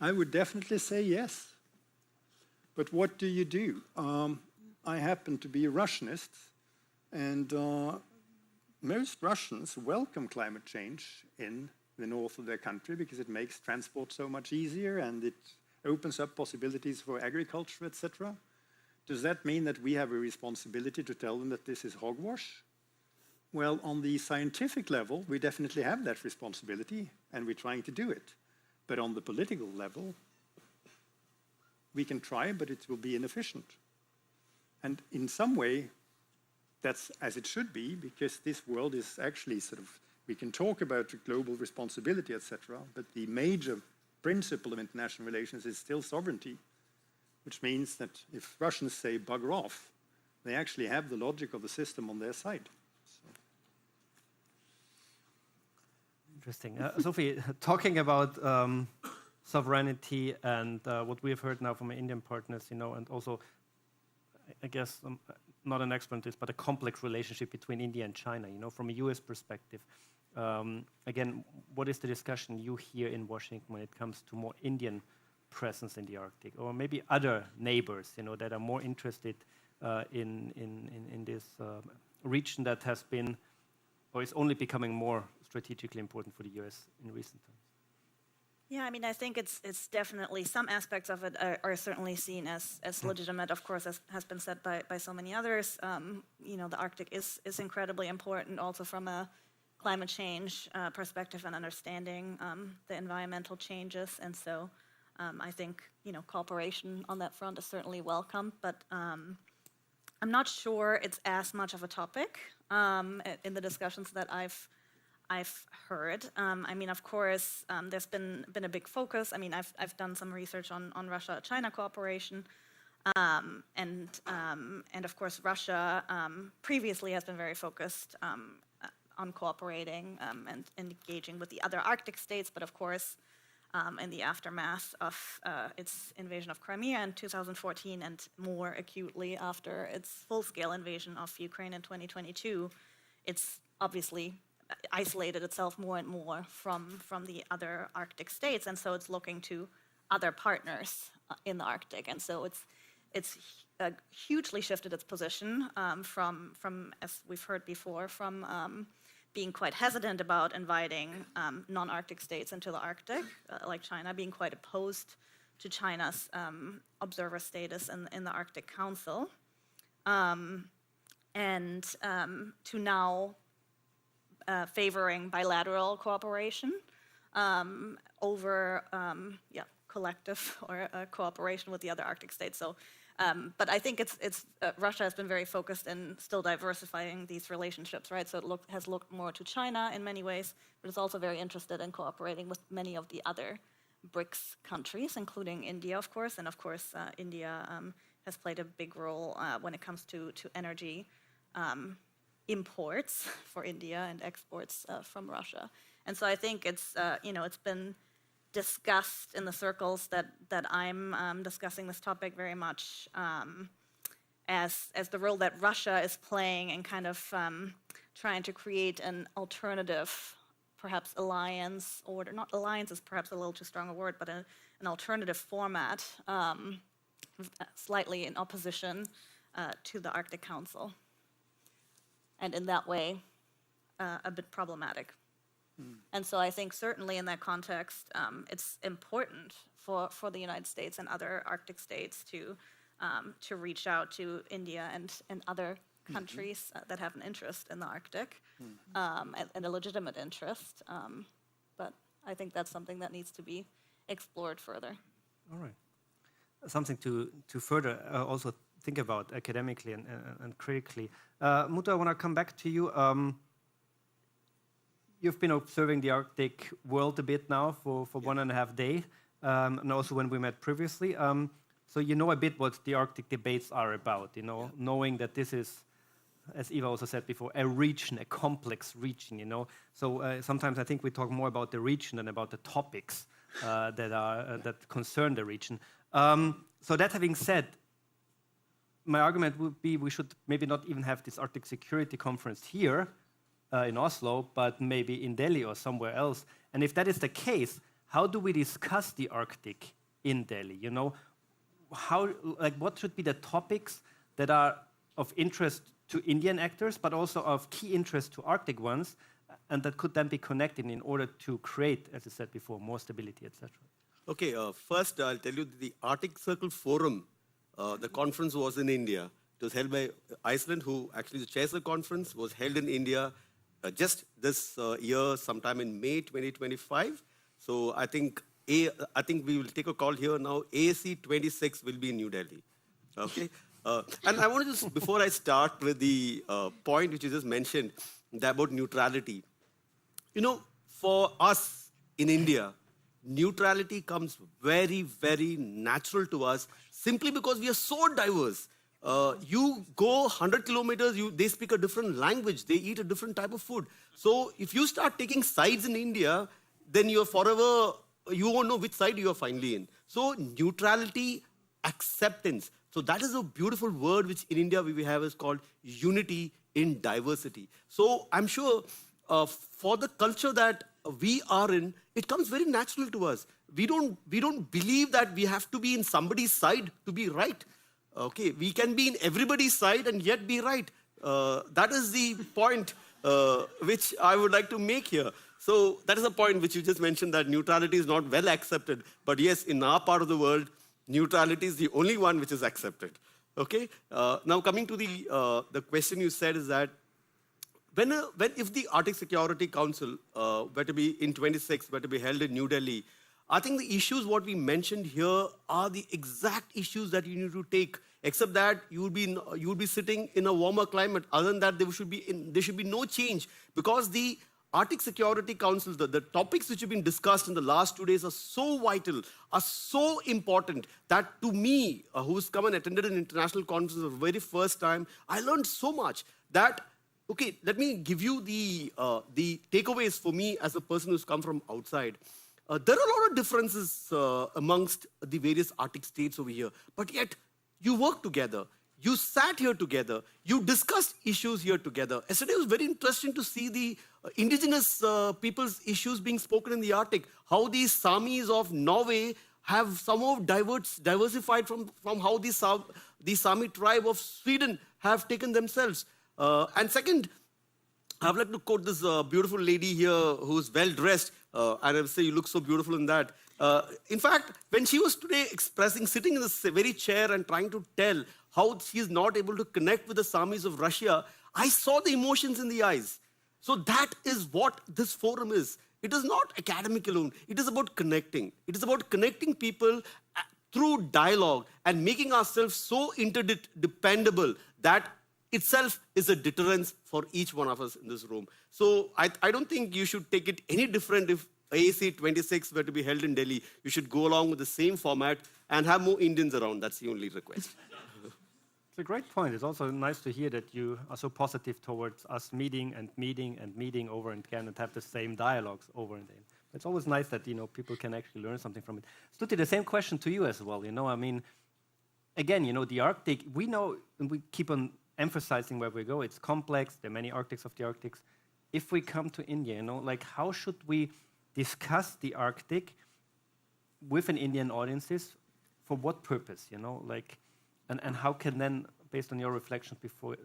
I would definitely say yes. But what do you do? I happen to be a Russianist, and most Russians welcome climate change in the north of their country because it makes transport so much easier and it opens up possibilities for agriculture, etc. Does that mean that we have a responsibility to tell them that this is hogwash? Well, on the scientific level, we definitely have that responsibility, and we're trying to do it. But on the political level, we can try, but it will be inefficient. And in some way, that's as it should be, because this world is actually we can talk about global responsibility, etc., but the major principle of international relations is still sovereignty, which means that if Russians say bugger off, they actually have the logic of the system on their side. Interesting. Sophie, talking about sovereignty and what we have heard now from our Indian partners, and also, I guess, not an expert in this, but a complex relationship between India and China, from a US perspective. Again, what is the discussion you hear in Washington when it comes to more Indian presence in the Arctic, or maybe other neighbors, that are more interested in this region that has been, or is only becoming more strategically important for the US in recent times? Yeah, I mean, I think it's definitely, some aspects of it are certainly seen as legitimate, of course, as has been said by so many others. The Arctic is incredibly important also from a climate change perspective and understanding the environmental changes. And so I think, cooperation on that front is certainly welcome, but I'm not sure it's as much of a topic in the discussions that I've heard. I mean, of course, there's been a big focus. I mean, I've done some research on Russia-China cooperation, and of course, Russia previously has been very focused on cooperating and engaging with the other Arctic states, but of course, in the aftermath of its invasion of Crimea in 2014 and more acutely after its full-scale invasion of Ukraine in 2022, it's obviously isolated itself more and more from the other Arctic states, and so it's looking to other partners in the Arctic, and so it's hugely shifted its position from, as we've heard before, from being quite hesitant about inviting non-Arctic states into the Arctic, like China, being quite opposed to China's observer status in the Arctic Council, and to now favoring bilateral cooperation over collective or cooperation with the other Arctic states. So, but I think Russia has been very focused in still diversifying these relationships, right? So it has looked more to China in many ways, but it's also very interested in cooperating with many of the other BRICS countries, including India, of course, and of course India has played a big role when it comes to energy imports for India and exports from Russia. And so I think it's been discussed in the circles that I'm discussing this topic very much as the role that Russia is playing in kind of trying to create an alternative, perhaps alliance, or not alliance is perhaps a little too strong a word, but an alternative format, slightly in opposition to the Arctic Council. And in that way, a bit problematic. And so I think certainly in that context, it's important for the United States and other Arctic states to reach out to India and other countries that have an interest in the Arctic, and a legitimate interest. But I think that's something that needs to be explored further. All right. Something to further also think about academically and critically. Mutu, I want to come back to you. You've been observing the Arctic world a bit now for 1.5 days, and also when we met previously. So you know a bit what the Arctic debates are about, knowing that this is, as Eva also said before, a region, a complex region, So sometimes I think we talk more about the region than about the topics that concern the region. So that having said, my argument would be we should maybe not even have this Arctic Security Conference here in Oslo, but maybe in Delhi or somewhere else. And if that is the case, how do we discuss the Arctic in Delhi? What should be the topics that are of interest to Indian actors, but also of key interest to Arctic ones, and that could then be connected in order to create, as I said before, more stability, etc. Okay, first I'll tell you the Arctic Circle Forum, the conference was in India. It was held by Iceland, who actually chairs the conference, was held in India just this year, sometime in May 2025. So I think we will take a call here now. AAC 26 will be in New Delhi. Okay, and I want to just, before I start with the point which you just mentioned about neutrality, for us in India, neutrality comes very, very natural to us simply because we are so diverse. You go 100 kilometers, they speak a different language, they eat a different type of food. So if you start taking sides in India, then you're forever, you won't know which side you are finally in. So neutrality, acceptance. So that is a beautiful word which in India we have is called unity in diversity. So I'm sure for the culture that we are in, it comes very natural to us. We don't believe that we have to be in somebody's side to be right. Okay, we can be in everybody's side and yet be right. That is the point which I would like to make here. So that is a point which you just mentioned, that neutrality is not well accepted. But yes, in our part of the world, neutrality is the only one which is accepted. Okay. Now coming to the question you said is that if the Arctic Security Council were to be in 26, were to be held in New Delhi, I think the issues what we mentioned here are the exact issues that you need to take, except that you would be sitting in a warmer climate. Other than that, there should be no change, because the Arctic Security Council, the topics which have been discussed in the last 2 days are so vital, are so important, that to me, who's come and attended an international conference for the very first time, I learned so much that, okay, let me give you the takeaways for me as a person who's come from outside. There are a lot of differences amongst the various Arctic states over here, but yet you work together. You sat here together. You discussed issues here together. Yesterday it was very interesting to see the indigenous people's issues being spoken in the Arctic, how the Samis of Norway have somehow diversified from how the Sami tribe of Sweden have taken themselves. And second, I would like to quote this beautiful lady here who's well-dressed, and I would say you look so beautiful in that. In fact, when she was today sitting in this very chair and trying to tell how she is not able to connect with the Samis of Russia, I saw the emotions in the eyes. So that is what this forum is. It is not academic alone. It is about connecting. It is about connecting people through dialogue and making ourselves so interdependable that itself is a deterrence for each one of us in this room. So I don't think you should take it any different if AAC 26 were to be held in Delhi. You should go along with the same format and have more Indians around. That's the only request. It's a great point. It's also nice to hear that you are so positive towards us meeting over and again and have the same dialogues over and again. It's always nice that people can actually learn something from it. Stuti, the same question to you as well. I mean, again, the Arctic. We know, and we keep on emphasizing where we go. It's complex. There are many Arctics of the Arctics. If we come to India, how should we discuss the Arctic with an Indian audiences? For what purpose? And how can then, based on your reflections before,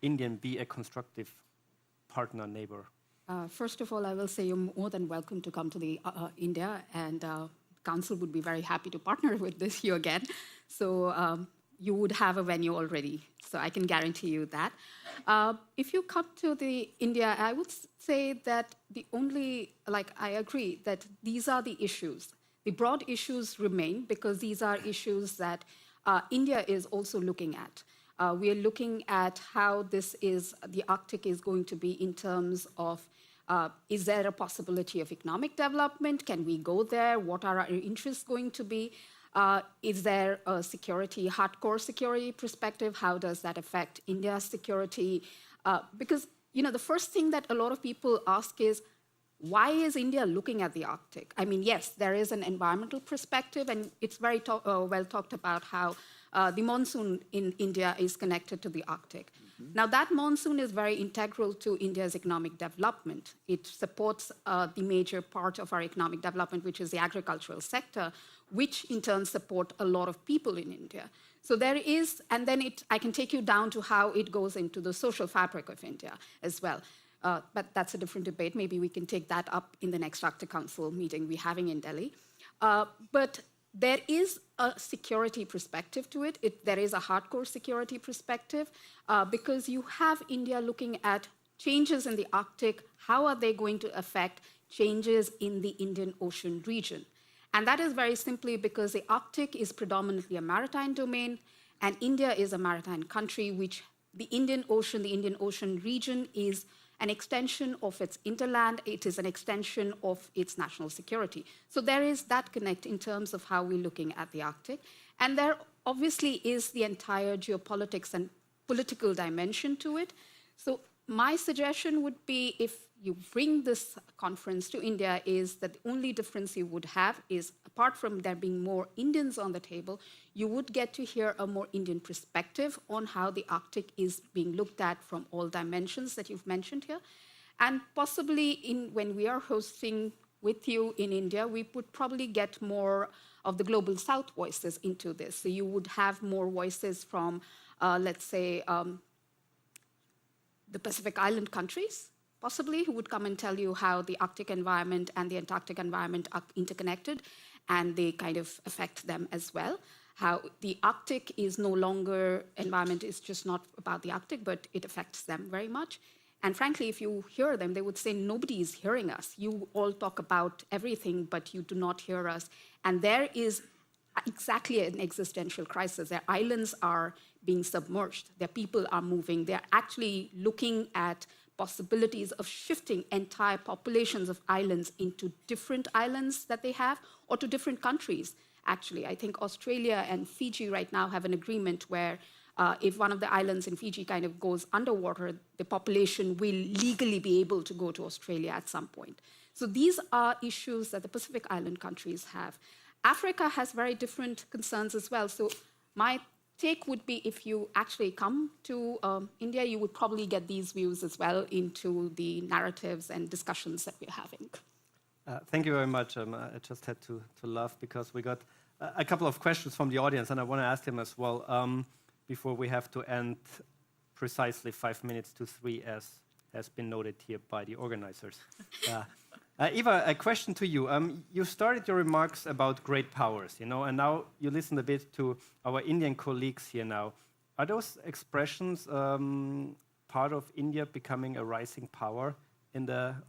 Indian be a constructive partner, neighbor? First of all, I will say you're more than welcome to come to the India, and Council would be very happy to partner with you again. So you would have a venue already. So I can guarantee you that. If you come to the India, I would say that I agree that these are the issues. The broad issues remain because these are issues that India is also looking at. We are looking at how the Arctic is going to be in terms of, is there a possibility of economic development? Can we go there? What are our interests going to be? Is there a hardcore security perspective? How does that affect India's security? Because, the first thing that a lot of people ask is, why is India looking at the Arctic? I mean, yes, there is an environmental perspective, and it's very well talked about how the monsoon in India is connected to the Arctic. Mm-hmm. Now, that monsoon is very integral to India's economic development. It supports the major part of our economic development, which is the agricultural sector, which in turn support a lot of people in India. So there is, and then I can take you down to how it goes into the social fabric of India as well. But that's a different debate. Maybe we can take that up in the next Arctic Council meeting we're having in Delhi. But there is a security perspective to it. There is a hardcore security perspective because you have India looking at changes in the Arctic. How are they going to affect changes in the Indian Ocean region? And that is very simply because the Arctic is predominantly a maritime domain, and India is a maritime country, which the Indian Ocean region is an extension of its interland. It is an extension of its national security. So there is that connect in terms of how we're looking at the Arctic. And there obviously is the entire geopolitics and political dimension to it. So my suggestion would be, if you bring this conference to India, is that the only difference you would have is, apart from there being more Indians on the table, you would get to hear a more Indian perspective on how the Arctic is being looked at from all dimensions that you've mentioned here. And possibly when we are hosting with you in India, we would probably get more of the Global South voices into this. So you would have more voices from, let's say, the Pacific Island countries, possibly, who would come and tell you how the Arctic environment and the Antarctic environment are interconnected, and they kind of affect them as well. How the Arctic is no longer, environment is just not about the Arctic, but it affects them very much. And frankly, if you hear them, they would say, nobody is hearing us. You all talk about everything, but you do not hear us. And there is exactly an existential crisis. Their islands are being submerged. Their people are moving. They're actually looking at possibilities of shifting entire populations of islands into different islands that they have, or to different countries, actually. I think Australia and Fiji right now have an agreement where if one of the islands in Fiji kind of goes underwater, the population will legally be able to go to Australia at some point. So these are issues that the Pacific Island countries have. Africa has very different concerns as well. So my take would be, if you actually come to India, you would probably get these views as well into the narratives and discussions that we're having. Thank you very much. I just had to laugh because we got a couple of questions from the audience, and I want to ask them as well before we have to end precisely 5 minutes to 3, as has been noted here by the organizers. Eva, a question to you. You started your remarks about great powers, and now you listened a bit to our Indian colleagues here now. Are those expressions part of India becoming a rising power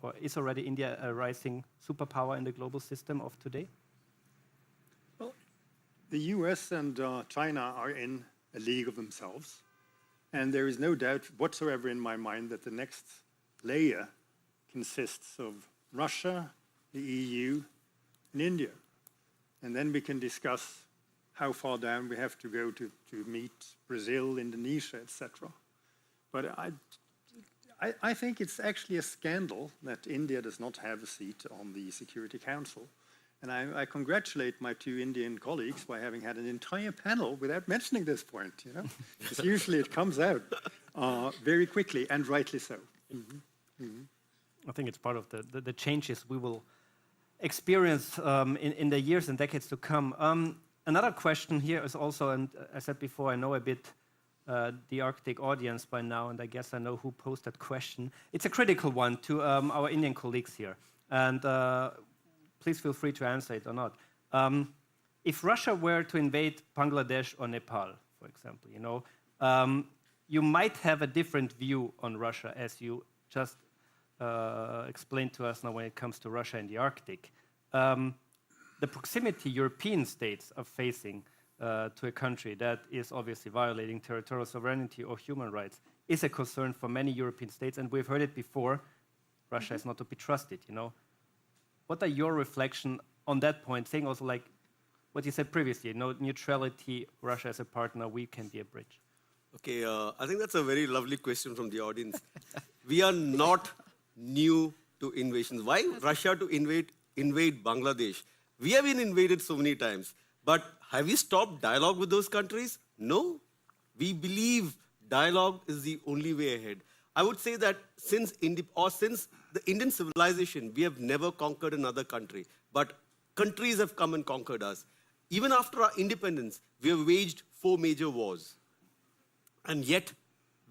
or is already India a rising superpower in the global system of today? Well, the US and China are in a league of themselves, and there is no doubt whatsoever in my mind that the next layer consists of Russia, the EU, and India. And then we can discuss how far down we have to go to meet Brazil, Indonesia, etc. But I think it's actually a scandal that India does not have a seat on the Security Council. And I congratulate my 2 Indian colleagues by having had an entire panel without mentioning this point, Because usually it comes out very quickly, and rightly so. Mm-hmm. Mm-hmm. I think it's part of the changes we will experience in the years and decades to come. Another question here is also, and I said before, I know a bit the Arctic audience by now, and I guess I know who posed that question. It's a critical one to our Indian colleagues here, and please feel free to answer it or not. If Russia were to invade Bangladesh or Nepal, for example. You might have a different view on Russia, as you just explained to us now when it comes to Russia and the Arctic. The proximity European states are facing to a country that is obviously violating territorial sovereignty or human rights is a concern for many European states, and we've heard it before. Russia is not to be trusted. What are your reflections on that point? Saying also like what you said previously, neutrality, Russia as a partner, we can be a bridge. Okay, I think that's a very lovely question from the audience. We are not new to invasions. Why Russia to invade Bangladesh? We have been invaded so many times. But have we stopped dialogue with those countries? No. We believe dialogue is the only way ahead. I would say that since the Indian civilization, we have never conquered another country. But countries have come and conquered us. Even after our independence, we have waged 4 major wars. And yet,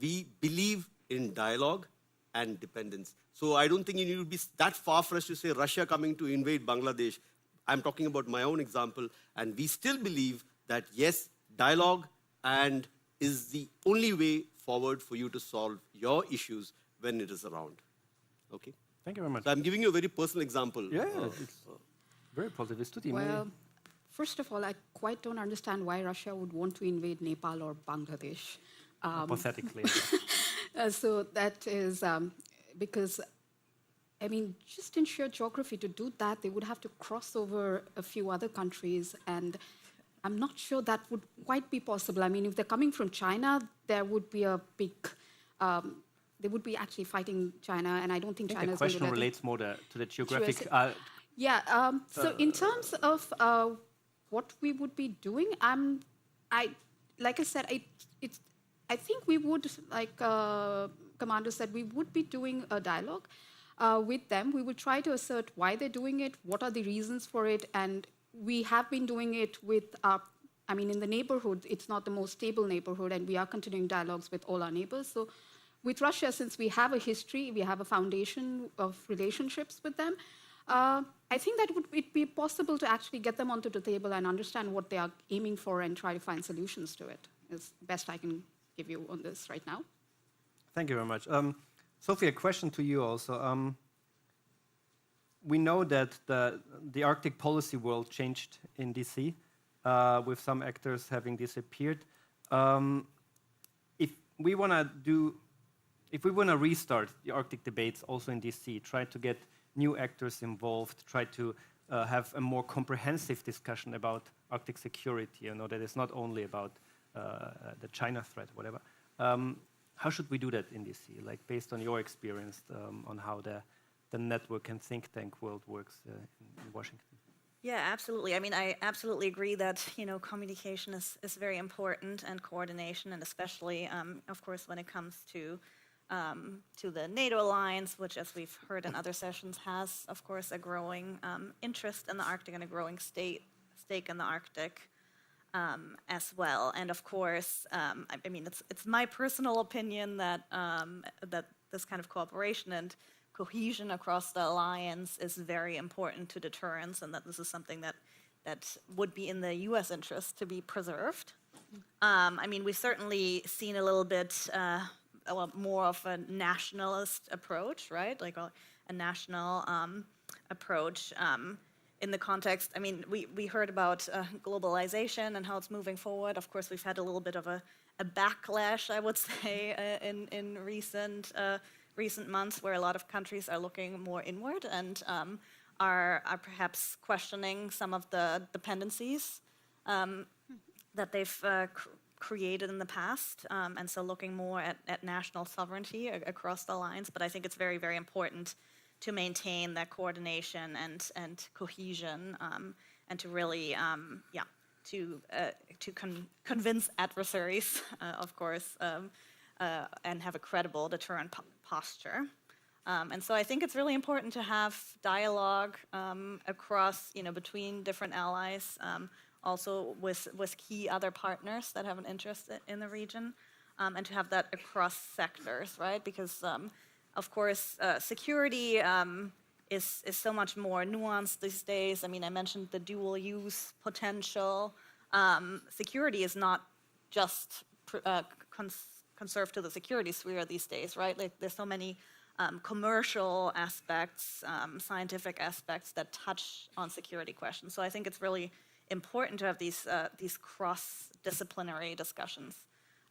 we believe in dialogue and dependence. So I don't think you need to be that far for us to say Russia coming to invade Bangladesh. I'm talking about my own example. And we still believe that, yes, dialogue and is the only way forward for you to solve your issues when it is around. Okay? Thank you very much. So I'm giving you a very personal example. Yeah, it's very positive. Well, first of all, I quite don't understand why Russia would want to invade Nepal or Bangladesh. Pathetically. So that is because, I mean, just in sheer geography, to do that, they would have to cross over a few other countries, and I'm not sure that would quite be possible. I mean, if they're coming from China, there would be a big, they would be actually fighting China, and I don't think China is going to let them. The question relates more to the geographic. Yeah. So in terms of what we would be doing, like I said, I think we would, like Commander said, we would be doing a dialogue with them. We would try to assert why they're doing it, what are the reasons for it, and we have been doing it with, in the neighborhood, it's not the most stable neighborhood, and we are continuing dialogues with all our neighbors. So with Russia, since we have a history, we have a foundation of relationships with them, I think that it be possible to actually get them onto the table and understand what they are aiming for and try to find solutions to it. Is the best I can give you on this right now. Thank you very much. Sophie, a question to you also. We know that the Arctic policy world changed in DC, with some actors having disappeared. If we want to restart the Arctic debates also in DC, try to get new actors involved, try to have a more comprehensive discussion about Arctic security, that it's not only about the China threat, whatever. How should we do that in DC, like based on your experience on how the network and think tank world works in Washington? Yeah, absolutely. I mean, I absolutely agree that, communication is very important, and coordination, and especially, of course, when it comes to the NATO alliance, which, as we've heard in other sessions, has, of course, a growing interest in the Arctic and a growing stake in the Arctic as well. And of course, it's my personal opinion that that this kind of cooperation and cohesion across the alliance is very important to deterrence, and that this is something that would be in the U.S. interest to be preserved. We've certainly seen a little bit more of a nationalist approach, right? Like a national approach in the context. We heard about globalization and how it's moving forward. Of course, we've had a little bit of a backlash, I would say, in recent months, where a lot of countries are looking more inward and are perhaps questioning some of the dependencies that they've created in the past, and so looking more at national sovereignty across the alliance. But I think it's very, very important to maintain that coordination and cohesion, and to really, convince adversaries, of course, and have a credible deterrent posture. And so I think it's really important to have dialogue across, between different allies, also with key other partners that have an interest in the region, and to have that across sectors, right? Because, of course, security is so much more nuanced these days. I mentioned the dual use potential. Security is not just conserved to the security sphere these days, right? Like there's so many commercial aspects, scientific aspects that touch on security questions. So I think it's really important to have these cross-disciplinary discussions.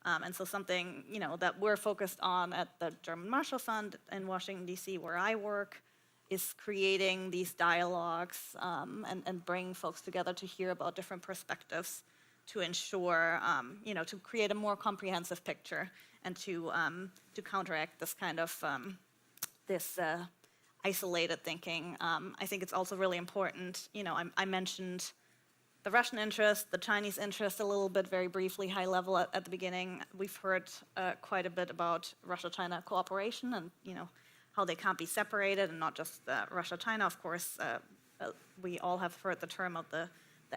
And so something that we're focused on at the German Marshall Fund in Washington, D.C., where I work, is creating these dialogues and bring folks together to hear about different perspectives to ensure, to create a more comprehensive picture and to counteract this kind of isolated thinking. I think it's also really important. I mentioned the Russian interest, the Chinese interest a little bit, very briefly, high level at the beginning. We've heard quite a bit about Russia-China cooperation and, how they can't be separated, and not just Russia-China. Of course, we all have heard the term of the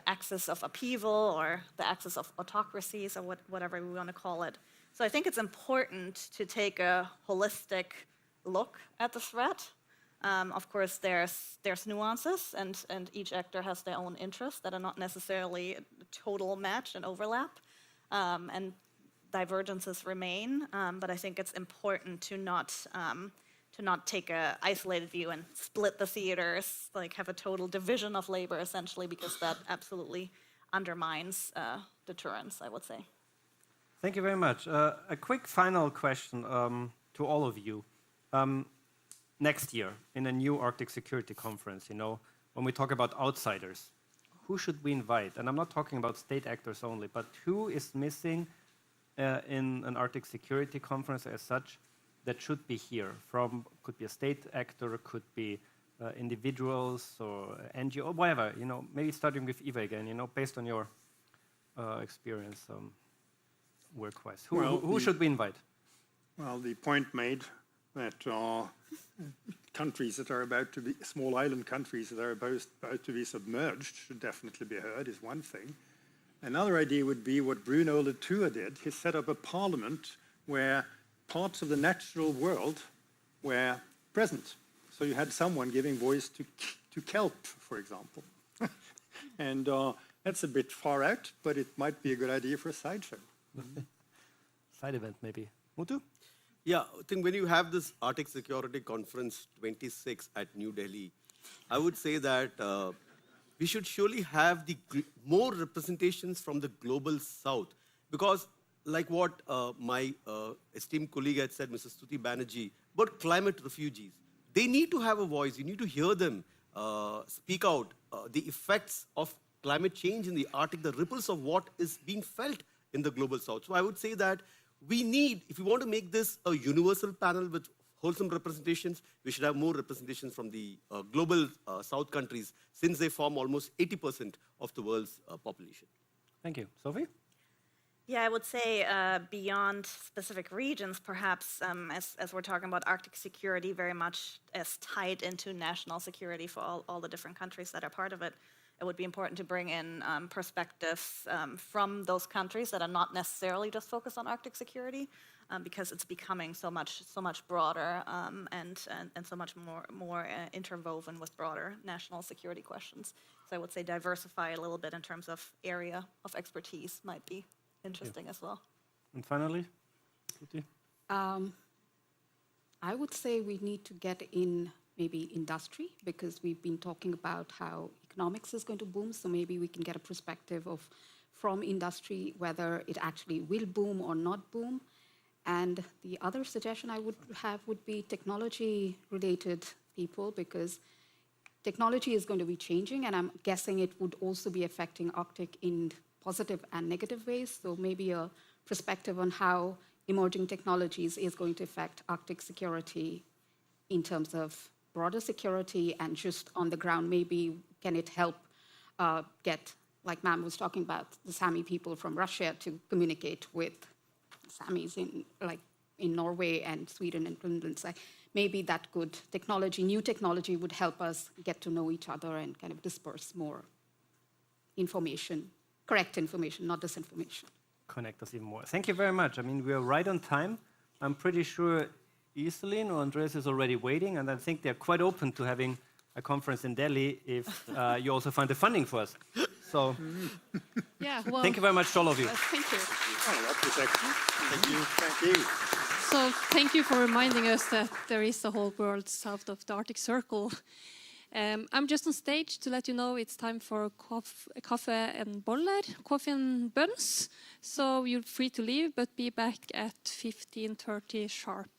axis of upheaval or the axis of autocracies or whatever we want to call it. So I think it's important to take a holistic look at the threat. Of course, there's nuances, and each actor has their own interests that are not necessarily a total match and overlap, and divergences remain. But I think it's important to not take an isolated view and split the theaters, like have a total division of labor, essentially, because that absolutely undermines deterrence, I would say. Thank you very much. A quick final question to all of you. Next year, in a new Arctic Security Conference, when we talk about outsiders, who should we invite? And I'm not talking about state actors only, but who is missing in an Arctic Security Conference as such that should be here? Could be a state actor, could be individuals or NGO, whatever. Maybe starting with Eva again. Based on your experience work-wise, who should we invite? Well, the point made that countries that are about to be small island countries that are about to be submerged should definitely be heard is one thing. Another idea would be what Bruno Latour did. He set up a parliament where parts of the natural world were present. So you had someone giving voice to kelp, for example. And that's a bit far out, but it might be a good idea for a sideshow. Side event, maybe. Muthu? Yeah, I think when you have this Arctic Security Conference 26 at New Delhi, I would say that we should surely have more representations from the global south. Because like what my esteemed colleague had said, Mrs. Stuti Banerjee, about climate refugees, they need to have a voice. You need to hear them speak out the effects of climate change in the Arctic, the ripples of what is being felt in the global south. So I would say that we need, if we want to make this a universal panel with wholesome representations, we should have more representations from the global south countries, since they form almost 80% of the world's population. Thank you. Sophie? Yeah, I would say beyond specific regions, perhaps as we're talking about Arctic security very much as tied into national security for all the different countries that are part of it, it would be important to bring in perspectives from those countries that are not necessarily just focused on Arctic security, because it's becoming so much broader and so much more interwoven with broader national security questions. So I would say diversify a little bit in terms of area of expertise might be interesting as well. And finally, Tuti? I would say we need to get in maybe industry, because we've been talking about how economics is going to boom, so maybe we can get a perspective from industry whether it actually will boom or not boom. And the other suggestion I would have would be technology-related people, because technology is going to be changing, and I'm guessing it would also be affecting Arctic in positive and negative ways. So maybe a perspective on how emerging technologies is going to affect Arctic security in terms of broader security and just on the ground. Maybe can it help get, like Ma'am was talking about, the Sami people from Russia to communicate with Samis in Norway and Sweden and Finland. So maybe that good technology, new technology, would help us get to know each other and kind of disperse more information, correct information, not disinformation. Connect us even more. Thank you very much. I mean, we are right on time. I'm pretty sure Iselin or Andreas is already waiting, and I think they're quite open to having a conference in Delhi if you also find the funding for us. So Yeah, well, thank you very much to all of you. Thank you. Oh, that's a section. Thank you. Thank you. so thank you for reminding us that there is a whole world south of the Arctic Circle. I'm just on stage to let you know it's time for coffee and boller, coffee and buns. So you're free to leave, but be back at 15:30 sharp.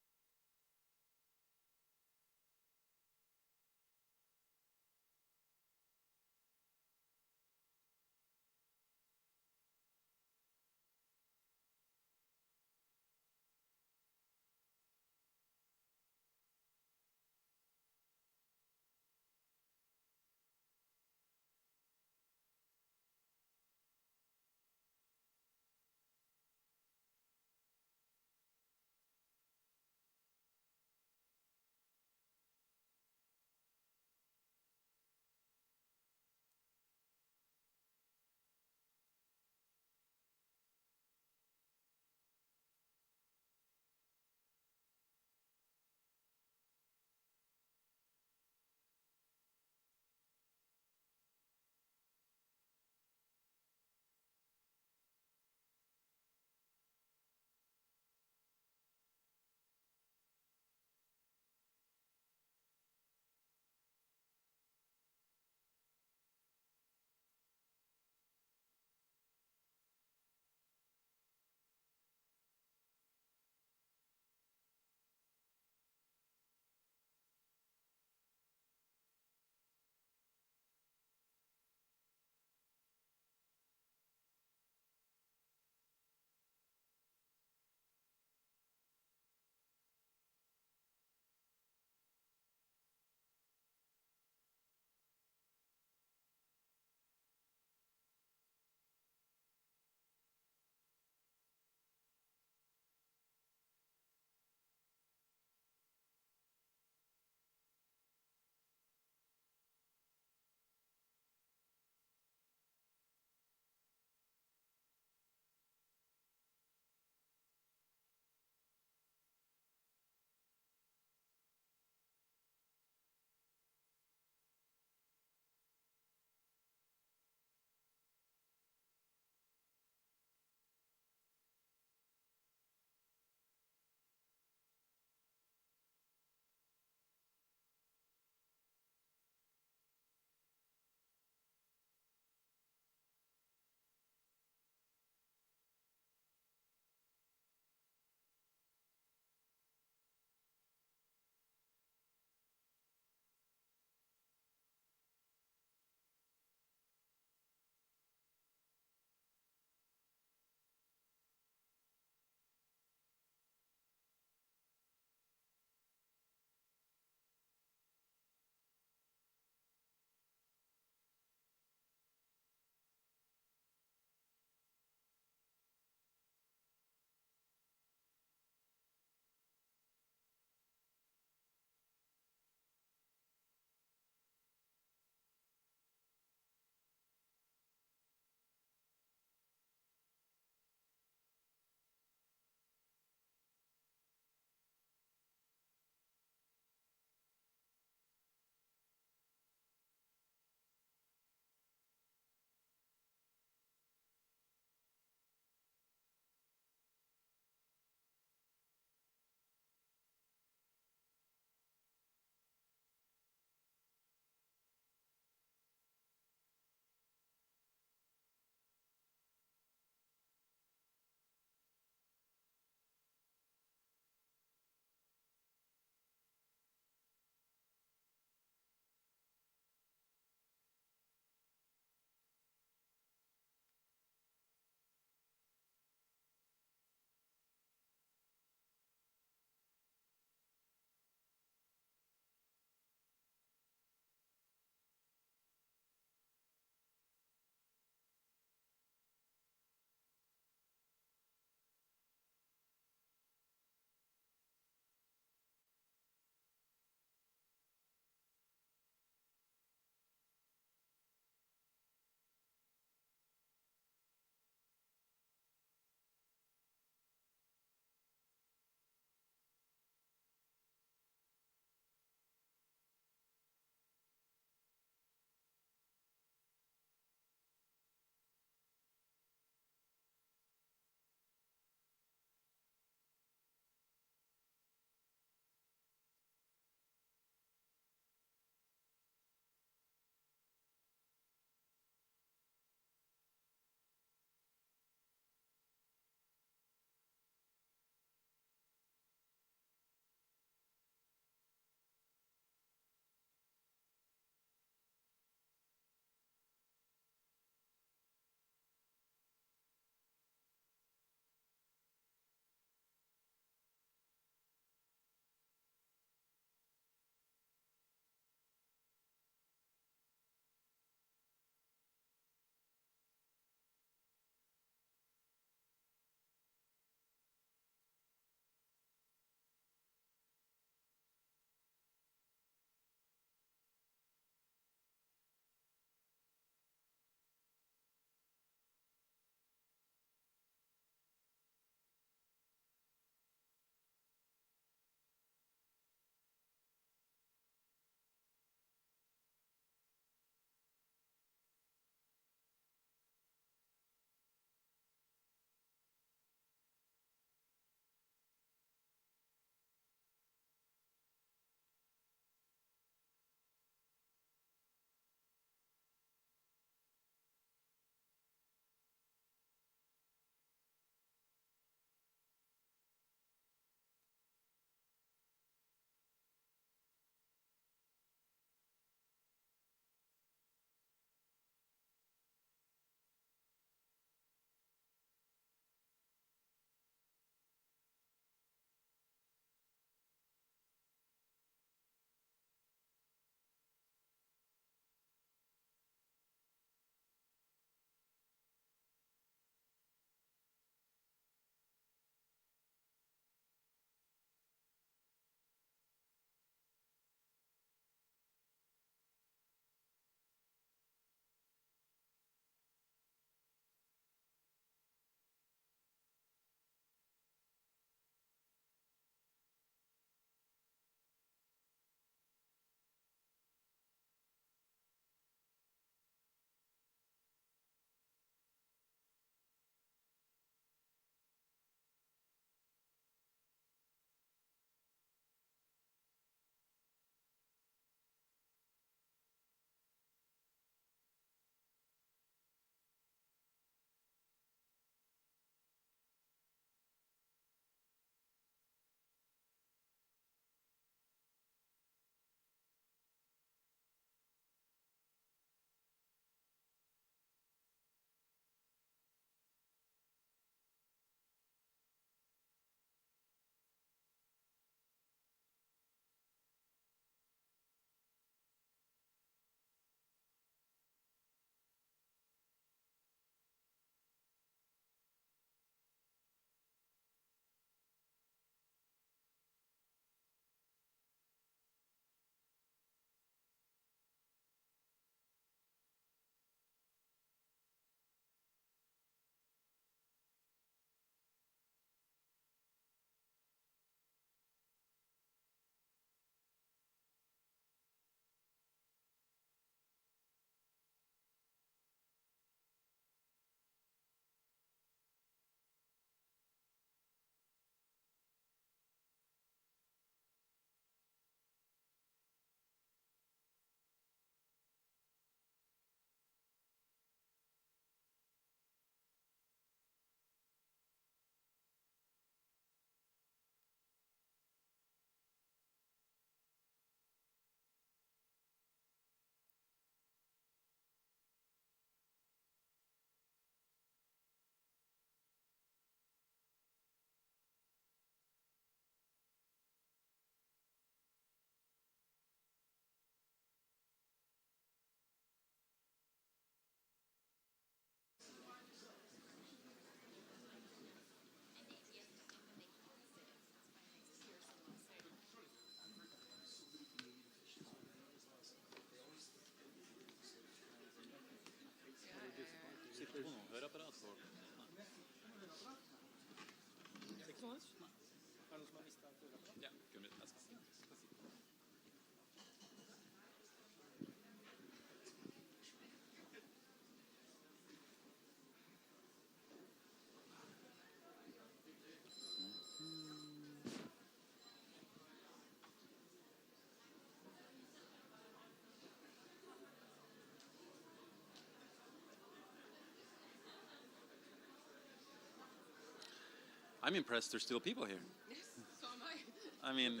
I'm impressed there's still people here. Yes, so am I. I mean,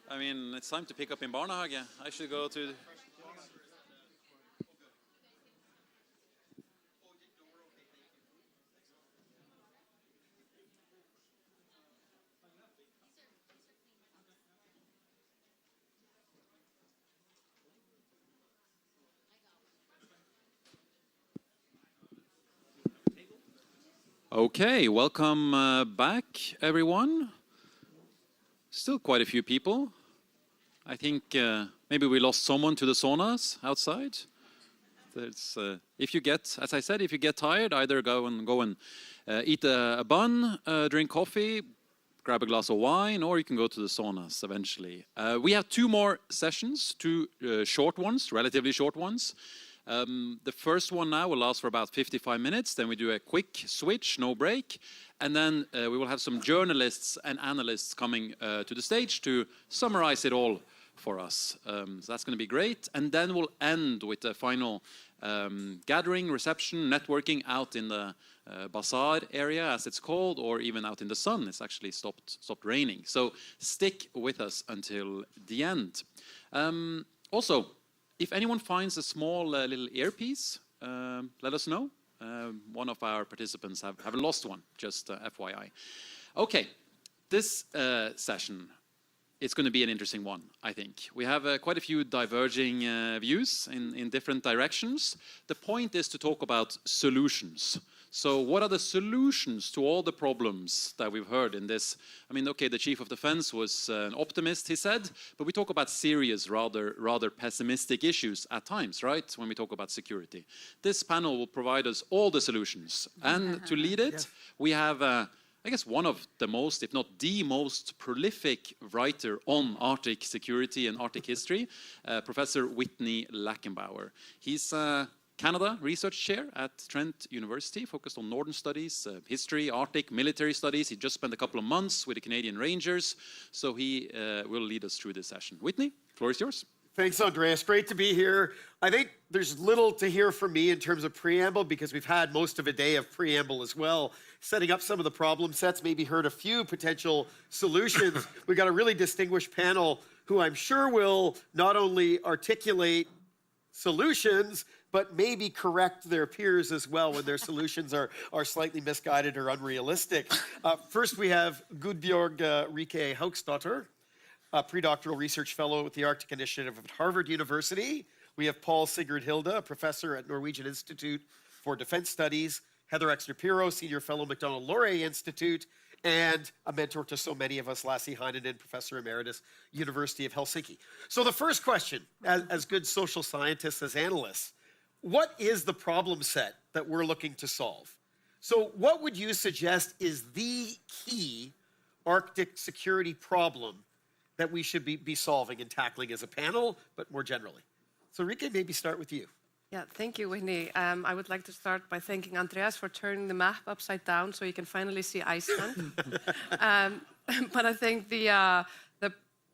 I mean, it's time to pick up in barnehage. I should go to... Okay, welcome back, everyone. Still quite a few people. I think maybe we lost someone to the saunas outside. If you get, as I said, if you get tired, either go and eat a bun, drink coffee, grab a glass of wine, or you can go to the saunas eventually. We have 2 more sessions, 2 short ones, relatively short ones. The first one now will last for about 55 minutes. Then we do a quick switch, no break. And then we will have some journalists and analysts coming to the stage to summarize it all for us. So that's going to be great. And then we'll end with a final gathering, reception, networking out in the bazaar area, as it's called, or even out in the sun. It's actually stopped raining. So stick with us until the end. Also, if anyone finds a small little earpiece, let us know. One of our participants have lost one, just FYI. Okay, this session, it's going to be an interesting one, I think. We have quite a few diverging views in different directions. The point is to talk about solutions. So what are the solutions to all the problems that we've heard in this? I mean, okay, the Chief of Defense was an optimist, he said, but we talk about serious, rather pessimistic issues at times, right, when we talk about security. This panel will provide us all the solutions. And to lead it, we have, I guess, one of the most, if not the most prolific writer on Arctic security and Arctic history, Professor Whitney Lackenbauer. He's Canada Research Chair at Trent University, focused on Northern Studies, history, Arctic, military studies. He just spent a couple of months with the Canadian Rangers, so he will lead us through this session. Whitney, the floor is yours. Thanks, Andreas. Great to be here. I think there's little to hear from me in terms of preamble because we've had most of a day of preamble as well, setting up some of the problem sets, maybe heard a few potential solutions. We've got a really distinguished panel who I'm sure will not only articulate solutions, but maybe correct their peers as well when their solutions are slightly misguided or unrealistic. First, we have Gudbjørg Rike Hauksdotter, a predoctoral research fellow with the Arctic Initiative at Harvard University. We have Paul Sigurd Hilde, a professor at Norwegian Institute for Defence Studies, Heather Exner-Piro, senior fellow MacDonald-Laurier Institute, and a mentor to so many of us, Lassie Heinonen, professor emeritus, University of Helsinki. So the first question, as good social scientists, as analysts, what is the problem set that we're looking to solve? So what would you suggest is the key Arctic security problem that we should be solving and tackling as a panel, but more generally? So Rike, maybe start with you. Yeah, thank you, Whitney. I would like to start by thanking Andreas for turning the map upside down so you can finally see Iceland. But I think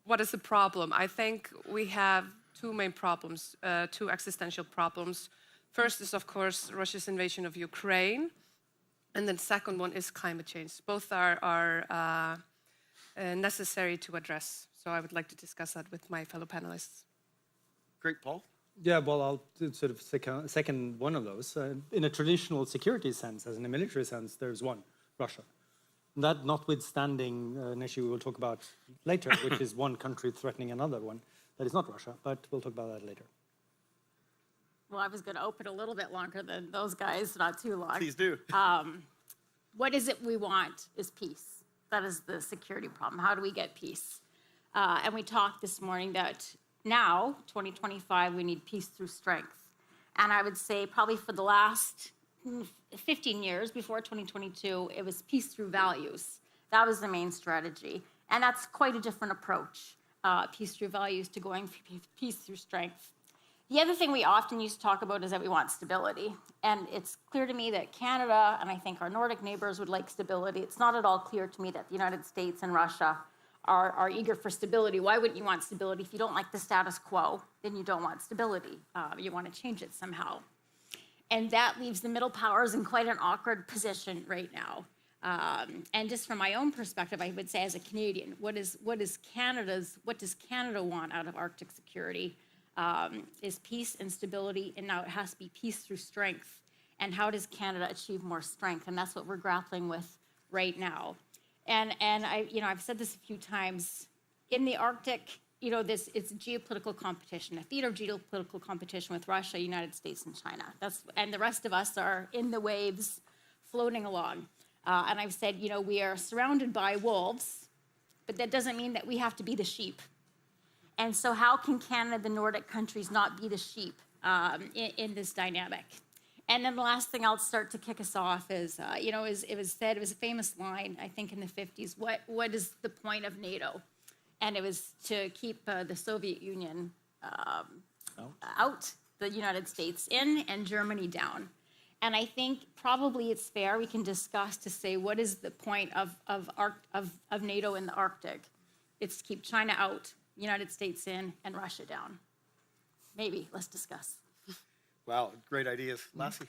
what is the problem? I think we have 2 main problems, 2 existential problems. First is, of course, Russia's invasion of Ukraine, and then second one is climate change. Both are necessary to address. So I would like to discuss that with my fellow panelists. Great, Paul. Yeah, well, I'll sort of second one of those. In a traditional security sense, as in a military sense, there's one, Russia. That notwithstanding an issue we will talk about later, which is one country threatening another one. That is not Russia, but we'll talk about that later. Well, I was going to open a little bit longer than those guys, not too long. Please do. What is it we want is peace. That is the security problem. How do we get peace? And we talked this morning that now, 2025, we need peace through strength. And I would say probably for the last 15 years, before 2022, it was peace through values. That was the main strategy. And that's quite a different approach, peace through values to going for peace through strength. The other thing we often used to talk about is that we want stability. And it's clear to me that Canada, and I think our Nordic neighbors, would like stability. It's not at all clear to me that the United States and Russia are eager for stability. Why wouldn't you want stability? If you don't like the status quo, then you don't want stability. You want to change it somehow. And that leaves the middle powers in quite an awkward position right now. And just from my own perspective, I would say as a Canadian, what does Canada want out of Arctic security? Is peace and stability, and now it has to be peace through strength. And how does Canada achieve more strength? And that's what we're grappling with right now. And I've said this a few times. In the Arctic, it's geopolitical competition, a theater of geopolitical competition with Russia, United States, and China. And the rest of us are in the waves, floating along. And I've said, we are surrounded by wolves, but that doesn't mean that we have to be the sheep. And so how can Canada, the Nordic countries, not be the sheep in this dynamic? And then the last thing I'll start to kick us off is, it was a famous line, I think in the 50s, what is the point of NATO? And it was to keep the Soviet Union out, the United States in, and Germany down. And I think probably it's fair we can discuss to say what is the point of NATO in the Arctic. It's to keep China out, United States in, and Russia down. Maybe, let's discuss. Wow, great ideas. Lassie?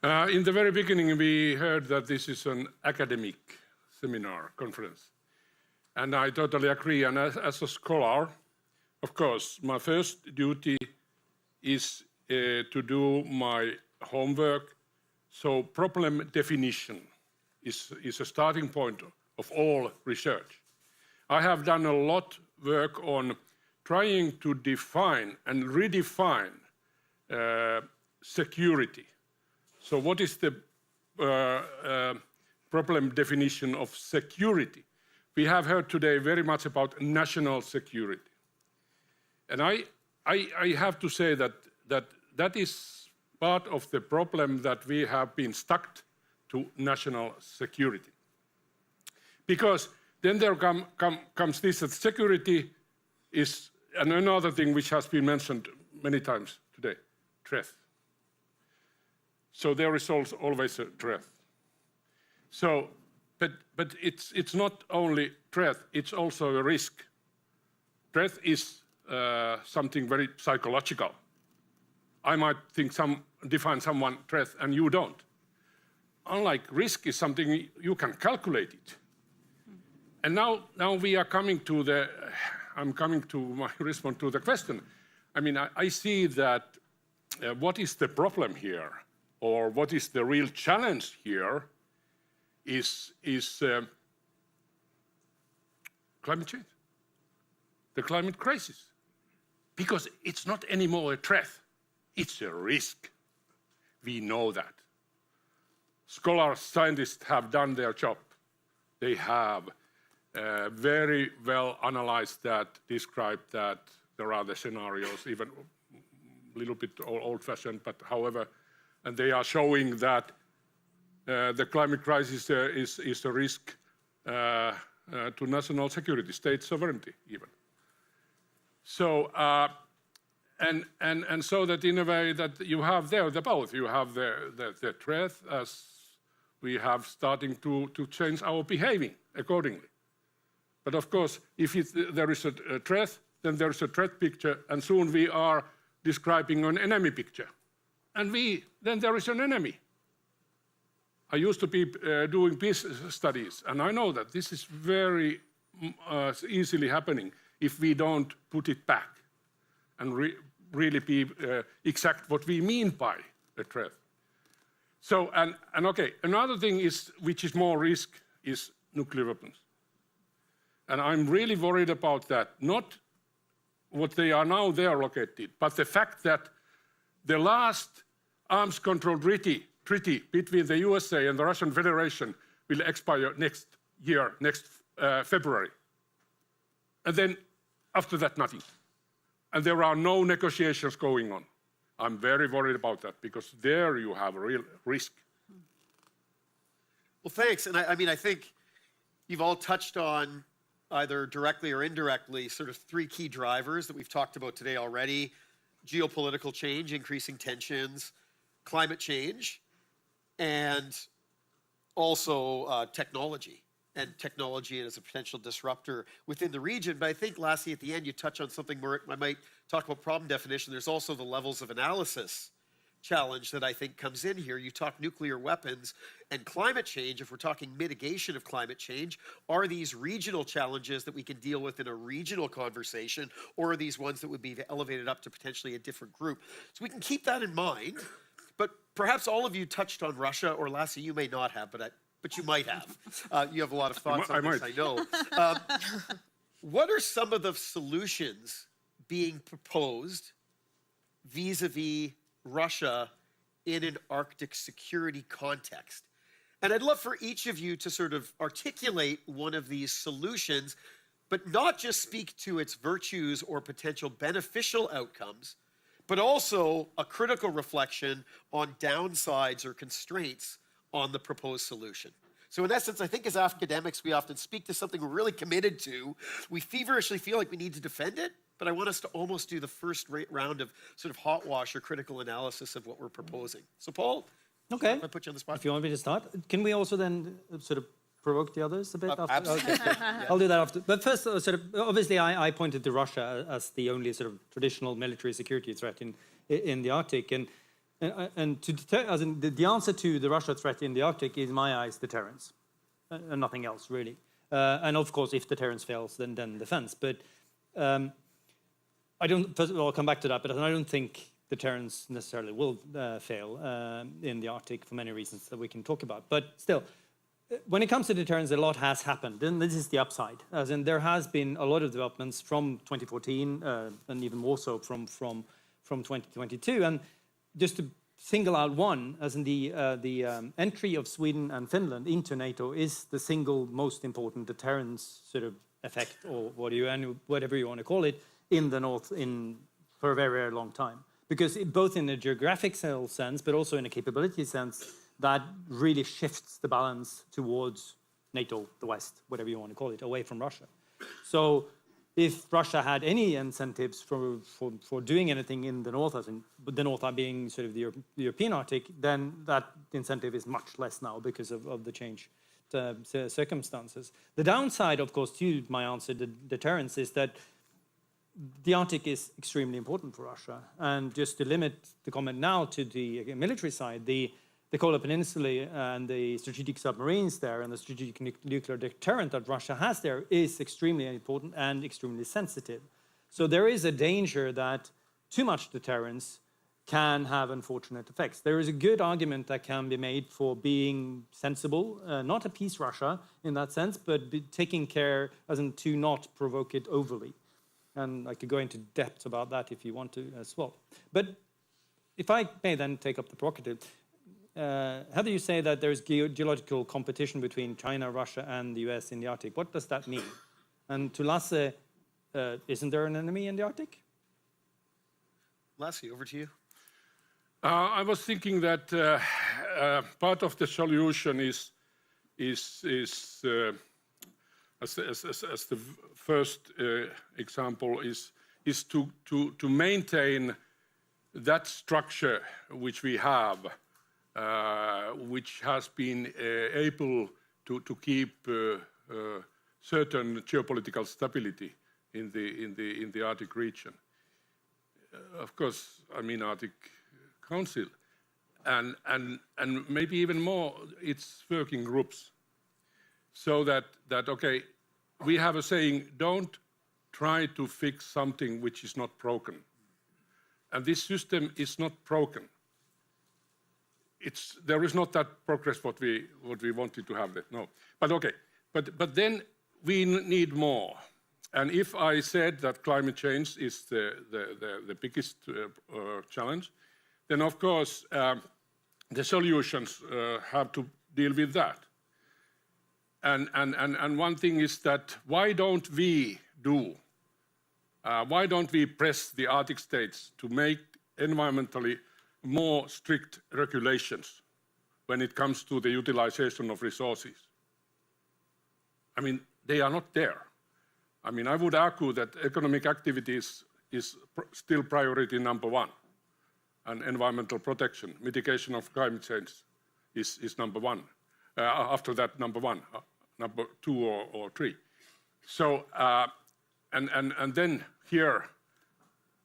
In the very beginning, we heard that this is an academic seminar, conference. And I totally agree. And as a scholar, of course, my first duty is to do my homework. So problem definition is a starting point of all research. I have done a lot of work on trying to define and redefine security. So what is the problem definition of security? We have heard today very much about national security. And I have to say that is part of the problem that we have been stuck to national security. Because then there comes this, that security is another thing which has been mentioned many times today, threat. So there is also always a threat. So, but it's not only threat, it's also a risk. Threat is something very psychological. I might define someone threat and you don't. Unlike risk is something you can calculate it. And now we are coming to I'm coming to my response to the question. I mean, I see that what is the problem here, or what is the real challenge here, is climate change, the climate crisis. Because it's not anymore a threat, it's a risk. We know that. Scholars, scientists have done their job. They have very well analyzed that, described that. There are the scenarios, even a little bit old-fashioned, but however, and they are showing that the climate crisis is a risk to national security, state sovereignty even. So, and so that in a way that you have there the both. You have the threat as we have starting to change our behaving accordingly. But of course, if there is a threat, then there is a threat picture, and soon we are describing an enemy picture. And then there is an enemy. I used to be doing peace studies, and I know that this is very easily happening if we don't put it back and really be exact what we mean by a threat. So, and okay, another thing is, which is more risk, is nuclear weapons. And I'm really worried about that, not what they are now there located, but the fact that the last arms control treaty between the USA and the Russian Federation will expire next year, next February. And then after that, nothing. And there are no negotiations going on. I'm very worried about that, because there you have a real risk. Well, thanks. And I mean, I think you've all touched on, either directly or indirectly, sort of three key drivers that we've talked about today already: geopolitical change, increasing tensions, climate change, and also technology as a potential disruptor within the region. But I think, Lassie, at the end, you touch on something where I might talk about problem definition. There's also the levels of analysis challenge that I think comes in here. You talk nuclear weapons and climate change. If we're talking mitigation of climate change, are these regional challenges that we can deal with in a regional conversation, or are these ones that would be elevated up to potentially a different group? So we can keep that in mind. But perhaps all of you touched on Russia, or Lasse, you may not have, but you might have. You have a lot of thoughts on this, I know. What are some of the solutions being proposed vis-a-vis Russia in an Arctic security context? And I'd love for each of you to sort of articulate one of these solutions, but not just speak to its virtues or potential beneficial outcomes, but also a critical reflection on downsides or constraints on the proposed solution. So in essence, I think as academics, we often speak to something we're really committed to. We feverishly feel like we need to defend it, but I want us to almost do the first round of sort of hot wash or critical analysis of what we're proposing. So Paul, okay. If I put you on the spot. If you want me to start, can we also then sort of provoke the others a bit? After? Absolutely. Okay. Yeah. I'll do that after. But first, sort of, obviously, I pointed to Russia as the only sort of traditional military security threat in the Arctic, and to as in the answer to the Russia threat in the Arctic is, in my eyes, deterrence, and nothing else really. And of course, if deterrence fails, then defense. But I don't. First of all, I'll come back to that. But I don't think deterrence necessarily will fail in the Arctic for many reasons that we can talk about. But still, when it comes to deterrence, a lot has happened, and this is the upside. As in, there has been a lot of developments from 2014, and even more so from 2022. And just to single out one, as in the entry of Sweden and Finland into NATO is the single most important deterrence sort of effect, or whatever you want to call it, in the North for a very, very long time. Because both in a geographic sense, but also in a capability sense, that really shifts the balance towards NATO, the West, whatever you want to call it, away from Russia. So if Russia had any incentives for doing anything in the North, as in the North being sort of the European Arctic, then that incentive is much less now because of the changed circumstances. The downside, of course, to my answer, the deterrence, is that the Arctic is extremely important for Russia. And just to limit the comment now to the military side, the Kola Peninsula and the strategic submarines there and the strategic nuclear deterrent that Russia has there is extremely important and extremely sensitive. So there is a danger that too much deterrence can have unfortunate effects. There is a good argument that can be made for being sensible, not appease Russia in that sense, but taking care as in to not provoke it overly. And I could go into depth about that if you want to as well. But if I may then take up the provocative, how do you say that there's geological competition between China, Russia, and the US in the Arctic? What does that mean? And to Lasse, isn't there an enemy in the Arctic? Lasse, over to you. I was thinking that part of the solution is as the first example is to maintain that structure which we have, which has been able to keep certain geopolitical stability in the Arctic region. Of course, I mean Arctic Council, and maybe even more its working groups. So that okay, we have a saying: don't try to fix something which is not broken. And this system is not broken. There is not that progress what we wanted to have. No, but okay, but then we need more. And if I said that climate change is the biggest challenge, then of course the solutions have to deal with that. And one thing is that why don't we press the Arctic states to make environmentally more strict regulations when it comes to the utilization of resources? I mean, they are not there. I mean, I would argue that economic activities is still priority number one, and environmental protection, mitigation of climate change is number one. After that, number one, number two or three. So, and then here,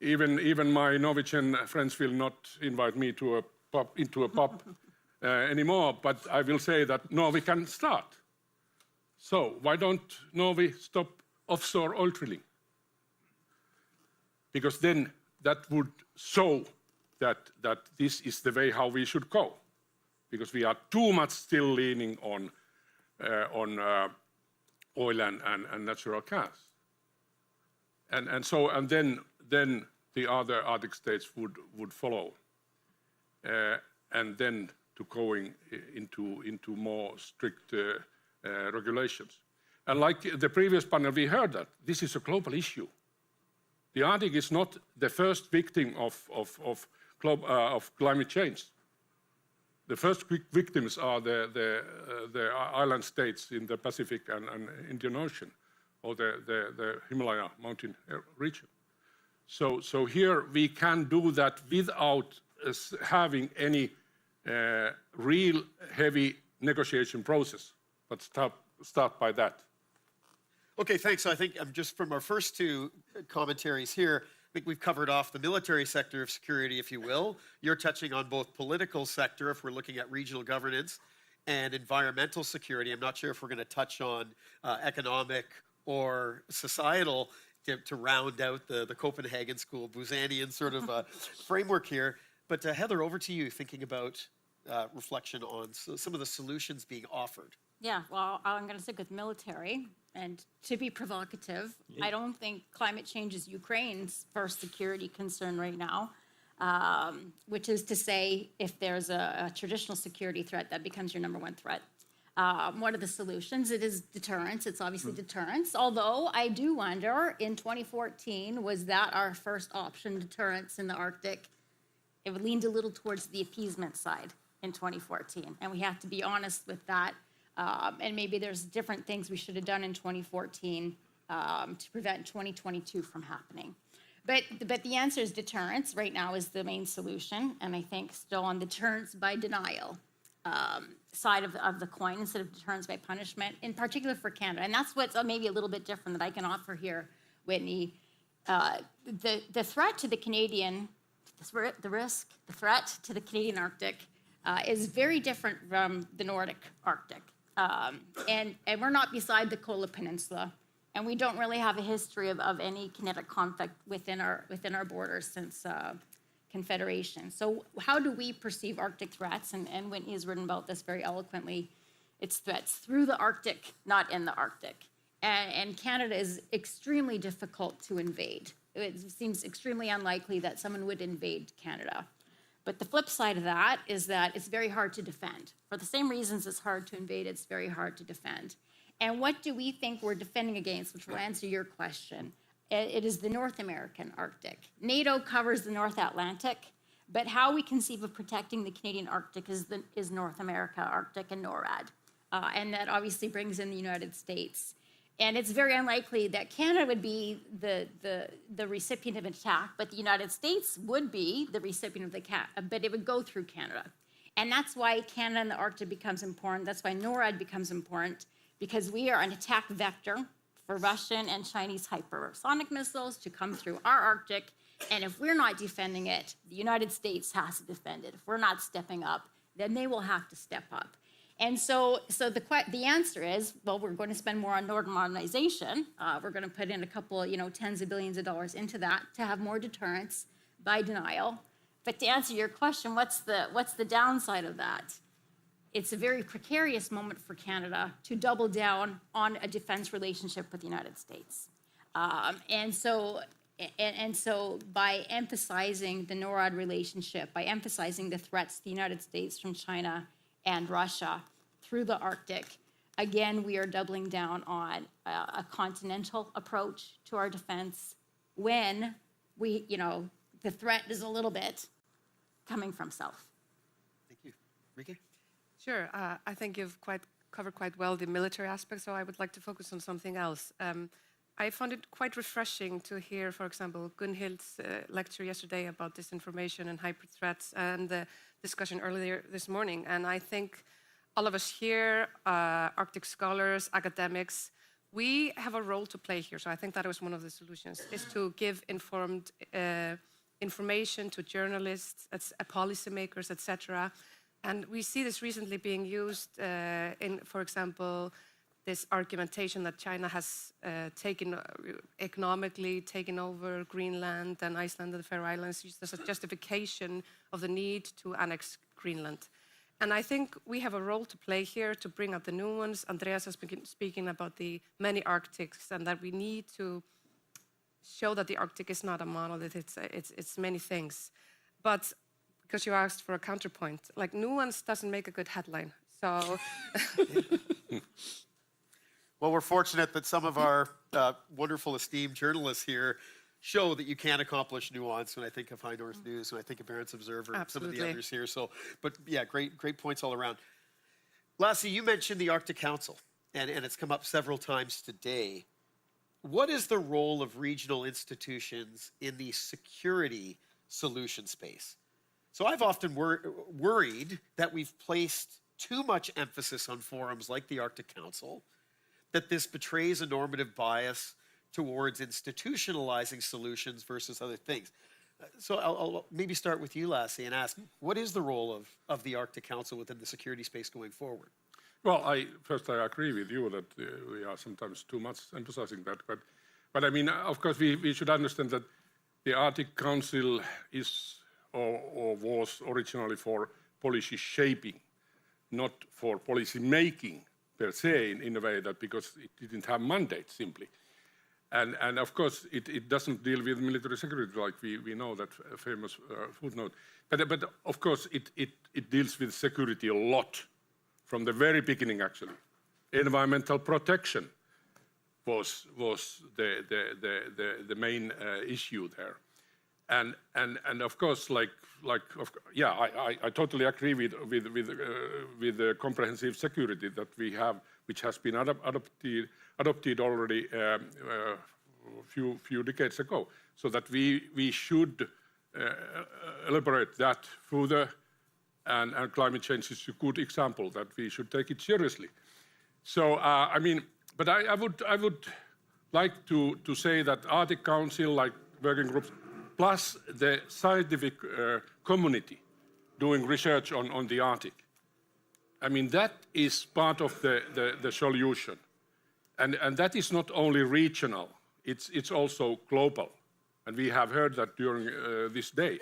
even my Norwegian friends will not invite me to into a pub anymore, but I will say that Norway can start. So why don't Norway stop offshore oil drilling? Because then that would show that this is the way how we should go. Because we are too much still leaning on oil and natural gas. And then the other Arctic states would follow. And then to going into more strict regulations. And like the previous panel, we heard that this is a global issue. The Arctic is not the first victim of climate change. The first victims are the island states in the Pacific and Indian Ocean, or the Himalaya mountain region. So here we can do that without having any real heavy negotiation process. But start by that. Okay, thanks. So I think just from our first two commentaries here, I think we've covered off the military sector of security, if you will. You're touching on both political sector, if we're looking at regional governance, and environmental security. I'm not sure if we're going to touch on economic or societal to round out the Copenhagen School Busanian sort of framework here. But Heather, over to you, thinking about reflection on some of the solutions being offered. Yeah, well, I'm going to stick with military. And to be provocative, I don't think climate change is Ukraine's first security concern right now, which is to say, if there's a traditional security threat, that becomes your number one threat. What are the solutions? It is deterrence. It's obviously deterrence. Although I do wonder, in 2014, was that our first option, deterrence in the Arctic? It leaned a little towards the appeasement side in 2014. And we have to be honest with that. And maybe there's different things we should have done in 2014 to prevent 2022 from happening. But the answer is deterrence right now is the main solution. And I think still on deterrence by denial side of the coin instead of deterrence by punishment, in particular for Canada. And that's what's maybe a little bit different that I can offer here, Whitney. The threat to the Canadian, the threat to the Canadian Arctic is very different from the Nordic Arctic. And we're not beside the Kola Peninsula, and we don't really have a history of any kinetic conflict within our borders since Confederation. So how do we perceive Arctic threats? And Whitney has written about this very eloquently. It's threats through the Arctic, not in the Arctic. And Canada is extremely difficult to invade. It seems extremely unlikely that someone would invade Canada. But the flip side of that is that it's very hard to defend. For the same reasons it's hard to invade, it's very hard to defend. And what do we think we're defending against, which will answer your question? It is the North American Arctic. NATO covers the North Atlantic, but how we conceive of protecting the Canadian Arctic is North America Arctic and NORAD. And that obviously brings in the United States. And it's very unlikely that Canada would be the recipient of an attack, but the United States would be the recipient of the attack, but it would go through Canada. And that's why Canada and the Arctic becomes important. That's why NORAD becomes important, because we are an attack vector for Russian and Chinese hypersonic missiles to come through our Arctic. And if we're not defending it, the United States has to defend it. If we're not stepping up, then they will have to step up. And so the answer is, well, we're going to spend more on Northern modernization. We're going to put in a couple, tens of billions of dollars into that to have more deterrence by denial. But to answer your question, what's the downside of that? It's a very precarious moment for Canada to double down on a defense relationship with the United States. And so by emphasizing the NORAD relationship, by emphasizing the threats to the United States from China and Russia through the Arctic, again, we are doubling down on a continental approach to our defense when the threat is a little bit coming from south. Thank you. Rike? Sure. I think you've covered quite well the military aspect, so I would like to focus on something else. I found it quite refreshing to hear, for example, Gunhild's lecture yesterday about disinformation and hybrid threats and the discussion earlier this morning. And I think all of us here, Arctic scholars, academics, we have a role to play here. So I think that was one of the solutions, is to give informed information to journalists, policymakers, etc. And we see this recently being used in, for example, this argumentation that China has economically taken over Greenland and Iceland and the Faroe Islands, used as a justification of the need to annex Greenland. And I think we have a role to play here to bring up the new ones. Andreas has been speaking about the many Arctics, and that we need to show that the Arctic is not a monolith, it's many things. But because you asked for a counterpoint, like nuance doesn't make a good headline. So. Well, we're fortunate that some of our wonderful esteemed journalists here show that you can accomplish nuance when I think of High North News, when I think of Barents Observer, some of the others here. So, but yeah, great points all around. Lasse, you mentioned the Arctic Council, and it's come up several times today. What is the role of regional institutions in the security solution space? So I've often worried that we've placed too much emphasis on forums like the Arctic Council, that this betrays a normative bias towards institutionalizing solutions versus other things. So I'll maybe start with you, Lasse, and ask, what is the role of the Arctic Council within the security space going forward? Well, I agree with you that we are sometimes too much emphasizing that. But I mean, of course, we should understand that the Arctic Council is or was originally for policy shaping, not for policy making per se, in a way that because it didn't have mandate simply. And of course, it doesn't deal with military security, like we know that famous footnote. But of course, it deals with security a lot from the very beginning, actually. Environmental protection was the main issue there. And of course, I totally agree with the comprehensive security that we have, which has been adopted already a few decades ago. So that we should elaborate that further, and climate change is a good example that we should take it seriously. So I mean, but I would like to say that Arctic Council, like working groups, plus the scientific community doing research on the Arctic. I mean, that is part of the solution. And that is not only regional, it's also global. And we have heard that during this day.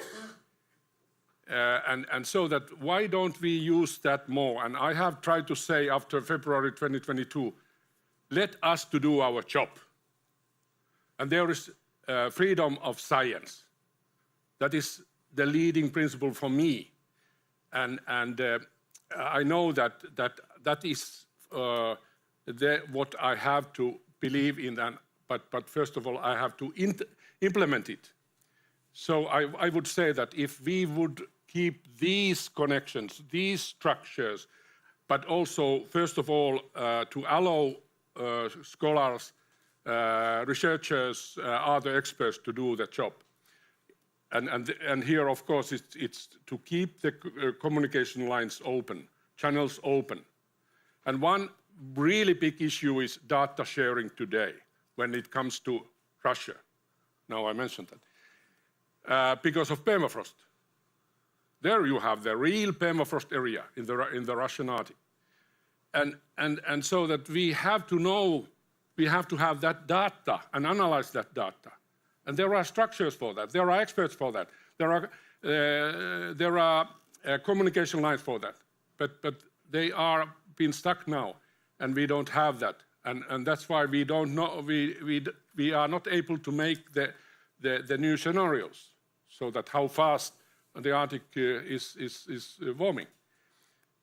And so that why don't we use that more? And I have tried to say after February 2022, let us to do our job. And there is freedom of science. That is the leading principle for me. And I know that is what I have to believe in, but first of all, I have to implement it. So I would say that if we would keep these connections, these structures, but also, first of all, to allow scholars, researchers, other experts to do the job. And here, of course, it's to keep the communication lines open, channels open. And one really big issue is data sharing today when it comes to Russia. Now I mentioned that. Because of permafrost. There you have the real permafrost area in the Russian Arctic. And so that we have to know, we have to have that data and analyze that data. And there are structures for that. There are experts for that. There are communication lines for that. But they are being stuck now, and we don't have that. And that's why we don't know. We are not able to make the new scenarios, so that how fast the Arctic is warming.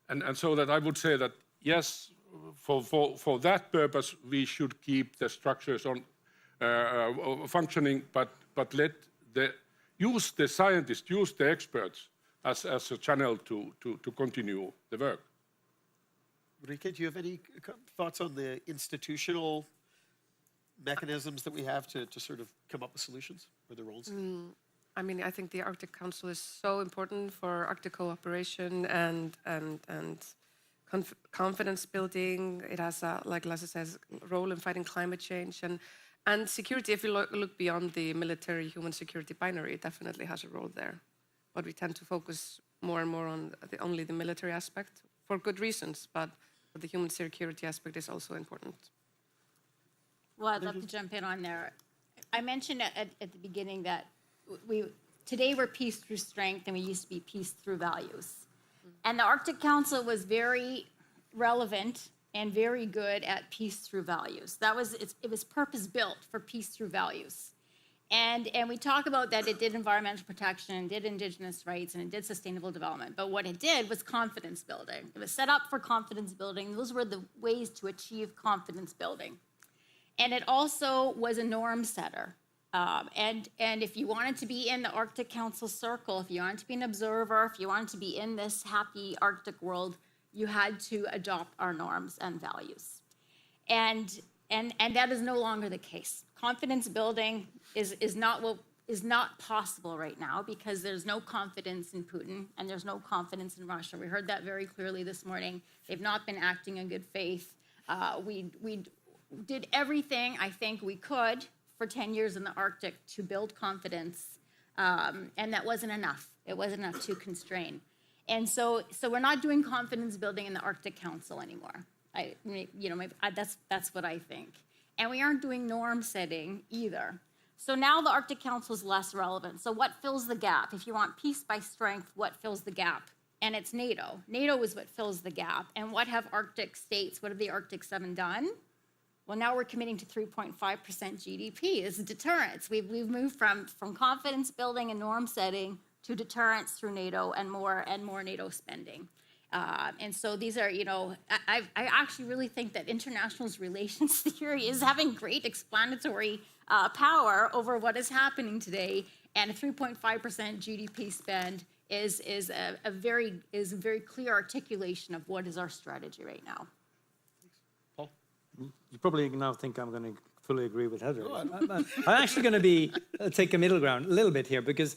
And so that I would say that yes, for that purpose we should keep the structures on. Functioning, but use the scientists, use the experts as a channel to continue the work. Ulrike, do you have any thoughts on the institutional mechanisms that we have to sort of come up with solutions for the roles? I mean, I think the Arctic Council is so important for Arctic cooperation and confidence building. It has, like Lasse says, a role in fighting climate change. And security, if you look beyond the military-human security binary, it definitely has a role there. But we tend to focus more and more on only the military aspect, for good reasons, but the human security aspect is also important. Well, I'd love to jump in on there. I mentioned at the beginning that today we're peace through strength, and we used to be peace through values. And the Arctic Council was very relevant and very good at peace through values. It was purpose-built for peace through values. And we talk about that it did environmental protection, and did Indigenous rights, and it did sustainable development. But what it did was confidence building. It was set up for confidence building. Those were the ways to achieve confidence building. And it also was a norm setter. And if you wanted to be in the Arctic Council circle, if you wanted to be an observer, if you wanted to be in this happy Arctic world, you had to adopt our norms and values. And that is no longer the case. Confidence building is not possible right now because there's no confidence in Putin and there's no confidence in Russia. We heard that very clearly this morning. They've not been acting in good faith. We did everything I think we could for 10 years in the Arctic to build confidence, and that wasn't enough. It wasn't enough to constrain. And so we're not doing confidence building in the Arctic Council anymore. That's what I think. And we aren't doing norm setting either. So now the Arctic Council is less relevant. So what fills the gap? If you want peace by strength, what fills the gap? And it's NATO. NATO is what fills the gap. And what have Arctic states, what have the Arctic 7 done? Well, now we're committing to 3.5% GDP. This is deterrence. We've moved from confidence building and norm setting to deterrence through NATO and more NATO spending. And so these are, I actually really think that international relations theory is having great explanatory power over what is happening today. And a 3.5% GDP spend is a very clear articulation of what is our strategy right now. You probably now think I'm going to fully agree with Heather. I'm actually going to take a middle ground a little bit here because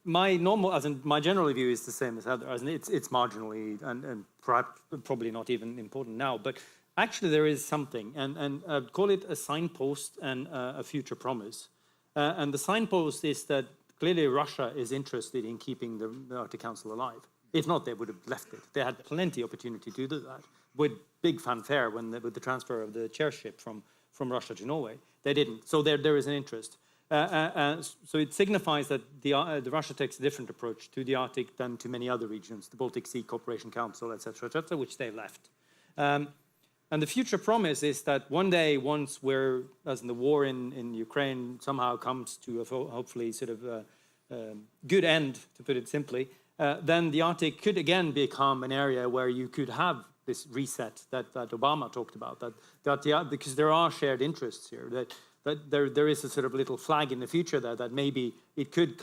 my general view is the same as Heather. It's marginally and perhaps probably not even important now, but actually there is something, and I'd call it a signpost and a future promise. And the signpost is that clearly Russia is interested in keeping the Arctic Council alive. If not, they would have left it. They had plenty of opportunity to do that with big fanfare with the transfer of the chairship from Russia to Norway. They didn't. So there is an interest. So it signifies that the Russia takes a different approach to the Arctic than to many other regions, the Baltic Sea Cooperation Council, et cetera, which they left. And the future promise is that one day, once we're, as in the war in Ukraine somehow comes to a hopefully sort of good end, to put it simply, then the Arctic could again become an area where you could have this reset that Obama talked about, because there are shared interests here, that there is a sort of little flag in the future there that maybe it could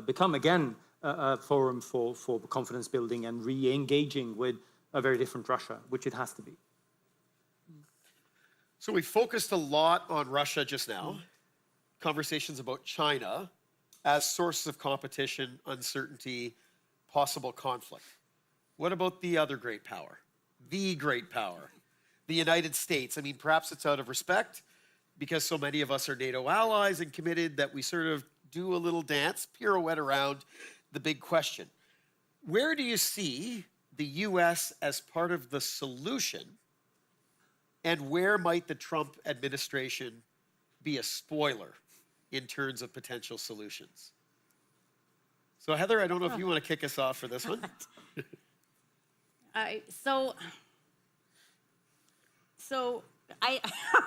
become again a forum for confidence building and re-engaging with a very different Russia, which it has to be. So we focused a lot on Russia just now, conversations about China as sources of competition, uncertainty, possible conflict. What about the other great power? The great power, the United States. I mean, perhaps it's out of respect because so many of us are NATO allies and committed that we sort of do a little dance, pirouette around the big question. Where do you see the US as part of the solution, and where might the Trump administration be a spoiler in terms of potential solutions? So Heather, I don't know if you want to kick us off for this one.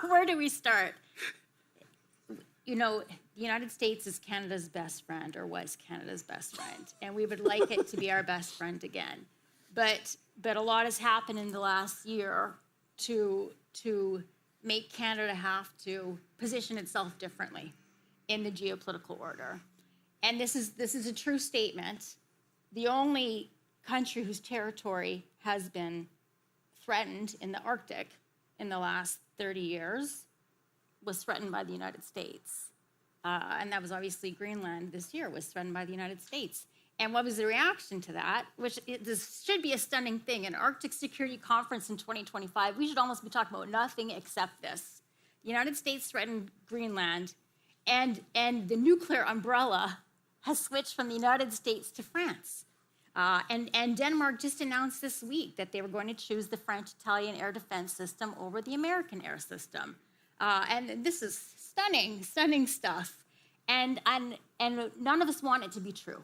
Where do we start? The United States is Canada's best friend, or was Canada's best friend, and we would like it to be our best friend again. But a lot has happened in the last year to make Canada have to position itself differently in the geopolitical order. And this is a true statement. The only country whose territory has been threatened in the Arctic in the last 30 years was threatened by the United States. And that was obviously Greenland this year was threatened by the United States. And what was the reaction to that? This should be a stunning thing. An Arctic Security Conference in 2025, we should almost be talking about nothing except this. The United States threatened Greenland, and the nuclear umbrella has switched from the United States to France. And Denmark just announced this week that they were going to choose the French-Italian air defense system over the American air system. And this is stunning, stunning stuff. And none of us want it to be true.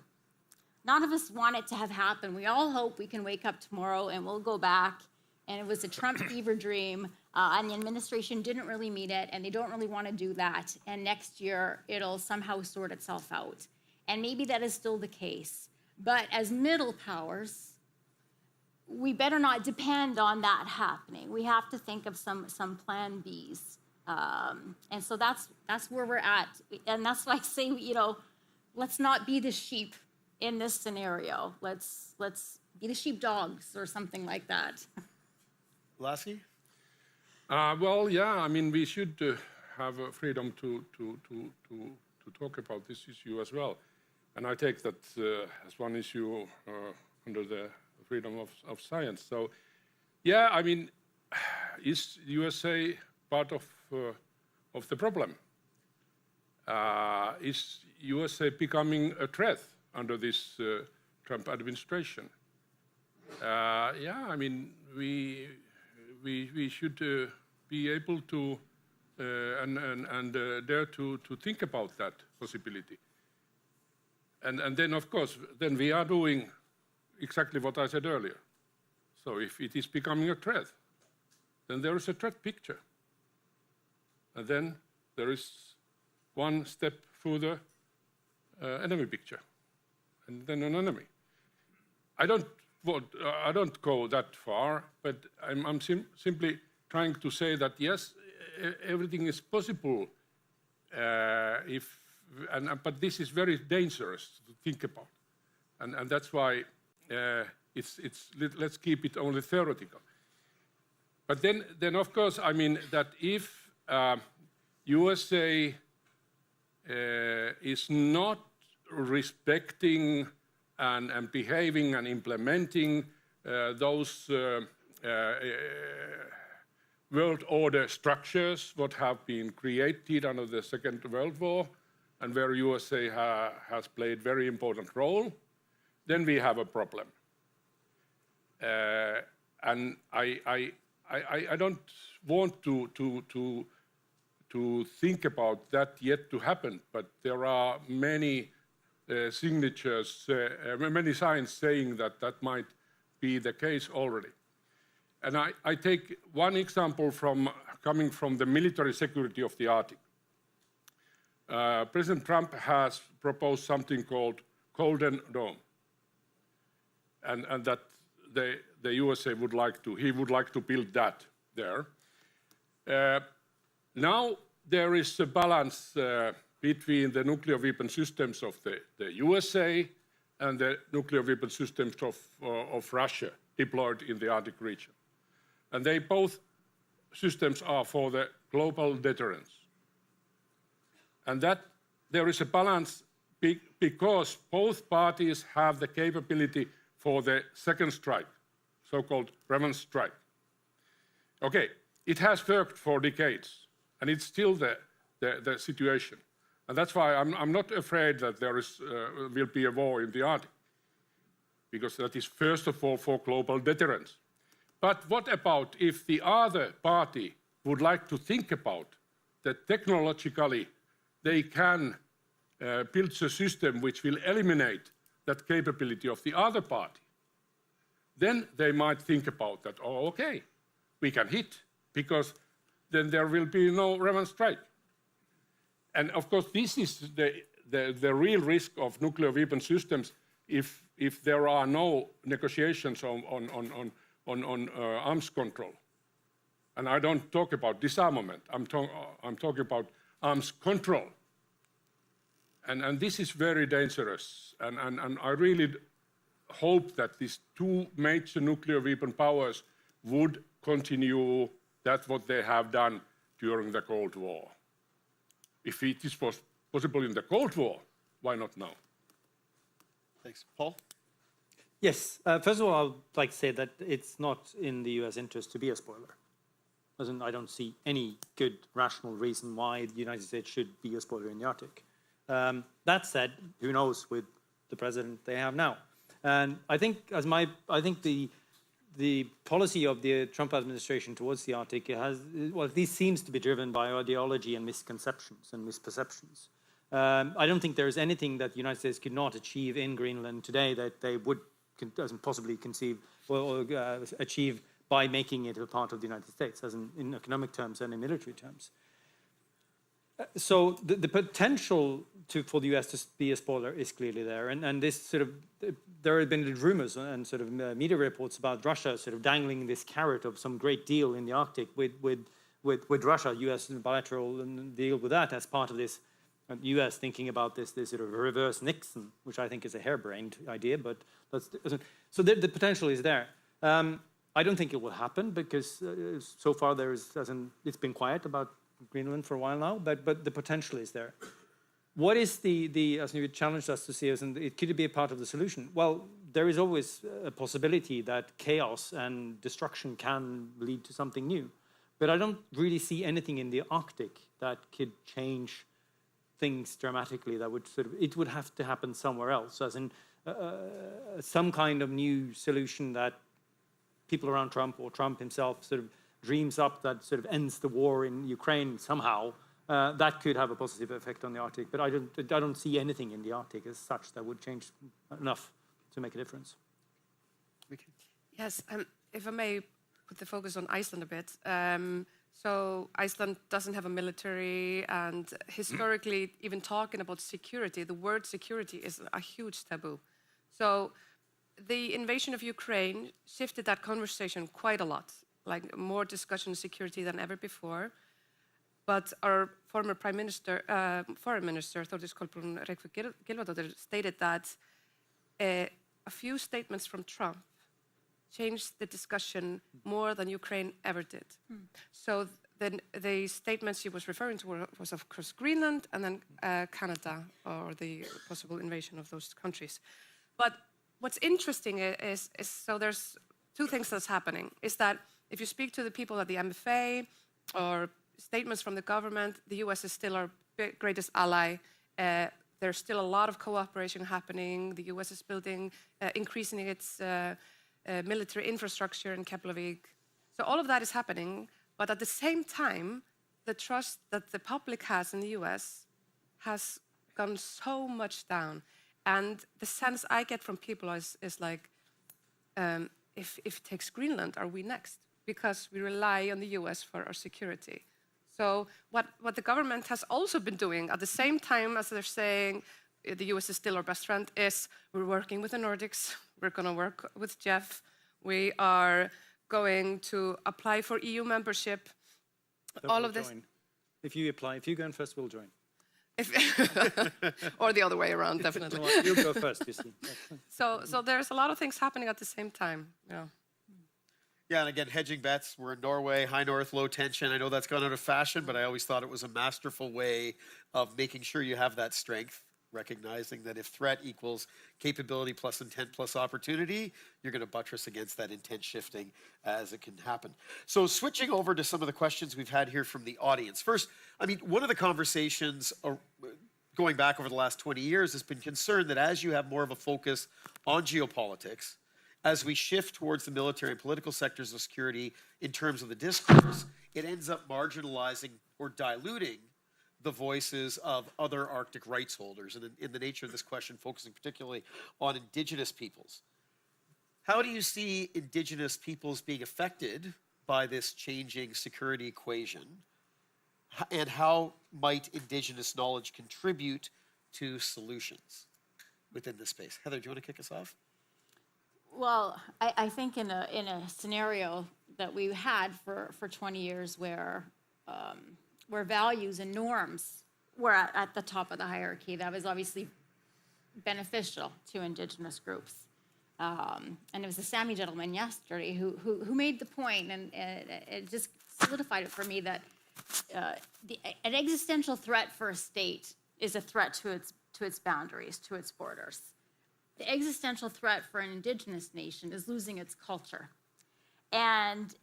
None of us want it to have happened. We all hope we can wake up tomorrow and we'll go back, and it was a Trump fever dream, and the administration didn't really meet it, and they don't really want to do that. And next year, it'll somehow sort itself out. And maybe that is still the case. But as middle powers, we better not depend on that happening. We have to think of some plan Bs. And so that's where we're at. And that's why I say, let's not be the sheep in this scenario. Let's be the sheepdogs or something like that. Lassie? Well, yeah, I mean, we should have freedom to talk about this issue as well. And I take that as one issue under the freedom of science. So, yeah, I mean, is USA part of the problem? Is USA becoming a threat under this Trump administration? Yeah, I mean, we should be able to and dare to think about that possibility. And then, of course, then we are doing exactly what I said earlier. So if it is becoming a threat, then there is a threat picture. And then there is one step further enemy picture, and then an enemy. I don't go that far, but I'm simply trying to say that yes, everything is possible but this is very dangerous to think about, and that's why let's keep it only theoretical. But then of course, I mean that if USA is not respecting and behaving and implementing those world order structures what have been created under the Second World War, and where USA has played very important role, then we have a problem. And I don't want to think about that yet to happen, but there are many signatures, many signs saying that that might be the case already. And I take one example coming from the military security of the Arctic. President Trump has proposed something called Golden Dome, and that the USA would like to build that there. Now there is a balance between the nuclear weapon systems of the USA and the nuclear weapon systems of Russia deployed in the Arctic region. And both systems are for the global deterrence. And that there is a balance because both parties have the capability for the second strike, so-called revenge strike. Okay, it has worked for decades, and it's still the situation. And that's why I'm not afraid that there will be a war in the Arctic, because that is first of all for global deterrence. But what about if the other party would like to think about that technologically they can build a system which will eliminate that capability of the other party? Then they might think about that, oh, okay, we can hit, because then there will be no revenge strike. And of course, this is the real risk of nuclear weapon systems if there are no negotiations on arms control. And I don't talk about disarmament, I'm talking about arms control. And this is very dangerous. And I really hope that these two major nuclear weapon powers would continue that what they have done during the Cold War. If it was possible in the Cold War, why not now? Thanks. Paul? Yes. First of all, I would like to say that it's not in the US interest to be a spoiler. As in, I don't see any good rational reason why the United States should be a spoiler in the Arctic. That said, who knows with the president they have now? And I think the policy of the Trump administration towards the Arctic this seems to be driven by ideology and misconceptions and misperceptions. I don't think there is anything that the United States could not achieve in Greenland today that they would possibly conceive or achieve by making it a part of the United States, as in economic terms and in military terms. So the potential for the US to be a spoiler is clearly there, and this sort of there have been rumors and sort of media reports about Russia sort of dangling this carrot of some great deal in the Arctic with Russia, US bilateral deal with that as part of this. US thinking about this sort of reverse Nixon, which I think is a harebrained idea, but so the potential is there. I don't think it will happen because so far it's been quiet about Greenland for a while now, but the potential is there. What is as you challenged us to see, could it be a part of the solution? Well, there is always a possibility that chaos and destruction can lead to something new. But I don't really see anything in the Arctic that could change things dramatically. It would have to happen somewhere else, as in some kind of new solution that people around Trump or Trump himself sort of dreams up that sort of ends the war in Ukraine somehow. That could have a positive effect on the Arctic, but I don't see anything in the Arctic as such that would change enough to make a difference. Yes, if I may put the focus on Iceland a bit. So Iceland doesn't have a military, and historically, even talking about security, the word security is a huge taboo. So the invasion of Ukraine shifted that conversation quite a lot, like more discussion on security than ever before. But our former Foreign Minister, Þórdís Kolbrún Reykfjörð Gylfadóttir, stated that a few statements from Trump changed the discussion more than Ukraine ever did. So then the statements she was referring to was of course Greenland and then Canada, or the possible invasion of those countries. But what's interesting is so there's two things that's happening. Is that if you speak to the people at the MFA or statements from the government, the US is still our greatest ally. There's still a lot of cooperation happening. The US is increasing its military infrastructure in Keflavik. So all of that is happening, but at the same time, the trust that the public has in the US has gone so much down. And the sense I get from people is like, if it takes Greenland, are we next? Because we rely on the US for our security. So what the government has also been doing at the same time as they're saying the US is still our best friend is we're working with the Nordics, we're going to work with Jeff, we are going to apply for EU membership. All of this. Join. If you go in first, we'll join. Or the other way around, definitely. No, you go first, you see. So there's a lot of things happening at the same time. Yeah. Yeah, and again, hedging bets. We're in Norway, high north, low tension. I know that's gone out of fashion, but I always thought it was a masterful way of making sure you have that strength, recognizing that if threat equals capability plus intent plus opportunity, you're going to buttress against that intent shifting as it can happen. So switching over to some of the questions we've had here from the audience. First, I mean, one of the conversations going back over the last 20 years has been concerned that as you have more of a focus on geopolitics, as we shift towards the military and political sectors of security in terms of the discourse, it ends up marginalizing or diluting the voices of other Arctic rights holders. And in the nature of this question, focusing particularly on Indigenous peoples. How do you see Indigenous peoples being affected by this changing security equation? And how might Indigenous knowledge contribute to solutions within this space? Heather, do you want to kick us off? Well, I think in a scenario that we had for 20 years where values and norms were at the top of the hierarchy, that was obviously beneficial to Indigenous groups. And it was the Sami gentleman yesterday who made the point, and it just solidified it for me that an existential threat for a state is a threat to its boundaries, to its borders. the existential threat for an indigenous nation is losing its culture. And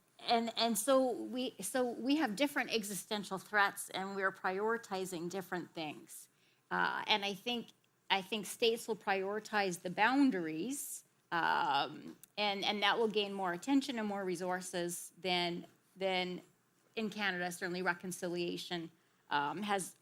so we have different existential threats, and we're prioritizing different things. And I think states will prioritize the boundaries, and that will gain more attention and more resources than in Canada. Certainly, reconciliation has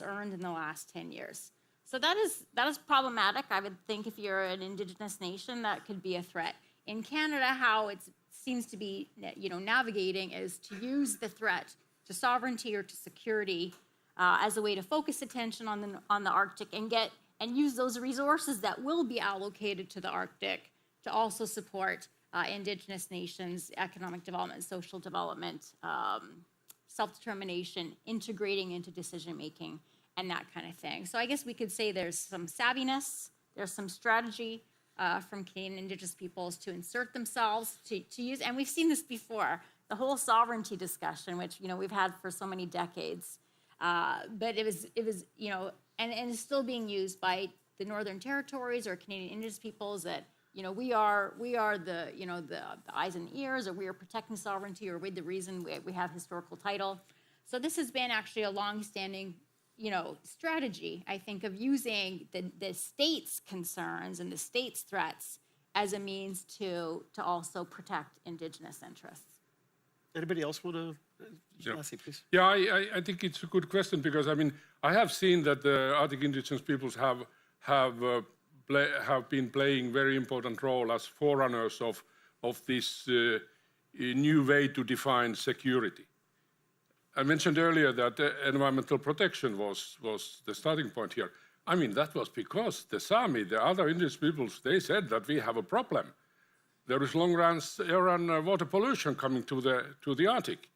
earned in the last 10 years. So that is problematic. I would think if you're an Indigenous nation, that could be a threat. In Canada, how it seems to be, navigating is to use the threat to sovereignty or to security as a way to focus attention on the Arctic and use those resources that will be allocated to the Arctic to also support Indigenous nations' economic development, social development, self-determination, integrating into decision-making, and that kind of thing. So I guess we could say there's some savviness, there's some strategy from Canadian Indigenous peoples to insert themselves, to use, and we've seen this before, the whole sovereignty discussion, which we've had for so many decades, but it was and it's still being used by the Northern Territories or Canadian Indigenous peoples that we are the eyes and ears, or we are protecting sovereignty, or we're the reason we have historical title. So this has been actually a long-standing strategy, I think, of using the state's concerns and the state's threats as a means to also protect Indigenous interests. Anybody else want to? Yeah. Please. Yeah, I think it's a good question, because I have seen that the Arctic Indigenous peoples have been playing very important role as forerunners of this new way to define security. I mentioned earlier that environmental protection was the starting point here. That was because the Sami, the other indigenous peoples, they said that we have a problem. There is long-run air and water pollution coming to the Arctic.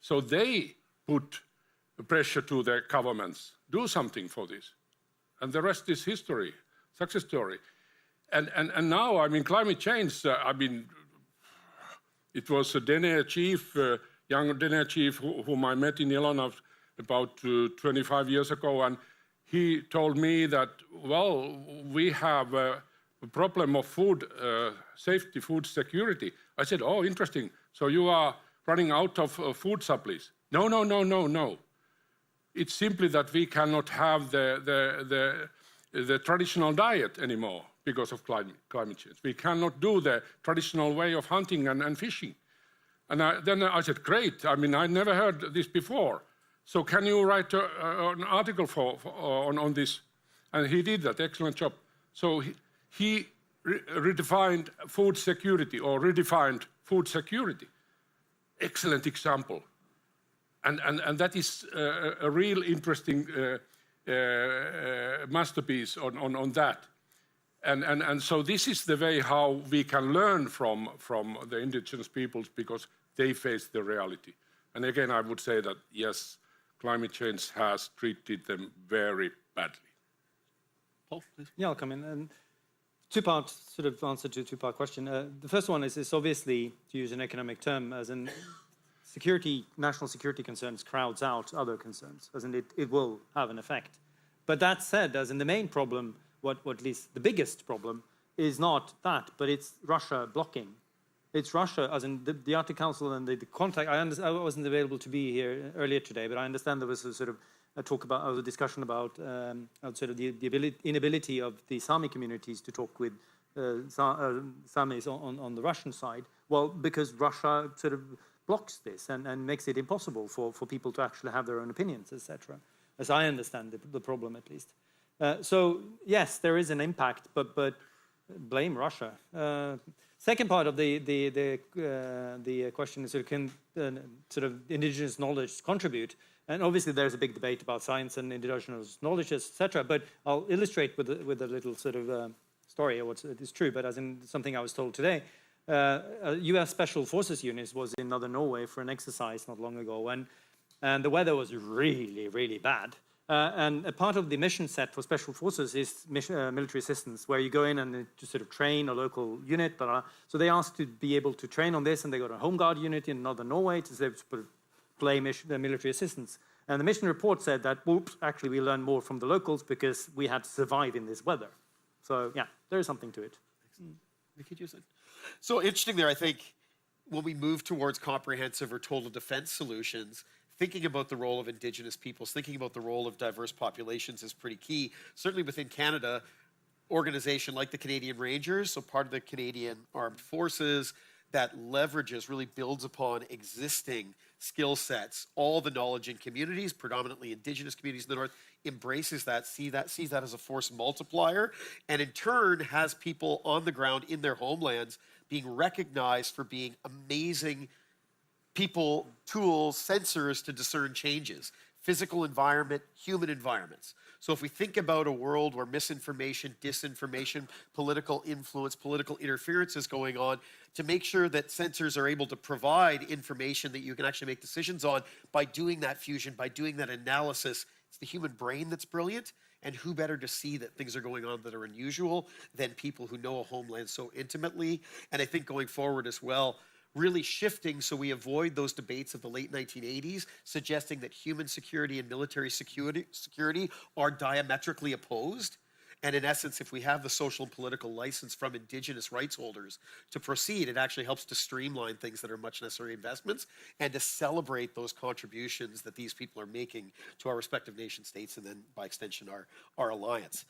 So they put pressure to the governments, do something for this. And the rest is history, success story. And now, climate change, it was a Dene chief, young Dene chief whom I met in Ilona about 25 years ago, and he told me that, well, we have a problem of food safety, food security. I said, oh, interesting. So you are running out of food supplies? No. It's simply that we cannot have the traditional diet anymore because of climate change. We cannot do the traditional way of hunting and fishing. And then I said, great. I never heard this before. So can you write an article on this? And he did that, excellent job. So he redefined food security, or redefined food security. Excellent example. And that is a real interesting masterpiece on that. And so this is the way how we can learn from the indigenous peoples, because they face the reality. And again, I would say that, yes, climate change has treated them very badly. Paul, please. Yeah, I'll come in. And two-part sort of answer to a two-part question. The first one is obviously, to use an economic term, as in national security concerns crowds out other concerns, as in it will have an effect. But that said, as in the main problem, what at least the biggest problem, is not that, but it's Russia blocking. It's Russia, as in the Arctic Council and the contact. I wasn't available to be here earlier today, but I understand there was a sort of a discussion about sort of the inability of the Sami communities to talk with Samis on the Russian side. Well, because Russia sort of blocks this and makes it impossible for people to actually have their own opinions, etc. As I understand the problem, at least. So yes, there is an impact, but blame Russia. Second part of the question is, can sort of indigenous knowledge contribute? And obviously there's a big debate about science and indigenous knowledge, etc. But I'll illustrate with a little sort of story of what is true, but as in something I was told today. A U.S. Special Forces unit was in northern Norway for an exercise not long ago, and the weather was really, really bad. And a part of the mission set for Special Forces is military assistance, where you go in and to sort of train a local unit. So they asked to be able to train on this, and they got a Home Guard unit in northern Norway to play military assistance. And the mission report said that, whoops, actually we learned more from the locals because we had to survive in this weather. So yeah, there is something to it. So interesting there, I think, when we move towards comprehensive or total defense solutions, thinking about the role of Indigenous peoples, thinking about the role of diverse populations is pretty key. Certainly within Canada, organization like the Canadian Rangers, so part of the Canadian Armed Forces, that leverages, really builds upon existing skill sets, all the knowledge in communities, predominantly Indigenous communities in the North, embraces that, sees that as a force multiplier, and in turn has people on the ground in their homelands being recognized for being amazing people, tools, sensors to discern changes, physical environment, human environments. So if we think about a world where misinformation, disinformation, political influence, political interference is going on, to make sure that sensors are able to provide information that you can actually make decisions on by doing that fusion, by doing that analysis, it's the human brain that's brilliant. And who better to see that things are going on that are unusual than people who know a homeland so intimately? And I think going forward as well, really shifting so we avoid those debates of the late 1980s, suggesting that human security and military security are diametrically opposed. And in essence, if we have the social and political license from Indigenous rights holders to proceed, it actually helps to streamline things that are much necessary investments and to celebrate those contributions that these people are making to our respective nation states and then, by extension, our alliance.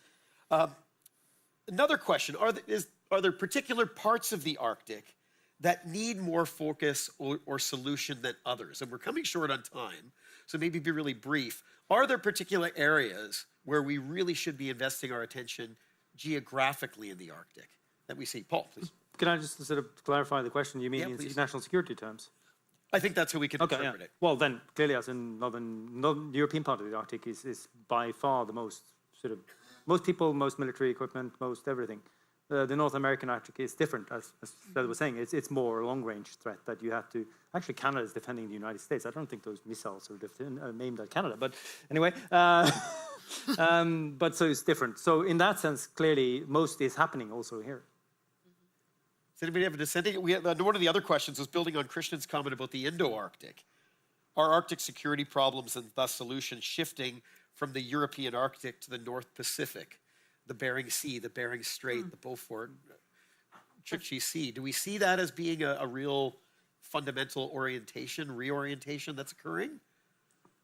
Another question, are there particular parts of the Arctic that need more focus or solution than others? And we're coming short on time, so maybe be really brief. Are there particular areas where we really should be investing our attention geographically in the Arctic that we see? Paul, please. Can I just sort of clarify the question? You mean in national security terms? I think that's how we can interpret it. Well, then, clearly, as in northern European part of the Arctic is by far the most most people, most military equipment, most everything. The North American Arctic is different, as Sted was saying. It's more a long-range threat that you have to... Actually, Canada is defending the United States. I don't think those missiles are aimed at Canada. But anyway, but so it's different. So in that sense, clearly, most is happening also here. Does anybody have a dissenting? One of the other questions was building on Christian's comment about the Indo-Arctic. Are Arctic security problems and thus solutions shifting from the European Arctic to the North Pacific? The Bering Sea, the Bering Strait, the Beaufort, Chukchi Sea. Do we see that as being a real fundamental reorientation that's occurring?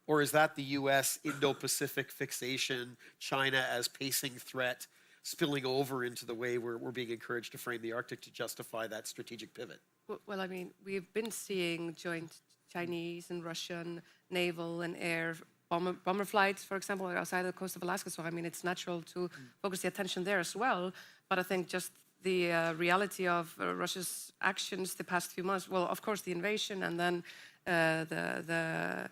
Or is that the US Indo-Pacific fixation, China as pacing threat, spilling over into the way we're being encouraged to frame the Arctic to justify that strategic pivot? Well, I mean, we've been seeing joint Chinese and Russian naval and air bomber flights, for example, outside the coast of Alaska. So, I mean, it's natural to focus the attention there as well. But I think just the reality of Russia's actions the past few months, well, of course, the invasion and then the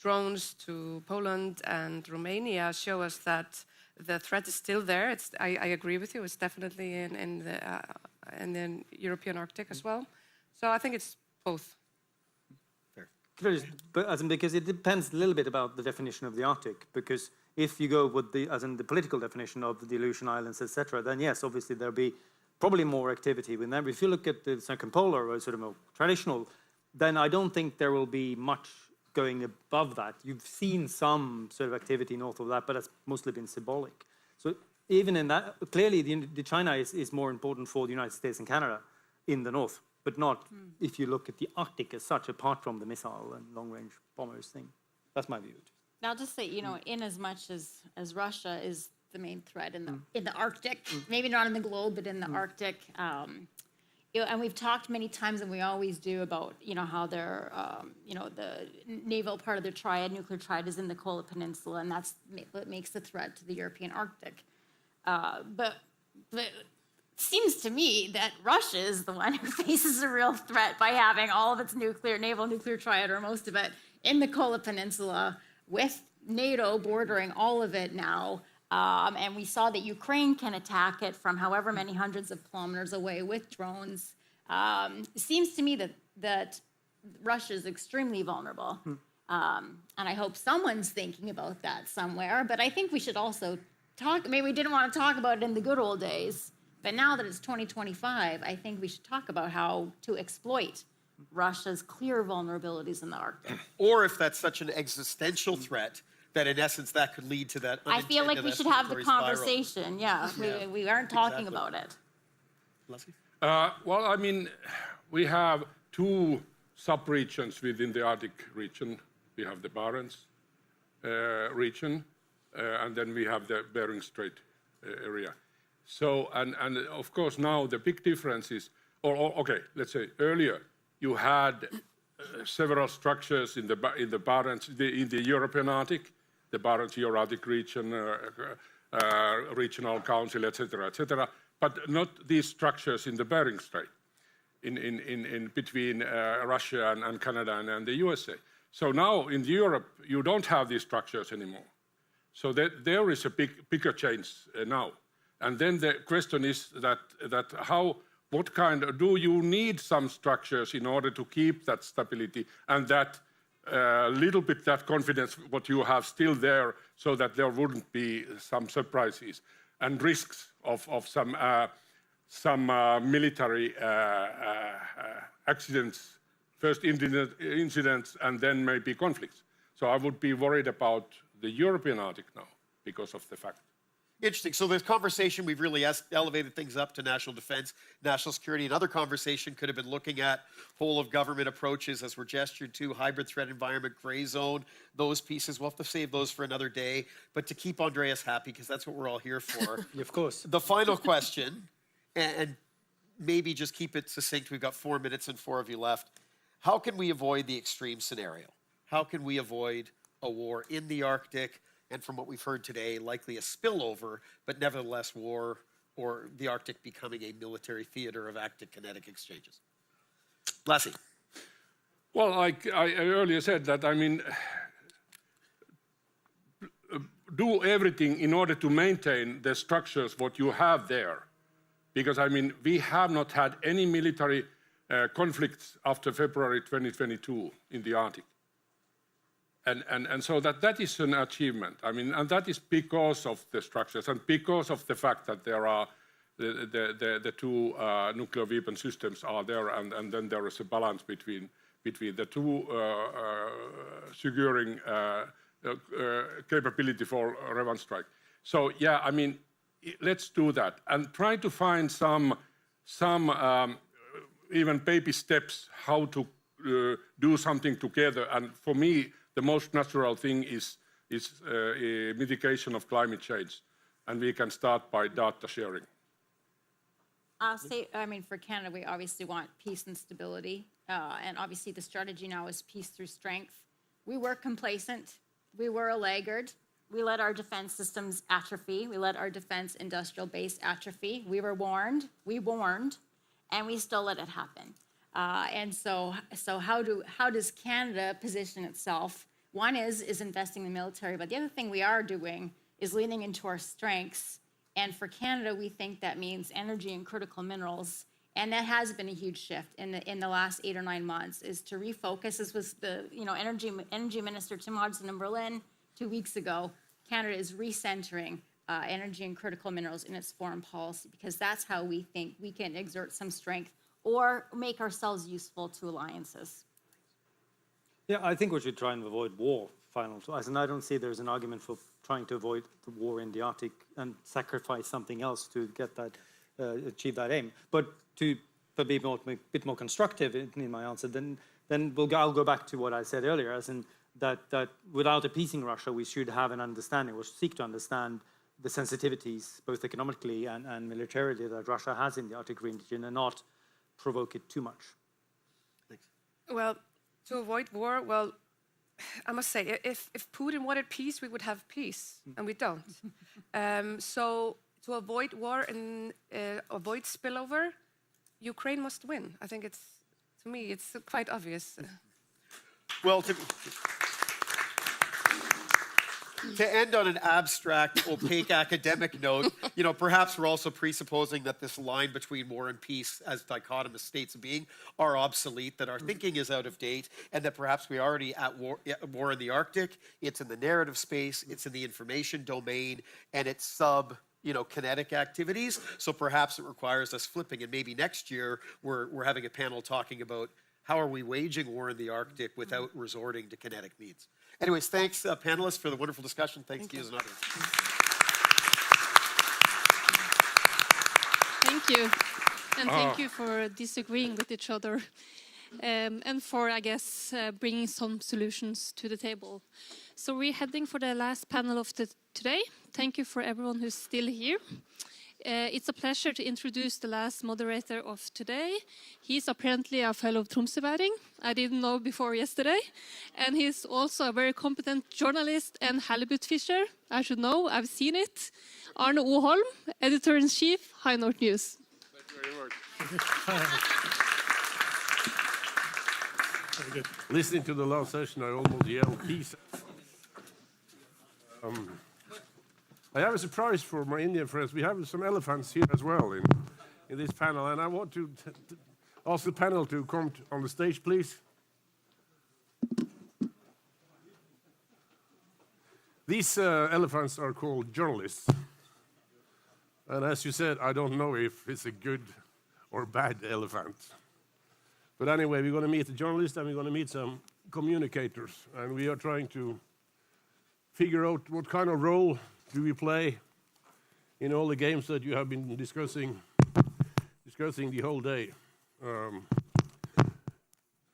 drones to Poland and Romania show us that the threat is still there. I agree with you. It's definitely in the European Arctic as well. So I think it's both. But because it depends a little bit about the definition of the Arctic. Because if you go with the political definition of the Aleutian Islands, etc., then yes, obviously there'll be probably more activity with them. If you look at the circumpolar or sort of more traditional, then I don't think there will be much going above that. You've seen some sort of activity north of that, but that's mostly been symbolic. So even in that, clearly the China is more important for the United States and Canada in the north. But not if you look at the Arctic as such, apart from the missile and long-range bombers thing. That's my view. I'll just say, in as much as Russia is the main threat in the Arctic, maybe not in the globe, but in the Arctic. And we've talked many times, and we always do, about how they're, the naval part of their triad, nuclear triad, is in the Kola Peninsula, and that's what makes the threat to the European Arctic. But seems to me that Russia is the one who faces a real threat by having all of its naval nuclear triad, or most of it, in the Kola Peninsula, with NATO bordering all of it now. And we saw that Ukraine can attack it from however many hundreds of kilometers away with drones. It seems to me that Russia is extremely vulnerable. And I hope someone's thinking about that somewhere. But I think we should also talk, maybe we didn't want to talk about it in the good old days, but now that it's 2025, I think we should talk about how to exploit Russia's clear vulnerabilities in the Arctic. Or if that's such an existential threat that in essence that could lead to that. I feel like we should have the escalatory spiral. conversation. Yeah, we aren't talking about it. Leslie? Well, I mean, we have two sub-regions within the Arctic region. We have the Barents region, and then we have the Bering Strait area. So, and of course now the big difference is, okay, let's say earlier you had several structures in the Barents, in the European Arctic, the Barents Euro-Arctic region, regional council, etc., but not these structures in the Bering Strait, in between Russia and Canada and the USA. So now in Europe you don't have these structures anymore. So there is a bigger change now. And then the question is that what kind of, do you need some structures in order to keep that stability and that little bit that confidence what you have still there, so that there wouldn't be some surprises and risks of some military accidents, first incidents and then maybe conflicts. So I would be worried about the European Arctic now because of the fact. Interesting. So this conversation, we've really elevated things up to national defense, national security. Another conversation could have been looking at whole of government approaches as we're gestured to, hybrid threat environment, gray zone, those pieces. We'll have to save those for another day. But to keep Andreas happy, because that's what we're all here for. Of course. The final question, and maybe just keep it succinct. We've got 4 minutes and 4 of you left. How can we avoid the extreme scenario? How can we avoid a war in the Arctic? And from what we've heard today, likely a spillover, but nevertheless war or the Arctic becoming a military theater of active kinetic exchanges. Lassie. Well, like I earlier said that, I mean, do everything in order to maintain the structures what you have there. Because, I mean, we have not had any military conflicts after February 2022 in the Arctic. And so that is an achievement. I mean, and that is because of the structures and because of the fact that there are the two nuclear weapon systems are there, and then there is a balance between the two securing capability for revenge strike. So yeah, I mean, let's do that and try to find some even baby steps how to do something together. And for me, the most natural thing is mitigation of climate change, and we can start by data sharing. I'll say, I mean, for Canada, we obviously want peace and stability, and obviously the strategy now is peace through strength. We were complacent. We were a laggard. We let our defense systems atrophy. We let our defense industrial base atrophy. We were warned. We warned, and we still let it happen. And so how does Canada position itself? One is investing in the military, but the other thing we are doing is leaning into our strengths. And for Canada, we think that means energy and critical minerals. And that has been a huge shift in the last 8 or 9 months, is to refocus. This was the energy minister Tim Hodgson in Berlin 2 weeks ago. Canada is recentering energy and critical minerals in its foreign policy, because that's how we think we can exert some strength or make ourselves useful to alliances. Yeah, I think we should try and avoid war, and I don't see there's an argument for trying to avoid the war in the Arctic and sacrifice something else to get that, achieve that aim. But to be a bit more constructive in my answer, then I'll go back to what I said earlier, as in that without appeasing Russia, we should have an understanding, or seek to understand the sensitivities, both economically and militarily, that Russia has in the Arctic region, and not provoke it too much. Thanks. Well, to avoid war, well, I must say, if Putin wanted peace, we would have peace, and we don't. So to avoid war and avoid spillover, Ukraine must win. I think to me, it's quite obvious. Well, to end on an abstract, opaque academic note, perhaps we're also presupposing that this line between war and peace as dichotomous states of being are obsolete, that our thinking is out of date, and that perhaps we're already at war in the Arctic. It's in the narrative space, it's in the information domain, and it's kinetic activities. So perhaps it requires us flipping, and maybe next year we're having a panel talking about how are we waging war in the Arctic without resorting to kinetic means? Anyways, thanks, panelists, for the wonderful discussion. Thanks to you as an audience. Thank you. And thank you for disagreeing with each other. And for, I guess, bringing some solutions to the table. So we're heading for the last panel of today. Thank you for everyone who's still here. It's a pleasure to introduce the last moderator of today. He's apparently a fellow Tromsøværing. I didn't know before yesterday. And he's also a very competent journalist and halibut fisher. I should know, I've seen it. Arne O. Holm, Editor-in-Chief, High North News. Thank you very much. Very good. Listening to the last session, I almost yelled peace. I have a surprise for my Indian friends. We have some elephants here as well in this panel, and I want to ask the panel to come on the stage, please. These elephants are called journalists. And as you said, I don't know if it's a good or bad elephant. But anyway, we're going to meet the journalists and we're going to meet some communicators. And we are trying to figure out what kind of role do we play in all the games that you have been discussing the whole day.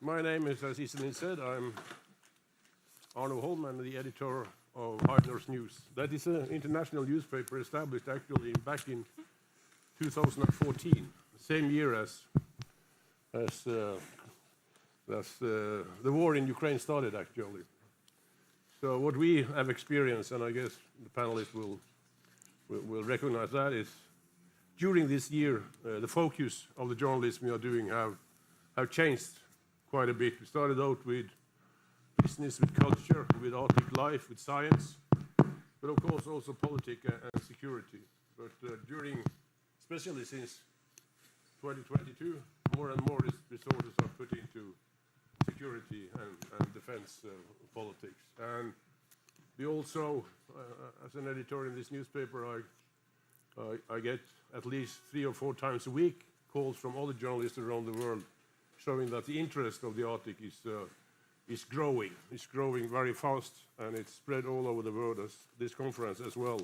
My name is, as Iselin said, I'm Arne Holm, and the editor of High North News. That is an international newspaper established actually back in 2014, same year as the war in Ukraine started, actually. So what we have experienced, and I guess the panelists will recognize that, is during this year, the focus of the journalism we are doing have changed quite a bit. We started out with business, with culture, with Arctic life, with science, but of course also politics and security. But during, especially since 2022, more and more resources are put into security and defense politics. And we also, as an editor in this newspaper, I get at least 3 or 4 times a week calls from other journalists around the world showing that the interest of the Arctic is growing. It's growing very fast, and it's spread all over the world, as this conference as well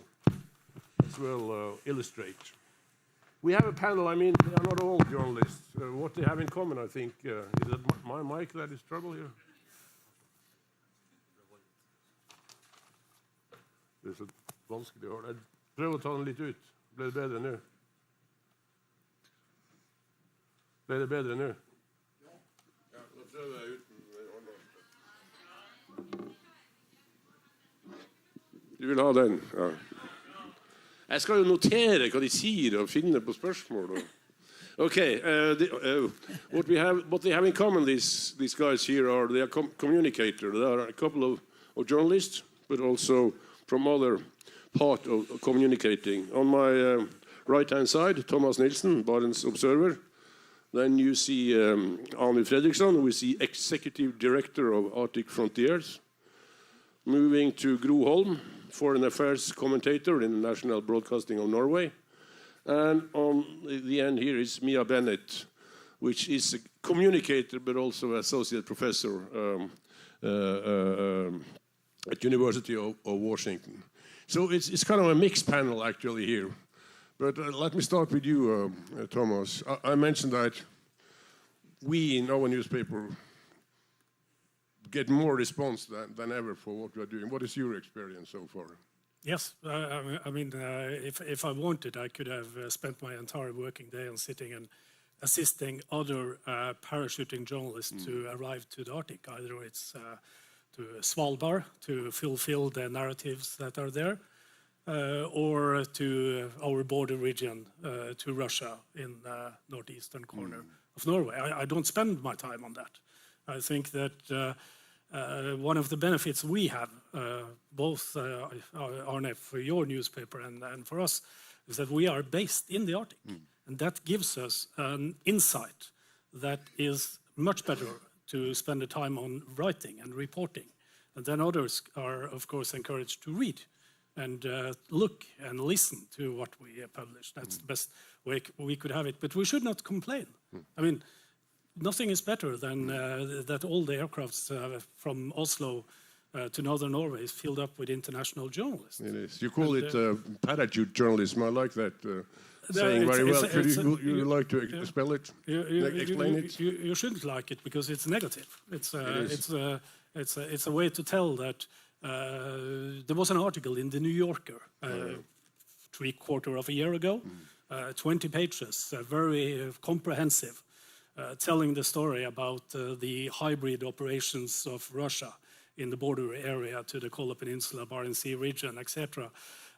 illustrates. We have a panel. I mean, they are not all journalists. What they have in common, I think, is it my mic that is trouble here? Det er så vanskelig å høre. Jeg prøver å ta den litt ut. Ble det bedre nå? Ble det bedre nå? Ja, nå prøver jeg uten ånden. Du vil ha den? Ja. Jeg skal jo notere hva de sier og finne på spørsmål. Okay, what they have in common, these guys here, are they are communicators. There are a couple of journalists, but also from other part of communicating. On my right-hand side, Thomas Nilsen, Barents Observer. Then you see Arne Fredriksson, who is the Executive Director of Arctic Frontiers. Moving to Gro Holm, Foreign Affairs Commentator in National Broadcasting of Norway. And on the end here is Mia Bennett, which is a communicator but also associate professor at University of Washington. So it's kind of a mixed panel actually here. But let me start with you, Thomas. I mentioned that we in our newspaper get more response than ever for what we are doing. What is your experience so far? Yes, I mean, if I wanted, I could have spent my entire working day on sitting and assisting other parachuting journalists to arrive to the Arctic. Either it's to Svalbard to fulfill the narratives that are there, or to our border region, to Russia in the northeastern corner of Norway. I don't spend my time on that. I think that one of the benefits we have, both Arne, for your newspaper and for us, is that we are based in the Arctic. And that gives us an insight that is much better to spend the time on writing and reporting. And then others are, of course, encouraged to read and look and listen to what we publish. That's the best way we could have it. But we should not complain. I mean, nothing is better than that all the aircrafts from Oslo to northern Norway is filled up with international journalists. It is. You call it parachute journalism. I like that saying very well. Could you like to spell it? Explain it? You shouldn't like it because it's negative. It's a way to tell that there was an article in the New Yorker 3/4 of a year ago, 20 pages, very comprehensive, telling the story about the hybrid operations of Russia in the border area to the Kola Peninsula, Barents Sea region, etc.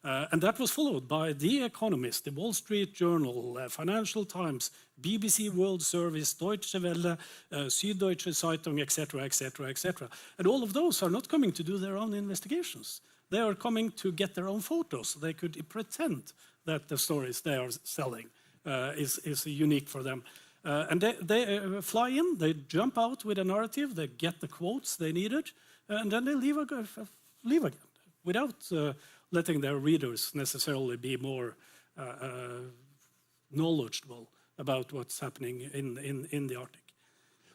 And that was followed by The Economist, the Wall Street Journal, Financial Times, BBC World Service, Deutsche Welle, Süddeutsche Zeitung, etc., etc., etc. And all of those are not coming to do their own investigations. They are coming to get their own photos. They could pretend that the stories they are selling is unique for them. And they fly in, they jump out with a narrative, they get the quotes they needed, and then they leave again without letting their readers necessarily be more knowledgeable about what's happening in the Arctic.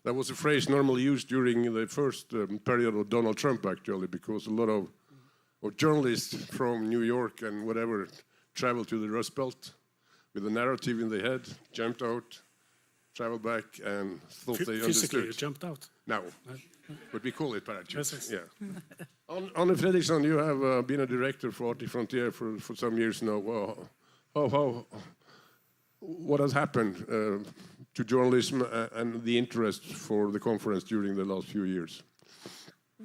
That was a phrase normally used during the first period of Donald Trump, actually, because a lot of journalists from New York and whatever traveled to the Rust Belt with a narrative in their head, jumped out, traveled back, and thought they Physically understood. jumped out. No, but we call it parachute. Yes. Yeah. Anne Fredriksson, you have been a director for Arctic Frontier for some years now. What has happened to journalism and the interest for the conference during the last few years?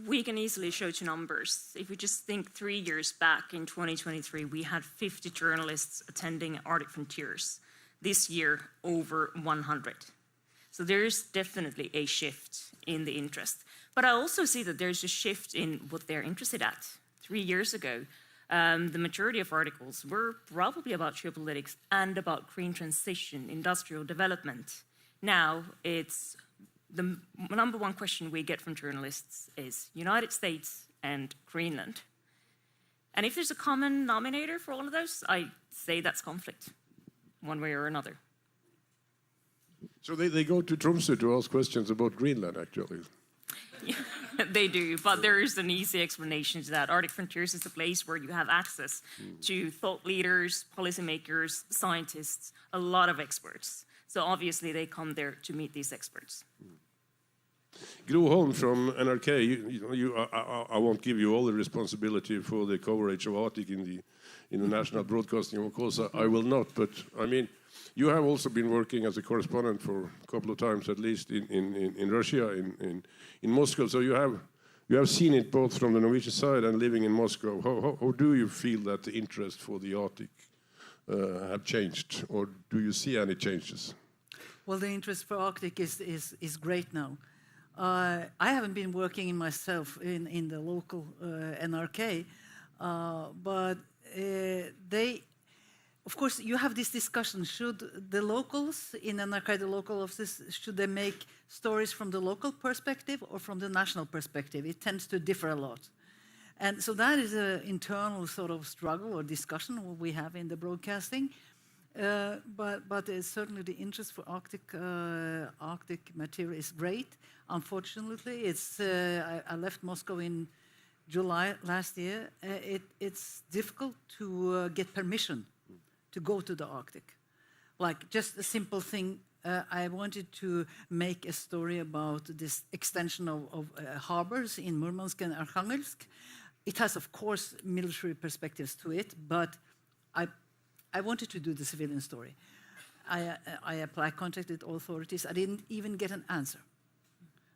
We can easily show two numbers. If we just think 3 years back in 2023, we had 50 journalists attending Arctic Frontiers. This year, over 100. So there is definitely a shift in the interest. But I also see that there's a shift in what they're interested at. 3 years ago, the majority of articles were probably about geopolitics and about green transition, industrial development. Now, it's the number one question we get from journalists is United States and Greenland. And if there's a common denominator for all of those, I say that's conflict, one way or another. So they go to Tromsø to ask questions about Greenland, actually. They do, but there is an easy explanation to that. Arctic Frontiers is a place where you have access to thought leaders, policymakers, scientists, a lot of experts. So obviously they come there to meet these experts. Gro Holm from NRK, I won't give you all the responsibility for the coverage of Arctic in the national broadcasting, of course, I will not, but I mean, you have also been working as a correspondent for a couple of times, at least in Russia, in Moscow. So you have seen it both from the Norwegian side and living in Moscow. How do you feel that the interest for the Arctic have changed, or do you see any changes? Well, the interest for Arctic is great now. I haven't been working in myself in the local NRK, but they. Of course, you have this discussion, should the locals in NRK, the local offices, should they make stories from the local perspective or from the national perspective? It tends to differ a lot. And so that is an internal sort of struggle or discussion we have in the broadcasting. But certainly the interest for Arctic material is great. Unfortunately, I left Moscow in July last year. It's difficult to get permission to go to the Arctic. Like just a simple thing, I wanted to make a story about this extension of harbors in Murmansk and Arkhangelsk. It has, of course, military perspectives to it, but I wanted to do the civilian story. I contacted authorities. I didn't even get an answer.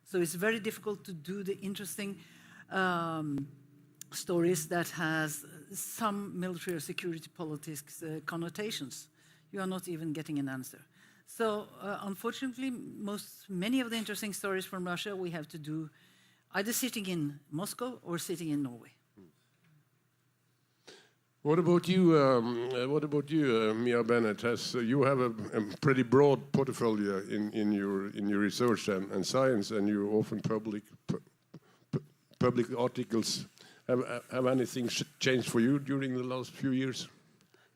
So it's very difficult to do the interesting stories that has some military or security politics connotations. You are not even getting an answer. So unfortunately, many of the interesting stories from Russia we have to do either sitting in Moscow or sitting in Norway. What about you? Mia Bennett? You have a pretty broad portfolio in your research and science, and you often public articles. Have anything changed for you during the last few years?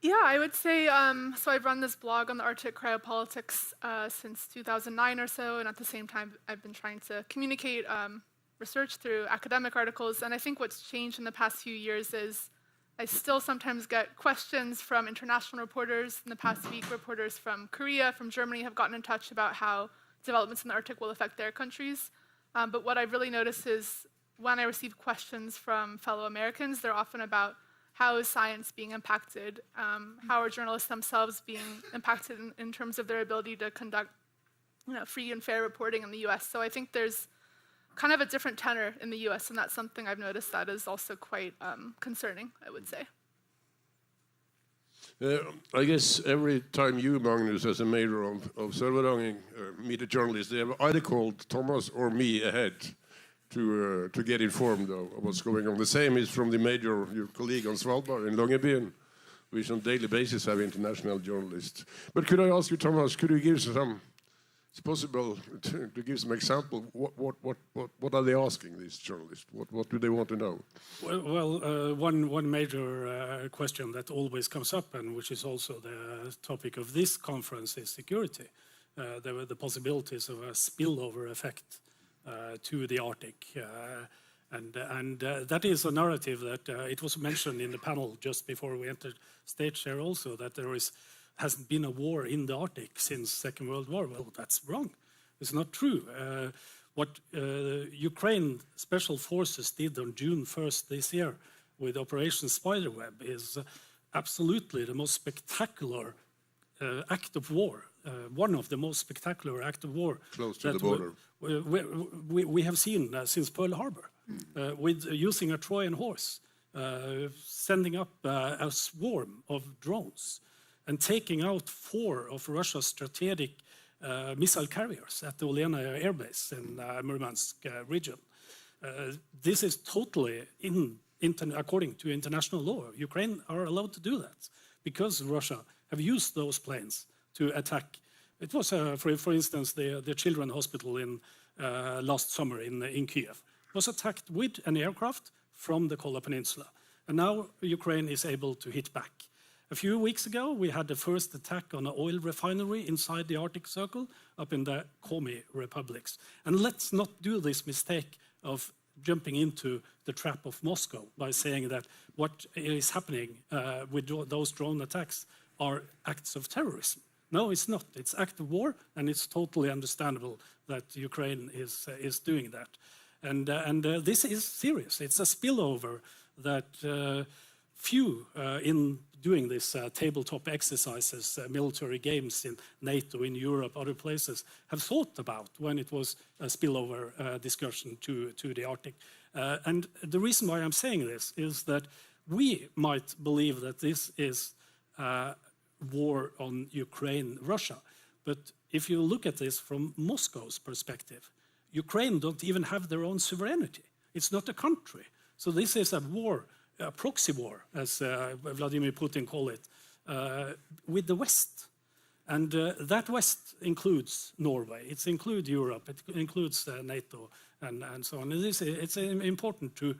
Yeah, I would say, so I've run this blog on the Arctic cryopolitics since 2009 or so, and at the same time, I've been trying to communicate research through academic articles, and I think what's changed in the past few years is I still sometimes get questions from international reporters. In the past week, reporters from Korea, from Germany have gotten in touch about how developments in the Arctic will affect their countries. But what I've really noticed is when I receive questions from fellow Americans, they're often about how is science being impacted, how are journalists themselves being impacted in terms of their ability to conduct free and fair reporting in the US. So I think there's kind of a different tenor in the US, and that's something I've noticed that is also quite concerning, I would say. I guess every time you, Magnus, as a mayor of Sør-Varanger, meet a journalist, they have either called Thomas or me ahead to get informed of what's going on. The same is from the major, your colleague on Svalbard in Longyearbyen, which on a daily basis have international journalists. But could I ask you, Thomas, could you give some, it's possible to give some example, what are they asking, these journalists? What do they want to know? Well, one major question that always comes up, and which is also the topic of this conference, is security. There were the possibilities of a spillover effect to the Arctic. And that is a narrative that it was mentioned in the panel just before we entered stage here also, that there hasn't been a war in the Arctic since Second World War. Well, that's wrong. It's not true. What Ukraine Special Forces did on June 1st this year with Operation Spiderweb is absolutely the most spectacular act of war. One of the most spectacular act of war close to the border we have seen since Pearl Harbor, with using a Trojan horse, sending up a swarm of drones and taking out 4 of Russia's strategic missile carriers at the Olena Air Base in Murmansk region. This is totally according to international law. Ukraine are allowed to do that because Russia have used those planes to attack. It was, for instance, the children's hospital in last summer in Kiev was attacked with an aircraft from the Kola Peninsula. And now Ukraine is able to hit back. A few weeks ago, we had the first attack on an oil refinery inside the Arctic Circle up in the Komi republics. And let's not do this mistake of jumping into the trap of Moscow by saying that what is happening with those drone attacks are acts of terrorism. No, it's not. It's act of war, and it's totally understandable that Ukraine is doing that. And this is serious. It's a spillover that few in doing this tabletop exercises, military games in NATO, in Europe, other places, have thought about when it was a spillover discussion to the Arctic. And the reason why I'm saying this is that we might believe that this is war on Ukraine, Russia. But if you look at this from Moscow's perspective, Ukraine don't even have their own sovereignty. It's not a country. So this is a war, a proxy war, as Vladimir Putin called it, with the West. And that West includes Norway, it includes Europe, it includes NATO, and so on. And it's important to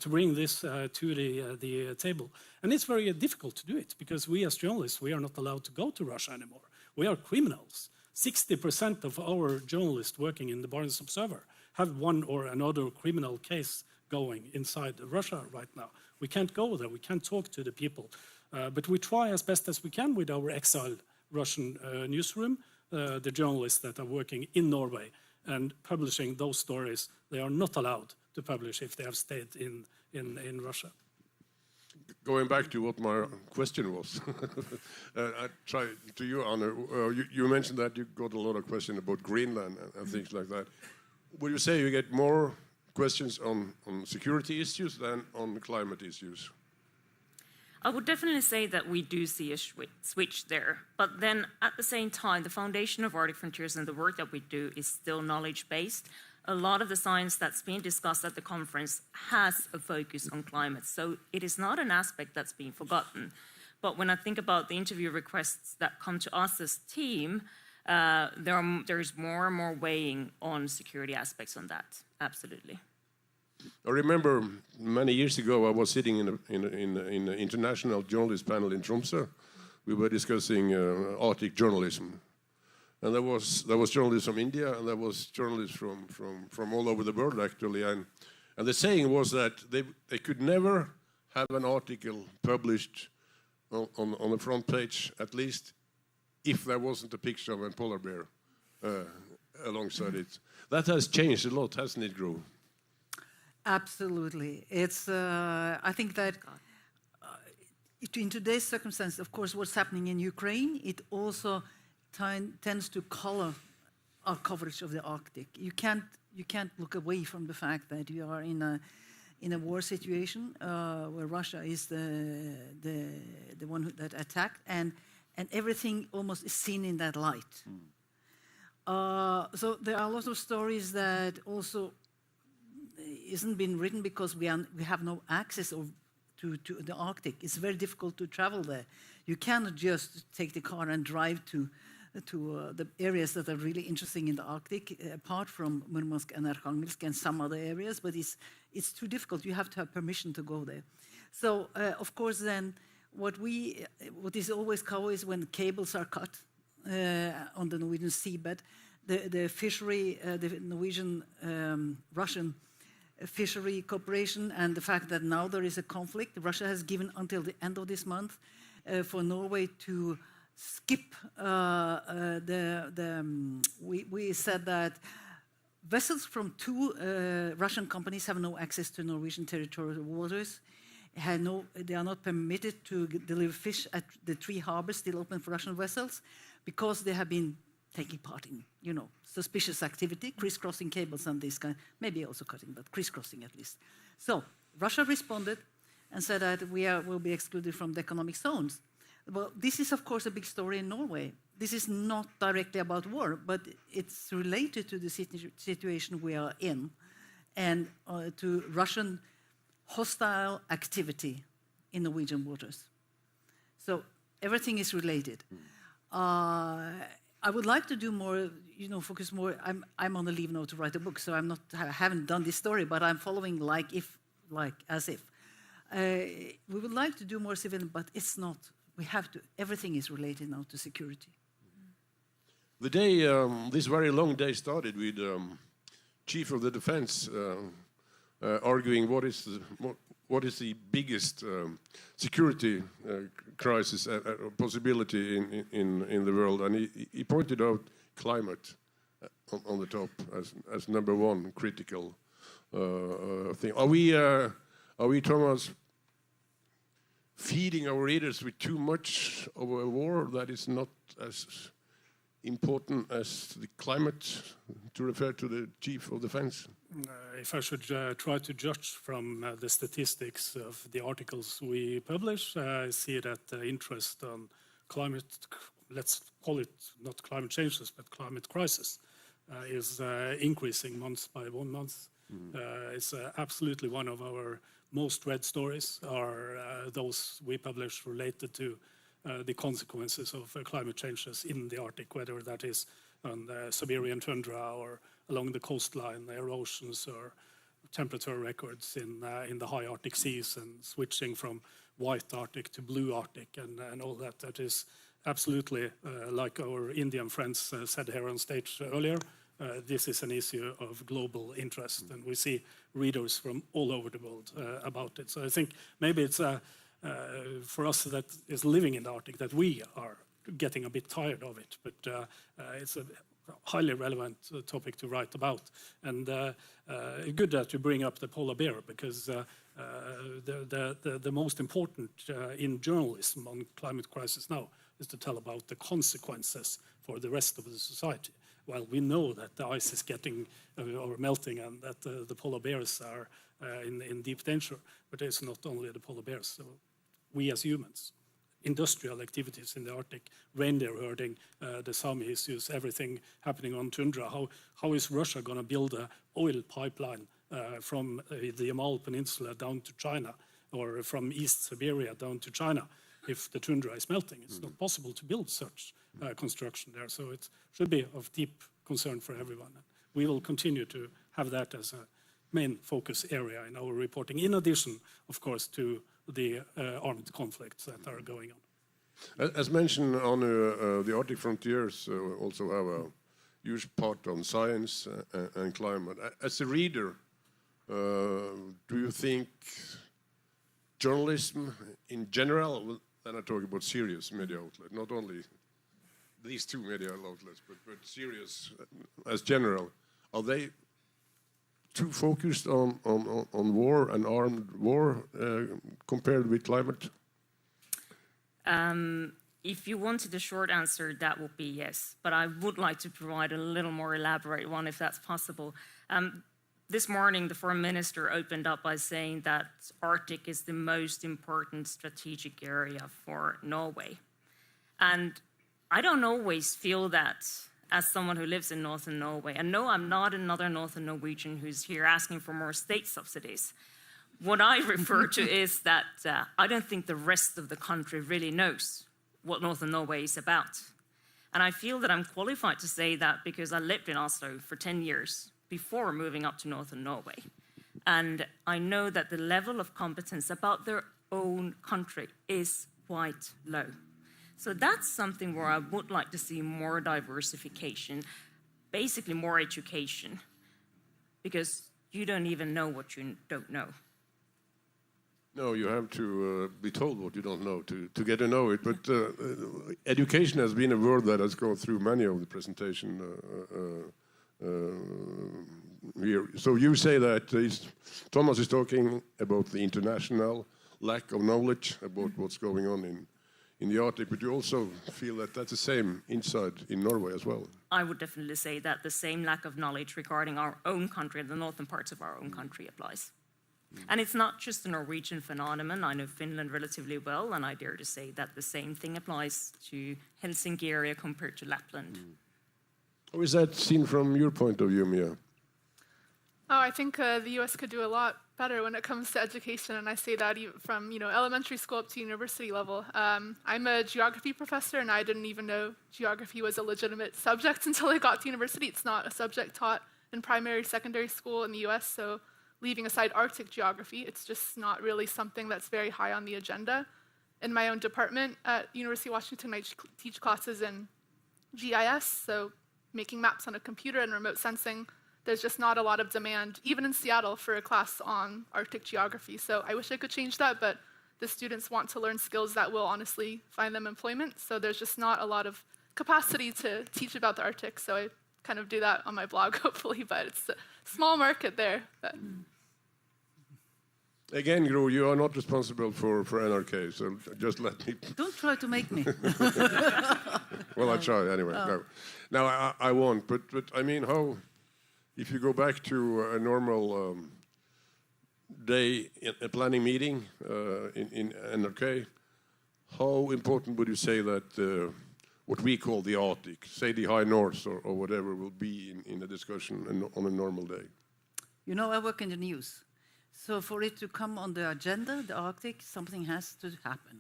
bring this to the table. And it's very difficult to do it, because we as journalists, we are not allowed to go to Russia anymore. We are criminals. 60% of our journalists working in the Barents Observer have one or another criminal case going inside Russia right now. We can't go there, we can't talk to the people. But we try as best as we can with our exiled Russian newsroom, the journalists that are working in Norway and publishing those stories they are not allowed to publish if they have stayed in Russia. Going back to what my question was, I try to you, Anna. You mentioned that you got a lot of questions about Greenland and things like that. Would you say you get more questions on security issues than on climate issues? I would definitely say that we do see a switch there. But then at the same time, the foundation of Arctic Frontiers and the work that we do is still knowledge-based. A lot of the science that's being discussed at the conference has a focus on climate. So it is not an aspect that's being forgotten. But when I think about the interview requests that come to us as team, there's more and more weighing on security aspects on that. Absolutely. I remember many years ago I was sitting in an international journalist panel in Tromsø. We were discussing Arctic journalism, and there was journalists from India, and there was journalists from all over the world actually, and the saying was that they could never have an article published on the front page, at least if there wasn't a picture of a polar bear alongside it. That has changed a lot, hasn't it, Gro? Absolutely. It's. I think that in today's circumstances, of course, what's happening in Ukraine, it also tends to color our coverage of the Arctic. You can't look away from the fact that you are in a war situation where Russia is the one that attacked, and everything almost is seen in that light. So there are a lot of stories that also isn't been written because we have no access to the Arctic. It's very difficult to travel there. You cannot just take the car and drive to the areas that are really interesting in the Arctic, apart from Murmansk and Arkhangelsk and some other areas, but it's too difficult. You have to have permission to go there. So, of course, then what is always covered is when cables are cut on the Norwegian seabed, the fishery, the Norwegian Russian fishery cooperation, and the fact that now there is a conflict. Russia has given until the end of this month for Norway to skip we said that vessels from two Russian companies have no access to Norwegian territorial waters. They are not permitted to deliver fish at the 3 harbors still open for Russian vessels because they have been taking part in, suspicious activity, crisscrossing cables and this kind, maybe also cutting, but crisscrossing at least. So Russia responded and said that will be excluded from the economic zones. Well, this is, of course, a big story in Norway. This is not directly about war, but it's related to the situation we are in and to Russian hostile activity in Norwegian waters. So everything is related. I would like to do more, focus more. I'm on a leave now to write a book, so I haven't done this story, but I'm following as if. We would like to do more civilian, but it's not. We have to. Everything is related now to security. The day, this very long day started with Chief of the Defense arguing what is the biggest security crisis possibility in the world, and he pointed out climate on the top as number one critical thing. Are we, Thomas, feeding our readers with too much of a war that is not as important as the climate, to refer to the Chief of Defense? If I should try to judge from the statistics of the articles we publish, I see that the interest on climate, let's call it not climate changes, but climate crisis, is increasing month by 1 month. It's absolutely one of our most read stories are those we publish related to the consequences of climate changes in the Arctic, whether that is on the Siberian tundra or along the coastline, the erosions or temperature records in the high Arctic seas, and switching from white Arctic to blue Arctic and all that. That is absolutely, like our Indian friends said here on stage earlier, this is an issue of global interest, and we see readers from all over the world about it. So I think maybe it's for us that is living in the Arctic that we are getting a bit tired of it, but it's a highly relevant topic to write about. And good that you bring up the polar bear, because the most important in journalism on climate crisis now is to tell about the consequences for the rest of the society. Well, we know that the ice is getting or melting, and that the polar bears are in deep danger. But it's not only the polar bears. So we as humans, industrial activities in the Arctic, reindeer herding, the Sami issues, everything happening on tundra. How is Russia going to build an oil pipeline from the Yamal Peninsula down to China, or from East Siberia down to China, if the tundra is melting? It's not possible to build such construction there. So it should be of deep concern for everyone. We will continue to have that as a main focus area in our reporting, in addition, of course, to the armed conflicts that are going on. As mentioned, on the Arctic frontiers also have a huge part on science and climate. As a reader, do you think journalism in general, then I talk about serious media outlet, not only these two media outlets, but serious as general, are they too focused on war and armed war compared with climate? If you wanted a short answer, that would be yes. But I would like to provide a little more elaborate one, if that's possible. This morning, the Foreign Minister opened up by saying that Arctic is the most important strategic area for Norway. And I don't always feel that as someone who lives in northern Norway. And no, I'm not another northern Norwegian who's here asking for more state subsidies. What I refer to is that I don't think the rest of the country really knows what northern Norway is about. And I feel that I'm qualified to say that because I lived in Oslo for 10 years before moving up to northern Norway. And I know that the level of competence about their own country is quite low. So that's something where I would like to see more diversification, basically more education, because you don't even know what you don't know. No, you have to be told what you don't know to get to know it. But education has been a word that has gone through many of the presentation here. So you say that Thomas is talking about the international lack of knowledge about what's going on in the Arctic, but you also feel that that's the same inside in Norway as well. I would definitely say that the same lack of knowledge regarding our own country, the northern parts of our own country, applies. And it's not just a Norwegian phenomenon. I know Finland relatively well, and I dare to say that the same thing applies to Helsinki area compared to Lapland. How is that seen from your point of view, Mia? Oh, I think the U.S. could do a lot better when it comes to education, and I say that from elementary school up to university level. I'm a geography professor, and I didn't even know geography was a legitimate subject until I got to university. It's not a subject taught in primary, secondary school in the U.S., so leaving aside Arctic geography, it's just not really something that's very high on the agenda. In my own department at University of Washington, I teach classes in GIS, so making maps on a computer and remote sensing. There's just not a lot of demand, even in Seattle, for a class on Arctic geography. So I wish I could change that, but the students want to learn skills that will honestly find them employment. So there's just not a lot of capacity to teach about the Arctic. So I kind of do that on my blog, hopefully, but it's a small market there. But. Again, Gro, you are not responsible for NRK, so just let me... Don't try to make me. Well, I try anyway. Oh. No, I won't, but I mean, how... If you go back to a normal day, a planning meeting in NRK, how important would you say that what we call the Arctic, say the high north or whatever, will be in a discussion on a normal day? You know, I work in the news. So for it to come on the agenda, the Arctic, something has to happen.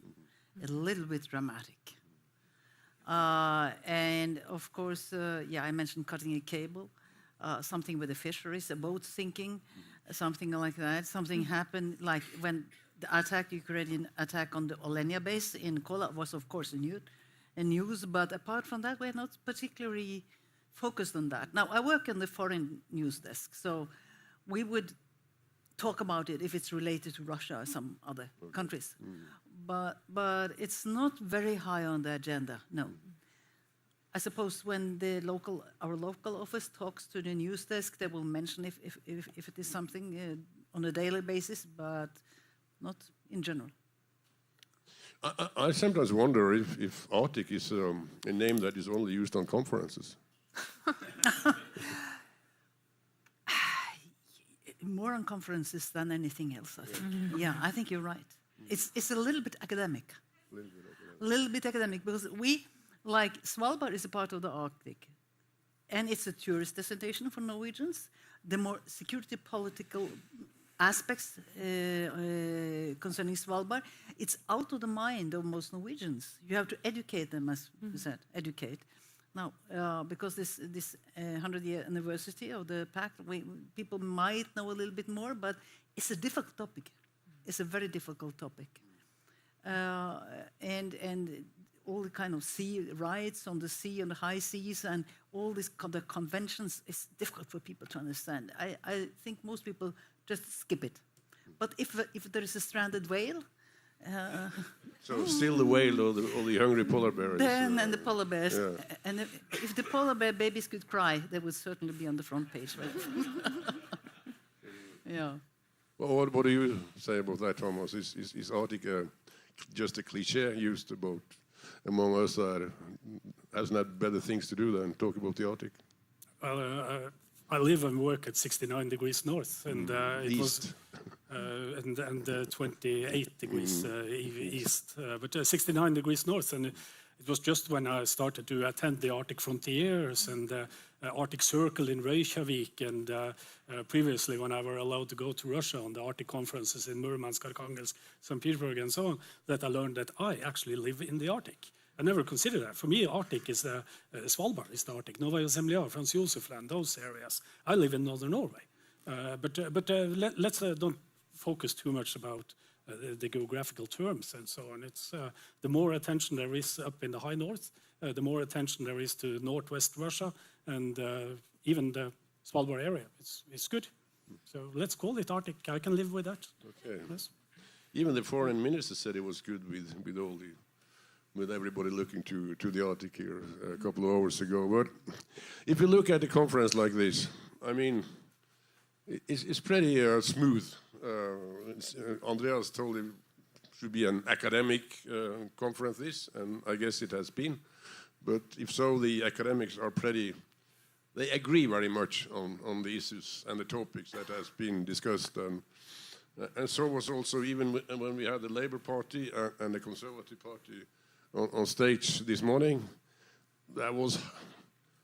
A little bit dramatic. And of course, I mentioned cutting a cable. Something with the fisheries, a boat sinking, something like that. Something happened, like when the Ukrainian attack on the Olenia base in Kola was, of course, a news. But apart from that, we're not particularly focused on that. Now, I work in the foreign news desk, so we would talk about it if it's related to Russia or some other countries. But it's not very high on the agenda, no. I suppose when our local office talks to the news desk, they will mention if it is something on a daily basis, but not in general. I sometimes wonder if Arctic is a name that is only used on conferences. More on conferences than anything else, I think. Yeah, I think you're right. It's a little bit academic. A little bit academic, because like Svalbard is a part of the Arctic, and it's a tourist destination for Norwegians. The more security political aspects concerning Svalbard, it's out of the mind of most Norwegians. You have to educate them, as you said, educate. now because this 100-year anniversary of the pact, people might know a little bit more, but it's a difficult topic. It's a very difficult topic. And all the kind of sea rights on the sea, on the high seas, and all these the conventions is difficult for people to understand. I think most people just skip it. But if there is a stranded whale, so still the whale or the hungry polar bears. Then and the polar bears. Yeah. And if the polar bear babies could cry, they would certainly be on the front page, right? Yeah. Well, what do you say about that, Thomas? Is Arctic just a cliche used about among us that hasn't had better things to do than talk about the Arctic? Well, I live and work at 69 degrees north, and it east. Was and 28 degrees east, but 69 degrees north, and it was just when I started to attend the Arctic Frontiers and Arctic Circle in Reykjavik, and previously when I were allowed to go to Russia on the Arctic conferences in Murmansk, Arkhangelsk, St. Petersburg, and so on, that I learned that I actually live in the Arctic. I never considered that. For me, Arctic is Svalbard is the Arctic, Novaya Zemlya, Franz Josef Land, those areas. I live in northern Norway. But let's don't focus too much about the geographical terms and so on. It's the more attention there is up in the high north, the more attention there is to northwest Russia and even the Svalbard area. It's good. So let's call it Arctic. I can live with that. Okay. Yes. Even the foreign minister said it was good with everybody looking to the Arctic here a couple of hours ago. But if you look at a conference like this, I mean, it's pretty smooth. Andreas told him it should be an academic conference, this, and I guess it has been. But if so, the academics are they agree very much on the issues and the topics that has been discussed. And so was also even when we had the Labour Party and the Conservative Party on stage this morning. That was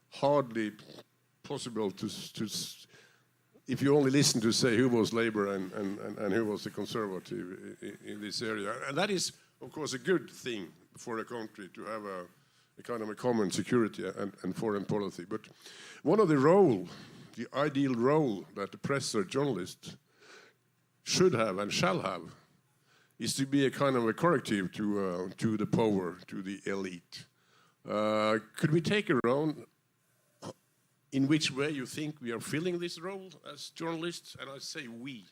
hardly possible to if you only listen to say who was Labour and who was the Conservative in this area. And that is, of course, a good thing for a country to have a kind of a common security and foreign policy. But one of the ideal role that the press or journalist should have and shall have is to be a kind of a corrective to the power, to the elite. Could we take around in which way you think we are filling this role as journalists? And I say we.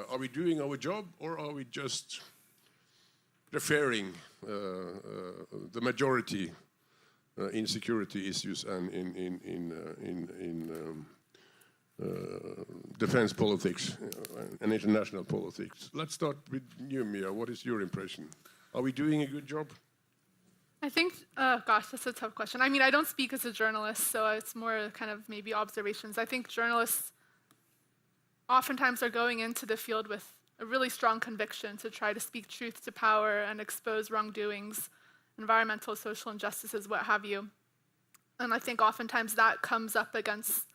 Are we doing our job, or are we just preferring the majority in security issues and in defense politics and international politics? Let's start with you, Mia. What is your impression? Are we doing a good job? I think, gosh, that's a tough question. I mean, I don't speak as a journalist, so it's more kind of maybe observations. I think journalists oftentimes are going into the field with a really strong conviction to try to speak truth to power and expose wrongdoings, environmental, social injustices, what have you. And I think oftentimes that comes up against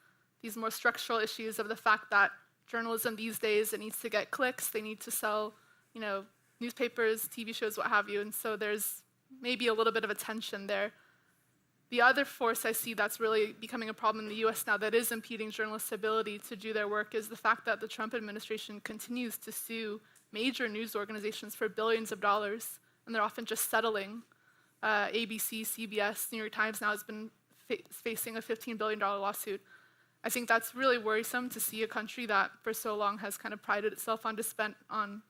these more structural issues of the fact that journalism these days, it needs to get clicks, they need to sell, newspapers, TV shows, what have you. And so there's maybe a little bit of a tension there. The other force I see that's really becoming a problem in the US now that is impeding journalists' ability to do their work is the fact that the Trump administration continues to sue major news organizations for billions of dollars, and they're often just settling. ABC, CBS, New York Times now has been facing a $15 billion lawsuit. I think that's really worrisome to see a country that for so long has kind of prided itself on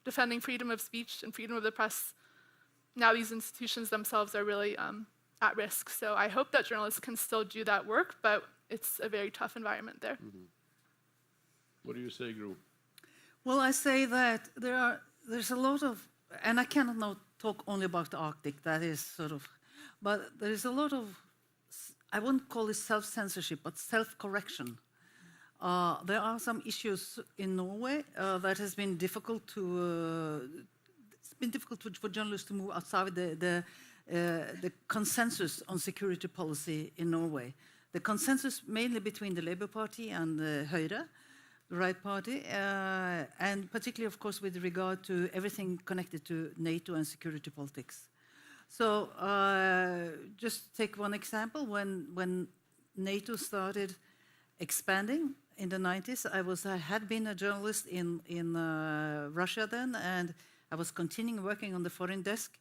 defending freedom of speech and freedom of the press. Now these institutions themselves are really at risk. So I hope that journalists can still do that work, but it's a very tough environment there. Mm-hmm. What do you say, Gro? Well, I say that there's a lot of, and I cannot now talk only about the Arctic, that is sort of, but there is a lot of, I wouldn't call it self-censorship, but self-correction. There are some issues in Norway that has been difficult for journalists to move outside the consensus on security policy in Norway. The consensus mainly between the Labour Party and the Høyre, the right party, and particularly, of course, with regard to everything connected to NATO and security politics. So just take one example. When NATO started expanding in the 90s, I had been a journalist in Russia then, and I was continuing working on the foreign desk.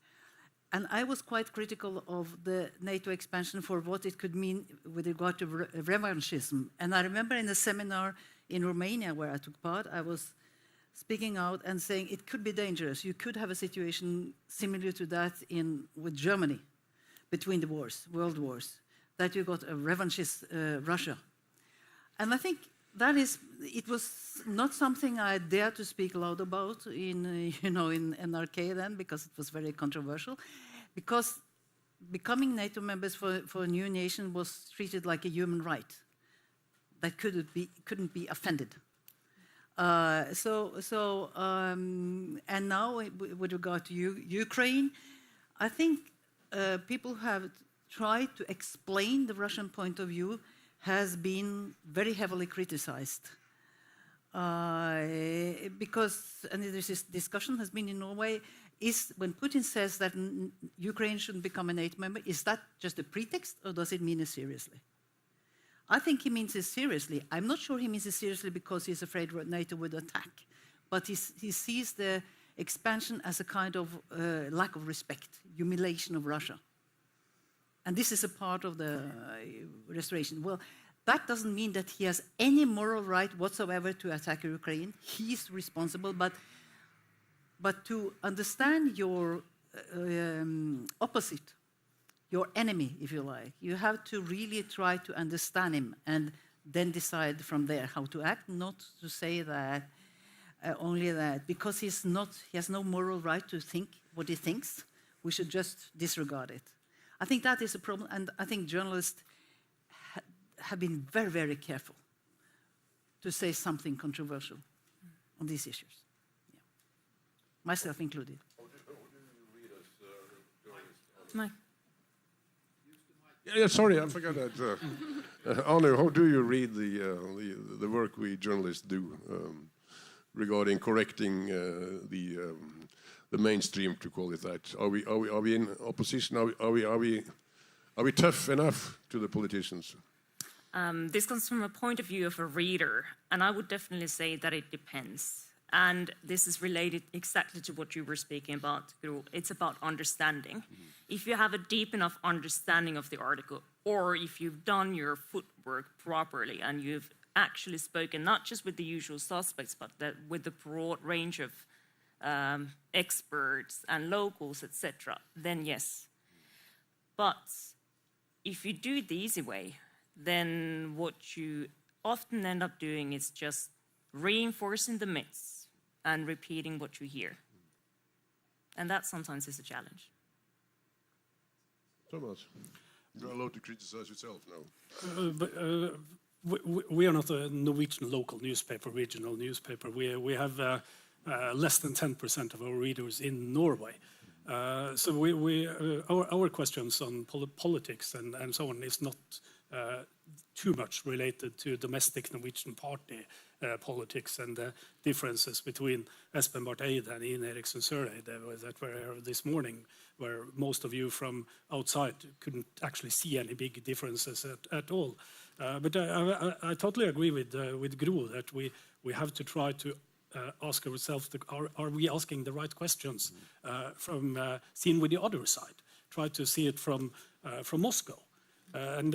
And I was quite critical of the NATO expansion for what it could mean with regard to revanchism. And I remember in a seminar in Romania where I took part, I was speaking out and saying it could be dangerous. You could have a situation similar to that with Germany between the wars, world wars, that you got a revanchist Russia. And I think it was not something I dared to speak loud about in NRK then, because it was very controversial, because becoming NATO members for a new nation was treated like a human right that couldn't be offended. And now with regard to Ukraine, I think people have tried to explain the Russian point of view has been very heavily criticized. Because, and this discussion has been in Norway, is when Putin says that Ukraine shouldn't become a NATO member, is that just a pretext or does it mean it seriously? I think he means it seriously. I'm not sure he means it seriously because he's afraid NATO would attack, but he sees the expansion as a kind of lack of respect, humiliation of Russia. And this is a part of the restoration. Well, that doesn't mean that he has any moral right whatsoever to attack Ukraine. He's responsible, but to understand your opposite, your enemy, if you like, you have to really try to understand him and then decide from there how to act, not to say that only that, because he has no moral right to think what he thinks, we should just disregard it. I think that is a problem, and I think journalists have been very, very careful to say something controversial on these issues. Yeah. Myself included. Mike. Yeah, sorry, I forgot that. Arne, how do you read the work we journalists do regarding correcting the mainstream, to call it that? Are we in opposition? Are we tough enough to the politicians? This comes from a point of view of a reader, and I would definitely say that it depends. And this is related exactly to what you were speaking about, Gro. It's about understanding. If you have a deep enough understanding of the article, or if you've done your footwork properly and you've actually spoken not just with the usual suspects, but with the broad range of experts and locals, etc., then yes. But if you do it the easy way, then what you often end up doing is just reinforcing the myths and repeating what you hear. And that sometimes is a challenge. Thomas, you're allowed to criticize yourself now. We are not a Norwegian local newspaper, regional newspaper. We have less than 10% of our readers in Norway. So our questions on politics and so on is not too much related to domestic Norwegian party politics and the differences between Espen Barth Eide and Eirik Kristoffersen that were here this morning, where most of you from outside couldn't actually see any big differences at all. But I totally agree with Gro that we have to try to ask ourselves, are we asking the right questions from seen with the other side? Try to see it from Moscow. And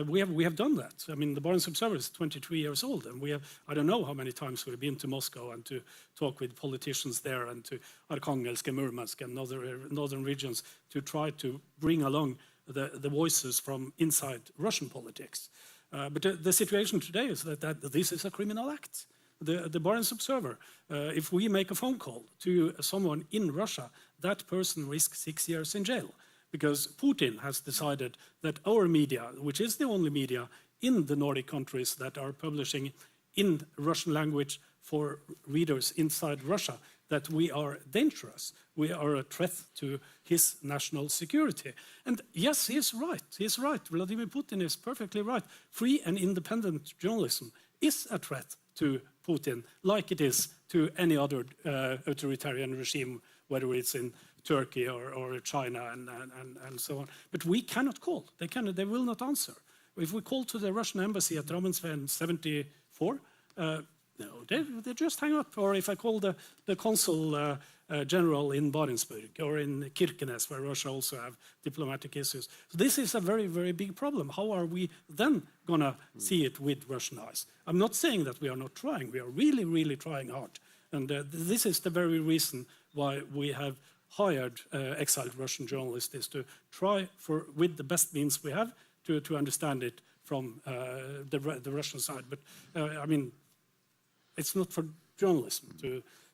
we have done that. I mean, the Barents Observer is 23 years old, and I don't know how many times we've been to Moscow and to talk with politicians there and to Arkhangelsk and Murmansk and northern regions to try to bring along the voices from inside Russian politics. But the situation today is that this is a criminal act. The Barents Observer, if we make a phone call to someone in Russia, that person risks 6 years in jail. Because Putin has decided that our media, which is the only media in the Nordic countries that are publishing in Russian language for readers inside Russia, that we are dangerous. We are a threat to his national security. And yes, he's right. He's right. Vladimir Putin is perfectly right. Free and independent journalism is a threat to Putin, like it is to any other authoritarian regime, whether it's in Turkey or China and so on. But we cannot call. They will not answer. If we call to the Russian embassy at Drammensveien 74, no, they just hang up. Or if I call the consul general in Barentsburg or in Kirkenes, where Russia also have diplomatic issues. So this is a very, very big problem. How are we then going to see it with Russian eyes? I'm not saying that we are not trying. We are really, really trying hard. And this is the very reason why we have hired exiled Russian journalists, is to try with the best means we have to understand it from the Russian side. But I mean, it's not for journalism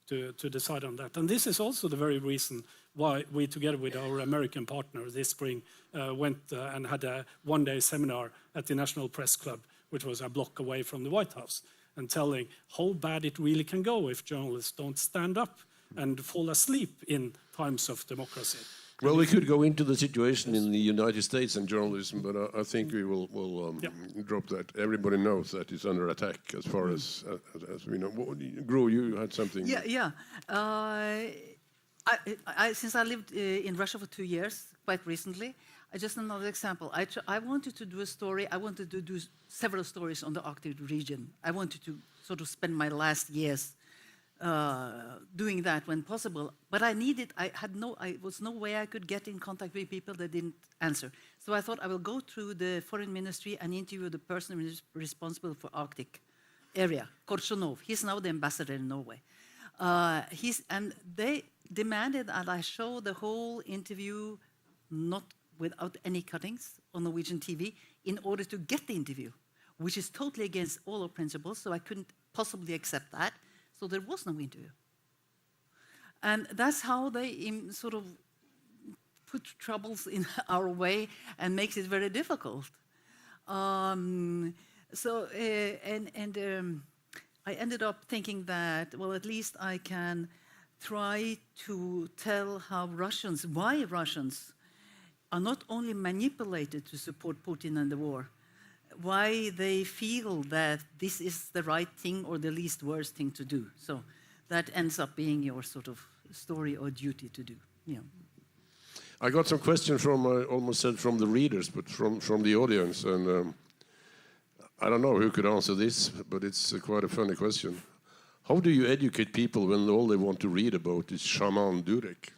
to decide on that. And this is also the very reason why we, together with our American partner this spring, went and had a one-day seminar at the National Press Club, which was a block away from the White House, and telling how bad it really can go if journalists don't stand up and fall asleep in times of democracy. Well, we could go into the situation in the United States and journalism, but I think we will drop that. Everybody knows that it's under attack as far as we know. Gro, you had something. Yeah. Since I lived in Russia for 2 years, quite recently, just another example. I wanted to do a story. I wanted to do several stories on the Arctic region. I wanted to sort of spend my last years doing that when possible, but I was no way I could get in contact with people that didn't answer. So I thought I will go through the foreign ministry and interview the person responsible for Arctic area, Korshunov. He's now the ambassador in Norway. And they demanded that I show the whole interview, not without any cuttings, on Norwegian TV, in order to get the interview, which is totally against all our principles, so I couldn't possibly accept that. So there was no interview. And that's how they sort of put troubles in our way and makes it very difficult. I ended up thinking that, well, at least I can try to tell why Russians are not only manipulated to support Putin and the war, why they feel that this is the right thing or the least worst thing to do. So that ends up being your sort of story or duty to do. Yeah. I got some questions from, I almost said from the readers, but from the audience. And I don't know who could answer this, but it's quite a funny question. How do you educate people when all they want to read about is Shaman Durek?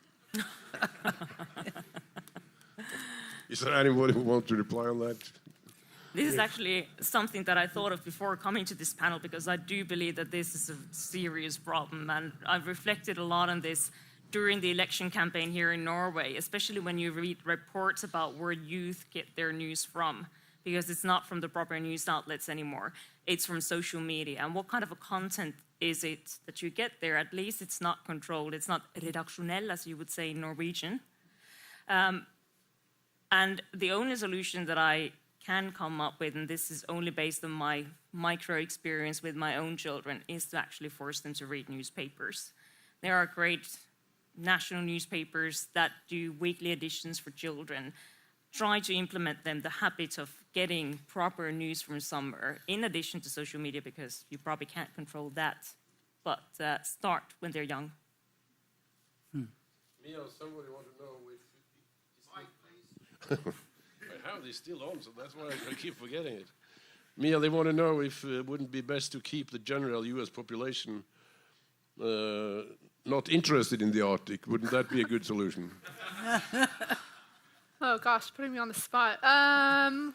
Is there anybody who wants to reply on that? This is actually something that I thought of before coming to this panel, because I do believe that this is a serious problem, and I've reflected a lot on this during the election campaign here in Norway, especially when you read reports about where youth get their news from, because it's not from the proper news outlets anymore. It's from social media. And what kind of a content is it that you get there? At least it's not controlled. It's not redaktionell, as you would say in Norwegian. And the only solution that I can come up with, and this is only based on my micro experience with my own children, is to actually force them to read newspapers. There are great national newspapers that do weekly editions for children. Try to implement them the habit of getting proper news from somewhere, in addition to social media, because you probably can't control that. But start when they're young. Mia, somebody want to know if... I have this still on, so that's why I keep forgetting it. Mia, they want to know if it wouldn't be best to keep the general US population not interested in the Arctic. Wouldn't that be a good solution? Oh gosh, putting me on the spot. I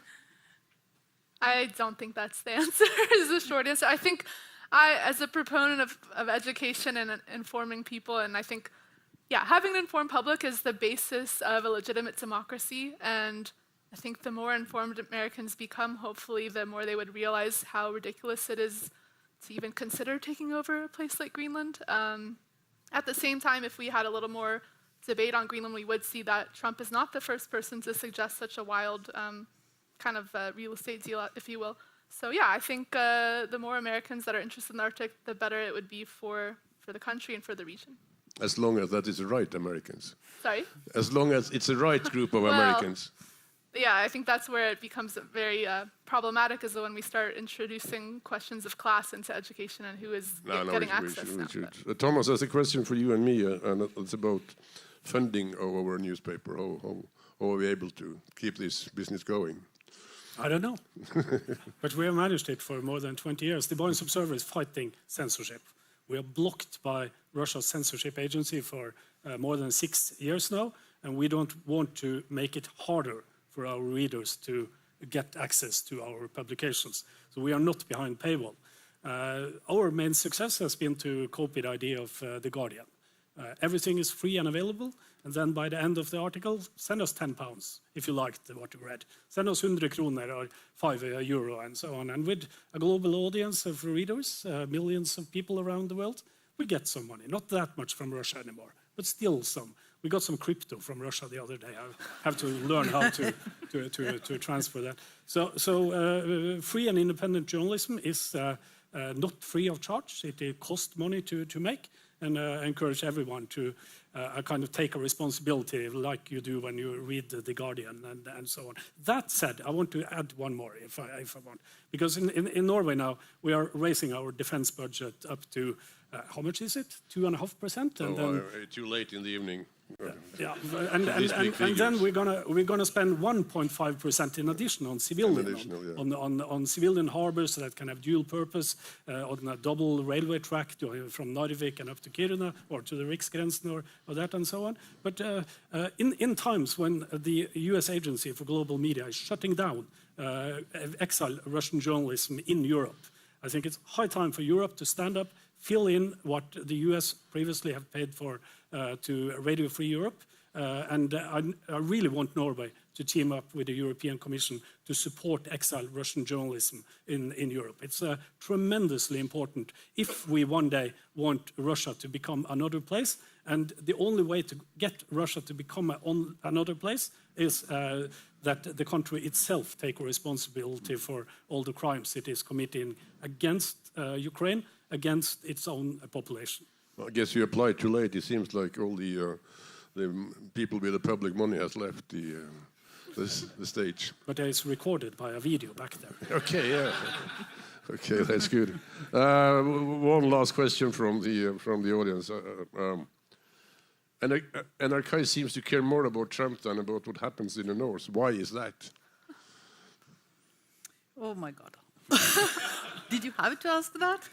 don't think that's the answer, is the short answer. I think as a proponent of education and informing people, and I think, yeah, having an informed public is the basis of a legitimate democracy. And I think the more informed Americans become, hopefully, the more they would realize how ridiculous it is to even consider taking over a place like Greenland. At the same time, if we had a little more debate on Greenland, we would see that Trump is not the first person to suggest such a wild kind of real estate deal, if you will. So yeah, I think the more Americans that are interested in the Arctic, the better it would be for the country and for the region. As long as that is the right Americans. Sorry? As long as it's the right group of Americans. Yeah, I think that's where it becomes very problematic, is when we start introducing questions of class into education and who is getting access now. Thomas, there's a question for you and me, and it's about funding of our newspaper? How are we able to keep this business going? I don't know. But we have managed it for more than 20 years. The Barents Observer is fighting censorship. We are blocked by Russia's censorship agency for more than 6 years now, and we don't want to make it harder for our readers to get access to our publications. So we are not behind paywall. Our main success has been to copy the idea of The Guardian. Everything is free and available, and then by the end of the article, send us £10 if you liked what you read. Send us 100 kroner or €5 and so on. And with a global audience of readers, millions of people around the world, we get some money. Not that much from Russia anymore, but still some. We got some crypto from Russia the other day. I have to learn how to transfer that. So free and independent journalism is not free of charge. It costs money to make, and encourage everyone to kind of take a responsibility like you do when you read The Guardian and so on. That said, I want to add one more if I want. Because in Norway now, we are raising our defense budget up to, how much is it? 2.5%? And then, too late in the evening. Yeah, and then we're gonna spend 1.5% in addition on civilian, on civilian harbors that can have dual purpose, on a double railway track from Narvik and up to Kiruna or to the Riksgrensen or that and so on. But in times when the U.S. Agency for Global Media is shutting down exile Russian journalism in Europe, I think it's high time for Europe to stand up, fill in what the US previously have paid for to Radio Free Europe. And I really want Norway to team up with the European Commission to support exiled Russian journalism in Europe. It's tremendously important if we one day want Russia to become another place. And the only way to get Russia to become another place is that the country itself take responsibility for all the crimes it is committing against Ukraine, against its own population. I guess you applied too late. It seems like all the people with the public money has left the stage. But it's recorded by a video back there. Okay, yeah. Okay, that's good. One last question from the audience. NRK seems to care more about Trump than about what happens in the north. Why is that? Oh my God. Did you have to ask that?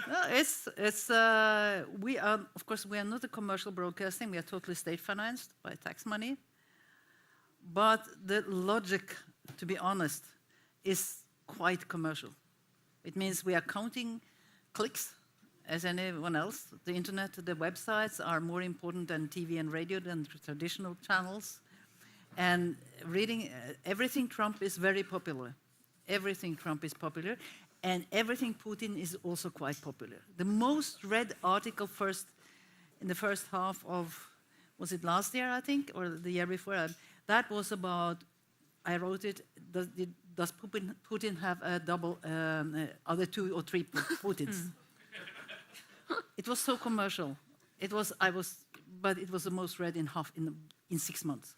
No, we are, of course, we are not a commercial broadcasting. We are totally state financed by tax money. But the logic, to be honest, is quite commercial. It means we are counting clicks as anyone else. The internet, the websites are more important than TV and radio, than traditional channels. And reading everything Trump is very popular. Everything Trump is popular. And everything Putin is also quite popular. The most read article in the first half of, was it last year, I think, or the year before? That was about, I wrote it, does Putin have a double, other 2 or 3 Putins? It was so commercial. But it was the most read in 6 months.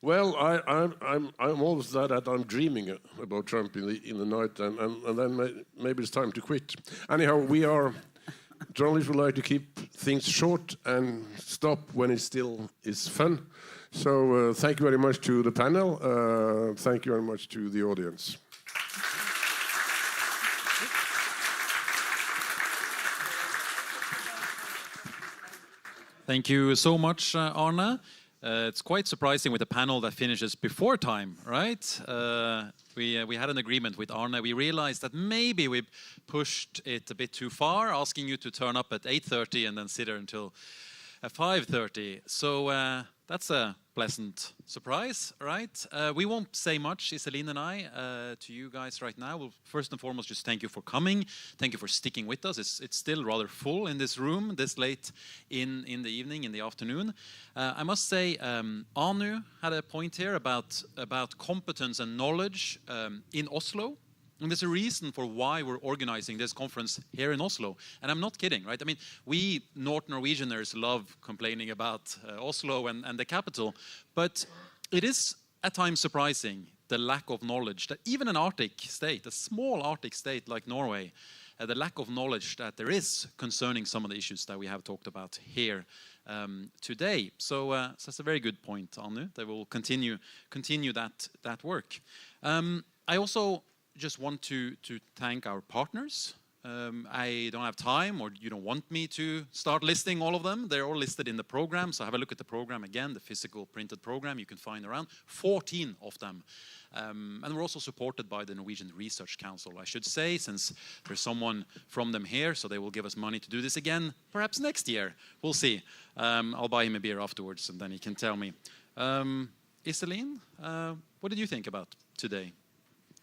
Well, I'm always that I'm dreaming about Trump in the night, and then maybe it's time to quit. Anyhow, we are journalists would like to keep things short and stop when it still is fun. So thank you very much to the panel. Thank you very much to the audience. Thank you so much, Arne. It's quite surprising with a panel that finishes before time, right? We had an agreement with Arne. We realized that maybe we pushed it a bit too far, asking you to turn up at 8:30 and then sit there until 5:30. So that's a pleasant surprise, right? We won't say much, Iselin and I, to you guys right now. We'll first and foremost just thank you for coming. Thank you for sticking with us. It's still rather full in this room this late in the evening, in the afternoon. I must say, Anu had a point here about competence and knowledge in Oslo. And there's a reason for why we're organizing this conference here in Oslo. And I'm not kidding, right? I mean, we North Norwegianers love complaining about Oslo and the capital. But it is at times surprising the lack of knowledge that even an Arctic state, a small Arctic state like Norway, the lack of knowledge that there is concerning some of the issues that we have talked about here today. So that's a very good point, Anu, that we'll continue that work. I also just want to thank our partners. I don't have time, or you don't want me to start listing all of them. They're all listed in the program, so have a look at the program again, the physical printed program. You can find around 14 of them. And we're also supported by the Norwegian Research Council, I should say, since there's someone from them here, so they will give us money to do this again, perhaps next year. We'll see. I'll buy him a beer afterwards, and then he can tell me. Iselin, what did you think about today?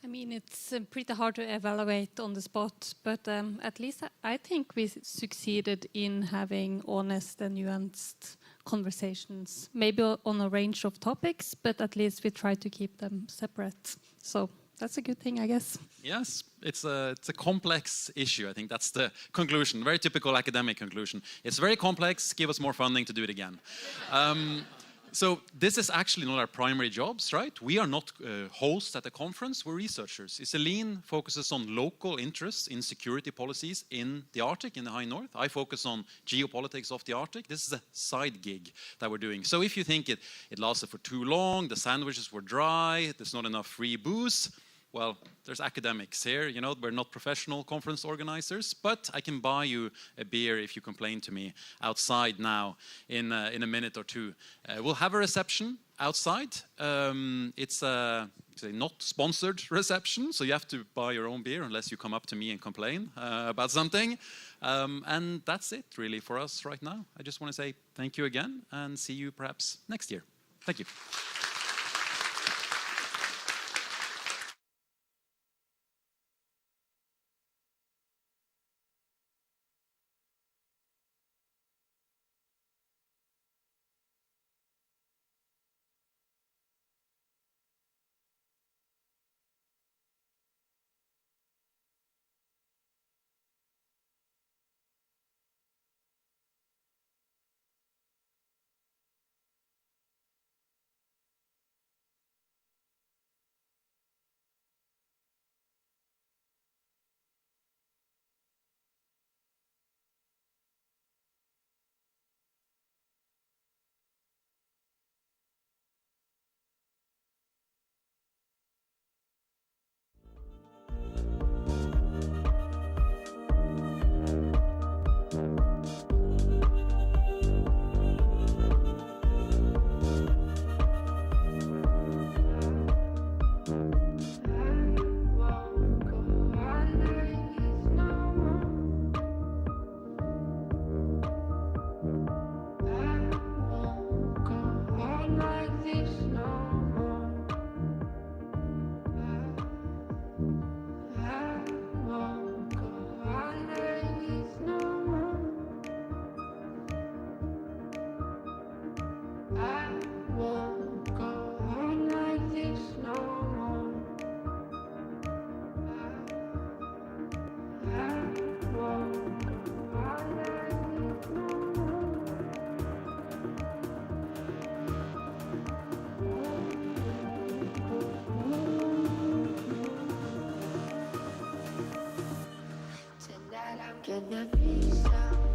I mean, it's pretty hard to evaluate on the spot, but at least I think we succeeded in having honest and nuanced conversations, maybe on a range of topics, but at least we try to keep them separate. So that's a good thing, I guess. Yes, it's a complex issue. I think that's the conclusion, very typical academic conclusion. It's very complex, give us more funding to do it again. So this is actually not our primary jobs, right? We are not hosts at the conference, we're researchers. Iselin focuses on local interests in security policies in the Arctic, in the high north. I focus on geopolitics of the Arctic. This is a side gig that we're doing. So if you think it lasted for too long, the sandwiches were dry, there's not enough free booze, well, there's academics here, you know, we're not professional conference organizers, but I can buy you a beer if you complain to me outside now in a minute or two. We'll have a reception outside. It's a not sponsored reception, so you have to buy your own beer unless you come up to me and complain about something. And that's it really for us right now. I just want to say thank you again and see you perhaps next year. Thank you. Gonna be so